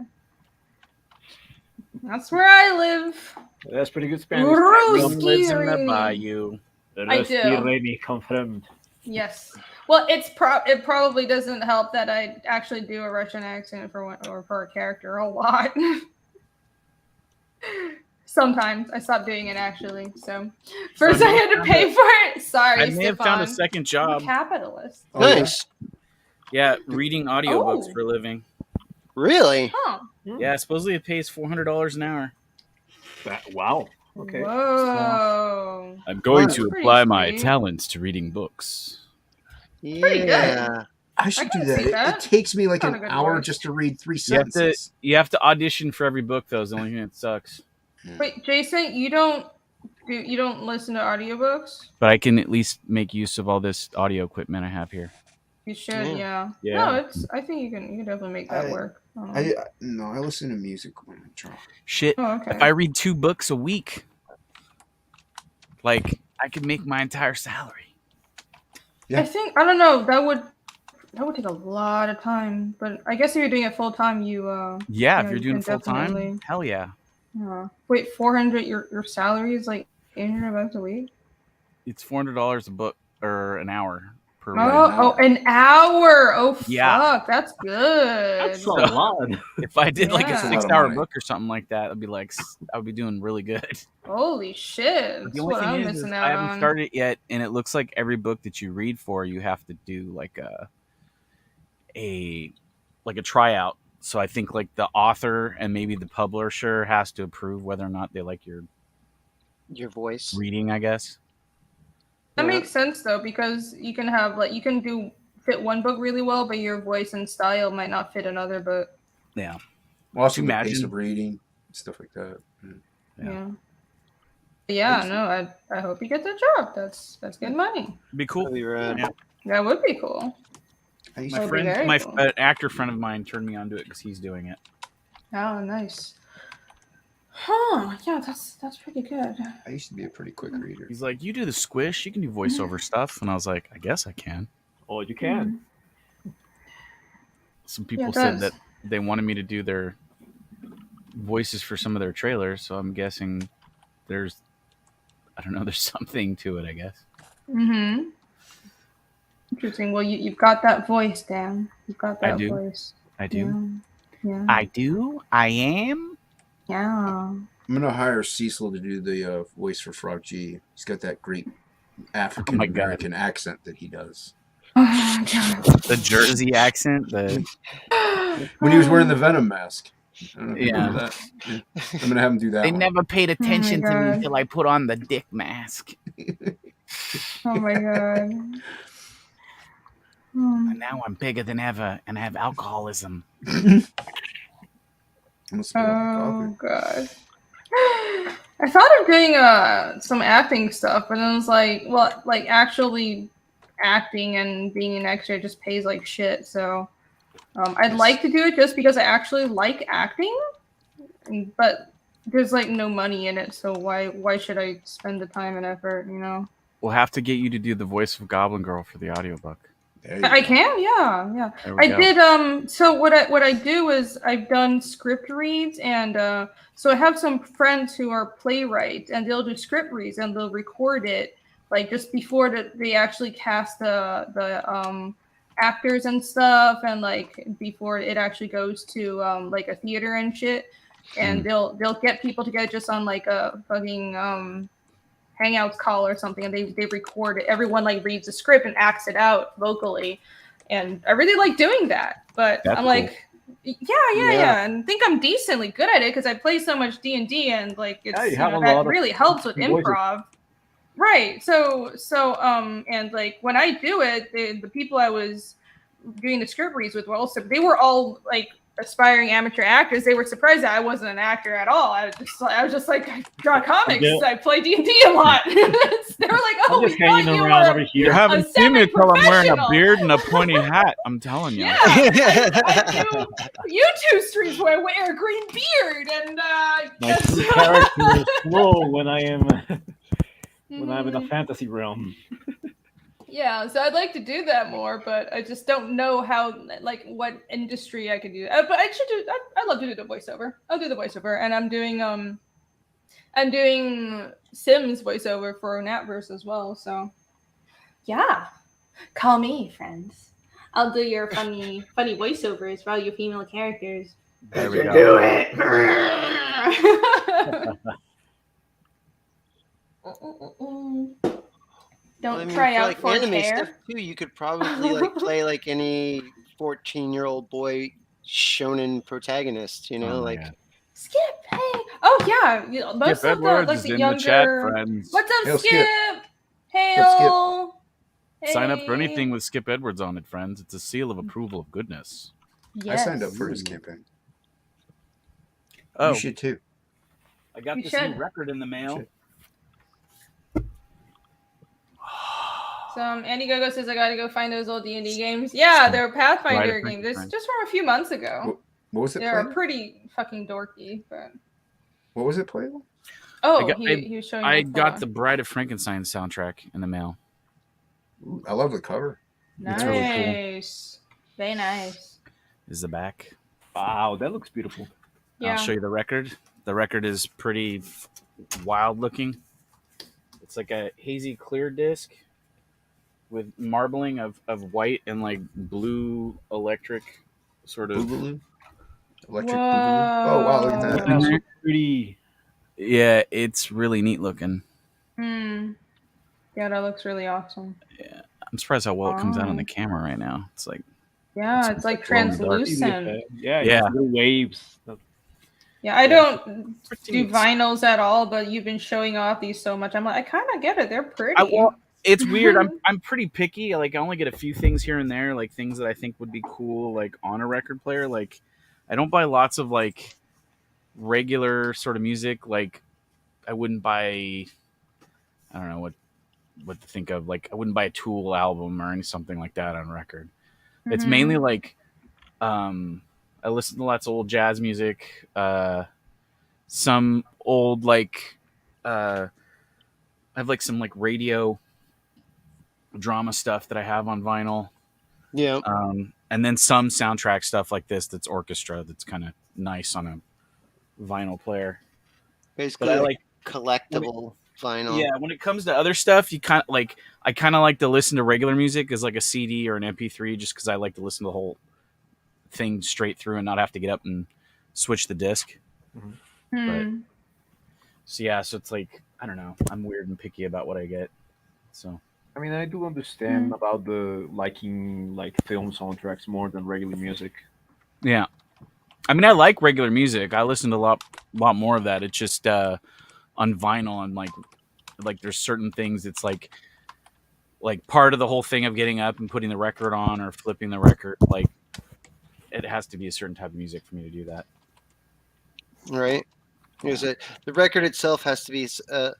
That's where I live. That's pretty good Spanish. Ruski lives in the Rainy. bayou. I do. Rainy confirmed. Yes. Well, it probably doesn't help that I actually do a Russian accent for a character a lot. Sometimes I stopped doing it actually. So first I had to pay for it. Sorry, I may have found a second I'm job. a capitalist. Nice. Yeah, reading audiobooks for a living. Really? Huh. Yeah, supposedly it pays $400 an hour. Wow. Okay. Whoa. I'm going That's to pretty apply my sweet. talents to reading books. Pretty good. Yeah. I should can do that. see It, that. it takes me like Not a an good hour work. just to read 3 You have sentences. to audition for every book though. Is the only thing that sucks. Wait, Jason, you don't listen to audiobooks? But I can at least make use of all this audio equipment I have here. You should, yeah. Yeah. No, I think you can definitely make that work. No, I listen to music when I draw. Shit. Oh, okay. If I read 2 books a week, like I could make my entire salary. Yeah. I think I don't know, that would take a lot of time, but I guess if you're doing it full time, you Yeah, you if you're you doing can full time, definitely- hell yeah. Wait, 400 your salary is like $800 a week? It's $400 a book or an hour per week. An hour. Oh fuck, Yeah. that's good. That's a lot. If I did like a Yeah. 6-hour money. book or something like that, I'd be like, I would be doing really good. Holy shit. That's The only what thing I'm is missing I out haven't on. started it yet, and it looks like every book that you read for, you have to do like a tryout. So I think like the author and maybe the publisher has to approve whether or not they like your voice reading, I guess. That makes sense though, because you can have you can fit one book really well, but your voice and style might not fit another book. Yeah. Well, also Could you the pace imagine? of reading, stuff like that. Yeah, no, I hope you get the job. That's good money. Be cool. That'd be rad. Yeah. That would be cool. I used My to, That'd be friend, very cool. an actor friend of mine turned me onto it because he's doing it. Oh, nice. Huh? Yeah, that's pretty good. I used to be a pretty quick reader. He's like, you do the squish, you can do voiceover stuff, and I was like, I guess I can. Oh, you can. Some people it said does. that they wanted me to do their voices for some of their trailers, so I'm guessing there's something to it, I guess. Mm-hmm. Interesting. Well, you've got that voice, Dan. You've got that I do. voice. I do. Yeah. I do. I am. Yeah. I'm gonna hire Cecil to do the voice for Frog G. He's got that great African American accent that he does. Oh my god. The Jersey accent. The When he was wearing the Venom mask. I don't know if you Yeah. remember that. Yeah. I'm gonna have him do that. they one. never paid attention to me God. until I put on the dick mask. Oh my god. And now I'm bigger than ever, and I have alcoholism. I'm gonna spill on Oh god. I thought of doing some acting stuff, but then it was like, well, like actually acting and being an extra just pays like shit. So I'd like to do it just because I actually like acting, but there's like no money in it. So why should I spend the time and effort? You know. We'll have to get you to do the voice of Goblin Girl for the audiobook. I can, yeah. There we I go. did. So what I do is I've done script reads, and so I have some friends who are playwrights, and they'll do script reads, and they'll record it like just before they actually cast the actors and stuff, and like before it actually goes to like a theater and shit, and they'll get people together just on like a fucking Hangouts call or something, and they record it. Everyone like reads the script and acts it out vocally, and I really like doing that. But That's I'm cool. like, yeah, and think I'm decently good at it because I play so much D&D, and like it's you have a that lot of really helps with voices. improv. Right. So and like when I do it, the people I was doing the script reads with they were all like aspiring amateur actors. They were surprised that I wasn't an actor at all. I was just like, I draw comics. Yeah. I play D&D a lot. They were like, oh, I'm we just thought hanging you around were. over You here. haven't seen me until I'm wearing a semi-professional. beard and a pointy hat. I'm telling you. Yeah, I do YouTube streams where I wear a green beard, and My true character is slow when I am when I'm in a fantasy realm. Yeah, so I'd like to do that more, but I just don't know how, like, what industry I could do. But I should do. I'd love to do the voiceover. I'll do the voiceover, and I'm doing Sims voiceover for Natverse as well. So, yeah, call me, friends. I'll do your funny voiceovers for all your female characters. There we go. Do it. Don't try out for anime hair. stuff too. You could probably like play like any 14-year-old boy shonen protagonist. You know, Oh my like God. Skip, hey. Oh yeah, most Skip of the Edwards like is the in younger. the chat, friends. What's up, Hail, Skip? Skip. Hail. Sign up for Hey. anything with Skip Edwards on it, friends. It's a seal of approval of goodness. Yes. I signed up for his campaign. Oh, You should too. I got You this should. new record in the mail. Should. So Andy Gogo says I gotta go find those old D&D games. Yeah, they're Pathfinder Right, games. This Frankenstein. just from a few months ago. What was it They're playing? pretty fucking dorky, but What was it playing? oh, got- he was showing. I me got the the Bride of Frankenstein soundtrack in the mail. Ooh, I love the cover. nice, It's really very nice. Is the back? Wow, that looks beautiful. Yeah, I'll show you the record. The record is pretty wild looking. It's like a hazy clear disc with marbling of white and like blue electric sort of. Boogaloo? Electric Whoa. Boogaloo? Oh, wow, look at that. That's so pretty. Yeah, it's really neat looking. Hmm. Yeah, that looks really awesome. Yeah, I'm surprised how well it comes out on the camera right now. It's like Yeah, it's like glow in the dark. translucent. Yeah, Yeah. little waves. Yeah, I don't pretty do neat. vinyls at all, but you've been showing off these so much. I'm like, I kind of get it. They're pretty. It's weird. I'm pretty picky. Like I only get a few things here and there, like things that I think would be cool, like on a record player. Like I don't buy lots of like regular sort of music. Like I wouldn't buy. I don't know what to think of. Like I wouldn't buy a Tool album or something like that on record. It's mainly like I listen to lots of old jazz music, some old like I have like some like radio drama stuff that I have on vinyl. yeah. And then some soundtrack stuff like this that's orchestra that's kind of nice on a vinyl player. Basically, But I like like collectible vinyl. yeah, when it comes to other stuff, you kind of like I kind of like to listen to regular music as like a CD or an MP3 just because I like to listen to the whole thing straight through and not have to get up and switch the disc. Hmm. So yeah, so it's like I don't know. I'm weird and picky about what I get. So I mean, I do understand about the liking like film soundtracks more than regular music. yeah, I mean I like regular music. I listen to a lot more of that. It's just on vinyl and like there's certain things. It's like part of the whole thing of getting up and putting the record on or flipping the record. Like it has to be a certain type of music for me to do that. Right. Is it the record itself has to be a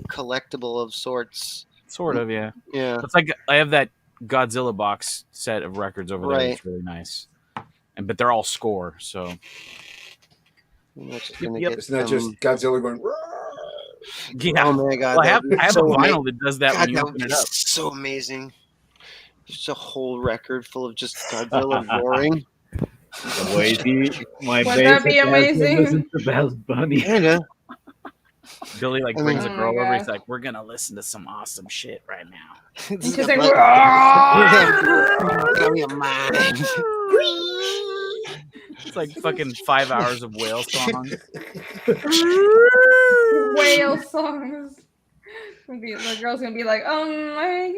collectible of sorts? Sort of, yeah. Yeah. It's like I have that Godzilla box set of records over there. Right. It's really nice, but they're all score. So I'm just gonna Yep. get It's not some- just Godzilla going. yeah, Oh my god! well, I have so a vinyl that does that God, when you that open would it be up. so amazing. Just a whole record full of just Godzilla roaring. My Would that be basic answer amazing? wasn't the best bunny. Kinda. Billy like I mean- brings a Oh my girl over. He's gosh. like, "We're gonna listen to some awesome shit right now." And she's like, Got me a mind. It's like fucking 5 hours of whale songs. whale songs. The girl's gonna be like, I'm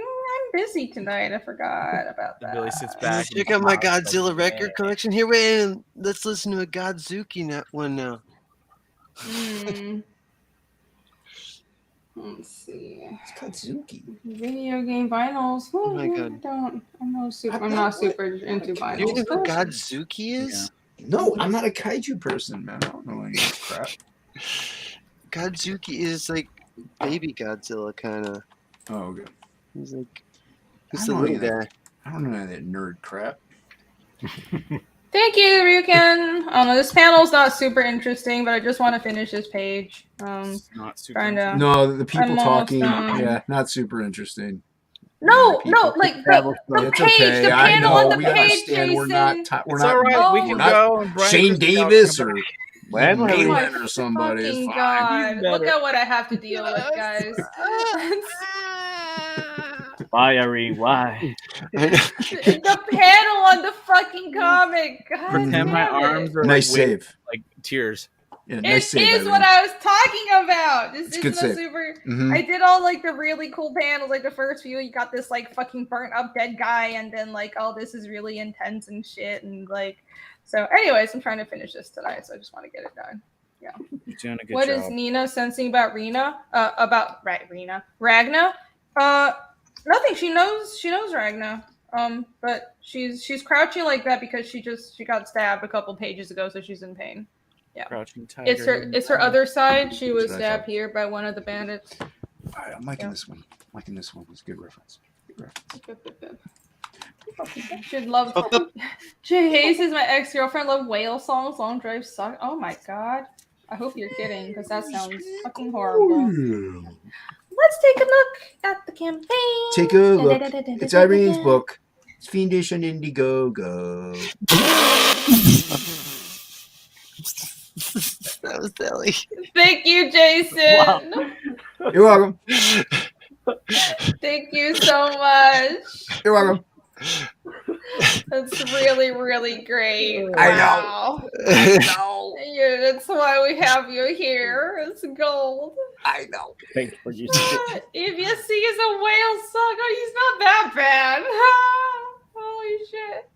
busy tonight. I forgot about that. Billy sits back. and Check out my smiles, Godzilla like, record collection. Here, wait, let's listen to a Godzuki one now. Hmm. Let's see. It's Godzuki. Video game vinyls. Oh my God. I'm not super into Do you vinyls. know what Godzuki is? No, I'm not a kaiju person, man. I don't know any of this crap. Godzuki is like baby Godzilla, kind of. Oh, okay. He's like, I he's the don't know little any guy. I don't know any of that nerd crap. Thank you, Ryuken. This panel's not super interesting, but I just want to finish this page. It's not super. Trying to. No, the people I'm almost talking, done. yeah, not super interesting. No, people. like Travel the It's page, okay. the I panel know. on the We page, understand. Jason. We're not. We're It's not. all right. We Oh. can We're not go. And Brian Shane Christie talking Davis about or Well, Oh Harry. my Galen or somebody. It's fucking fine. god! Look better. at what I have to deal with, guys. Why, Ari? Why? The panel on the fucking comic. God Pretend my damn it. arms are Nice like save. like tears. Yeah, It nice save. is what Irene. I was talking about. This It's a good isn't a save. super. Mhm. I did all like the really cool panels, like the first few. You got this like fucking burnt up dead guy, and then like, oh, this is really intense and shit, and like. So, anyways, I'm trying to finish this tonight, so I just want to get it done. Yeah. You're doing a good What job. is Nina sensing about Rena? Ragna. Nothing. She knows Ragna. But she's crouching like that because she got stabbed a couple pages ago, so she's in pain. Yeah. Crouching tiger. It's her other side. She was That's what I stabbed thought. here by one of the bandits. All right, I'm liking Yeah. this one. Liking this one. It's a good reference. Good reference. Should love. Jay Hayes is my ex-girlfriend. Love whale songs. Long drives suck. Oh my god. I hope you're kidding, because that sounds fucking horrible. Let's take a look at the campaign. Take a look. It's Irene's book. It's Fiendish and Indiegogo. That was silly. Thank you, Jason. Wow. You're welcome. Thank you so much. You're welcome. That's really, really great. I know. Wow. No. Yeah, that's why we have you here. It's gold. I know. Thanks for using it. If you see is a whale suck, oh, he's not that bad. Holy shit.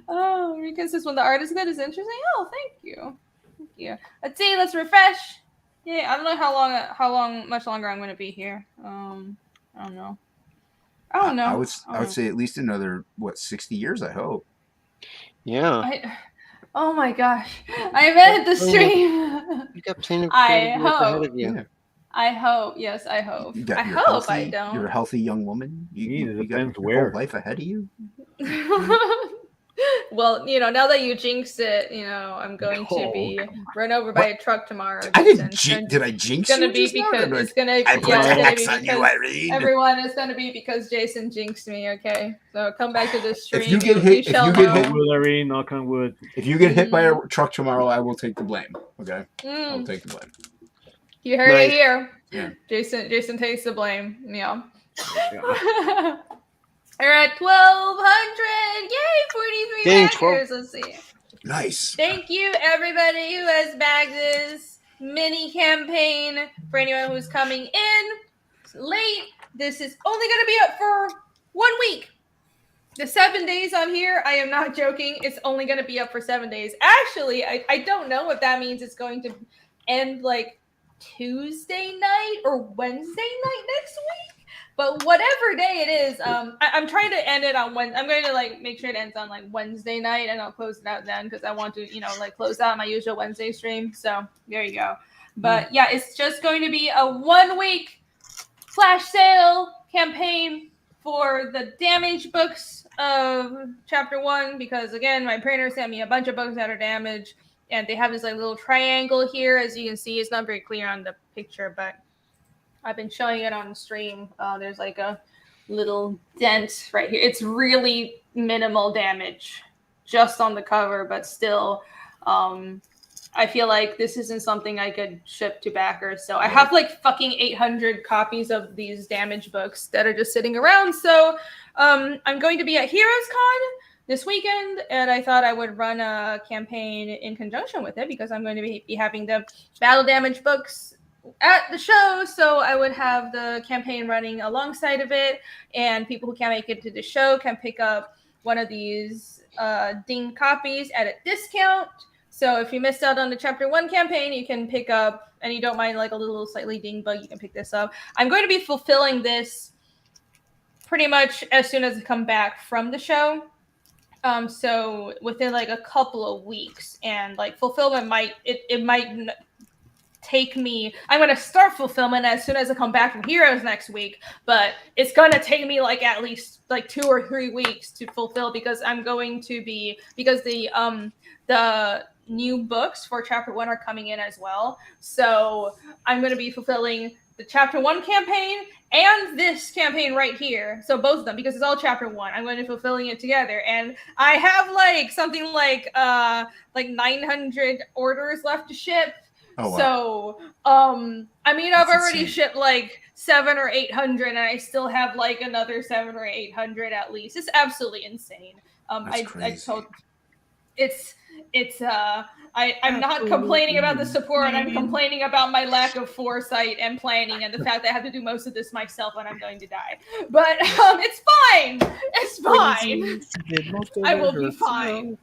Oh, because this one, the art is good, is interesting. Oh, thank you. Thank you. Let's see, let's refresh. Yeah, I don't know much longer I'm going to be here. I don't know. I would say at least another 60 years. I hope. Yeah. Oh my gosh, I'm at the stream. You got plenty of I creative work ahead hope. of you. Yeah. I hope. Yes, I hope. You got I your hope healthy, I don't. You're a healthy young woman. You got depends your where. whole life ahead of you. Well, now that you jinxed it, I'm going to be run over by a truck tomorrow. I didn't. Jason. Did I jinx It's gonna you be just now? because Or it's gonna. I put Yeah, an it's X gonna on be you, because Irene. everyone is gonna be because Jason jinxed me. Okay, so come back to this stream. If you get hit, you shall Knock on know. wood, Ari. Knock on wood. if you get hit by a truck tomorrow, I will take the blame. Okay, Mm. I'll take the blame. You heard Nice. it here. Yeah. Jason takes the blame. Yeah. Yeah. We're at 1,200. Yay, 43 Dang, backers. Let's see. Nice. Thank you, everybody who has bagged this mini campaign. For anyone who's coming in late, this is only going to be up for 1 week. The 7 days on here, I am not joking. It's only going to be up for 7 days. Actually, I don't know if that means it's going to end like Tuesday night or Wednesday night next week. But whatever day it is, I'm trying to end it on Wednesday. I'm going to make sure it ends on Wednesday night, and I'll close it out then because I want to close out my usual Wednesday stream. So there you go. But yeah, it's just going to be a 1 week flash sale campaign for the damaged books of chapter 1 because again, my printer sent me a bunch of books that are damaged, and they have this little triangle here. As you can see, it's not very clear on the picture, but I've been showing it on the stream. There's a little dent right here. It's really minimal damage just on the cover, but still, I feel like this isn't something I could ship to backers. So I have fucking 800 copies of these damaged books that are just sitting around. So I'm going to be at Heroes Con this weekend, and I thought I would run a campaign in conjunction with it because I'm going to be having the Battle Damaged books at the show, so I would have the campaign running alongside of it, and people who can't make it to the show can pick up one of these dinged copies at a discount. So if you missed out on the chapter 1 campaign, you can pick up, and you don't mind a little slightly dinged bug, you can pick this up. I'm going to be fulfilling this pretty much as soon as I come back from the show. So within a couple of weeks, and fulfillment might take me. I'm going to start fulfillment as soon as I come back from Heroes next week, but it's going to take me at least 2 or 3 weeks to fulfill because I'm going to be the new books for chapter 1 are coming in as well. So I'm going to be fulfilling the chapter 1 campaign and this campaign right here. So both of them, because it's all chapter 1. I'm going to be fulfilling it together, and I have like something like 900 orders left to ship. Oh, wow. So I mean, I've That's already insane. shipped like 700 or 800, and I still have like another 700 or 800 at least. It's absolutely insane. That's I crazy. told I'm not complaining about the support. I'm complaining about my lack of foresight and planning, and the fact that I have to do most of this myself when I'm going to die. But it's fine. It's fine. I will be fine.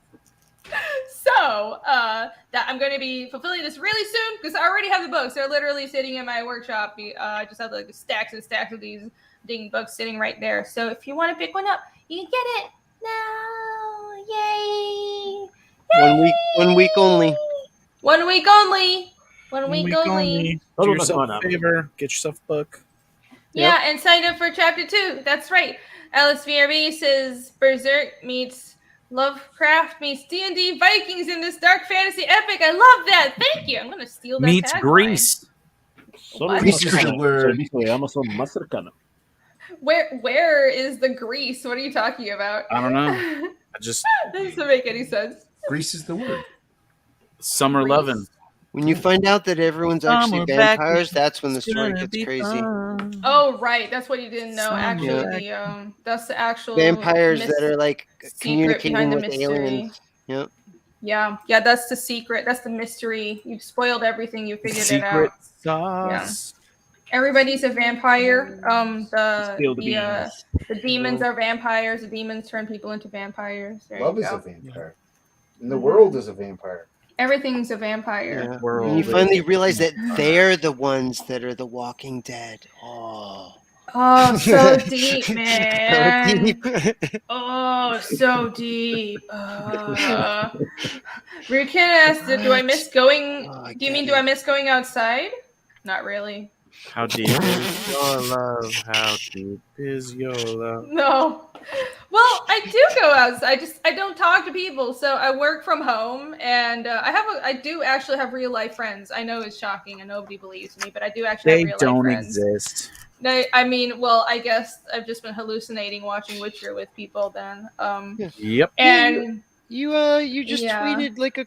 So that I'm going to be fulfilling this really soon, because I already have the books. They're literally sitting in my workshop. I just have like stacks and stacks of these dang books sitting right there. So if you want to pick one up, you can get it now. Yay! 1 week. 1 week only. 1 week only. 1 week only. Do yourself a favor. Get yourself a book. Yeah, and sign up for chapter 2. That's right. Alice VRB says Berserk meets Lovecraft meets D&D Vikings in this dark fantasy epic. I love that. Thank you. I'm going to steal that Meets tagline. Greece. Greece is the word. Where is the Greece? What are you talking about? I don't know. I just That doesn't make any sense. Greece is the word. Summer Greece. lovin'. When you find out that everyone's actually vampires, that's when the story gets crazy. Oh, right. That's what you didn't know. Actually, that's the actual vampires that are like secret behind communicating the with mystery. aliens. Yep. Yeah, that's the secret. That's the mystery. You've spoiled everything. You figured it out. Secret sauce. Yeah. Everybody's a vampire. The demons are vampires. The demons turn people into vampires. There Love you is go. a vampire. And the world is a vampire. Everything's a vampire. Yeah. World And you is finally a realize that vampire. they're the ones that are the Walking Dead. Oh. Oh, so deep, man. Deep. Oh, so deep. Ryukin asked, "Do I miss going? Do you mean do I miss going outside? Not really. How deep is your love? How deep is your love? No. Well, I do go outside. I don't talk to people, so I work from home, and I do actually have real life friends. I know it's shocking, and nobody believes me, but I do actually have They real don't life friends. exist. I mean, well, I guess I've just been hallucinating watching Witcher with people then. Yep. And you just tweeted like a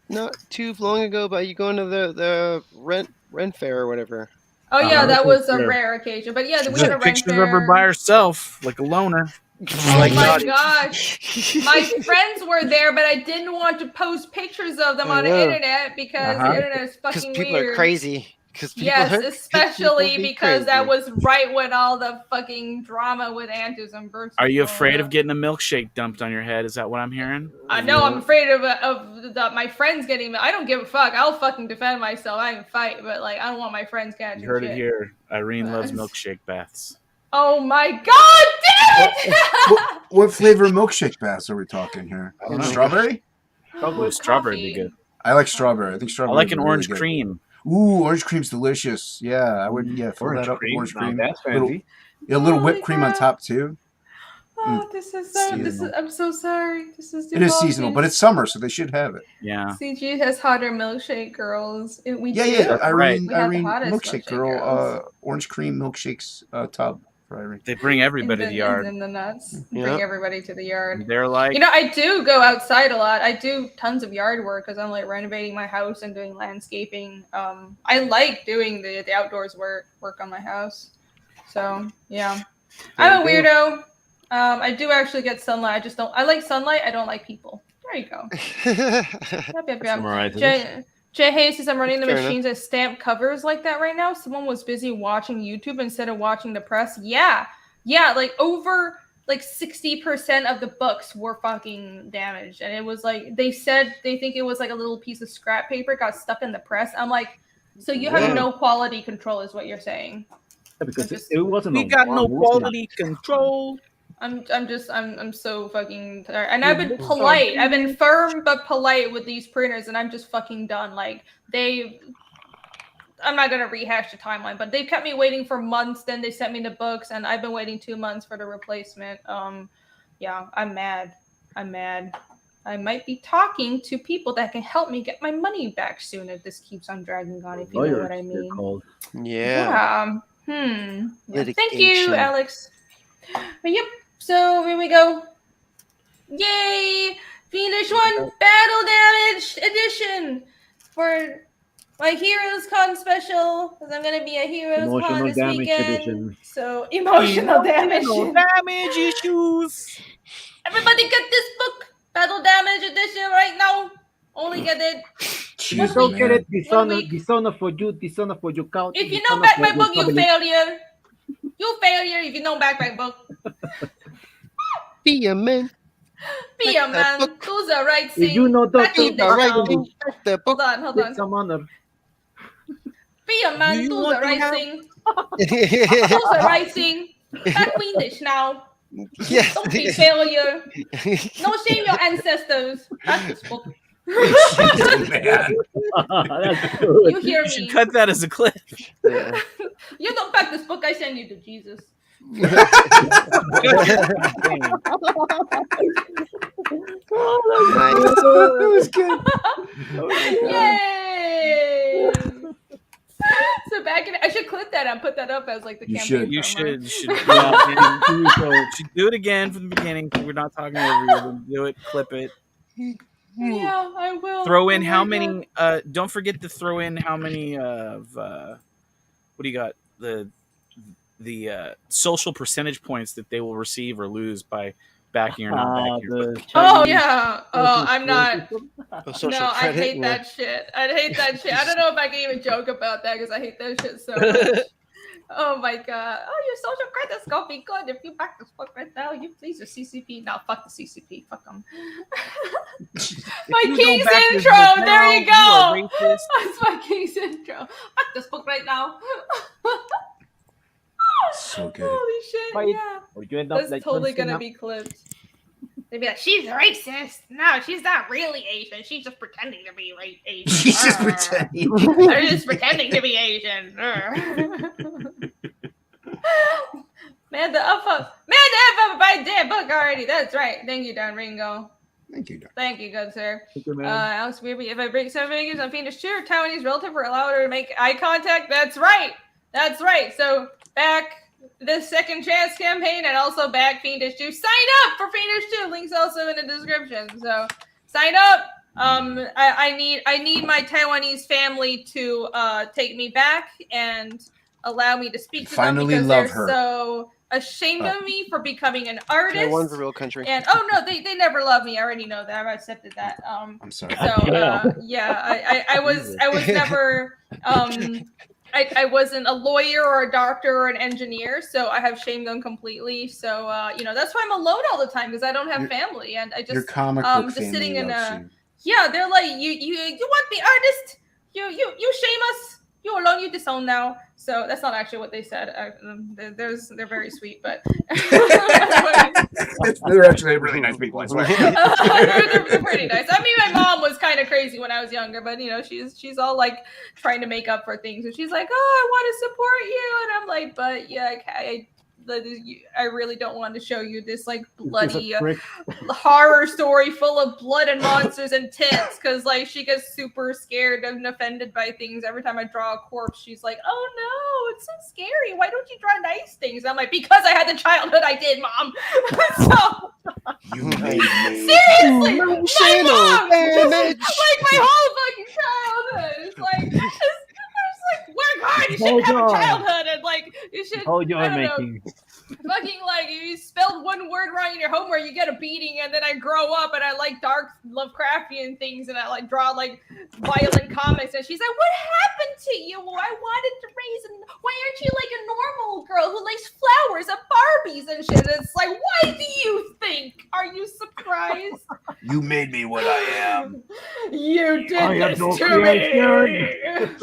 not too long ago about you going to the rent fair or whatever. Oh yeah, that was a rare occasion. But yeah, we had a rent pictures fair. of her by herself, like a loner. Oh my gosh. My friends were there, but I didn't want to post pictures of them on the internet because the internet is fucking people weird. are crazy. Yes, especially because that was right when all the fucking drama with Antus and Burks. Are you afraid of getting a milkshake dumped on your head? Is that what I'm hearing? I know I'm afraid of my friends getting. I don't give a fuck. I'll fucking defend myself. I can fight, but like I don't want my friends catching. You heard shit. it here. Irene loves milkshake baths. Oh my god, damn it! What flavor milkshake baths are we talking here? I don't know. Strawberry? Probably strawberry would be good. I like strawberry. I think strawberry. I like an would be orange really good. cream. Ooh, orange cream's delicious. Yeah, I would. Yeah, fill Orange that up with cream? orange Now cream. that's Little, fancy. yeah, a little whipped cream on top too. Oh, this is so. I'm so sorry. This is. It is seasonal, but it's summer, so they should have it. Yeah. CG has hotter milkshake girls. We do. Irene, We have the Irene hottest milkshake girl. Orange cream milkshakes tub for Irene. They bring everybody to the yard. And the nuts. Yeah. Bring everybody to the yard. They're like, You know, I do go outside a lot. I do tons of yard work because I'm like renovating my house and doing landscaping. I like doing the outdoors work on my house. So yeah, I'm a weirdo. I do actually get sunlight. I just don't. I like sunlight. I don't like people. There you go. Jay Hayes says I'm running the machines as stamp covers like that right now. Someone was busy watching YouTube instead of watching the press. Yeah, like over like 60% of the books were fucking damaged, and it was like they said they think it was like a little piece of scrap paper got stuck in the press. I'm like, so you have no quality control, is what you're saying? Yeah, because it wasn't. We got no quality control. I'm so fucking tired. And I've been polite. I've been firm but polite with these printers, and I'm just fucking done. Like I'm not gonna rehash the timeline, but they kept me waiting for months. Then they sent me the books, and I've been waiting 2 months for the replacement. Yeah, I'm mad. I might be talking to people that can help me get my money back soon if this keeps on dragging on, if you know what I Lawyers, they're mean. called. Yeah. Yeah, thank Litigation. you, Alex. But yep, so here we go. Yay! Fiendish 1 Battle Damaged Edition for my Heroes Con special, because I'm going to be a Heroes Con Emotional this damage weekend. edition. So, emotional damage. damage issues. Everybody get this book, Battle Damage Edition, right now. Only get it. Jeez, Don't man. get it. One week. Dishonor for you. Dishonor for your count. If you don't back my book, you failure. You failure if you don't back my book. Be a man. Be a man. Do the right thing. If you know Back the me the right now. thing. Back the book. Hold on. some honor. Be a man. you Do want the to right have- thing. Do the right thing. Back Fiendish now. Yes. Don't be failure. No shame your ancestors. Back this book. Man. That's good. You hear You should me? cut that as a clip. Yeah. You don't back this book. I send you to Jesus. Nice. That was good. Yay! So back in, I should clip that and put that up as like the You campaign. should. You promo. should Yeah. you should do it again from the beginning. We're not talking over you. Do it, clip it. Yeah, I will. Throw in Oh how my God. many don't forget to throw in how many of what do you got? The social percentage points that they will receive or lose by backing or not backing. your book. Oh yeah. Oh, I'm not. Oh, social No, I credit. hate Yeah. that shit. I hate that shit. I don't know if I can even joke about that because I hate that shit so much. Oh my God. Oh, your social credit's gonna be good if you back this book right now. You please your CCP. No, fuck the CCP. Fuck them. My You King's don't back this intro. book There now, you you are go. racist. That's my King's intro. Back this book right now. So good. Holy shit. Fight. Yeah. Or you end up That's like totally John gonna Cena. be clipped. They'd be like, she's racist. No, she's not really Asian. She's just pretending to be Asian. He's just Arr. pretending. They're just pretending to be Asian. Man, the F up by damn book already. That's right. Thank you, Don Ringo. Thank you, Doc. Thank you, good sir. Thank you, man. Alex Weirby, if I break 7 figures on Fiendish 2, Taiwanese relative will allow her to make eye contact. That's right. That's right. So back the second chance campaign and also back Fiendish 2. Sign up for Fiendish 2. Links also in the description. So sign up. I need my Taiwanese family to take me back and allow me to speak to Finally them because love they're her. so ashamed of me for becoming an artist. Taiwan's a real country. And oh no, they never love me. I already know that. I've accepted that. I'm sorry. So yeah, I was never I wasn't a lawyer or a doctor or an engineer, so I have shamed them completely. So that's why I'm alone all the time because I don't have family and I just Your comic book just family sitting in loves you. yeah, they're like you want the artist, you shame us. You alone, you disown now. So that's not actually what they said. They're very sweet, but They're actually really nice people, I swear. they're pretty nice. I mean, my mom was kind of crazy when I was younger, but she's all like trying to make up for things, and she's like, "Oh, I want to support you," and I'm like, "But yeah, I really don't want to show you this like bloody horror story full of blood and monsters and tits because like she gets super scared and offended by things every time I draw a corpse. She's like, oh no, it's so scary, why don't you draw nice things? I'm like, because I had the childhood I did, Mom. So You made me. seriously, my Emotional mom, damage. like my whole fucking childhood, it's like work hard. You shouldn't have a childhood, and like you should. Hold I on, don't know, making. fucking like if you spelled one word wrong in your homework, you get a beating. And then I grow up and I like dark Lovecraftian things, and I like draw like violent comics. And she's like, "What happened to you? Well, I wanted to raise him. Why aren't you like a normal girl who likes flowers and Barbies and shit?" And it's like, why do you think? Are you surprised? You made me what I am. You did I have this no to me.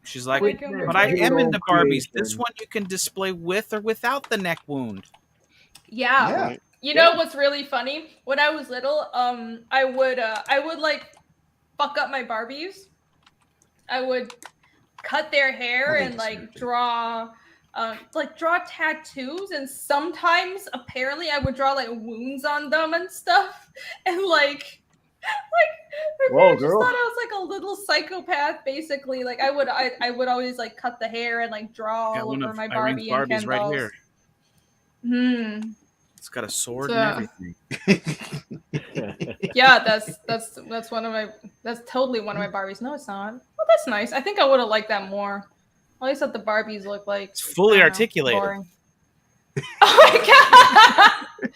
She's like, Wait, but I am into Barbies. creation. This one you can display with or without the neck wound. Yeah. You know what's really funny? When I was little, I would like fuck up my Barbies. I would cut their hair and like draw like draw tattoos, and sometimes apparently I would draw like wounds on them and stuff, and like my Whoa, parents just girl. thought I was like a little psychopath, basically. Like I would always like cut the hair and like draw Got all one over of my Irene's Barbie and Barbies Ken right dolls. here. Hmm. It's got a sword So- and everything. Yeah, that's one of my that's totally one of my Barbies. No, it's not. Well, that's nice. I think I would have liked that more. I always thought the Barbies look like It's fully I don't know, articulated. boring. Oh my god!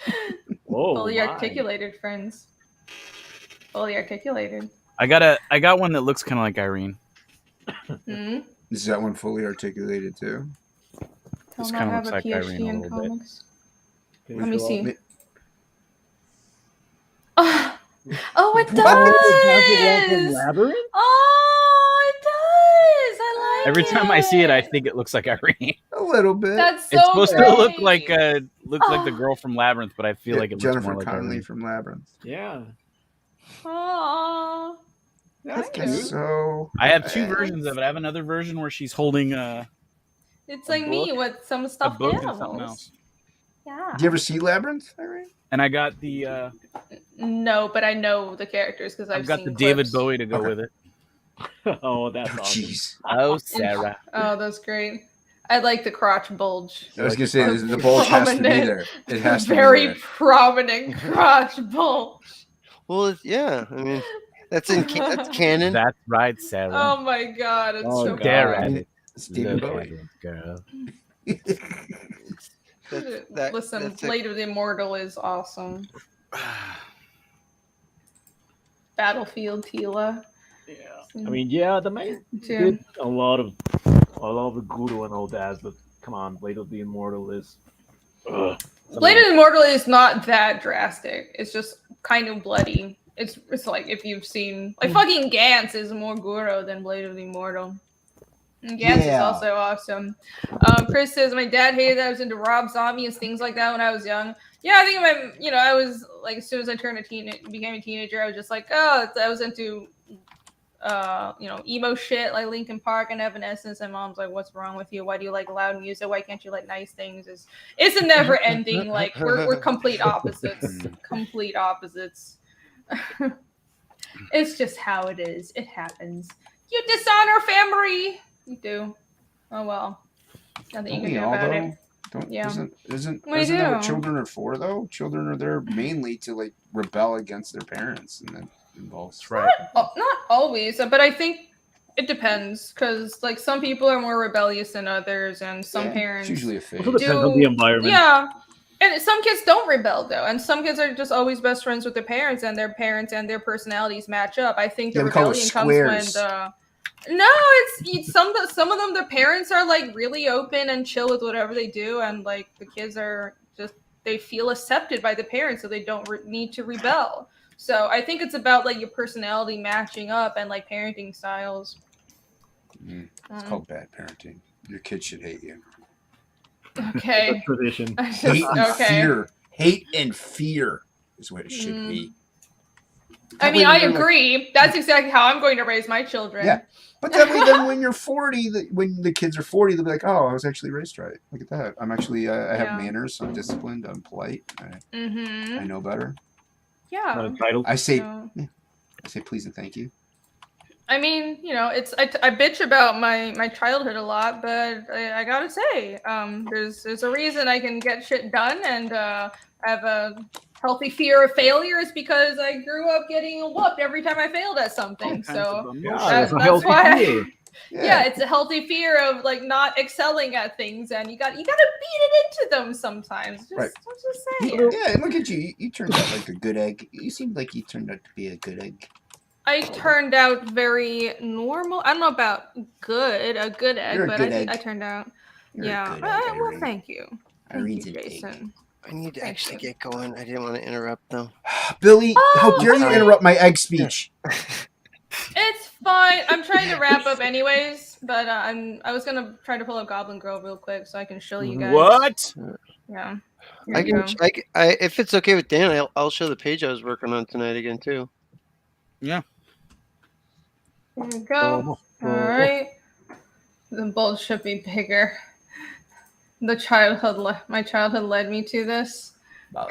Whoa, Fully my. articulated, friends. Fully articulated. I got one that looks kind of like Irene. Hmm. Is that one fully articulated too? Tell This them I kinda have looks a like PhD Irene a in little bit. comics. Can Let you me show see. up? Oh, it does! Labyrinth? Oh, it does! I like Every time I see it, I it. think it looks like Irene. A little bit. That's so It's supposed great. to look like the Oh. girl from Labyrinth, but I feel like it looks Jennifer more like Connelly Irene. from Labyrinth. Yeah. Aww. That's Thank you. cute. So I have two versions of it. I have another version where she's holding It's A like me book- with some a stuffed book and animals. something else. Yeah. do you ever see Labyrinth, Irene? And I got the No, but I know the characters because I've I've got seen the David clips. Bowie to go Okay. with it. Oh, that's Oh, awesome. jeez. Oh, Sarah. Oh, that's great. I like the crotch bulge. I was Like gonna say the the bulge has to be prominent- there. It has to be Very there. prominent crotch bulge. Well, yeah. I mean, that's that's canon. That's right, Sarah. Oh my god, it's Oh, so God. Stare bad. at it. It's David Look at Bowie. it, girl. Listen, that's Blade of the Immortal is awesome. Battlefield Tila. Yeah. I mean, yeah, the man Too. did a lot of the Guru and all that, but come on, Blade of the Immortal is. Ugh. Blade of the Immortal is not that drastic. It's just kind of bloody. It's like if you've seen like fucking Gantz is more Guru than Blade of the Immortal. And Gantz is Yeah. also awesome. Chris says my dad hated that I was into Rob Zombie and things like that when I was young. Yeah, I think I was like as soon as I turned became a teenager, I was just like, oh, I was into emo shit like Linkin Park and Evanescence, and mom's like, what's wrong with you? Why do you like loud music? Why can't you like nice things? It's a never ending, like we're complete opposites. Complete opposites. It's just how it is. It happens. You dishonor family. You do. Oh well. Nothing you Don't can we do all about though? it. Don't Yeah. isn't We that what do. children are for though? Children are there mainly to like rebel against their parents, and that involves That's right. Not always, but I think it depends because like some people are more rebellious than others, and some Yeah, parents It's usually a phase. Also depends on the environment. Yeah. And some kids don't rebel though, and some kids are just always best friends with their parents and their personalities match up. I think the Yeah, we call it rebellion comes when squares. it's some of them their parents are like really open and chill with whatever they do, and like the kids are just they feel accepted by the parents, so they don't need to rebel. So I think it's about like your personality matching up and like parenting styles. It's called bad parenting. Your kids should hate you. Okay. Tradition. Hate and fear. Hate and fear is what it should be. I That mean, way I when you're, like- agree. That's exactly how I'm going to raise my children. Yeah. But that way, then when you're 40, when the kids are 40, they'll be like, "Oh, I was actually raised right. Look at that. I'm actually, I have Yeah. manners. I'm disciplined. I'm polite. I know better. Yeah. I say, So- I say please and thank you. I mean, it's I bitch about my childhood a lot, but I gotta say, there's a reason I can get shit done and have a healthy fear of failure is because I grew up getting whooped every time I failed at something. So that's a that's healthy why. fear. Yeah, it's a healthy fear of like not excelling at things, and you gotta beat it into them sometimes. Just, Right. I'm just saying. Yeah, and look at you. You turned out like a good egg. You seemed like you turned out to be a good egg. I turned out very normal. I don't know about a good egg, You're a but good I think egg. I turned out. You're a yeah. good egg, Well, Irene. thank you. Thank Irene's you, an egg. Jason. I need to Thank actually you. get going. I didn't want to interrupt though. Billy, how dare you okay. interrupt my egg speech? It's fine. I'm trying to wrap up anyways, but I was gonna try to pull up Goblin Grove real quick so I can show you guys. What? Yeah. Here I we can. go. If it's okay with Dan, I'll show the page I was working on tonight again too. Yeah. Here we go. All right. The bulge should be bigger. my childhood led me to this.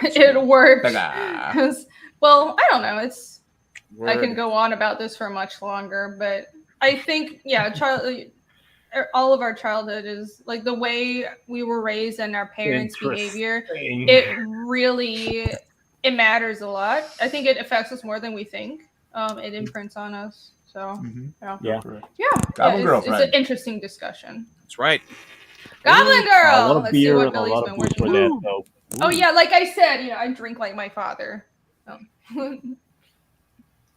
It worked. Well, I don't know. I can go on about this for much longer, but I think all of our childhood is like the way we were raised and our parents' behavior. It matters a lot. I think it affects us more than we think. It imprints on us. So it's an interesting discussion. That's right. Goblin Girl. A lot of Let's see beer what and a Billy's lot been of booze working for that. on. So. Oh yeah, like I said, I drink like my father.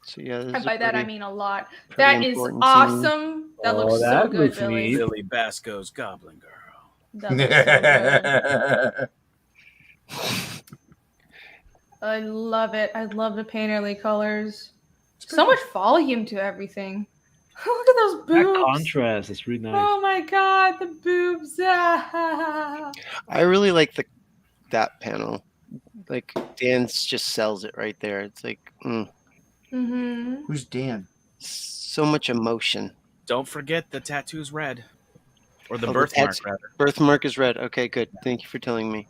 So yeah, And by that I mean a lot. pretty That is important awesome. That looks so that good, looks Billy. neat. Billy Basco's Goblin Girl. That looks so good. I love it. I love the painterly colors. So much volume to everything. Look at those That boobs. contrast is really nice. Oh my god, the boobs. I really like that panel. Like Dan just sells it right there. It's like Who's Dan? so much emotion. Don't forget the tattoo's red. Or the Oh, birthmark, rather. Birthmark is red. Okay, good. Thank you for telling me.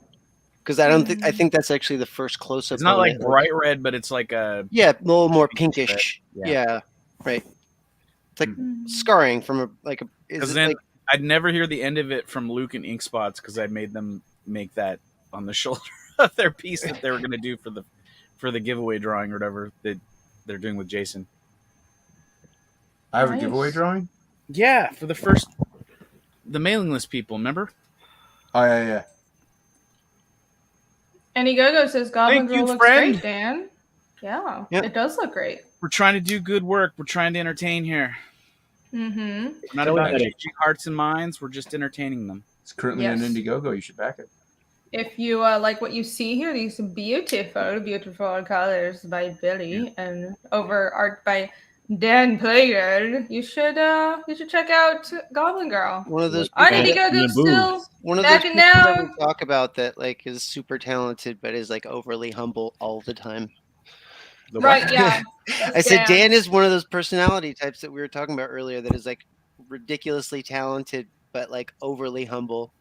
Because I think that's actually the first close-up. It's not like it. bright red, but it's like a a little more pinkish. red. Yeah, right. It's like scarring from a. Because then I'd never hear the end of it from Luke and Ink Spots because I made them make that on the shoulder of their piece that they were going to do for the giveaway drawing or whatever that they're doing with Jason. I have a giveaway drawing? Yeah, for the mailing list people, remember? Oh, yeah. Any Go-Go says Goblin Thank Girl you, looks friend. great, Dan. Yeah, it does look great. We're trying to do good work. We're trying to entertain here. Mm-hmm. We're not about changing hearts and minds. We're just entertaining them. It's currently on Indiegogo. You should back it. If you like what you see here, these beautiful colors by Billy and over art by Dan Player, you should check out Goblin Girl. One of those. Our Indiegogo still one of back those and people that now. we talk about that like is super talented but is like overly humble all the time. Right, yeah. I said Dan is one of those personality types that we were talking about earlier that is like ridiculously talented but like overly humble.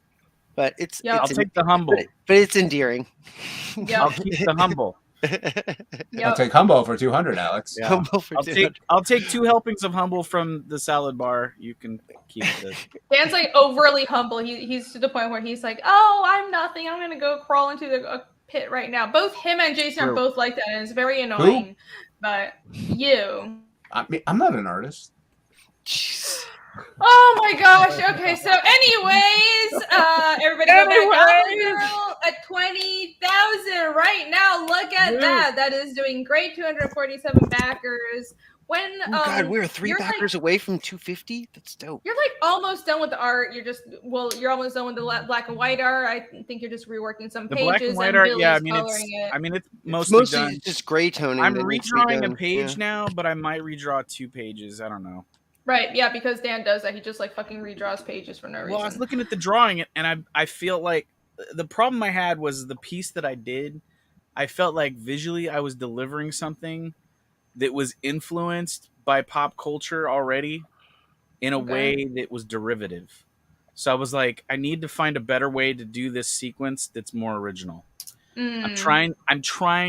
But I'll take the humble. But it's endearing. I'll keep the humble. I'll take humble for 200, Alex. Yeah. Humble for 200. I'll take 2 helpings of humble from the salad bar. You can keep this. Dan's like overly humble. He's to the point where he's like, "Oh, I'm nothing. I'm gonna go crawl into the pit right now." Both him and Jason are both like that, and it's very annoying. Who? But you, I'm not an artist. oh my gosh. Okay, so anyways, everybody go back. Goblin Girl at 20,000 right now. Look at that. That is doing great. 247 backers. When God, we're 3 backers away from 250. That's dope. You're like almost done with the art. You're almost done with the black and white art. I think you're just reworking some The pages. black and white art, yeah. It's mostly done. Just gray toning. I'm redrawing a page now, but I might redraw 2 pages. I don't know. Right, yeah, because Dan does that. He just like fucking redraws pages for no reason. Well, I was looking at the drawing, and I feel like the problem I had was the piece that I did. I felt like visually I was delivering something that was influenced by pop culture already in a way that was derivative. So I was like, I need to find a better way to do this sequence that's more original. I'm trying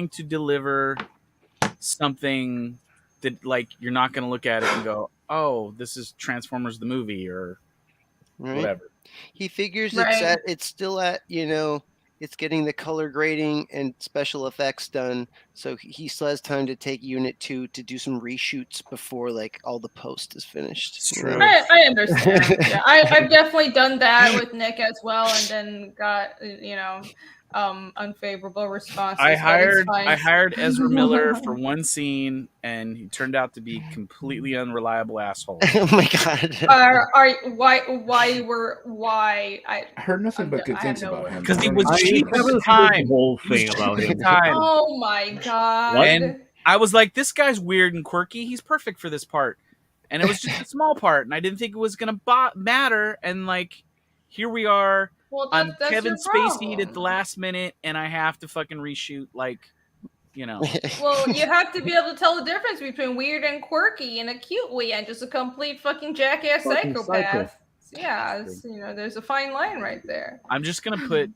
to deliver something that like you're not going to look at it and go, "Oh, this is Transformers the movie," or whatever. He figures it's still at, it's getting the color grading and special effects done. So he still has time to take Unit 2 to do some reshoots before like all the post is finished. It's true. I understand. Yeah, I've definitely done that with Nick as well, and then got unfavorable responses. I hired Ezra Miller for one scene, and he turned out to be completely unreliable asshole. Oh my god! Why? I heard nothing but good things about him. Because he was cheap at the time. The whole thing about him. Oh my god! And I was like, this guy's weird and quirky. He's perfect for this part, and it was just a small part, and I didn't think it was gonna matter. And like, here we are. Well, I'm Kevin Spacey at the last minute, and I have to fucking reshoot, Well, you have to be able to tell the difference between weird and quirky in a cute way and just a complete fucking jackass psychopath. Yeah, it's, you know, there's a fine line right there. I'm just gonna put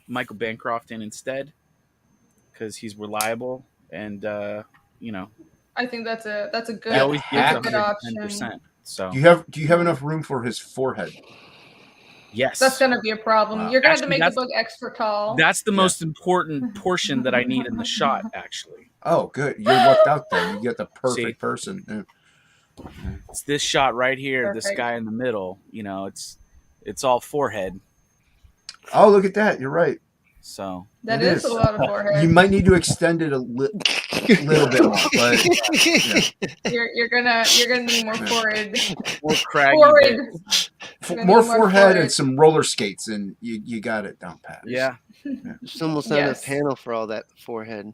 Michael Bancroft in instead because he's reliable and you know I think that's a good, he always gives that's a good 110%. option. So Do you have enough room for his forehead? yes, That's gonna be a problem. Wow. You're gonna have to Actually, make the book extra tall. that's the most important portion that I need in the shot. Actually, Oh, good. You're lucked out then. You get the perfect See? person. Yeah. it's this shot right here. This Perfect. guy in the middle. You know, it's all forehead. Oh, look at that. You're right. So That It is is. a lot of forehead. You might need to extend it a little bit more, but yeah. You're gonna need more forehead. more craggy. Forehead. bits. Gonna More need more forehead forehead. and some roller skates, and you got it down pat. Yeah. There's almost not Yes. a panel for all that forehead.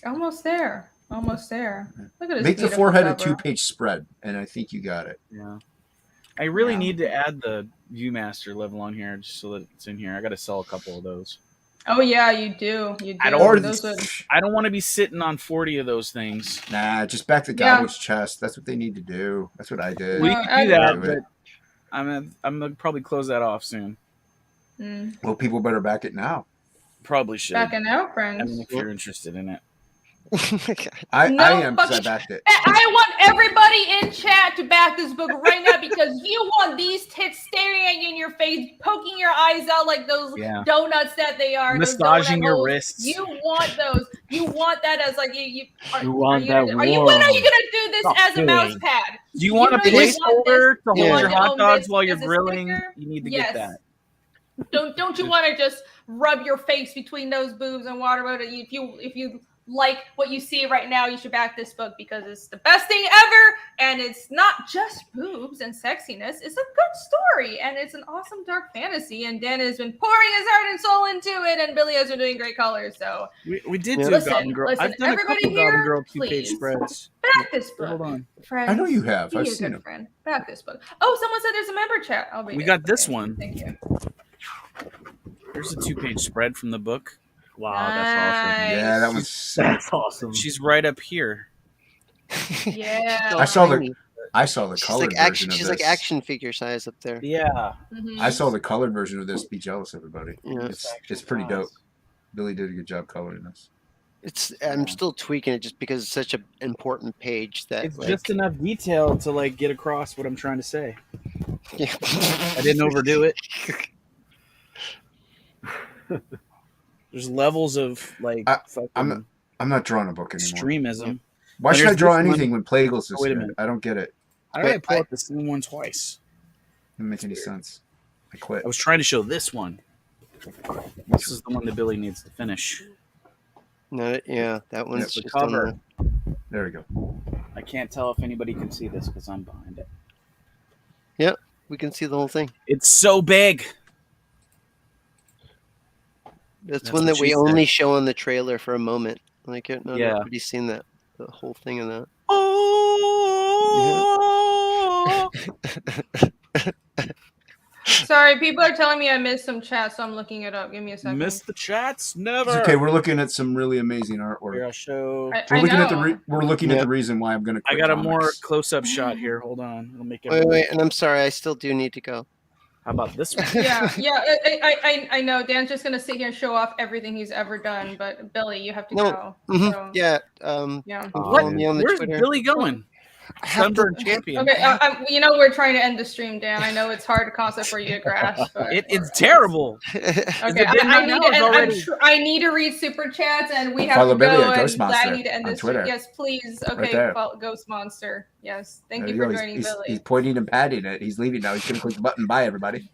Almost there. Almost there. Look at this. Make the beautiful forehead a cover. 2-page spread, and I think you got it. Yeah. I really Yeah. need to add the Viewmaster level on here just so that it's in here. I got to sell a couple of those. Oh yeah, you do. You do. I don't- Or Those would... I don't want to be sitting on 40 of those things. Nah, just back the Yeah. goblet's chest. That's what they need to do. That's what I did. We No, can I- do that, Do but it. I'm gonna probably close that off soon. Mm. Well, people better back it now. Probably should. Backing out, I friends. mean, if you're interested in it. I No, am because I but- backed it. I want everybody in chat to back this book right now because you want these tits staring at you in your face, poking your eyes out like those Yeah. donuts that they are. those Massaging donut your holes. wrists. You want those. You want that as like you. You want you that gonna, are you when are you warm gonna do this as a feeling. mouse pad? Do you want a really want placeholder to hold Yeah. your want to hot own dogs this while you're as a grilling? sticker? You need to Yes. get that. Don't you want to just rub your face between those boobs and water about it? If you like what you see right now, you should back this book because it's the best thing ever, and it's not just boobs and sexiness. It's a good story, and it's an awesome dark fantasy. And Dan has been pouring his heart and soul into it, and Billy has been doing great colors. So We did Yeah. do Listen, Goblin Girl. listen, I've done a everybody couple Goblin here, Girl 2-page please. spreads. back this book, Hold on. friends. I know you have. Be I've a seen good them. friend. Back this book. Oh, someone said there's a member chat. I'll read We it. got this Okay, one. Thank you. Here's a 2-page spread from the book. Wow, that's Nice. Yeah, that was awesome. sick. That's awesome. She's right up here. Yeah. So I saw the tiny. colored She's like version action. of She's this. like action figure size up there. Yeah. Mhm. I saw the colored version of this. Be jealous, everybody. Yeah. It's pretty dope. Billy did a good job coloring this. I'm still tweaking it just because it's such an important page that It's like, just enough detail to like get across what I'm trying to say. yeah. I didn't overdo it. There's levels of like fucking I'm not drawing a book anymore. extremism. Why And should I there's draw this one- anything when Plagueis is Oh, wait a here? minute. I don't get it. I don't Wait, pull up the same one twice. Doesn't make any sense. I quit. I was trying to show this one. This is the one that Billy needs to finish. No, yeah, that one's the just on cover. There we go. I can't tell if anybody can see this because I'm behind it. we can see the whole thing. It's so big. That's what one that she we said. only show on the trailer for a moment. Like, not Yeah. everybody's seen that, the whole thing of that. Oh. Sorry, people are telling me I missed some chat, so I'm looking it up. Give me a second. Missed the chats? Never. It's okay. We're looking at some really amazing artwork. Here, I'll show. We're looking at the know. we're looking at Yeah. the reason why I'm going to. I got a more close-up shot here. Hold on. It'll make it. Wait, and I'm sorry, I still do need to go. How about this one? Yeah, I know. Dan's just gonna sit here and show off everything he's ever done, but Billy, you have to No. go. Mhm. So, Yeah, yeah. follow me on the Where's Twitter. Billy going? I have to- Sunburn champion. Okay, you know we're trying to end the stream, Dan. I know it's hard concept for you to grasp. But It's terrible. okay. been I right need now? to. It's And already- I need to read super chats, and we have Follow to Billy go. at And Ghost Monster I need to end on this stream. Twitter. Yes, please. Right Okay, there. follow Ghost Monster. Yes, thank There you you for go. joining He's Billy. pointing and patting it. He's leaving now. He's going to click the button. Bye, everybody.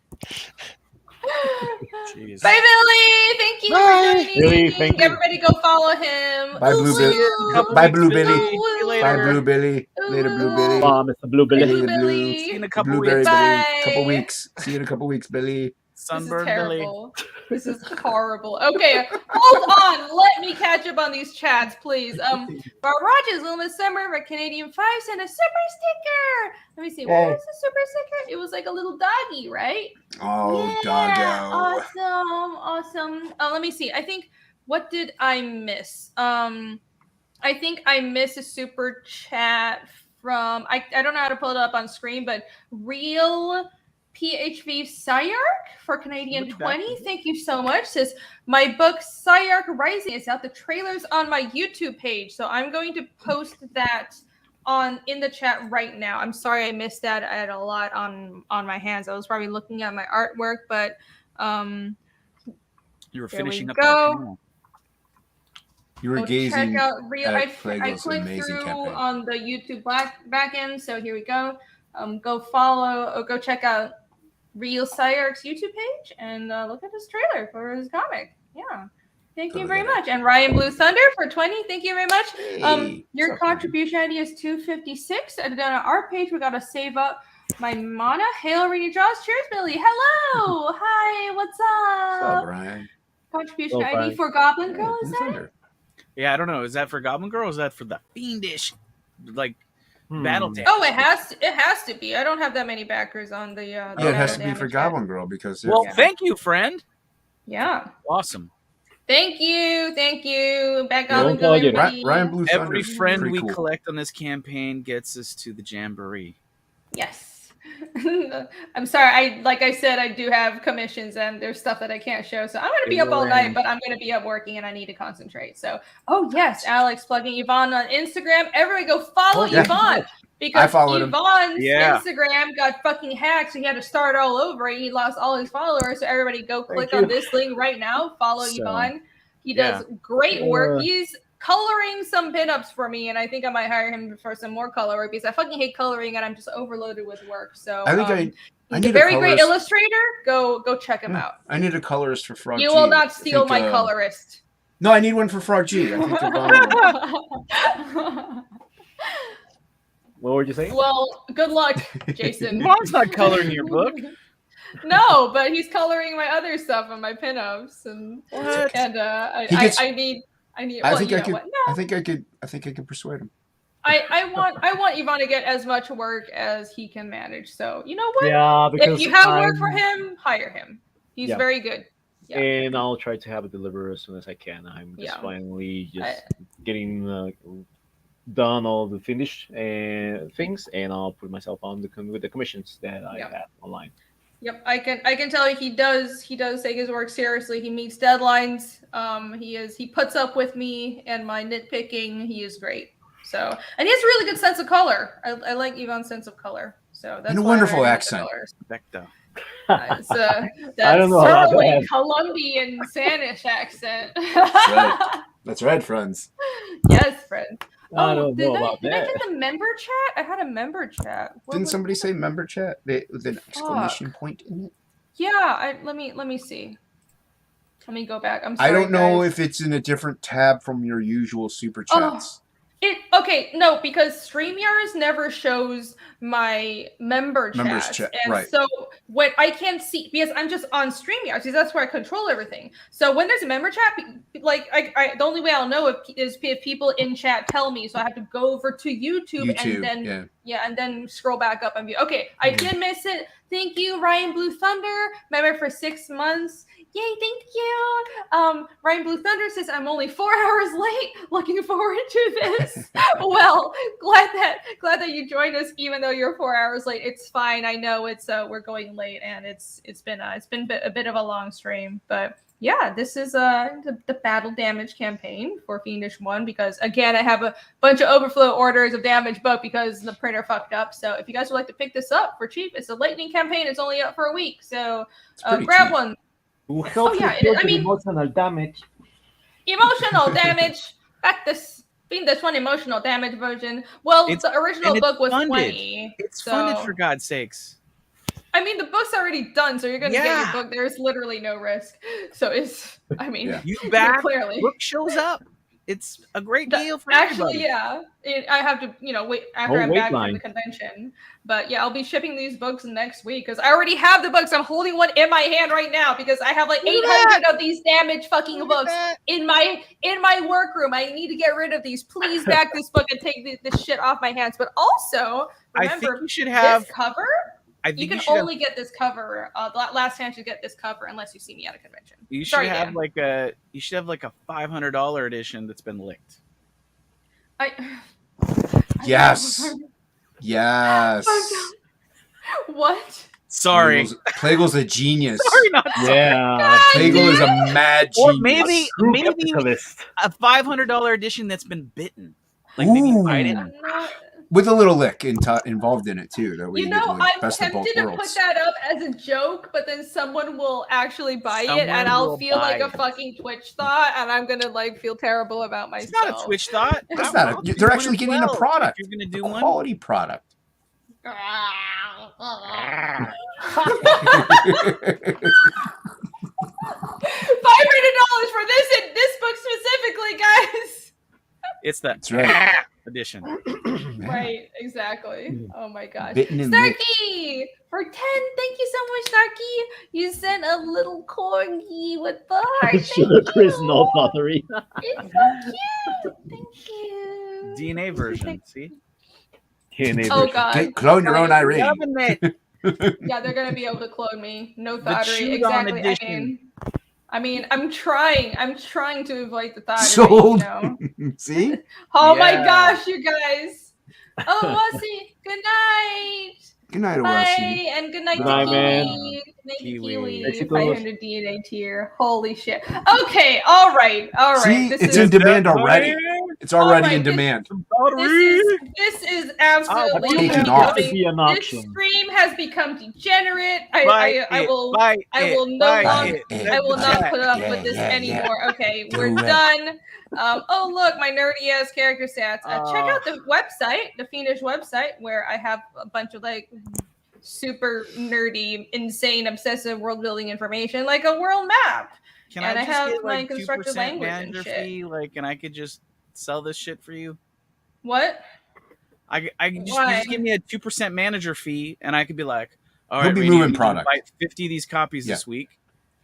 Jeez. Bye, Billy. Thank you Bye. for joining. Billy, thank you. Everybody, go follow him. Bye, Blue Ooh, Billy. ooh. Bye, Blue Billy. See you later. Bye, Blue Billy. Later, Blue Billy. Mom, it's the blue Blue Billy. Billy. Billy. See you in a The couple Blueberry weeks. Billy. Bye. Couple weeks. See you in a couple weeks, Billy. Sunburn This is Billy. terrible. This is horrible. Okay, hold on. Let me catch up on these chats, please. Barrage's Little Miss Summer for Canadian 5 sent a super sticker. Let me see. What was the super sticker? It was like a little doggy, right? Oh, Yeah, doggo. awesome. Let me see. I think what did I miss? I think I missed a super chat from I don't know how to pull it up on screen, but Real PHV Sayark for Canadian 20. Thank you so much. Says my book Sayark Rising is out. The trailer's on my YouTube page, so I'm going to post that in the chat right now. I'm sorry I missed that. I had a lot on my hands. I was probably looking at my artwork, but You were there we finishing up go. that panel. You were gazing check out Real. I Plago's clicked amazing through campaign. on the YouTube back end, so here we go. Go follow or go check out Real Sayark's YouTube page and look at his trailer for his comic. Yeah. Thank you very much. And Ryan Blue Thunder for 20. Thank you very much. Hey, Your what's up, contribution ID is 256. And then on our page, we got to save up my mana. Hail, Reedy Jaws. Cheers, Billy. Hello. Hi. What's What's up? up, Ryan? Contribution Hello, ID Brian. for Goblin Girl, is Blue that? Thunder. Yeah, I don't know. Is that for Goblin Girl or is that for the Fiendish Battle Damaged? Oh, it has to be. I don't have that many backers on the Yeah, it has to be for Damage Goblin Girl because Well, thank you, friend. Yeah. Awesome. Thank you. Back You're Goblin Girl, welcome. everybody. Ryan Blue Thunder. Every friend pretty we cool. collect on this campaign gets us to the Jamboree. Yes. I'm sorry. Like I said, I do have commissions and there's stuff that I can't show. So I'm going to be up all night, but I'm going to be up working and I need to concentrate. So, yes, Alex plugging Yvonne on Instagram. Everybody go follow Yvonne because I followed him. Yvonne's Yeah. Instagram got fucking hacked. So he had to start all over and he lost all his followers. So everybody go click on this link right now. Follow Yvonne. He does great work. He's coloring some pinups for me, and I think I might hire him for some more color work because I fucking hate coloring and I'm just overloaded with work. So I think I he's need a very a great colorist. illustrator. Go check him out. I need a colorist for Frog G. You will not I steal think, my colorist. No, I need one for Frog G. I think Yvonne. What were you saying? Well, good luck, Jason. Mom's not coloring your book. No, but he's coloring my other stuff and my pinups and What? and I need. I think I could. No. I think I could persuade him. I want Yvonne to get as much work as he can manage. So you know what? Yeah, because if you have work for him, hire him. He's very good. Yeah. And I'll try to have it delivered as soon as I can. I'm just finally getting done all the finished things, and I'll put myself on with the commissions that I have online. Yep, I can tell you he does take his work seriously. He meets deadlines. He puts up with me and my nitpicking. He is great. So, and he has a really good sense of color. I like Yvonne's sense of color. So that's and a wonderful accent. Becta. That's I don't know about thoroughly that. Colombian Spanish accent. That's right, friends. Yes, friend. I don't know did about I that. get the member chat? I had a member chat. Didn't somebody say member chat with an exclamation point in it? Yeah, let me see. Let me go back. I'm sorry, I don't know guys. if it's in a different tab from your usual super chats. No, because StreamYards never shows my members chat. And right. so when I can't see, because I'm just on StreamYards, because that's where I control everything. So when there's a member chat, like the only way I'll know is if people in chat tell me. So I have to go over to YouTube and then and then scroll back up and be okay. I did miss it. Thank you, Ryan Blue Thunder, member for 6 months. Yay, thank you. Ryan Blue Thunder says, I'm only 4 hours late. Looking forward to this. Well, glad that you joined us, even though you're 4 hours late. It's fine. I know we're going late and it's been a bit of a long stream. But yeah, this is the Battle Damage campaign for Fiendish 1 because again, I have a bunch of overflow orders of Damage book because the printer fucked up. So if you guys would like to pick this up for cheap, it's a lightning campaign. It's only up for a week. So grab cheap. one. Will help emotional damage. Emotional damage. Back this Fiendish 1 emotional damage version. Well, the original book was funded. 20. It's funded for God's sakes. I mean, the book's already done, so you're going to get your book. There's literally no risk. So you back, clearly. book shows up. It's a great deal for everybody. Yeah. I have to, wait after I'm back from the convention. But yeah, I'll be shipping these books next week because I already have the books. I'm holding one in my hand right now because I have like 800 of these damaged fucking books in my workroom. I need to get rid of these. Please back this book and take this shit off my hands. But also, remember, I think you should have this cover. You can only get this cover. Last chance to get this cover unless you see me at a convention. You should have like a $500 edition that's been licked. Yes. Yes. What? Sorry. Plague's a genius. Sorry, not sorry. Yeah. Plague is a mad Or genius. maybe Capitalist. a $500 edition that's been bitten. Like maybe bite it. I'm not. With a little lick involved in it too. That way You you get know, the I'm best of both tempted to put worlds. that up as a joke, but then someone will actually buy it, Someone and I'll will feel like buy a it. fucking Twitch thought, and I'm gonna like feel terrible about It's myself. not a Twitch thought. That's I'll not. do They're one actually as getting a well, product. If you're gonna do A one. quality product. $500 for this book specifically, guys. It's that That's right. edition. Right, exactly. Oh my gosh. Bitten and licked. Snarky for 10. Thank you so much, Snarky. You sent a little corgi with the heart. Thank Sure, there is you. no pottery. It's so cute. Thank you. DNA version. See? Oh god. Clone your own Irene. Loving it. Yeah, they're gonna be able to clone me. No The thottery. chewed on Exactly. edition. I mean, I'm trying to avoid the thottery. Sold. You know? See? Oh my Yeah. gosh, you guys. Oh, Wasi, good night. Good night, Bye, Owasi. and good night Good to night, man. Kiwi. Good night to Kiwi. Kiwi. Éxitos. 500 DNA tier. Holy shit. Okay, all right. See? This It's is in demand already. It's already my in goodness. demand. this is absolutely taking off. To be an This auction. stream has become degenerate. I will I will no longer I will not put up with this anymore. Okay, we're done. Oh look, my nerdy ass character stats. Check out the website, the Fiendish website, where I have a bunch of like super nerdy, insane, obsessive world building information, like a world map. Can And I I just have get my like constructed 2% language and manager shit. fee? Like, and I could just sell this shit for you? What? I could just, Why? you just give me a 2% manager fee, and I could be like, all He'll right, be Rainier, moving you can product. buy 50 of these copies Yeah. this week.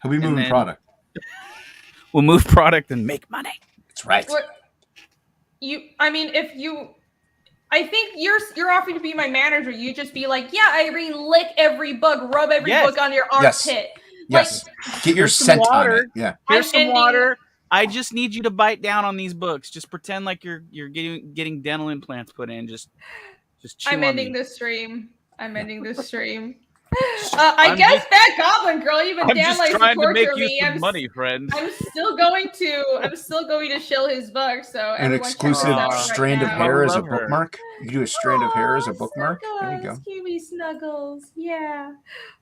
He'll be And moving then- product. We'll move product and make money. That's right. What? I mean, if you, I think you're offering to be my manager. You just be like, yeah, Irene, lick every bug, rub every Yes. book on your Yes. armpit. Yes. Get your Here's some scent on water. it. Yeah. Here's I'm some ending- water. I just need you to bite down on these books. Just pretend like you're getting dental implants put in. Just chew I'm on ending me. the stream. I'm ending the stream. I I'm guess just- that Goblin Girl, you've been I'm damn just like to trying to torture make you me. some money, friend. I'm still going to shill his books. So An everyone check exclusive this out right strand of now. hair as a Love her. bookmark. You can do a strand of hair as a Aw, bookmark. There you go. Snuggles, Kiwi Snuggles. Yeah.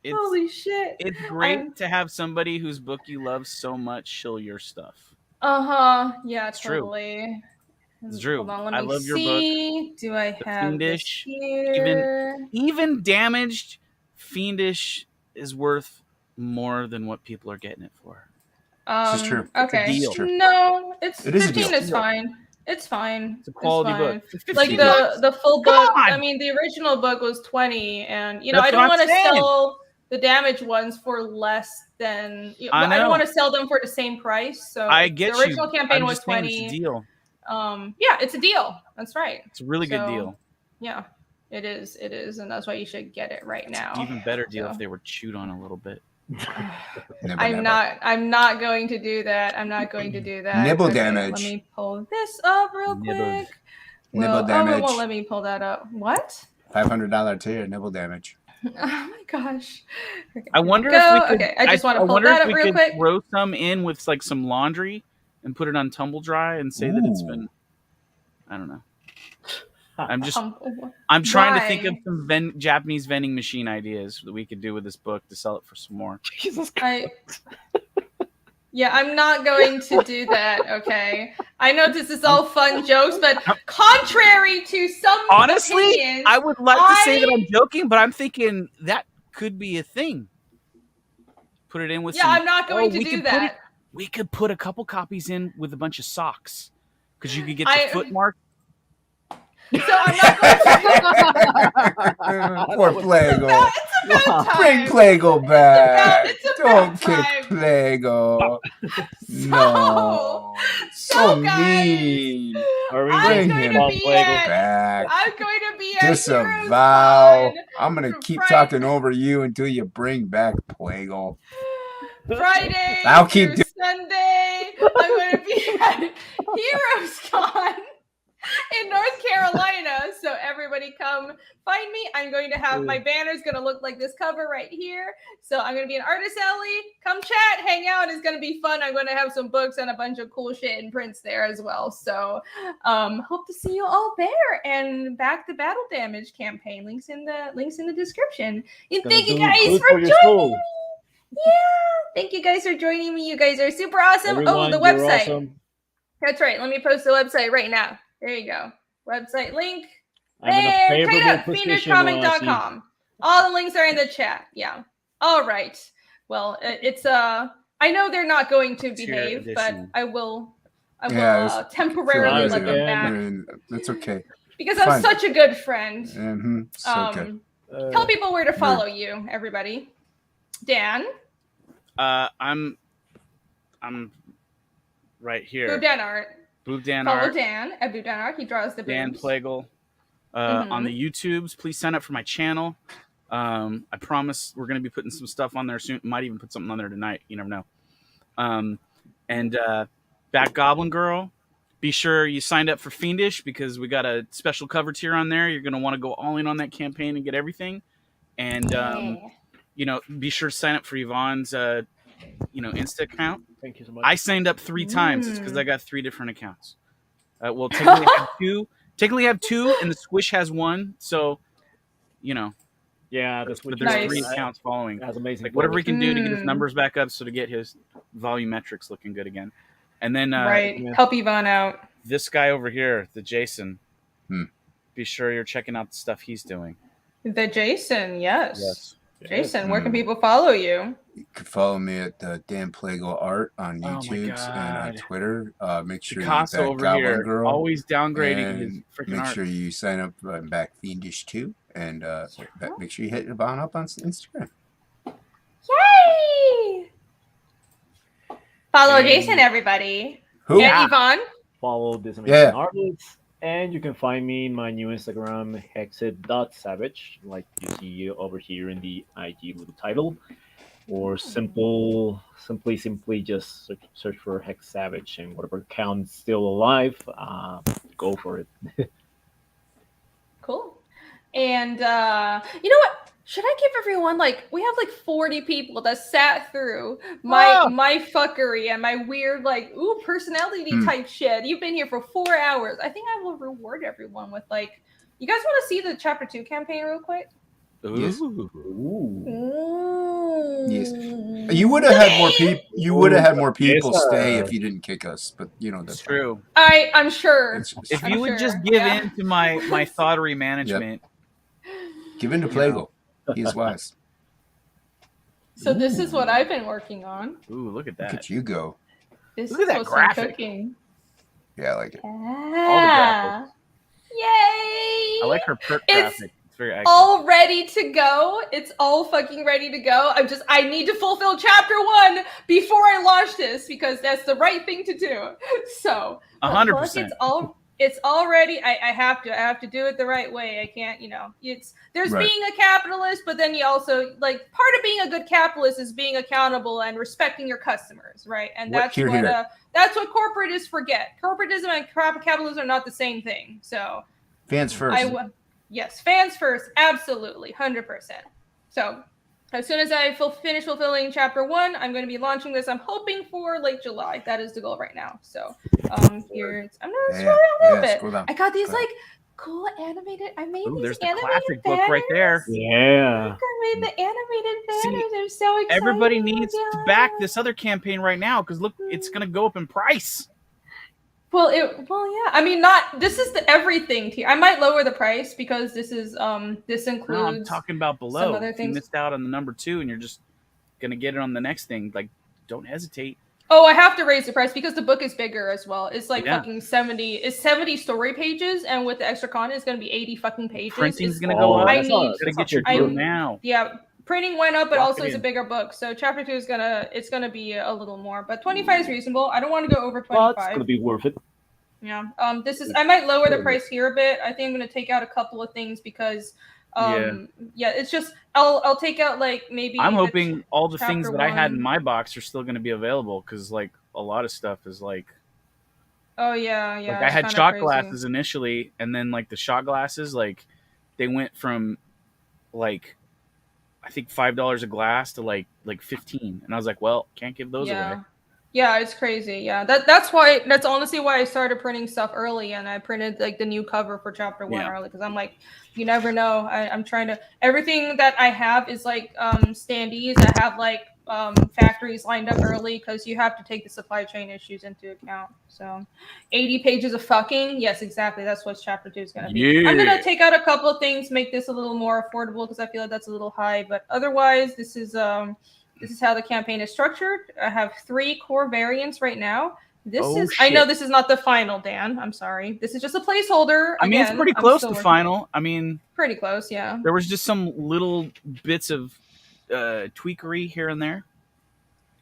It's, Holy shit. it's great I'm- to have somebody whose book you love so much shill your stuff. Yeah, It's true. totally. It's true. Hold on, let I me love your book. see. Do I The have Fiendish, this here? Even damaged, Fiendish is worth more than what people are getting it for. This is true. It's a Okay. deal. No, it's It is a 15 deal. is fine. It's fine. It's a quality fine. book. For 50 Like bucks. the full Come book. on! I mean, the original book was 20, and you know, That's I don't what I'm want to saying. sell the damaged ones for less than. I I don't know. want to sell them for the same price. So I get the original you. campaign I'm was just saying 20. It's a deal. Yeah, it's a deal. That's right. It's a really good So, deal. Yeah, it is. It is, and that's why you should get it right now. Even better deal So. if they were chewed on a little bit. Never, I'm never. not going to do that. I'm not going to do that. Nibble Okay, damage. Let me pull this up real Nibbled. quick. Nibble Well, damage. Oh, it won't let me pull that up. What? $500 tier, nibble damage. Oh my gosh. Okay, I wonder go. if we could. Okay, I just want to pull wonder that if up we real could quick. throw some in with like some laundry and put it on tumble dry and say that it's Ooh. been. I don't know. I'm just. Um, I'm trying to think why? of some Japanese vending machine ideas that we could do with this book to sell it for some more. Jesus Yeah, I'm not going to do that, okay? I know this is all fun jokes, but contrary to some Honestly, opinions, I would like to say that I'm joking, but I'm thinking that could be a thing. Put it in with yeah, some. I'm not going to we do could put that. it- we could put a couple copies in with a bunch of socks because you could get the I- foot mark. So I'm not going to. Poor Plago. It's about time. Bring Plago back. It's about Don't kick time. Plago. No. So guys, mean. Are we I'm Bring going him to be at, back. I'm going to be at Disavow. HeroesCon I'm going to keep Friday. talking over you until you bring back Plago. Friday I'll keep through Sunday. I'm going to be at HeroesCon in North Carolina, so everyone everybody come find me. I'm going to have my banner's going to look like this cover right here. So I'm going to be an artist alley. Come chat, hang out. It's going to be fun. I'm going to have some books and a bunch of cool shit and prints there as well. So hope to see you all there. And back the Battle Damage campaign. Links in the description. And thank you guys for joining me. Yeah, thank you guys for joining me. You guys are super awesome. Everyone, the website. Awesome. That's right. Let me post the website right now. There you go. Website link. I'm in a There. favorable Type up position, fiendishcomic.com. All the links are in the chat. Yeah. All right. Well, it's I know they're not going to behave, but I will temporarily let them back. That's okay. Because I'm such a good friend. Mm-hmm. Okay. Tell people where to follow you, everybody. Dan. I'm right here. Boob Dan Art. Boob Dan Follow Art. Dan at Boob Dan Art. He draws the boobs. Dan Plagle. On the YouTubes, please sign up for my channel. I promise we're going to be putting some stuff on there soon. Might even put something on there tonight. You never know. And Bat Goblin Girl, be sure you signed up for Fiendish because we got a special cover tier on there. You're going to want to go all in on that campaign and get everything. And, be sure to sign up for Yvonne's, Insta account. Thank you so much. I signed up 3 times. It's because I got 3 different accounts. Well, technically I have 2. Technically I have 2, and the Squish has 1. So, Yeah, that's what. But there's 3 accounts following. That's amazing. Like whatever we can do to get his numbers back up, so to get his volumetrics looking good again. And then help Yvonne out. This guy over here, the Jason. Be sure you're checking out the stuff he's doing. The Jason, yes. Jason, where can people Mm. follow you? You can follow me at Dan Plagle Art on YouTube and on Twitter. Make sure Picasso you over Goblin here, Girl, always downgrading and his freaking make art. sure you sign up and back Fiendish too, and make sure you hit Yvonne up on Instagram. Yay! Follow Jason, everybody. Who? And Yvonne. Follow this amazing artist. And you can find me in my new Instagram, hexit.savage, like you see over here in the IG with the title. Or simply just search for Hex Savage, and whatever account's still alive, go for it. Cool. And you know what? Should I give everyone we have 40 people that sat through my fuckery and my weird personality type shit. You've been here for 4 hours. I think I will reward everyone with you guys want to see the chapter 2 campaign real quick? Yes. Ooh. Yes. You would have had more people. You would have had more people stay if you didn't kick us. But that's true. I'm sure. If you would just give in to my thoughterry management. Give in to Plagle. He is wise. So this is what I've been working on. Ooh, look at that. Look at you go. This Look at is that what's graphic. cooking. Yeah, I like it. All the graphics. Yay! I like her perk graphic. It's very accurate. All ready to go. It's all fucking ready to go. I need to fulfill chapter 1 before I launch this because that's the right thing to do. So 100%. It's all ready. I have to do it the right way. I can't, there's being a capitalist, but then you also part of being a good capitalist is being accountable and respecting your customers, right? And that's what corporatists forget. Corporatism and capitalism are not the same thing. So fans first. Yes, fans first, absolutely, 100%. So as soon as I finish fulfilling chapter 1, I'm going to be launching this. I'm hoping for late July. That is the goal right now. So here I'm going to scroll down a little bit. I got these cool animated. I made these there's the animated classic banners. book right there. Yeah. Look, I made the animated banners. I'm so excited. Everybody needs to back this other campaign right now because look, it's going to go up in price. Well, yeah. I mean, this is the everything tier. I might lower the price because this is this includes. No, I'm talking about below. Some other if you things. missed out on the number 2 and you're just gonna get it on the next thing, don't hesitate. Oh, I have to raise the price because the book is bigger as well. It's fucking 70. It's 70 story pages, and with the extra content, it's gonna be 80 fucking pages. Printing's gonna go up. Gotta get your deal now. Yeah. Printing went up, but Lock also it it's a in. bigger book. So chapter 2 is gonna be a little more, but 25 is reasonable. I don't want to go over 25. But it's gonna be worth it. Yeah. I might lower the price here a bit. I think I'm gonna take out a couple of things because it's just I'll take out maybe. I'm hoping all the things chapter that I had 1. in my box are still gonna be available because a lot of stuff is Oh yeah. I had shot glasses initially, and then the shot glasses they went from like I think $5 a glass to like 15, and I was like, well, can't give those away. Yeah, it's crazy. Yeah, that's honestly why I started printing stuff early, and I printed like the new cover for chapter 1 early because I'm like, you never know. I'm trying to everything that I have is like standees. I have like factories lined up early because you have to take the supply chain issues into account. So 80 pages of fucking, yes, exactly. That's what chapter 2 is going to be. I'm going to take out a couple of things, make this a little more affordable because I feel like that's a little high, but otherwise this is how the campaign is structured. I have 3 core variants right now. I know this is not the final, Dan. I'm sorry. This is just a placeholder. I mean, it's pretty close to final. I mean, pretty close, yeah. There was just some little bits of tweakery here and there.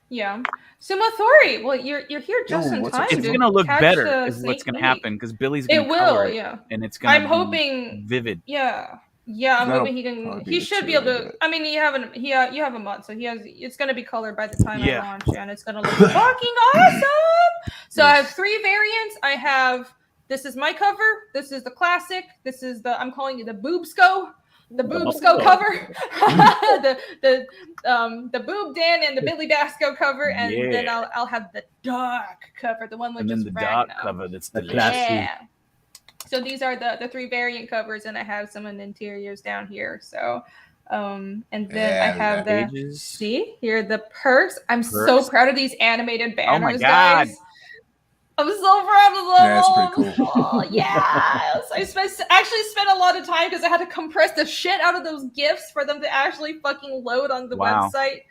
Yeah. Sumathori, well, you're here just in time. It's going to look better is what's going to happen because Billy's going to color it. Yeah. And it's going to I'm hoping vivid. Yeah. Yeah, I'm hoping he should be able to. I mean, you have a month, so it's going to be colored by the time I launch, and it's going to look fucking awesome. So I have 3 variants. I have this is my cover. This is the classic. This is I'm calling it the Boobsco. The Boobsco cover, the Boob Dan and the Billy Basco cover, and then I'll have the dark cover, the one with just the dark cover. That's the classy. So these are the 3 variant covers, and I have some in the interiors down here. So, and then I have see here the perks. I'm so proud of these animated banners, oh my God. guys. I'm so proud of them. Yeah, that's pretty cool. Oh, yes. I actually spent a lot of time because I had to compress the shit out of those GIFs for them to actually fucking load on the website.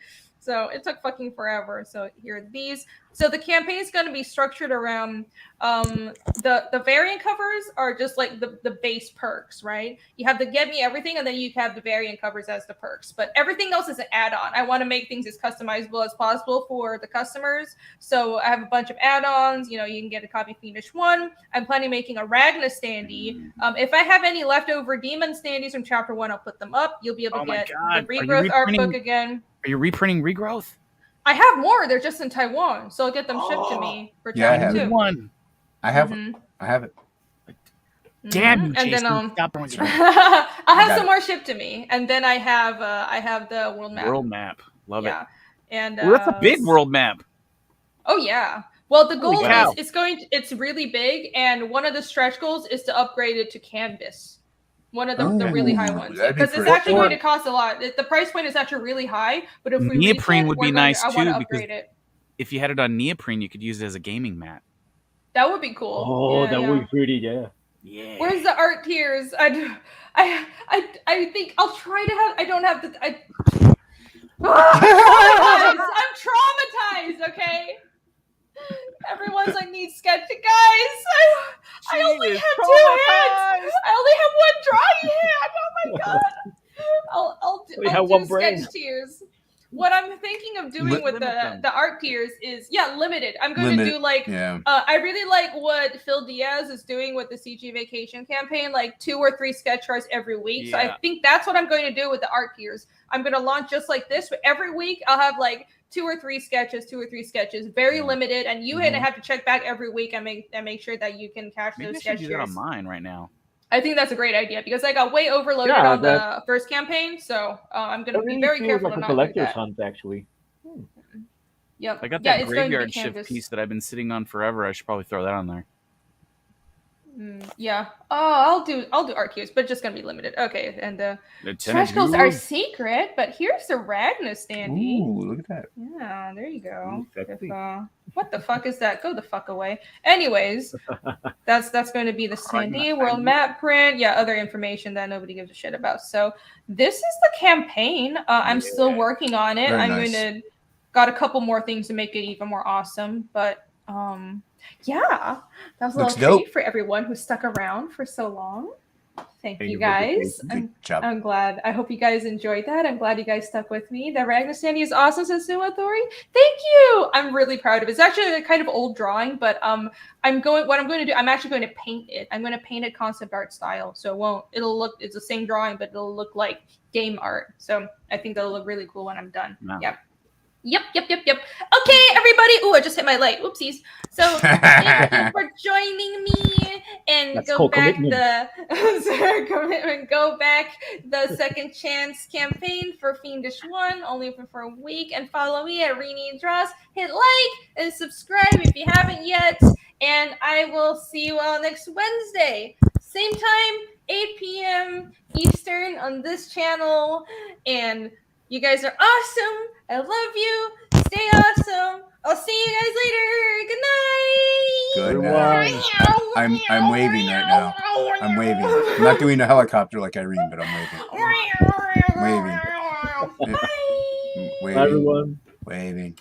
So it took fucking forever. So here are these. So the campaign is going to be structured around the variant covers are just like the base perks, right? You have the Get Me Everything, and then you have the variant covers as the perks. But everything else is an add-on. I want to make things as customizable as possible for the customers. So I have a bunch of add-ons. You know, you can get a copy of Fiendish 1. I'm planning on making a Ragna standee. If I have any leftover demon standees from chapter 1, I'll put them up. You'll be able to get the Regrowth art book again. Are you reprinting Regrowth? I have more. They're just in Taiwan, so I'll get them shipped to me for chapter 2. One. I have it. I have it. Damn you, and Jason. then Stop I'll have some more shipped to me, and then I have the world map. World map, love it. And that's a big world map. Oh yeah. Well, the goal is it's really big, and one of the stretch goals is to upgrade it to canvas. One of the really high ones, because it's actually going to cost a lot. The price point is actually really high, but if we neoprene would be nice too, because if you had it on neoprene, you could use it as a gaming mat. That would be cool. Oh, that would be pretty, Yeah. Where's the art tiers? I think I'll try to have. I don't have the. I'm traumatized. Okay. Everyone's like, need sketch, guys. I only have 2 hands. I only have 1 drawing hand. Oh my god. I'll do sketch tiers. What I'm thinking of doing with the art tiers is limited. I'm going to do like I really like what Phil Diaz is doing with the CG Vacation campaign, like 2 or 3 sketch cards every week. So I think that's what I'm going to do with the art tiers. I'm going to launch just like this, but every week I'll have like 2 or 3 sketches, very limited, and you have to check back every week and make sure that you can catch those sketches. Maybe I should do that on mine right now. I think that's a great idea because I got way overloaded on the first campaign, so I'm going to be very careful like to not collector's do that. hunt, actually. Yep. I got that graveyard shift piece that I've been sitting on forever. I should probably throw that on there. Yeah. Oh, I'll do art cues, but just gonna be limited. Okay, and the stretch goals are secret, but here's the Ragna standee. Ooh, look at that. Yeah, there you go. What the fuck is that? Go the fuck away. Anyways, that's going to be the standee world map print. Yeah, other information that nobody gives a shit about. So this is the campaign. I'm still working on it. Very nice. Got a couple more things to make it even more awesome, but yeah, that was a little treat for everyone who stuck around for so long. Thank you guys. Good job. I'm glad. I hope you guys enjoyed that. I'm glad you guys stuck with me. The Ragnar standee is awesome, says Sumathori. Thank you. I'm really proud of it. It's actually a kind of old drawing, but I'm actually going to paint it. I'm going to paint it concept art style. So it's the same drawing, but it'll look like game art. So I think that'll look really cool when I'm done. Wow. Yep. Yep. Okay, everybody. Ooh, I just hit my light. Whoopsies. So thank you for joining me, and That's go called back commitment. commitment. Go back the Second Chance campaign for Fiendish 1, only open for a week, and follow me at Rini Dross. Hit like and subscribe if you haven't yet, and I will see you all next Wednesday, same time, 8 p.m. Eastern on this channel, and you guys are awesome. I love you. Stay awesome. I'll see you guys later. Good night. Good Everyone. night. I'm waving right now. I'm waving. I'm not doing a helicopter like Irene, but I'm waving. Waving. Bye. Waving. Bye, everyone. Waving.